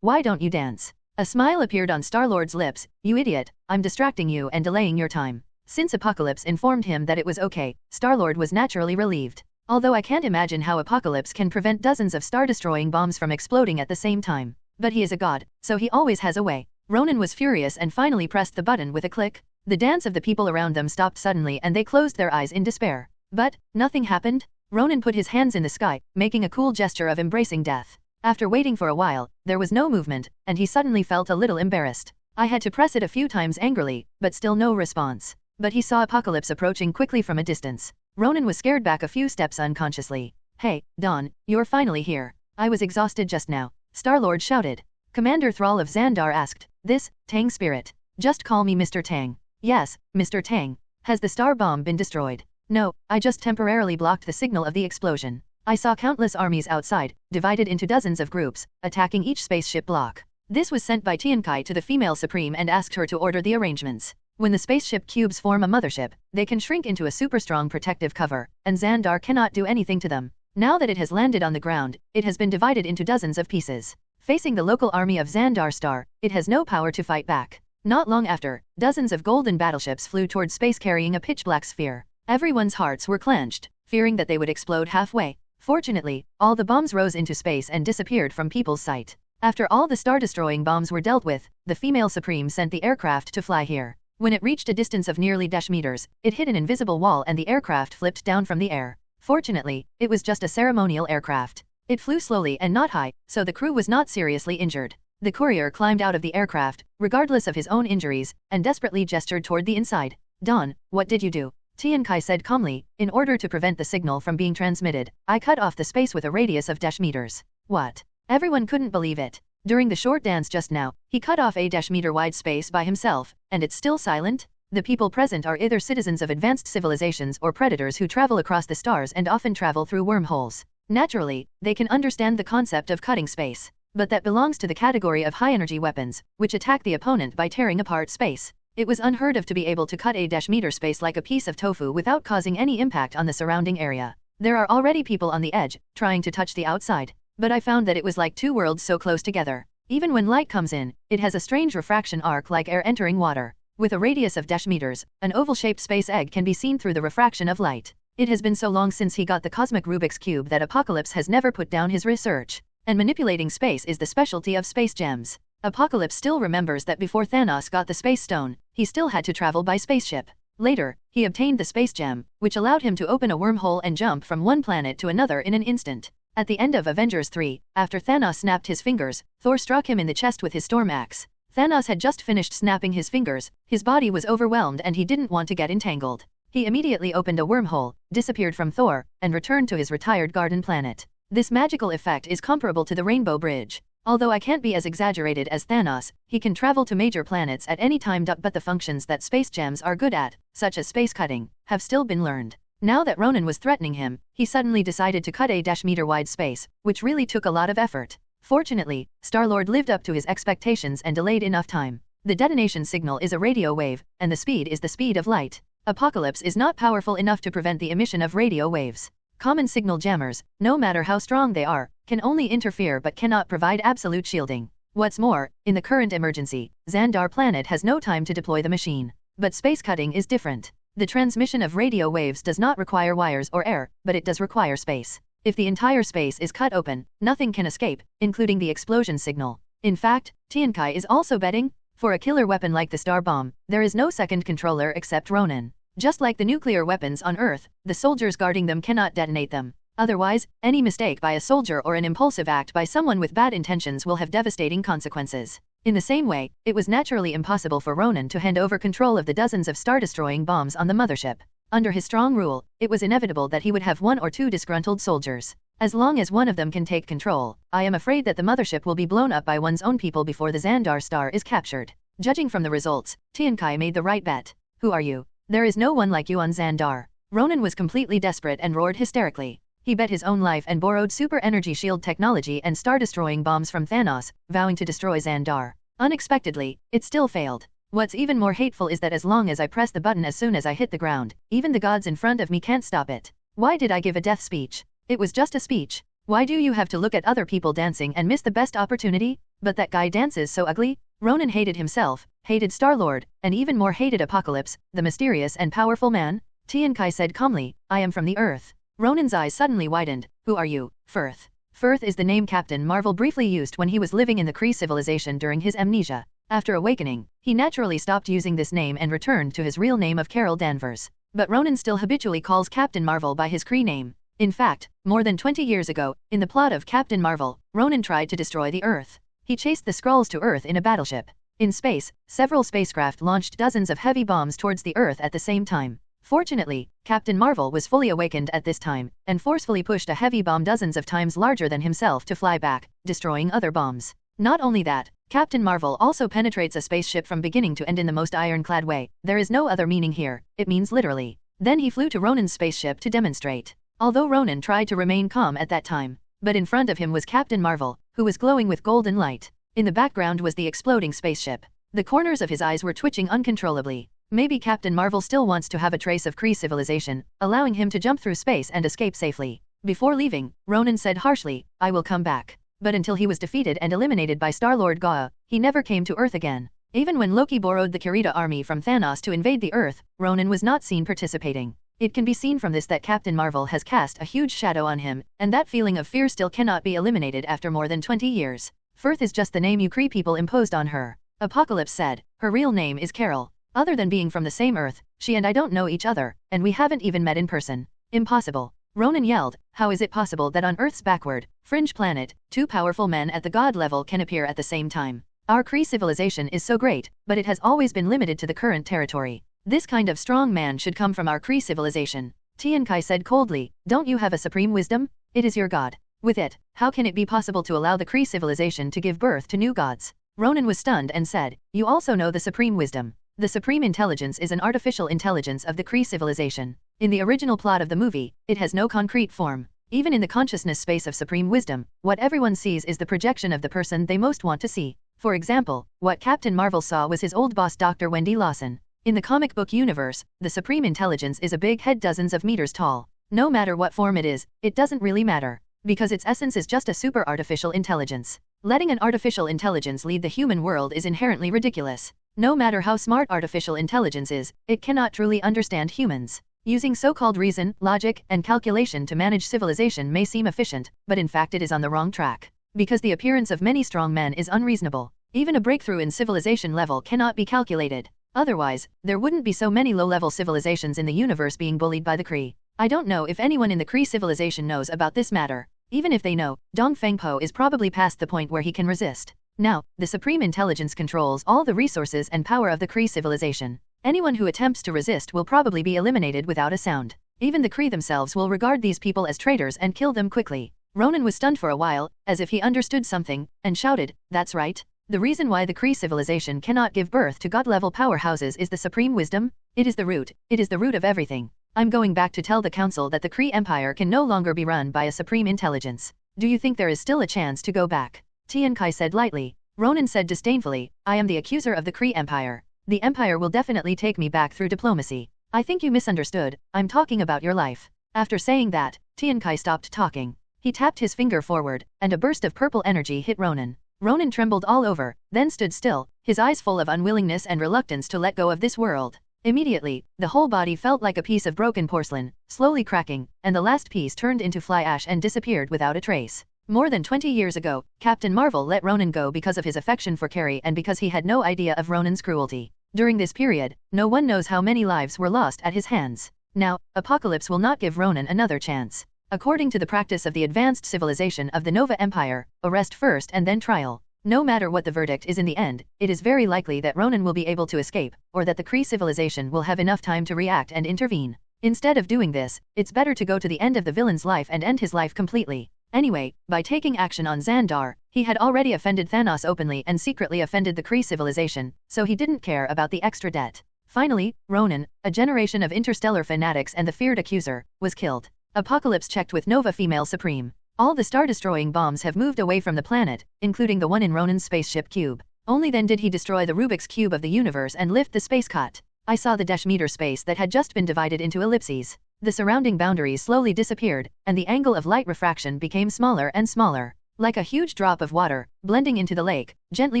Why don't you dance? A smile appeared on Star-Lord's lips. You idiot, I'm distracting you and delaying your time. Since Apocalypse informed him that it was okay, Star-Lord was naturally relieved. Although I can't imagine how Apocalypse can prevent dozens of star-destroying bombs from exploding at the same time. But he is a god, so he always has a way. Ronan was furious and finally pressed the button with a click. The dance of the people around them stopped suddenly and they closed their eyes in despair. But, nothing happened. Ronan put his hands in the sky, making a cool gesture of embracing death. After waiting for a while, there was no movement, and he suddenly felt a little embarrassed. I had to press it a few times angrily, but still no response. But he saw Apocalypse approaching quickly from a distance. Ronan was scared back a few steps unconsciously. Hey, Dawn, you're finally here. I was exhausted just now, Star-Lord shouted. Commander Thrall of Xandar asked, this, Tang Spirit. Just call me Mr. Tang. Yes, Mr. Tang. Has the star bomb been destroyed? No, I just temporarily blocked the signal of the explosion. I saw countless armies outside, divided into dozens of groups, attacking each spaceship block. This was sent by Tiankai to the female Supreme and asked her to order the arrangements. When the spaceship cubes form a mothership, they can shrink into a super strong protective cover, and Xandar cannot do anything to them. Now that it has landed on the ground, it has been divided into dozens of pieces. Facing the local army of Xandar Star, it has no power to fight back. Not long after, dozens of golden battleships flew towards space carrying a pitch-black sphere. Everyone's hearts were clenched, fearing that they would explode halfway. Fortunately, all the bombs rose into space and disappeared from people's sight. After all the star-destroying bombs were dealt with, the female Supreme sent the aircraft to fly here. When it reached a distance of nearly -meters, it hit an invisible wall and the aircraft flipped down from the air. Fortunately, it was just a ceremonial aircraft. It flew slowly and not high, so the crew was not seriously injured. The courier climbed out of the aircraft, regardless of his own injuries, and desperately gestured toward the inside. Dawn, what did you do? Tiankai said calmly, in order to prevent the signal from being transmitted, I cut off the space with a radius of -meters. What? Everyone couldn't believe it. During the short dance just now, he cut off a -meter wide space by himself, and it's still silent? The people present are either citizens of advanced civilizations or predators who travel across the stars and often travel through wormholes. Naturally, they can understand the concept of cutting space. But that belongs to the category of high-energy weapons, which attack the opponent by tearing apart space. It was unheard of to be able to cut a -meter space like a piece of tofu without causing any impact on the surrounding area. There are already people on the edge, trying to touch the outside. But I found that it was like two worlds so close together. Even when light comes in, it has a strange refraction arc like air entering water. With a radius of -meters, an oval-shaped space egg can be seen through the refraction of light. It has been so long since he got the cosmic Rubik's Cube that Apocalypse has never put down his research. And manipulating space is the specialty of space gems. Apocalypse still remembers that before Thanos got the Space Stone, he still had to travel by spaceship. Later, he obtained the Space Gem, which allowed him to open a wormhole and jump from one planet to another in an instant. At the end of Avengers 3, after Thanos snapped his fingers, Thor struck him in the chest with his storm axe. Thanos had just finished snapping his fingers, his body was overwhelmed and he didn't want to get entangled. He immediately opened a wormhole, disappeared from Thor, and returned to his retired garden planet. This magical effect is comparable to the Rainbow Bridge. Although I can't be as exaggerated as Thanos, he can travel to major planets at any time. But the functions that space gems are good at, such as space cutting, have still been learned. Now that Ronan was threatening him, he suddenly decided to cut a -meter wide space, which really took a lot of effort. Fortunately, Star-Lord lived up to his expectations and delayed enough time. The detonation signal is a radio wave, and the speed is the speed of light. Apocalypse is not powerful enough to prevent the emission of radio waves. Common signal jammers, no matter how strong they are, can only interfere but cannot provide absolute shielding. What's more, in the current emergency, Xandar planet has no time to deploy the machine. But space cutting is different. The transmission of radio waves does not require wires or air, but it does require space. If the entire space is cut open, nothing can escape, including the explosion signal. In fact, Tiankai is also betting. For a killer weapon like the star bomb, there is no second controller except Ronan. Just like the nuclear weapons on Earth, the soldiers guarding them cannot detonate them. Otherwise, any mistake by a soldier or an impulsive act by someone with bad intentions will have devastating consequences. In the same way, it was naturally impossible for Ronan to hand over control of the dozens of star-destroying bombs on the mothership. Under his strong rule, it was inevitable that he would have one or two disgruntled soldiers. As long as one of them can take control, I am afraid that the mothership will be blown up by one's own people before the Xandar star is captured. Judging from the results, Tiankai made the right bet. Who are you? There is no one like you on Xandar. Ronan was completely desperate and roared hysterically. He bet his own life and borrowed super energy shield technology and star-destroying bombs from Thanos, vowing to destroy Xandar. Unexpectedly, it still failed. What's even more hateful is that as long as I press the button as soon as I hit the ground, even the gods in front of me can't stop it. Why did I give a death speech? It was just a speech. Why do you have to look at other people dancing and miss the best opportunity? But that guy dances so ugly. Ronan hated himself, hated Star-Lord, and even more hated Apocalypse, the mysterious and powerful man. Tiankai said calmly, I am from the Earth. Ronan's eyes suddenly widened. Who are you? Firth. Firth is the name Captain Marvel briefly used when he was living in the Kree civilization during his amnesia. After awakening, he naturally stopped using this name and returned to his real name of Carol Danvers. But Ronan still habitually calls Captain Marvel by his Kree name. In fact, more than 20 years ago, in the plot of Captain Marvel, Ronan tried to destroy the Earth. He chased the Skrulls to Earth in a battleship. In space, several spacecraft launched dozens of heavy bombs towards the Earth at the same time. Fortunately, Captain Marvel was fully awakened at this time, and forcefully pushed a heavy bomb dozens of times larger than himself to fly back, destroying other bombs. Not only that, Captain Marvel also penetrates a spaceship from beginning to end in the most ironclad way. There is no other meaning here, it means literally. Then he flew to Ronan's spaceship to demonstrate. Although Ronan tried to remain calm at that time, but in front of him was Captain Marvel, who was glowing with golden light. In the background was the exploding spaceship. The corners of his eyes were twitching uncontrollably. Maybe Captain Marvel still wants to have a trace of Kree civilization, allowing him to jump through space and escape safely. Before leaving, Ronan said harshly, I will come back. But until he was defeated and eliminated by Star-Lord Gaia, he never came to Earth again. Even when Loki borrowed the Kirita army from Thanos to invade the Earth, Ronan was not seen participating. It can be seen from this that Captain Marvel has cast a huge shadow on him, and that feeling of fear still cannot be eliminated after more than 20 years. Firth is just the name you Kree people imposed on her. Apocalypse said, her real name is Carol. Other than being from the same Earth, she and I don't know each other, and we haven't even met in person. Impossible. Ronan yelled, how is it possible that on Earth's backward, fringe planet, two powerful men at the god level can appear at the same time? Our Kree civilization is so great, but it has always been limited to the current territory. This kind of strong man should come from our Kree civilization. Tiankai said coldly, don't you have a supreme wisdom? It is your god. With it, how can it be possible to allow the Kree civilization to give birth to new gods? Ronan was stunned and said, you also know the supreme wisdom. The Supreme Intelligence is an artificial intelligence of the Kree civilization. In the original plot of the movie, it has no concrete form. Even in the consciousness space of Supreme Wisdom, what everyone sees is the projection of the person they most want to see. For example, what Captain Marvel saw was his old boss Dr. Wendy Lawson. In the comic book universe, the Supreme Intelligence is a big head dozens of meters tall. No matter what form it is, it doesn't really matter. Because its essence is just a super artificial intelligence. Letting an artificial intelligence lead the human world is inherently ridiculous. No matter how smart artificial intelligence is, it cannot truly understand humans. Using so-called reason, logic, and calculation to manage civilization may seem efficient, but in fact it is on the wrong track. Because the appearance of many strong men is unreasonable. Even a breakthrough in civilization level cannot be calculated. Otherwise, there wouldn't be so many low-level civilizations in the universe being bullied by the Kree. I don't know if anyone in the Kree civilization knows about this matter. Even if they know, Dong Fengpo is probably past the point where he can resist. Now, the Supreme Intelligence controls all the resources and power of the Kree civilization. Anyone who attempts to resist will probably be eliminated without a sound. Even the Kree themselves will regard these people as traitors and kill them quickly. Ronan was stunned for a while, as if he understood something, and shouted, that's right. The reason why the Kree civilization cannot give birth to god-level powerhouses is the Supreme Wisdom. It is the root of everything. I'm going back to tell the Council that the Kree Empire can no longer be run by a Supreme Intelligence. Do you think there is still a chance to go back? Tiankai said lightly. Ronan said disdainfully, I am the accuser of the Kree Empire. The Empire will definitely take me back through diplomacy. I think you misunderstood, I'm talking about your life. After saying that, Tiankai stopped talking. He tapped his finger forward, and a burst of purple energy hit Ronan. Ronan trembled all over, then stood still, his eyes full of unwillingness and reluctance to let go of this world. Immediately, the whole body felt like a piece of broken porcelain, slowly cracking, and the last piece turned into fly ash and disappeared without a trace. More than 20 years ago, Captain Marvel let Ronan go because of his affection for Carrie and because he had no idea of Ronan's cruelty. During this period, no one knows how many lives were lost at his hands. Now, Apocalypse will not give Ronan another chance. According to the practice of the advanced civilization of the Nova Empire, arrest first and then trial. No matter what the verdict is in the end, it is very likely that Ronan will be able to escape, or that the Kree civilization will have enough time to react and intervene. Instead of doing this, it's better to go to the end of the villain's life and end his life completely. Anyway, by taking action on Xandar, he had already offended Thanos openly and secretly offended the Kree civilization, so he didn't care about the extra debt. Finally, Ronan, a generation of interstellar fanatics and the feared accuser, was killed. Apocalypse checked with Nova Female Supreme. All the star-destroying bombs have moved away from the planet, including the one in Ronan's spaceship cube. Only then did he destroy the Rubik's Cube of the universe and lift the space cot. I saw the Desh-meter space that had just been divided into ellipses. The surrounding boundaries slowly disappeared, and the angle of light refraction became smaller and smaller. Like a huge drop of water, blending into the lake, gently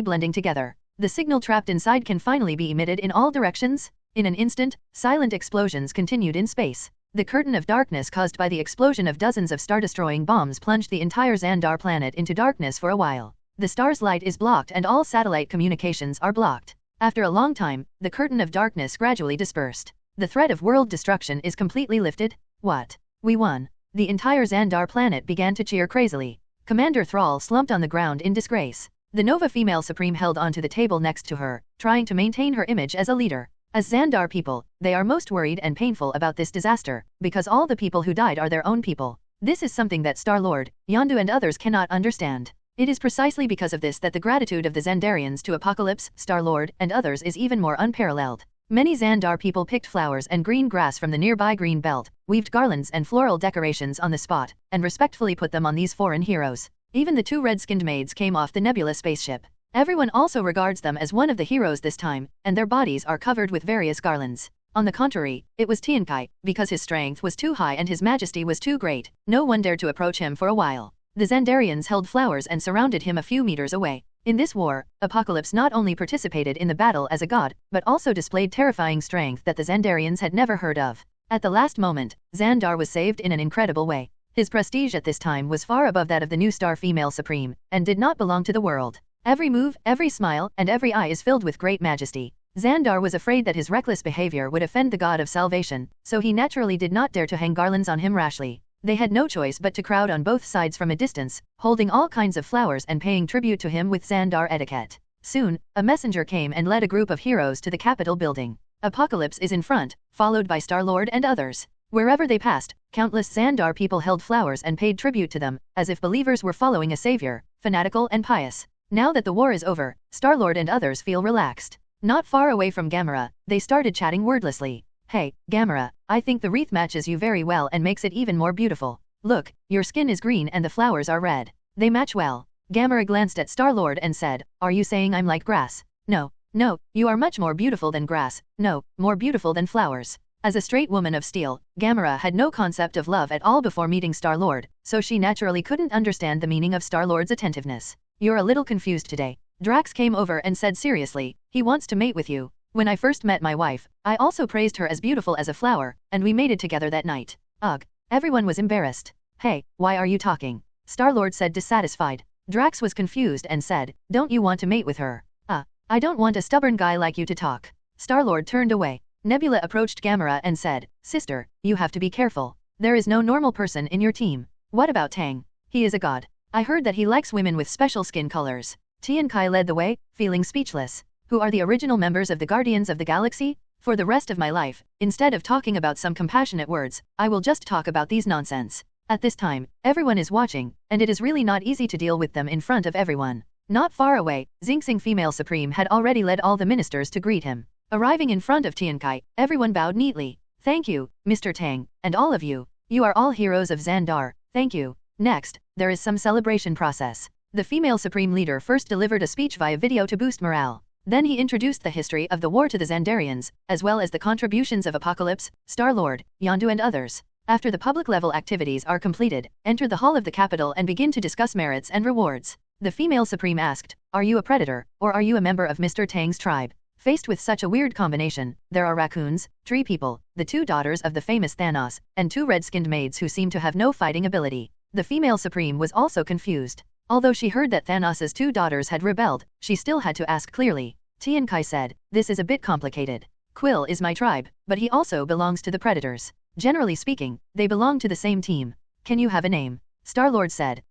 blending together. The signal trapped inside can finally be emitted in all directions. In an instant, silent explosions continued in space. The curtain of darkness caused by the explosion of dozens of star-destroying bombs plunged the entire Xandar planet into darkness for a while. The star's light is blocked and all satellite communications are blocked. After a long time, the curtain of darkness gradually dispersed. The threat of world destruction is completely lifted. What? We won. The entire Xandar planet began to cheer crazily. Commander Thrall slumped on the ground in disgrace. The Nova Female Supreme held onto the table next to her, trying to maintain her image as a leader. As Xandar people, they are most worried and painful about this disaster, because all the people who died are their own people. This is something that Star-Lord, Yondu and others cannot understand. It is precisely because of this that the gratitude of the Xandarians to Apocalypse, Star-Lord, and others is even more unparalleled. Many Xandar people picked flowers and green grass from the nearby green belt, weaved garlands and floral decorations on the spot, and respectfully put them on these foreign heroes. Even the two red-skinned maids came off the Nebula spaceship. Everyone also regards them as one of the heroes this time, and their bodies are covered with various garlands. On the contrary, it was Tiankai, because his strength was too high and his majesty was too great, no one dared to approach him for a while. The Xandarians held flowers and surrounded him a few meters away. In this war, Apocalypse not only participated in the battle as a god, but also displayed terrifying strength that the Xandarians had never heard of. At the last moment, Xandar was saved in an incredible way. His prestige at this time was far above that of the new Star Female Supreme, and did not belong to the world. Every move, every smile, and every eye is filled with great majesty. Xandar was afraid that his reckless behavior would offend the god of salvation, so he naturally did not dare to hang garlands on him rashly. They had no choice but to crowd on both sides from a distance, holding all kinds of flowers and paying tribute to him with Xandar etiquette. Soon, a messenger came and led a group of heroes to the Capitol building. Apocalypse is in front, followed by Star-Lord and others. Wherever they passed, countless Xandar people held flowers and paid tribute to them, as if believers were following a savior, fanatical and pious. Now that the war is over, Star-Lord and others feel relaxed. Not far away from Gamera, they started chatting wordlessly. Hey, Gamera, I think the wreath matches you very well and makes it even more beautiful. Look, your skin is green and the flowers are red. They match well. Gamera glanced at Star-Lord and said, are you saying I'm like grass? No, you are much more beautiful than grass. No, more beautiful than flowers. As a straight woman of steel, Gamera had no concept of love at all before meeting Star-Lord, so she naturally couldn't understand the meaning of Star-Lord's attentiveness. You're a little confused today. Drax came over and said seriously, he wants to mate with you. When I first met my wife, I also praised her as beautiful as a flower, and we mated together that night. Ugh. Everyone was embarrassed. Hey, why are you talking? Star-Lord said dissatisfied. Drax was confused and said, don't you want to mate with her? I don't want a stubborn guy like you to talk. Star-Lord turned away. Nebula approached Gamera and said, sister, you have to be careful. There is no normal person in your team. What about Tang? He is a god. I heard that he likes women with special skin colors. Tiankai led the way, feeling speechless. Who are the original members of the Guardians of the Galaxy? For the rest of my life, instead of talking about some compassionate words, I will just talk about these nonsense. At this time, everyone is watching, and it is really not easy to deal with them in front of everyone. Not far away, Xingxing Female Supreme had already led all the ministers to greet him. Arriving in front of Tiankai, everyone bowed neatly. Thank you, Mr. Tang, and all of you. You are all heroes of Xandar, thank you. Next, there is some celebration process. The female Supreme Leader first delivered a speech via video to boost morale. Then he introduced the history of the war to the Xandarians, as well as the contributions of Apocalypse, Star-Lord, Yondu and others. After the public level activities are completed, enter the hall of the capital and begin to discuss merits and rewards. The female Supreme asked, are you a predator, or are you a member of Mr. Tang's tribe? Faced with such a weird combination, there are raccoons, tree people, the two daughters of the famous Thanos, and two red-skinned maids who seem to have no fighting ability. The female Supreme was also confused. Although she heard that Thanos' two daughters had rebelled, she still had to ask clearly. Tian Kai said, "This is a bit complicated. Quill is my tribe, but he also belongs to the Predators. Generally speaking, they belong to the same team. Can you have a name?" Star-Lord said,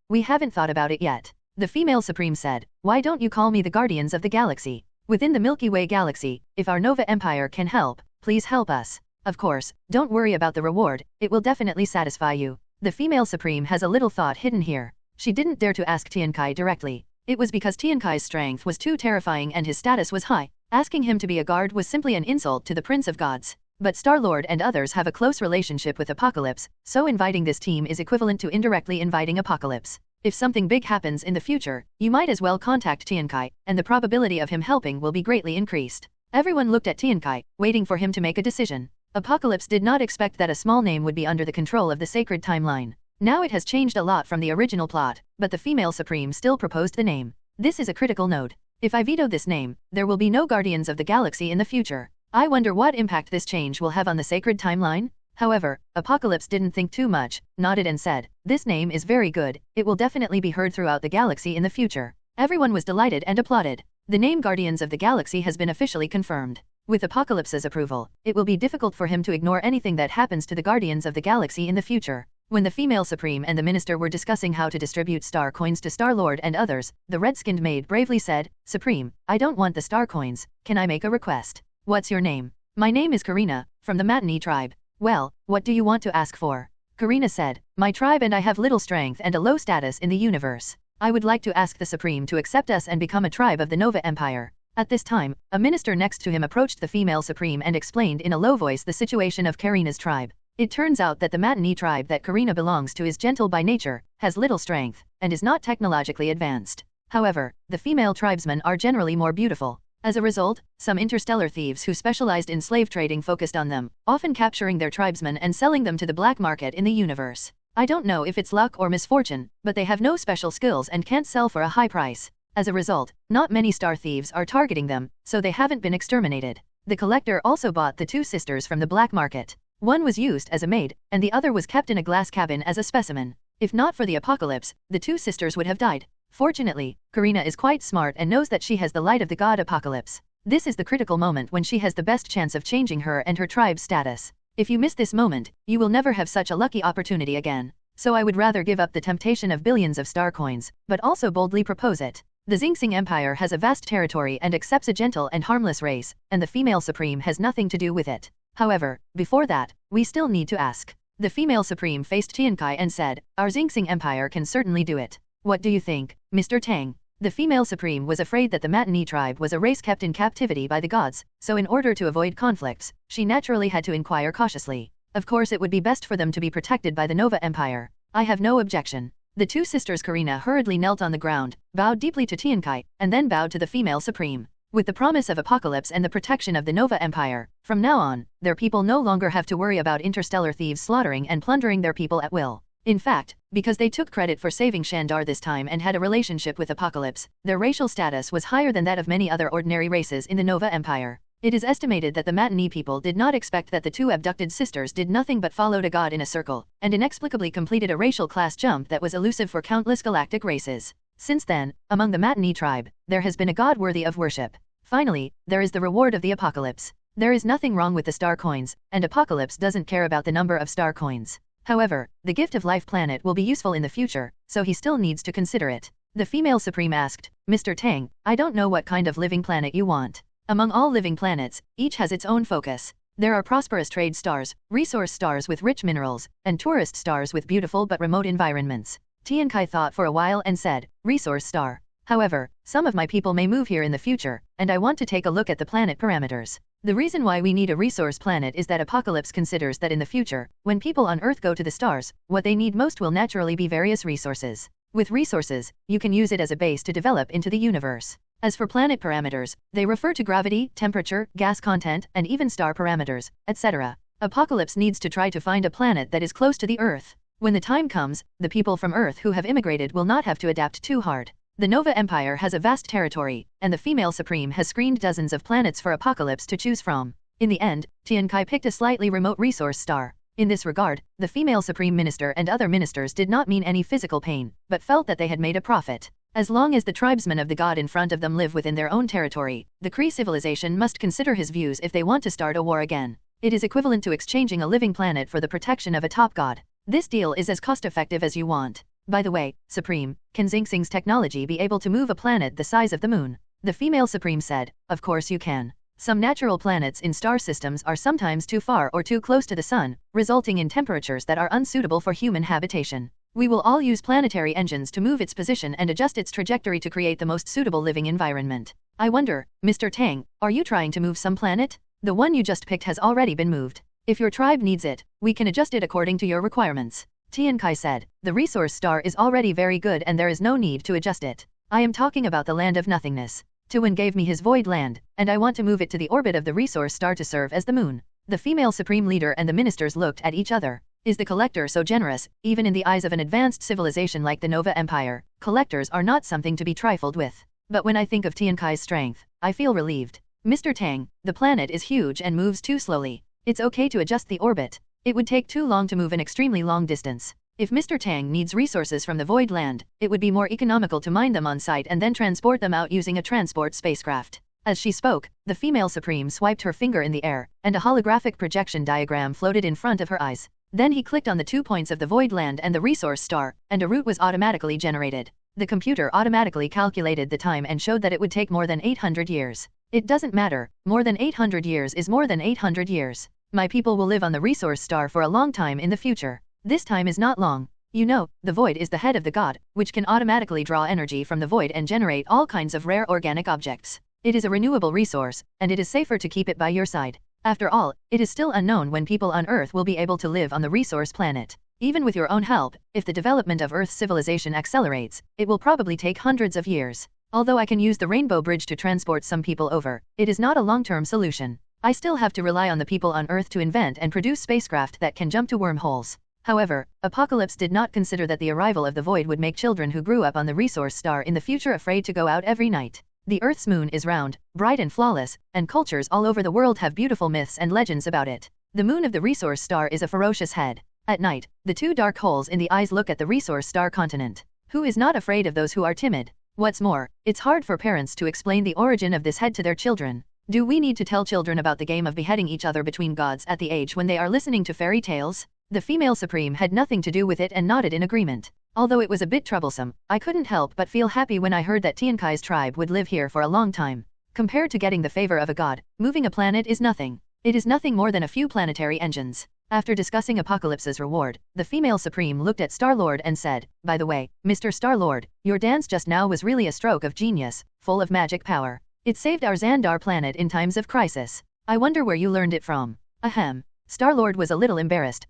"We haven't thought about it yet." The female Supreme said, "Why don't you call me the Guardians of the Galaxy? Within the Milky Way galaxy, if our Nova Empire can help, please help us. Of course, don't worry about the reward, it will definitely satisfy you." The female Supreme has a little thought hidden here. She didn't dare to ask Tian Kai directly. It was because Tian Kai's strength was too terrifying and his status was high. Asking him to be a guard was simply an insult to the Prince of Gods. But Star-Lord and others have a close relationship with Apocalypse, so inviting this team is equivalent to indirectly inviting Apocalypse. If something big happens in the future, you might as well contact Tian Kai, and the probability of him helping will be greatly increased. Everyone looked at Tian Kai, waiting for him to make a decision. Apocalypse did not expect that a small name would be under the control of the sacred timeline. Now it has changed a lot from the original plot, but the female Supreme still proposed the name. This is a critical note. If I veto this name, there will be no Guardians of the Galaxy in the future. I wonder what impact this change will have on the sacred timeline? However, Apocalypse didn't think too much, nodded and said, "This name is very good, it will definitely be heard throughout the galaxy in the future." Everyone was delighted and applauded. The name Guardians of the Galaxy has been officially confirmed. With Apocalypse's approval, it will be difficult for him to ignore anything that happens to the Guardians of the Galaxy in the future. When the female Supreme and the minister were discussing how to distribute star coins to Star-Lord and others, the red-skinned maid bravely said, "Supreme, I don't want the star coins, can I make a request?" "What's your name?" "My name is Karina, from the Matinee tribe." "Well, what do you want to ask for?" Karina said, "My tribe and I have little strength and a low status in the universe. I would like to ask the Supreme to accept us and become a tribe of the Nova Empire." At this time, a minister next to him approached the female Supreme and explained in a low voice the situation of Karina's tribe. It turns out that the Matinee tribe that Karina belongs to is gentle by nature, has little strength, and is not technologically advanced. However, the female tribesmen are generally more beautiful. As a result, some interstellar thieves who specialized in slave trading focused on them, often capturing their tribesmen and selling them to the black market in the universe. I don't know if it's luck or misfortune, but they have no special skills and can't sell for a high price. As a result, not many star thieves are targeting them, so they haven't been exterminated. The collector also bought the two sisters from the black market. One was used as a maid, and the other was kept in a glass cabin as a specimen. If not for the apocalypse, the two sisters would have died. Fortunately, Karina is quite smart and knows that she has the light of the god Apocalypse. This is the critical moment when she has the best chance of changing her and her tribe's status. If you miss this moment, you will never have such a lucky opportunity again. So I would rather give up the temptation of billions of star coins, but also boldly propose it. The Xingxing Empire has a vast territory and accepts a gentle and harmless race, and the female Supreme has nothing to do with it. However, before that, we still need to ask. The female Supreme faced Tian Kai and said, "Our Xingxing Empire can certainly do it. What do you think, Mr. Tang?" The female Supreme was afraid that the Matinee tribe was a race kept in captivity by the gods, so in order to avoid conflicts, she naturally had to inquire cautiously. Of course it would be best for them to be protected by the Nova Empire. "I have no objection." The two sisters Karina hurriedly knelt on the ground, bowed deeply to Tian Kai, and then bowed to the female Supreme. With the promise of Apocalypse and the protection of the Nova Empire, from now on, their people no longer have to worry about interstellar thieves slaughtering and plundering their people at will. In fact, because they took credit for saving Shandar this time and had a relationship with Apocalypse, their racial status was higher than that of many other ordinary races in the Nova Empire. It is estimated that the Matinee people did not expect that the two abducted sisters did nothing but followed a god in a circle, and inexplicably completed a racial class jump that was elusive for countless galactic races. Since then, among the Matinee tribe, there has been a god worthy of worship. Finally, there is the reward of the Apocalypse. There is nothing wrong with the star coins, and Apocalypse doesn't care about the number of star coins. However, the Gift of Life planet will be useful in the future, so he still needs to consider it. The female Supreme asked, "Mr. Tang, I don't know what kind of living planet you want. Among all living planets, each has its own focus. There are prosperous trade stars, resource stars with rich minerals, and tourist stars with beautiful but remote environments." Tian Kai thought for a while and said, "Resource star. However, some of my people may move here in the future, and I want to take a look at the planet parameters. The reason why we need a resource planet is that Apocalypse considers that in the future, when people on Earth go to the stars, what they need most will naturally be various resources. With resources, you can use it as a base to develop into the universe. As for planet parameters, they refer to gravity, temperature, gas content, and even star parameters, etc. Apocalypse needs to try to find a planet that is close to the Earth. When the time comes, the people from Earth who have immigrated will not have to adapt too hard. The Nova Empire has a vast territory, and the female Supreme has screened dozens of planets for Apocalypse to choose from. In the end, Tian Kai picked a slightly remote resource star. In this regard, the female supreme minister and other ministers did not mean any physical pain, but felt that they had made a profit. As long as the tribesmen of the god in front of them live within their own territory, the Kree civilization must consider his views if they want to start a war again. It is equivalent to exchanging a living planet for the protection of a top god. This deal is as cost-effective as you want. By the way, Supreme, can Xing Xing's technology be able to move a planet the size of the moon? The female Supreme said, of course you can. Some natural planets in star systems are sometimes too far or too close to the sun, resulting in temperatures that are unsuitable for human habitation. We will all use planetary engines to move its position and adjust its trajectory to create the most suitable living environment. I wonder, Mr. Tang, are you trying to move some planet? The one you just picked has already been moved. If your tribe needs it, we can adjust it according to your requirements. Tian Kai said, the resource star is already very good and there is no need to adjust it. I am talking about the land of nothingness. Tuan gave me his void land, and I want to move it to the orbit of the resource star to serve as the moon. The female supreme leader and the ministers looked at each other. Is the collector so generous? Even in the eyes of an advanced civilization like the Nova Empire, collectors are not something to be trifled with. But when I think of Tian Kai's strength, I feel relieved. Mr. Tang, the planet is huge and moves too slowly. It's okay to adjust the orbit. It would take too long to move an extremely long distance. If Mr. Tang needs resources from the void land, it would be more economical to mine them on site and then transport them out using a transport spacecraft. As she spoke, the female supreme swiped her finger in the air, and a holographic projection diagram floated in front of her eyes. Then he clicked on the 2 points of the void land and the resource star, and a route was automatically generated. The computer automatically calculated the time and showed that it would take more than 800 years. It doesn't matter, more than 800 years is more than 800 years. My people will live on the resource star for a long time in the future. This time is not long. You know, the void is the head of the god, which can automatically draw energy from the void and generate all kinds of rare organic objects. It is a renewable resource, and it is safer to keep it by your side. After all, it is still unknown when people on Earth will be able to live on the resource planet. Even with your own help, if the development of Earth's civilization accelerates, it will probably take hundreds of years. Although I can use the Rainbow Bridge to transport some people over, it is not a long-term solution. I still have to rely on the people on Earth to invent and produce spacecraft that can jump to wormholes. However, Apocalypse did not consider that the arrival of the void would make children who grew up on the resource star in the future afraid to go out every night. The Earth's moon is round, bright and flawless, and cultures all over the world have beautiful myths and legends about it. The moon of the resource star is a ferocious head. At night, the 2 dark holes in the eyes look at the resource star continent. Who is not afraid of those who are timid? What's more, it's hard for parents to explain the origin of this head to their children. Do we need to tell children about the game of beheading each other between gods at the age when they are listening to fairy tales? The female supreme had nothing to do with it and nodded in agreement. Although it was a bit troublesome, I couldn't help but feel happy when I heard that Tian Kai's tribe would live here for a long time. Compared to getting the favor of a god, moving a planet is nothing. It is nothing more than a few planetary engines. After discussing Apocalypse's reward, the female supreme looked at Star-Lord and said, by the way, Mr. Star-Lord, your dance just now was really a stroke of genius, full of magic power. It saved our Xandar planet in times of crisis. I wonder where you learned it from. Ahem. Star-Lord was a little embarrassed.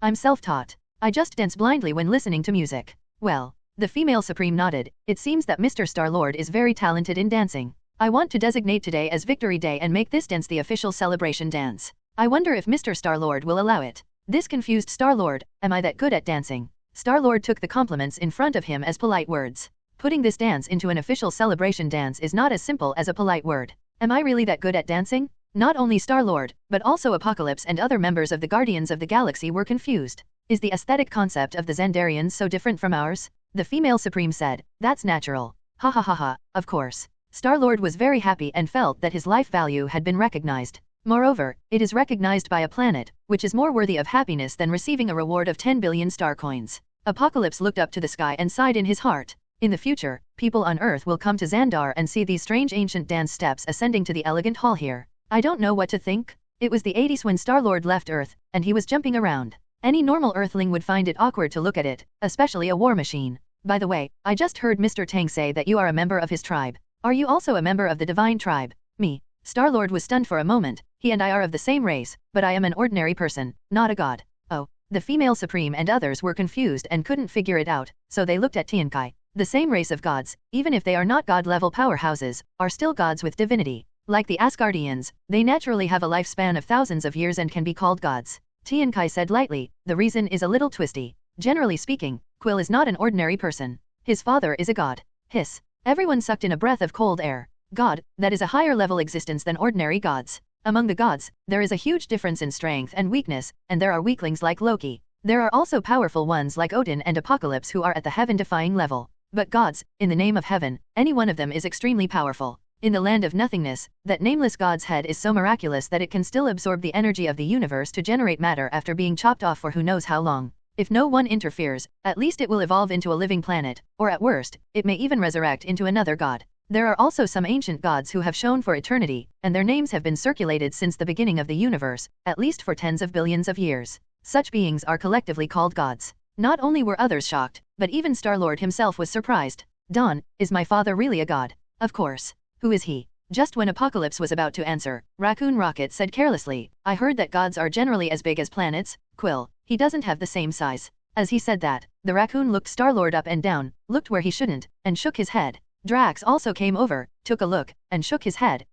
I'm self-taught. I just dance blindly when listening to music. Well, the female supreme nodded. It seems that Mr. Star-Lord is very talented in dancing. I want to designate today as Victory Day and make this dance the official celebration dance. I wonder if Mr. Star-Lord will allow it. This confused Star-Lord. Am I that good at dancing? Star-Lord took the compliments in front of him as polite words. Putting this dance into an official celebration dance is not as simple as a polite word. Am I really that good at dancing? Not only Star-Lord, but also Apocalypse and other members of the Guardians of the Galaxy were confused. Is the aesthetic concept of the Xandarians so different from ours? The female supreme said, that's natural. Ha ha ha ha, of course. Star-Lord was very happy and felt that his life value had been recognized. Moreover, it is recognized by a planet, which is more worthy of happiness than receiving a reward of 10 billion star coins. Apocalypse looked up to the sky and sighed in his heart. In the future, people on Earth will come to Xandar and see these strange ancient dance steps ascending to the elegant hall here. I don't know what to think. It was the 80s when Star-Lord left Earth, and he was jumping around. Any normal Earthling would find it awkward to look at it, especially a war machine. By the way, I just heard Mr. Tang say that you are a member of his tribe. Are you also a member of the Divine Tribe? Me. Star-Lord was stunned for a moment. He and I are of the same race, but I am an ordinary person, not a god. Oh. The female supreme and others were confused and couldn't figure it out, so they looked at Tian Kai. The same race of gods, even if they are not god-level powerhouses, are still gods with divinity. Like the Asgardians, they naturally have a lifespan of thousands of years and can be called gods. Tian Kai said lightly, the reason is a little twisty. Generally speaking, Quill is not an ordinary person. His father is a god. Hiss. Everyone sucked in a breath of cold air. God, that is a higher level existence than ordinary gods. Among the gods, there is a huge difference in strength and weakness, and there are weaklings like Loki. There are also powerful ones like Odin and Apocalypse who are at the heaven-defying level. But gods, in the name of heaven, any one of them is extremely powerful. In the land of nothingness, that nameless god's head is so miraculous that it can still absorb the energy of the universe to generate matter after being chopped off for who knows how long. If no one interferes, at least it will evolve into a living planet, or at worst, it may even resurrect into another god. There are also some ancient gods who have shown for eternity, and their names have been circulated since the beginning of the universe, at least for tens of billions of years. Such beings are collectively called gods. Not only were others shocked, but even Star-Lord himself was surprised. Dawn, is my father really a god? Of course. Who is he? Just when Apocalypse was about to answer, Raccoon Rocket said carelessly, I heard that gods are generally as big as planets. Quill, he doesn't have the same size. As he said that, the raccoon looked Star-Lord up and down, looked where he shouldn't, and shook his head. Drax also came over, took a look, and shook his head.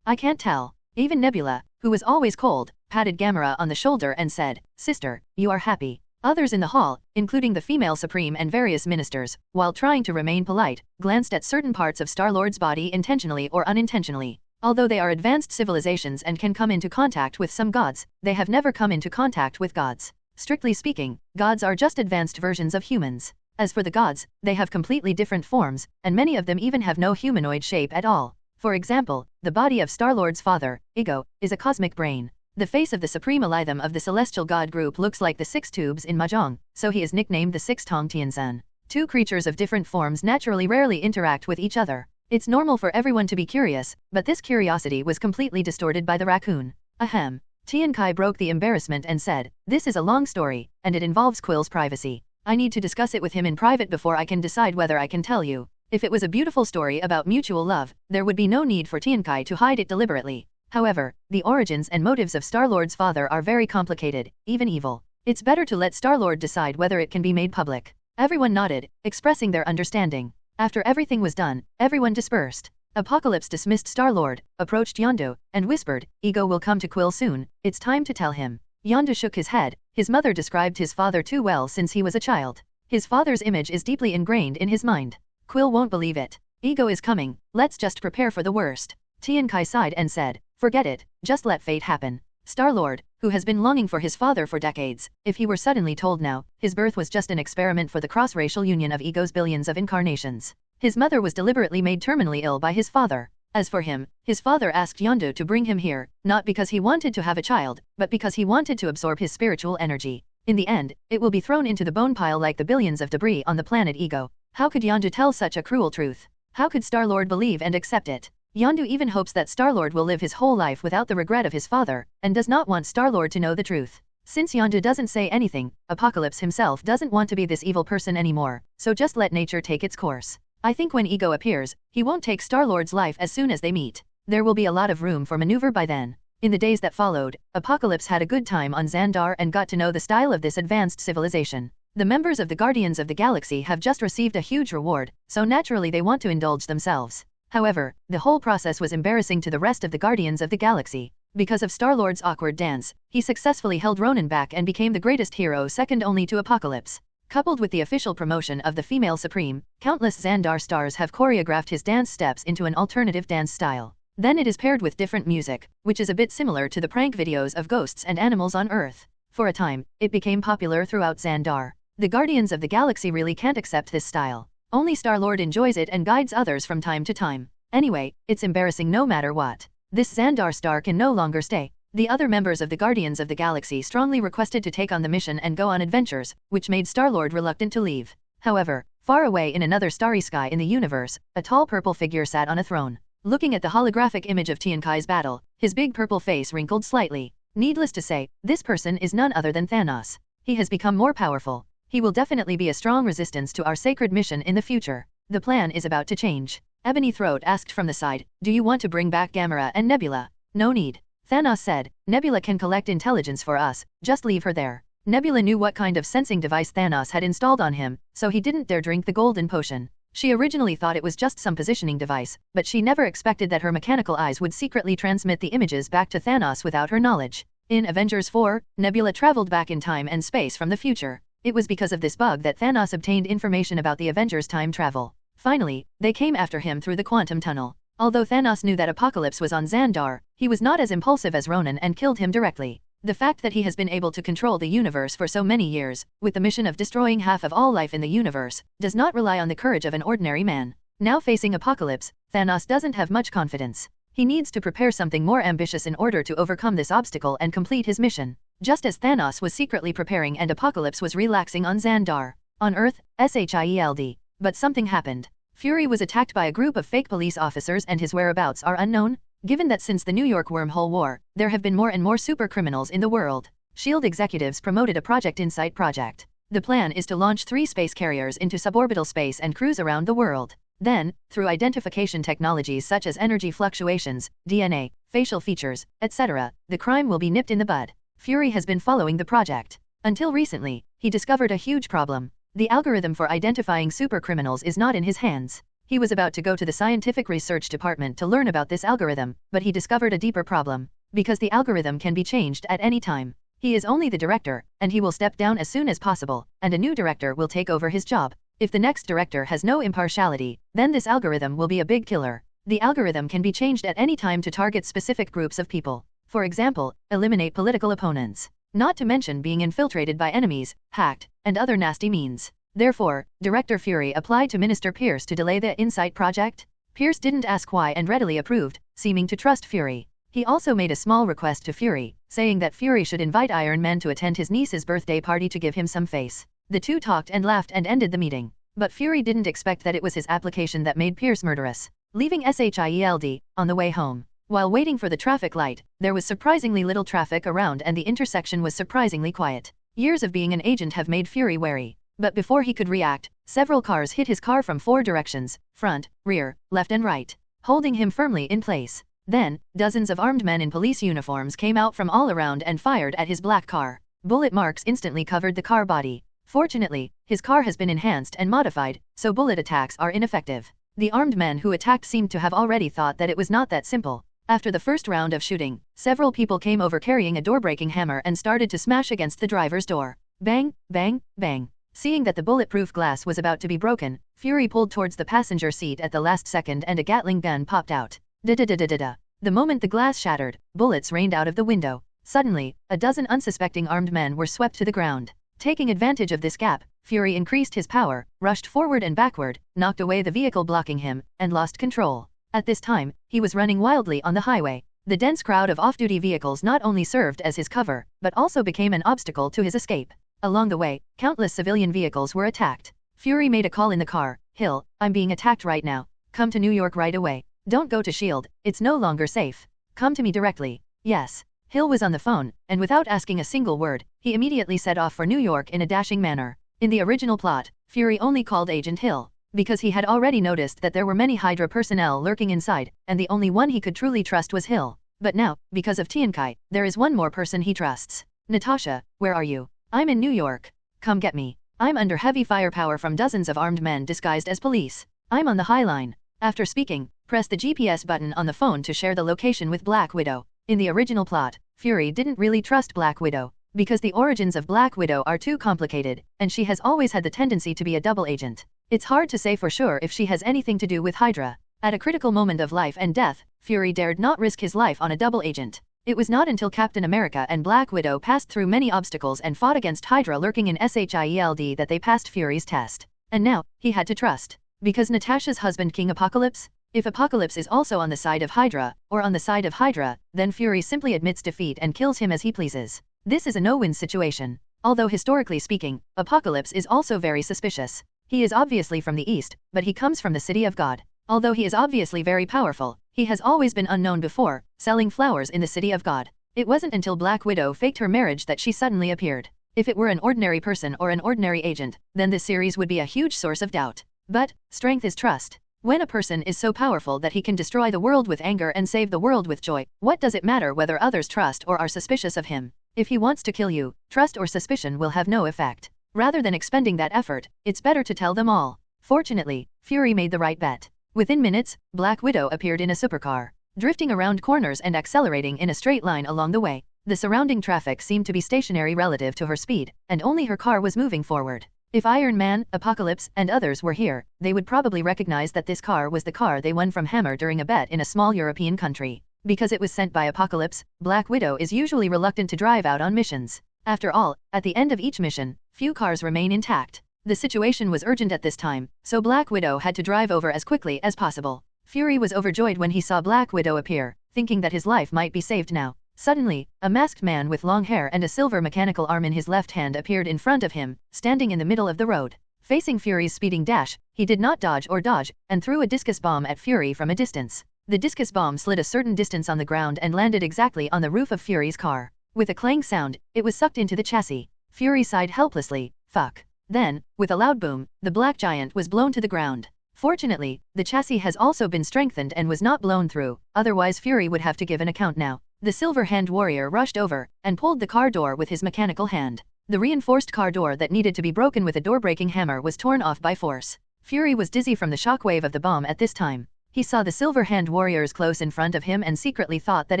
I can't tell. Even Nebula, who was always cold, patted Gamera on the shoulder and said, Sister, you are happy. Others in the hall, including the female Supreme and various ministers, while trying to remain polite, glanced at certain parts of Star-Lord's body intentionally or unintentionally. Although they are advanced civilizations and can come into contact with some gods, they have never come into contact with gods. Strictly speaking, gods are just advanced versions of humans. As for the gods, they have completely different forms, and many of them even have no humanoid shape at all. For example, the body of Star-Lord's father, Ego, is a cosmic brain. The face of the supreme Elitham of the celestial god group looks like the 6 tubes in Mahjong, so he is nicknamed the 6 Tong Tianzan. Two creatures of different forms naturally rarely interact with each other. It's normal for everyone to be curious, but this curiosity was completely distorted by the raccoon. Ahem. Tian Kai broke the embarrassment and said, This is a long story, and it involves Quill's privacy. I need to discuss it with him in private before I can decide whether I can tell you. If it was a beautiful story about mutual love, there would be no need for Tian Kai to hide it deliberately. However, the origins and motives of Star-Lord's father are very complicated, even evil. It's better to let Star-Lord decide whether it can be made public. Everyone nodded, expressing their understanding. After everything was done, everyone dispersed. Apocalypse dismissed Star-Lord, approached Yondu, and whispered, Ego will come to Quill soon, it's time to tell him. Yondu shook his head. His mother described his father too well since he was a child. His father's image is deeply ingrained in his mind. Quill won't believe it. Ego is coming, let's just prepare for the worst. Tian Kai sighed and said, Forget it, just let fate happen. Star-Lord, who has been longing for his father for decades, if he were suddenly told now, his birth was just an experiment for the cross-racial union of Ego's billions of incarnations. His mother was deliberately made terminally ill by his father. As for him, his father asked Yondu to bring him here, not because he wanted to have a child, but because he wanted to absorb his spiritual energy. In the end, it will be thrown into the bone pile like the billions of debris on the planet Ego. How could Yondu tell such a cruel truth? How could Star-Lord believe and accept it? Yondu even hopes that Star-Lord will live his whole life without the regret of his father, and does not want Star-Lord to know the truth. Since Yondu doesn't say anything, Apocalypse himself doesn't want to be this evil person anymore, so just let nature take its course. I think when Ego appears, he won't take Star-Lord's life as soon as they meet. There will be a lot of room for maneuver by then. In the days that followed, Apocalypse had a good time on Xandar and got to know the style of this advanced civilization. The members of the Guardians of the Galaxy have just received a huge reward, so naturally they want to indulge themselves. However, the whole process was embarrassing to the rest of the Guardians of the Galaxy. Because of Star-Lord's awkward dance, he successfully held Ronan back and became the greatest hero second only to Apocalypse. Coupled with the official promotion of the female Supreme, countless Xandar stars have choreographed his dance steps into an alternative dance style. Then it is paired with different music, which is a bit similar to the prank videos of ghosts and animals on Earth. For a time, it became popular throughout Xandar. The Guardians of the Galaxy really can't accept this style. Only Star-Lord enjoys it and guides others from time to time. Anyway, it's embarrassing no matter what. This Xandar star can no longer stay. The other members of the Guardians of the Galaxy strongly requested to take on the mission and go on adventures, which made Star-Lord reluctant to leave. However, far away in another starry sky in the universe, a tall purple figure sat on a throne. Looking at the holographic image of Tian Kai's battle, his big purple face wrinkled slightly. Needless to say, this person is none other than Thanos. He has become more powerful. He will definitely be a strong resistance to our sacred mission in the future. The plan is about to change. Ebony Throat asked from the side, Do you want to bring back Gamera and Nebula? No need. Thanos said, Nebula can collect intelligence for us, just leave her there. Nebula knew what kind of sensing device Thanos had installed on him, so he didn't dare drink the golden potion. She originally thought it was just some positioning device, but she never expected that her mechanical eyes would secretly transmit the images back to Thanos without her knowledge. In Avengers 4, Nebula traveled back in time and space from the future. It was because of this bug that Thanos obtained information about the Avengers' time travel. Finally, they came after him through the quantum tunnel. Although Thanos knew that Apocalypse was on Xandar, he was not as impulsive as Ronan and killed him directly. The fact that he has been able to control the universe for so many years, with the mission of destroying half of all life in the universe, does not rely on the courage of an ordinary man. Now facing Apocalypse, Thanos doesn't have much confidence. He needs to prepare something more ambitious in order to overcome this obstacle and complete his mission. Just as Thanos was secretly preparing and Apocalypse was relaxing on Xandar. On Earth, SHIELD. But something happened. Fury was attacked by a group of fake police officers and his whereabouts are unknown. Given that since the New York Wormhole War, there have been more and more super criminals in the world, S.H.I.E.L.D. executives promoted a Project Insight project. The plan is to launch 3 space carriers into suborbital space and cruise around the world. Then, through identification technologies such as energy fluctuations, DNA, facial features, etc., the crime will be nipped in the bud. Fury has been following the project. Until recently, he discovered a huge problem. The algorithm for identifying super criminals is not in his hands. He was about to go to the scientific research department to learn about this algorithm, but he discovered a deeper problem. Because the algorithm can be changed at any time. He is only the director, and he will step down as soon as possible, and a new director will take over his job. If the next director has no impartiality, then this algorithm will be a big killer. The algorithm can be changed at any time to target specific groups of people. For example, eliminate political opponents. Not to mention being infiltrated by enemies, hacked, and other nasty means. Therefore, Director Fury applied to Minister Pierce to delay the Insight project. Pierce didn't ask why and readily approved, seeming to trust Fury. He also made a small request to Fury, saying that Fury should invite Iron Man to attend his niece's birthday party to give him some face. The two talked and laughed and ended the meeting. But Fury didn't expect that it was his application that made Pierce murderous. Leaving SHIELD, on the way home. While waiting for the traffic light, there was surprisingly little traffic around and the intersection was surprisingly quiet. Years of being an agent have made Fury wary. But before he could react, several cars hit his car from 4 directions, front, rear, left and right, holding him firmly in place. Then, dozens of armed men in police uniforms came out from all around and fired at his black car. Bullet marks instantly covered the car body. Fortunately, his car has been enhanced and modified, so bullet attacks are ineffective. The armed men who attacked seemed to have already thought that it was not that simple. After the first round of shooting, several people came over carrying a door-breaking hammer and started to smash against the driver's door. Bang, bang, bang. Seeing that the bulletproof glass was about to be broken, Fury pulled towards the passenger seat at the last second and a Gatling gun popped out. Da-da-da-da-da-da. The moment the glass shattered, bullets rained out of the window. Suddenly, a dozen unsuspecting armed men were swept to the ground. Taking advantage of this gap, Fury increased his power, rushed forward and backward, knocked away the vehicle blocking him, and lost control. At this time, he was running wildly on the highway. The dense crowd of off-duty vehicles not only served as his cover, but also became an obstacle to his escape. Along the way, countless civilian vehicles were attacked. Fury made a call in the car. "Hill, I'm being attacked right now. Come to New York right away. Don't go to S.H.I.E.L.D., it's no longer safe. Come to me directly." Yes. Hill was on the phone, and without asking a single word, he immediately set off for New York in a dashing manner. In the original plot, Fury only called Agent Hill, because he had already noticed that there were many Hydra personnel lurking inside, and the only one he could truly trust was Hill. But now, because of Tiankai, there is one more person he trusts. "Natasha, where are you? I'm in New York. Come get me. I'm under heavy firepower from dozens of armed men disguised as police. I'm on the High Line." After speaking, press the GPS button on the phone to share the location with Black Widow. In the original plot, Fury didn't really trust Black Widow, because the origins of Black Widow are too complicated, and she has always had the tendency to be a double agent. It's hard to say for sure if she has anything to do with Hydra. At a critical moment of life and death, Fury dared not risk his life on a double agent. It was not until Captain America and Black Widow passed through many obstacles and fought against Hydra lurking in SHIELD that they passed Fury's test. And now, he had to trust. Because Natasha's husband King Apocalypse? If Apocalypse is also on the side of Hydra, or on the side of Hydra, then Fury simply admits defeat and kills him as he pleases. This is a no-win situation. Although historically speaking, Apocalypse is also very suspicious. He is obviously from the East, but he comes from the City of God. Although he is obviously very powerful, he has always been unknown before, selling flowers in the City of God. It wasn't until Black Widow faked her marriage that she suddenly appeared. If it were an ordinary person or an ordinary agent, then this series would be a huge source of doubt. But, strength is trust. When a person is so powerful that he can destroy the world with anger and save the world with joy, what does it matter whether others trust or are suspicious of him? If he wants to kill you, trust or suspicion will have no effect. Rather than expending that effort, it's better to tell them all. Fortunately, Fury made the right bet. Within minutes, Black Widow appeared in a supercar, drifting around corners and accelerating in a straight line along the way. The surrounding traffic seemed to be stationary relative to her speed, and only her car was moving forward. If Iron Man, Apocalypse, and others were here, they would probably recognize that this car was the car they won from Hammer during a bet in a small European country. Because it was sent by Apocalypse, Black Widow is usually reluctant to drive out on missions. After all, at the end of each mission, few cars remain intact. The situation was urgent at this time, so Black Widow had to drive over as quickly as possible. Fury was overjoyed when he saw Black Widow appear, thinking that his life might be saved now. Suddenly, a masked man with long hair and a silver mechanical arm in his left hand appeared in front of him, standing in the middle of the road. Facing Fury's speeding dash, he did not dodge or dodge, and threw a discus bomb at Fury from a distance. The discus bomb slid a certain distance on the ground and landed exactly on the roof of Fury's car. With a clang sound, it was sucked into the chassis. Fury sighed helplessly, "Fuck." Then, with a loud boom, the black giant was blown to the ground. Fortunately, the chassis has also been strengthened and was not blown through, otherwise Fury would have to give an account now. The Silver Hand Warrior rushed over and pulled the car door with his mechanical hand. The reinforced car door that needed to be broken with a door-breaking hammer was torn off by force. Fury was dizzy from the shockwave of the bomb at this time. He saw the Silver Hand Warriors close in front of him and secretly thought that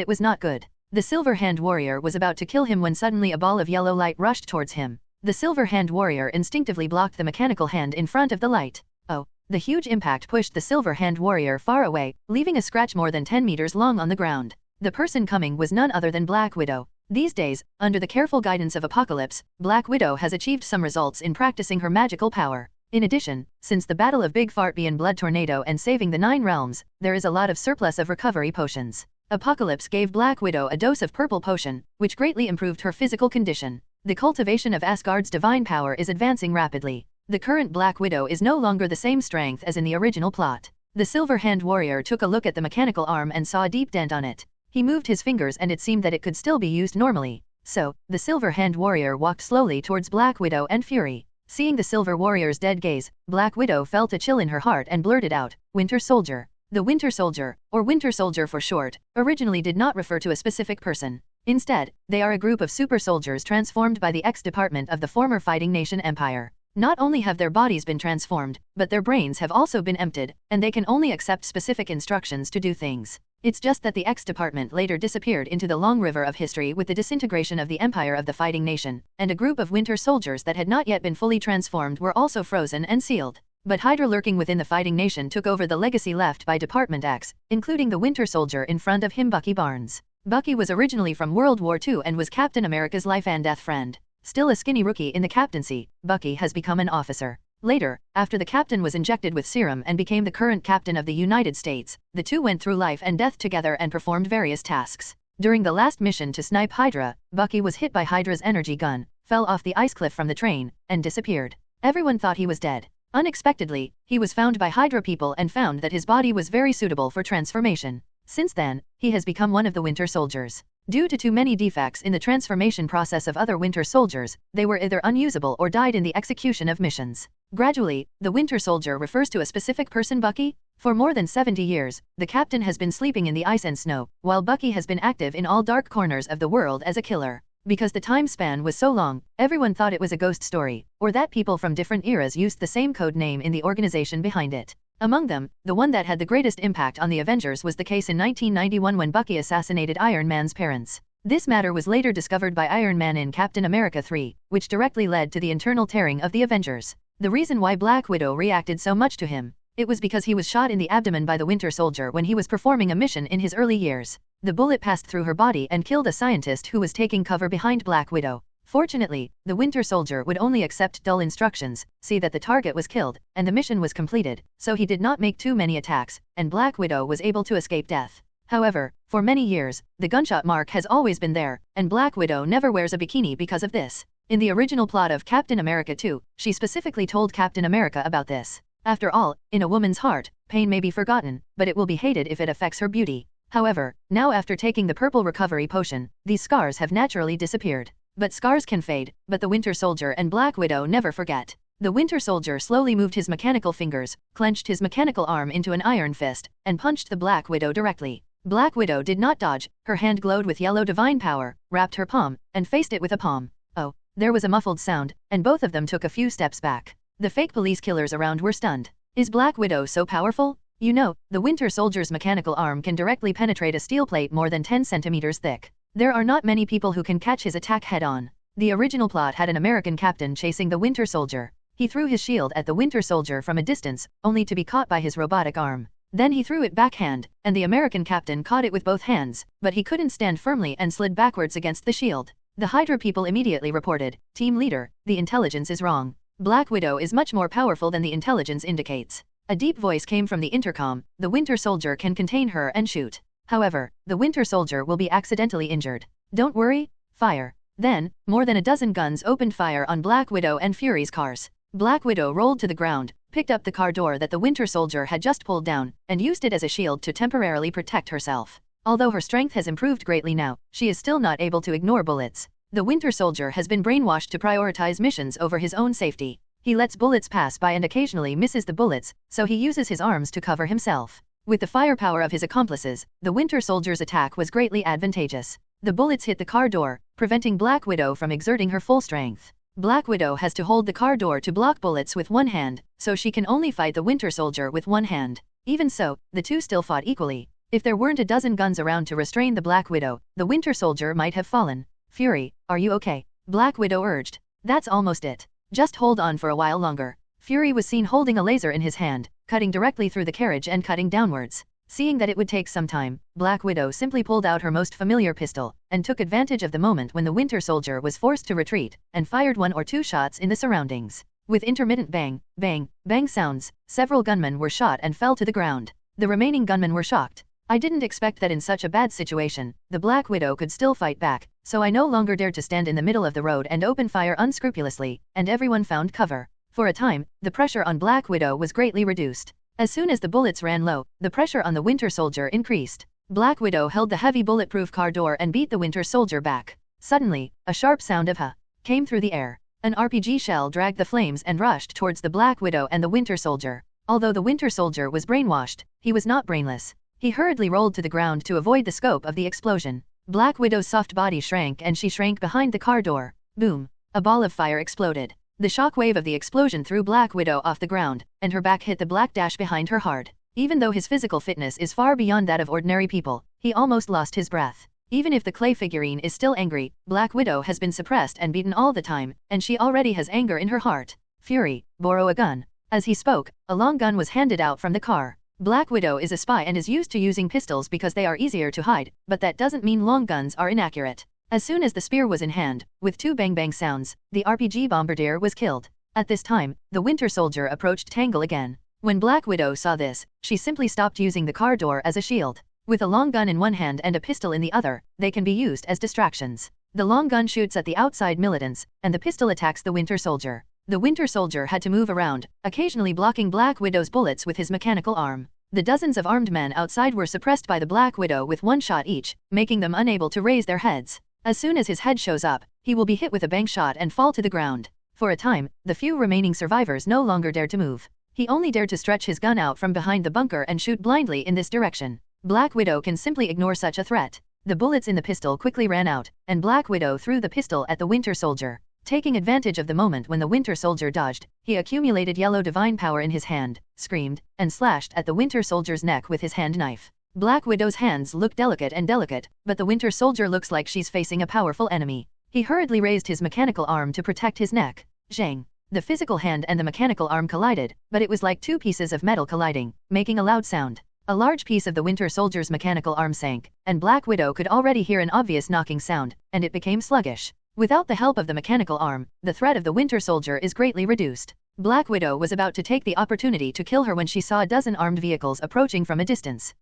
it was not good. The Silver Hand Warrior was about to kill him when suddenly a ball of yellow light rushed towards him. The Silver Hand Warrior instinctively blocked the mechanical hand in front of the light. Oh! The huge impact pushed the Silver Hand Warrior far away, leaving a scratch more than 10 meters long on the ground. The person coming was none other than Black Widow. These days, under the careful guidance of Apocalypse, Black Widow has achieved some results in practicing her magical power. In addition, since the Battle of Big Fartby and Blood Tornado and saving the 9 realms, there is a lot of surplus of recovery potions. Apocalypse gave Black Widow a dose of purple potion, which greatly improved her physical condition. The cultivation of Asgard's divine power is advancing rapidly. The current Black Widow is no longer the same strength as in the original plot. The Silver Hand Warrior took a look at the mechanical arm and saw a deep dent on it. He moved his fingers and it seemed that it could still be used normally. So, the Silver Hand Warrior walked slowly towards Black Widow and Fury. Seeing the Silver Warrior's dead gaze, Black Widow felt a chill in her heart and blurted out, "Winter Soldier." The Winter Soldier, or Winter Soldier for short, originally did not refer to a specific person. Instead, they are a group of super soldiers transformed by the X-Department of the former fighting nation Empire. Not only have their bodies been transformed, but their brains have also been emptied, and they can only accept specific instructions to do things. It's just that the X-Department later disappeared into the long river of history with the disintegration of the Empire of the fighting nation, and a group of Winter Soldiers that had not yet been fully transformed were also frozen and sealed. But Hydra lurking within the fighting nation took over the legacy left by Department X, including the Winter Soldier in front of him, Bucky Barnes. Bucky was originally from World War II and was Captain America's life and death friend. Still a skinny rookie in the captaincy, Bucky has become an officer. Later, after the captain was injected with serum and became the current captain of the United States, the two went through life and death together and performed various tasks. During the last mission to snipe Hydra, Bucky was hit by Hydra's energy gun, fell off the ice cliff from the train, and disappeared. Everyone thought he was dead. Unexpectedly, he was found by Hydra people and found that his body was very suitable for transformation. Since then, he has become one of the Winter Soldiers. Due to too many defects in the transformation process of other Winter Soldiers, they were either unusable or died in the execution of missions. Gradually, the Winter Soldier refers to a specific person, Bucky. For more than 70 years, the captain has been sleeping in the ice and snow, while Bucky has been active in all dark corners of the world as a killer. Because the time span was so long, everyone thought it was a ghost story, or that people from different eras used the same code name in the organization behind it. Among them, the one that had the greatest impact on the Avengers was the case in 1991 when Bucky assassinated Iron Man's parents. This matter was later discovered by Iron Man in Captain America 3, which directly led to the internal tearing of the Avengers. The reason why Black Widow reacted so much to him, it was because he was shot in the abdomen by the Winter Soldier when he was performing a mission in his early years. The bullet passed through her body and killed a scientist who was taking cover behind Black Widow. Fortunately, the Winter Soldier would only accept dull instructions, see that the target was killed, and the mission was completed, so he did not make too many attacks, and Black Widow was able to escape death. However, for many years, the gunshot mark has always been there, and Black Widow never wears a bikini because of this. In the original plot of Captain America 2, she specifically told Captain America about this. After all, in a woman's heart, pain may be forgotten, but it will be hated if it affects her beauty. However, now after taking the purple recovery potion, these scars have naturally disappeared. But scars can fade, but the Winter Soldier and Black Widow never forget. The Winter Soldier slowly moved his mechanical fingers, clenched his mechanical arm into an iron fist, and punched the Black Widow directly. Black Widow did not dodge, her hand glowed with yellow divine power, wrapped her palm, and faced it with a palm. Oh, there was a muffled sound, and both of them took a few steps back. The fake police killers around were stunned. Is Black Widow so powerful? You know, the Winter Soldier's mechanical arm can directly penetrate a steel plate more than 10 centimeters thick. There are not many people who can catch his attack head-on. The original plot had an American captain chasing the Winter Soldier. He threw his shield at the Winter Soldier from a distance, only to be caught by his robotic arm. Then he threw it backhand, and the American captain caught it with both hands, but he couldn't stand firmly and slid backwards against the shield. The Hydra people immediately reported, "Team leader, the intelligence is wrong. Black Widow is much more powerful than the intelligence indicates." A deep voice came from the intercom, "The Winter Soldier can contain her and shoot. However, the Winter Soldier will be accidentally injured. Don't worry, fire." Then, more than a dozen guns opened fire on Black Widow and Fury's cars. Black Widow rolled to the ground, picked up the car door that the Winter Soldier had just pulled down, and used it as a shield to temporarily protect herself. Although her strength has improved greatly now, she is still not able to ignore bullets. The Winter Soldier has been brainwashed to prioritize missions over his own safety. He lets bullets pass by and occasionally misses the bullets, so he uses his arms to cover himself. With the firepower of his accomplices, the Winter Soldier's attack was greatly advantageous. The bullets hit the car door, preventing Black Widow from exerting her full strength. Black Widow has to hold the car door to block bullets with one hand, so she can only fight the Winter Soldier with one hand. Even so, the two still fought equally. If there weren't a dozen guns around to restrain the Black Widow, the Winter Soldier might have fallen. "Fury, are you okay?" Black Widow urged. "That's almost it. Just hold on for a while longer." Fury was seen holding a laser in his hand, cutting directly through the carriage and cutting downwards. Seeing that it would take some time, Black Widow simply pulled out her most familiar pistol, and took advantage of the moment when the Winter Soldier was forced to retreat, and fired 1 or 2 shots in the surroundings. With intermittent bang, bang, bang sounds, several gunmen were shot and fell to the ground. The remaining gunmen were shocked. "I didn't expect that in such a bad situation, the Black Widow could still fight back, so I no longer dared to stand in the middle of the road and open fire unscrupulously, and everyone found cover." For a time, the pressure on Black Widow was greatly reduced. As soon as the bullets ran low, the pressure on the Winter Soldier increased. Black Widow held the heavy bulletproof car door and beat the Winter Soldier back. Suddenly, a sharp sound of "ha" came through the air. An RPG shell dragged the flames and rushed towards the Black Widow and the Winter Soldier. Although the Winter Soldier was brainwashed, he was not brainless. He hurriedly rolled to the ground to avoid the scope of the explosion. Black Widow's soft body shrank and she shrank behind the car door. Boom! A ball of fire exploded. The shock wave of the explosion threw Black Widow off the ground, and her back hit the black dash behind her hard. Even though his physical fitness is far beyond that of ordinary people, he almost lost his breath. Even if the clay figurine is still angry, Black Widow has been suppressed and beaten all the time, and she already has anger in her heart. "Fury, borrow a gun." As he spoke, a long gun was handed out from the car. Black Widow is a spy and is used to using pistols because they are easier to hide, but that doesn't mean long guns are inaccurate. As soon as the spear was in hand, with 2 bang-bang sounds, the RPG bombardier was killed. At this time, the Winter Soldier approached Tangle again. When Black Widow saw this, she simply stopped using the car door as a shield. With a long gun in one hand and a pistol in the other, they can be used as distractions. The long gun shoots at the outside militants, and the pistol attacks the Winter Soldier. The Winter Soldier had to move around, occasionally blocking Black Widow's bullets with his mechanical arm. The dozens of armed men outside were suppressed by the Black Widow with 1 shot each, making them unable to raise their heads. As soon as his head shows up, he will be hit with a bang shot and fall to the ground. For a time, the few remaining survivors no longer dared to move. He only dared to stretch his gun out from behind the bunker and shoot blindly in this direction. Black Widow can simply ignore such a threat. The bullets in the pistol quickly ran out, and Black Widow threw the pistol at the Winter Soldier. Taking advantage of the moment when the Winter Soldier dodged, he accumulated yellow divine power in his hand, screamed, and slashed at the Winter Soldier's neck with his hand knife. Black Widow's hands look delicate, but the Winter Soldier looks like she's facing a powerful enemy. He hurriedly raised his mechanical arm to protect his neck. Zhang! The physical hand and the mechanical arm collided, but it was like 2 pieces of metal colliding, making a loud sound. A large piece of the Winter Soldier's mechanical arm sank, and Black Widow could already hear an obvious knocking sound, and it became sluggish. Without the help of the mechanical arm, the threat of the Winter Soldier is greatly reduced. Black Widow was about to take the opportunity to kill her when she saw a dozen armed vehicles approaching from a distance.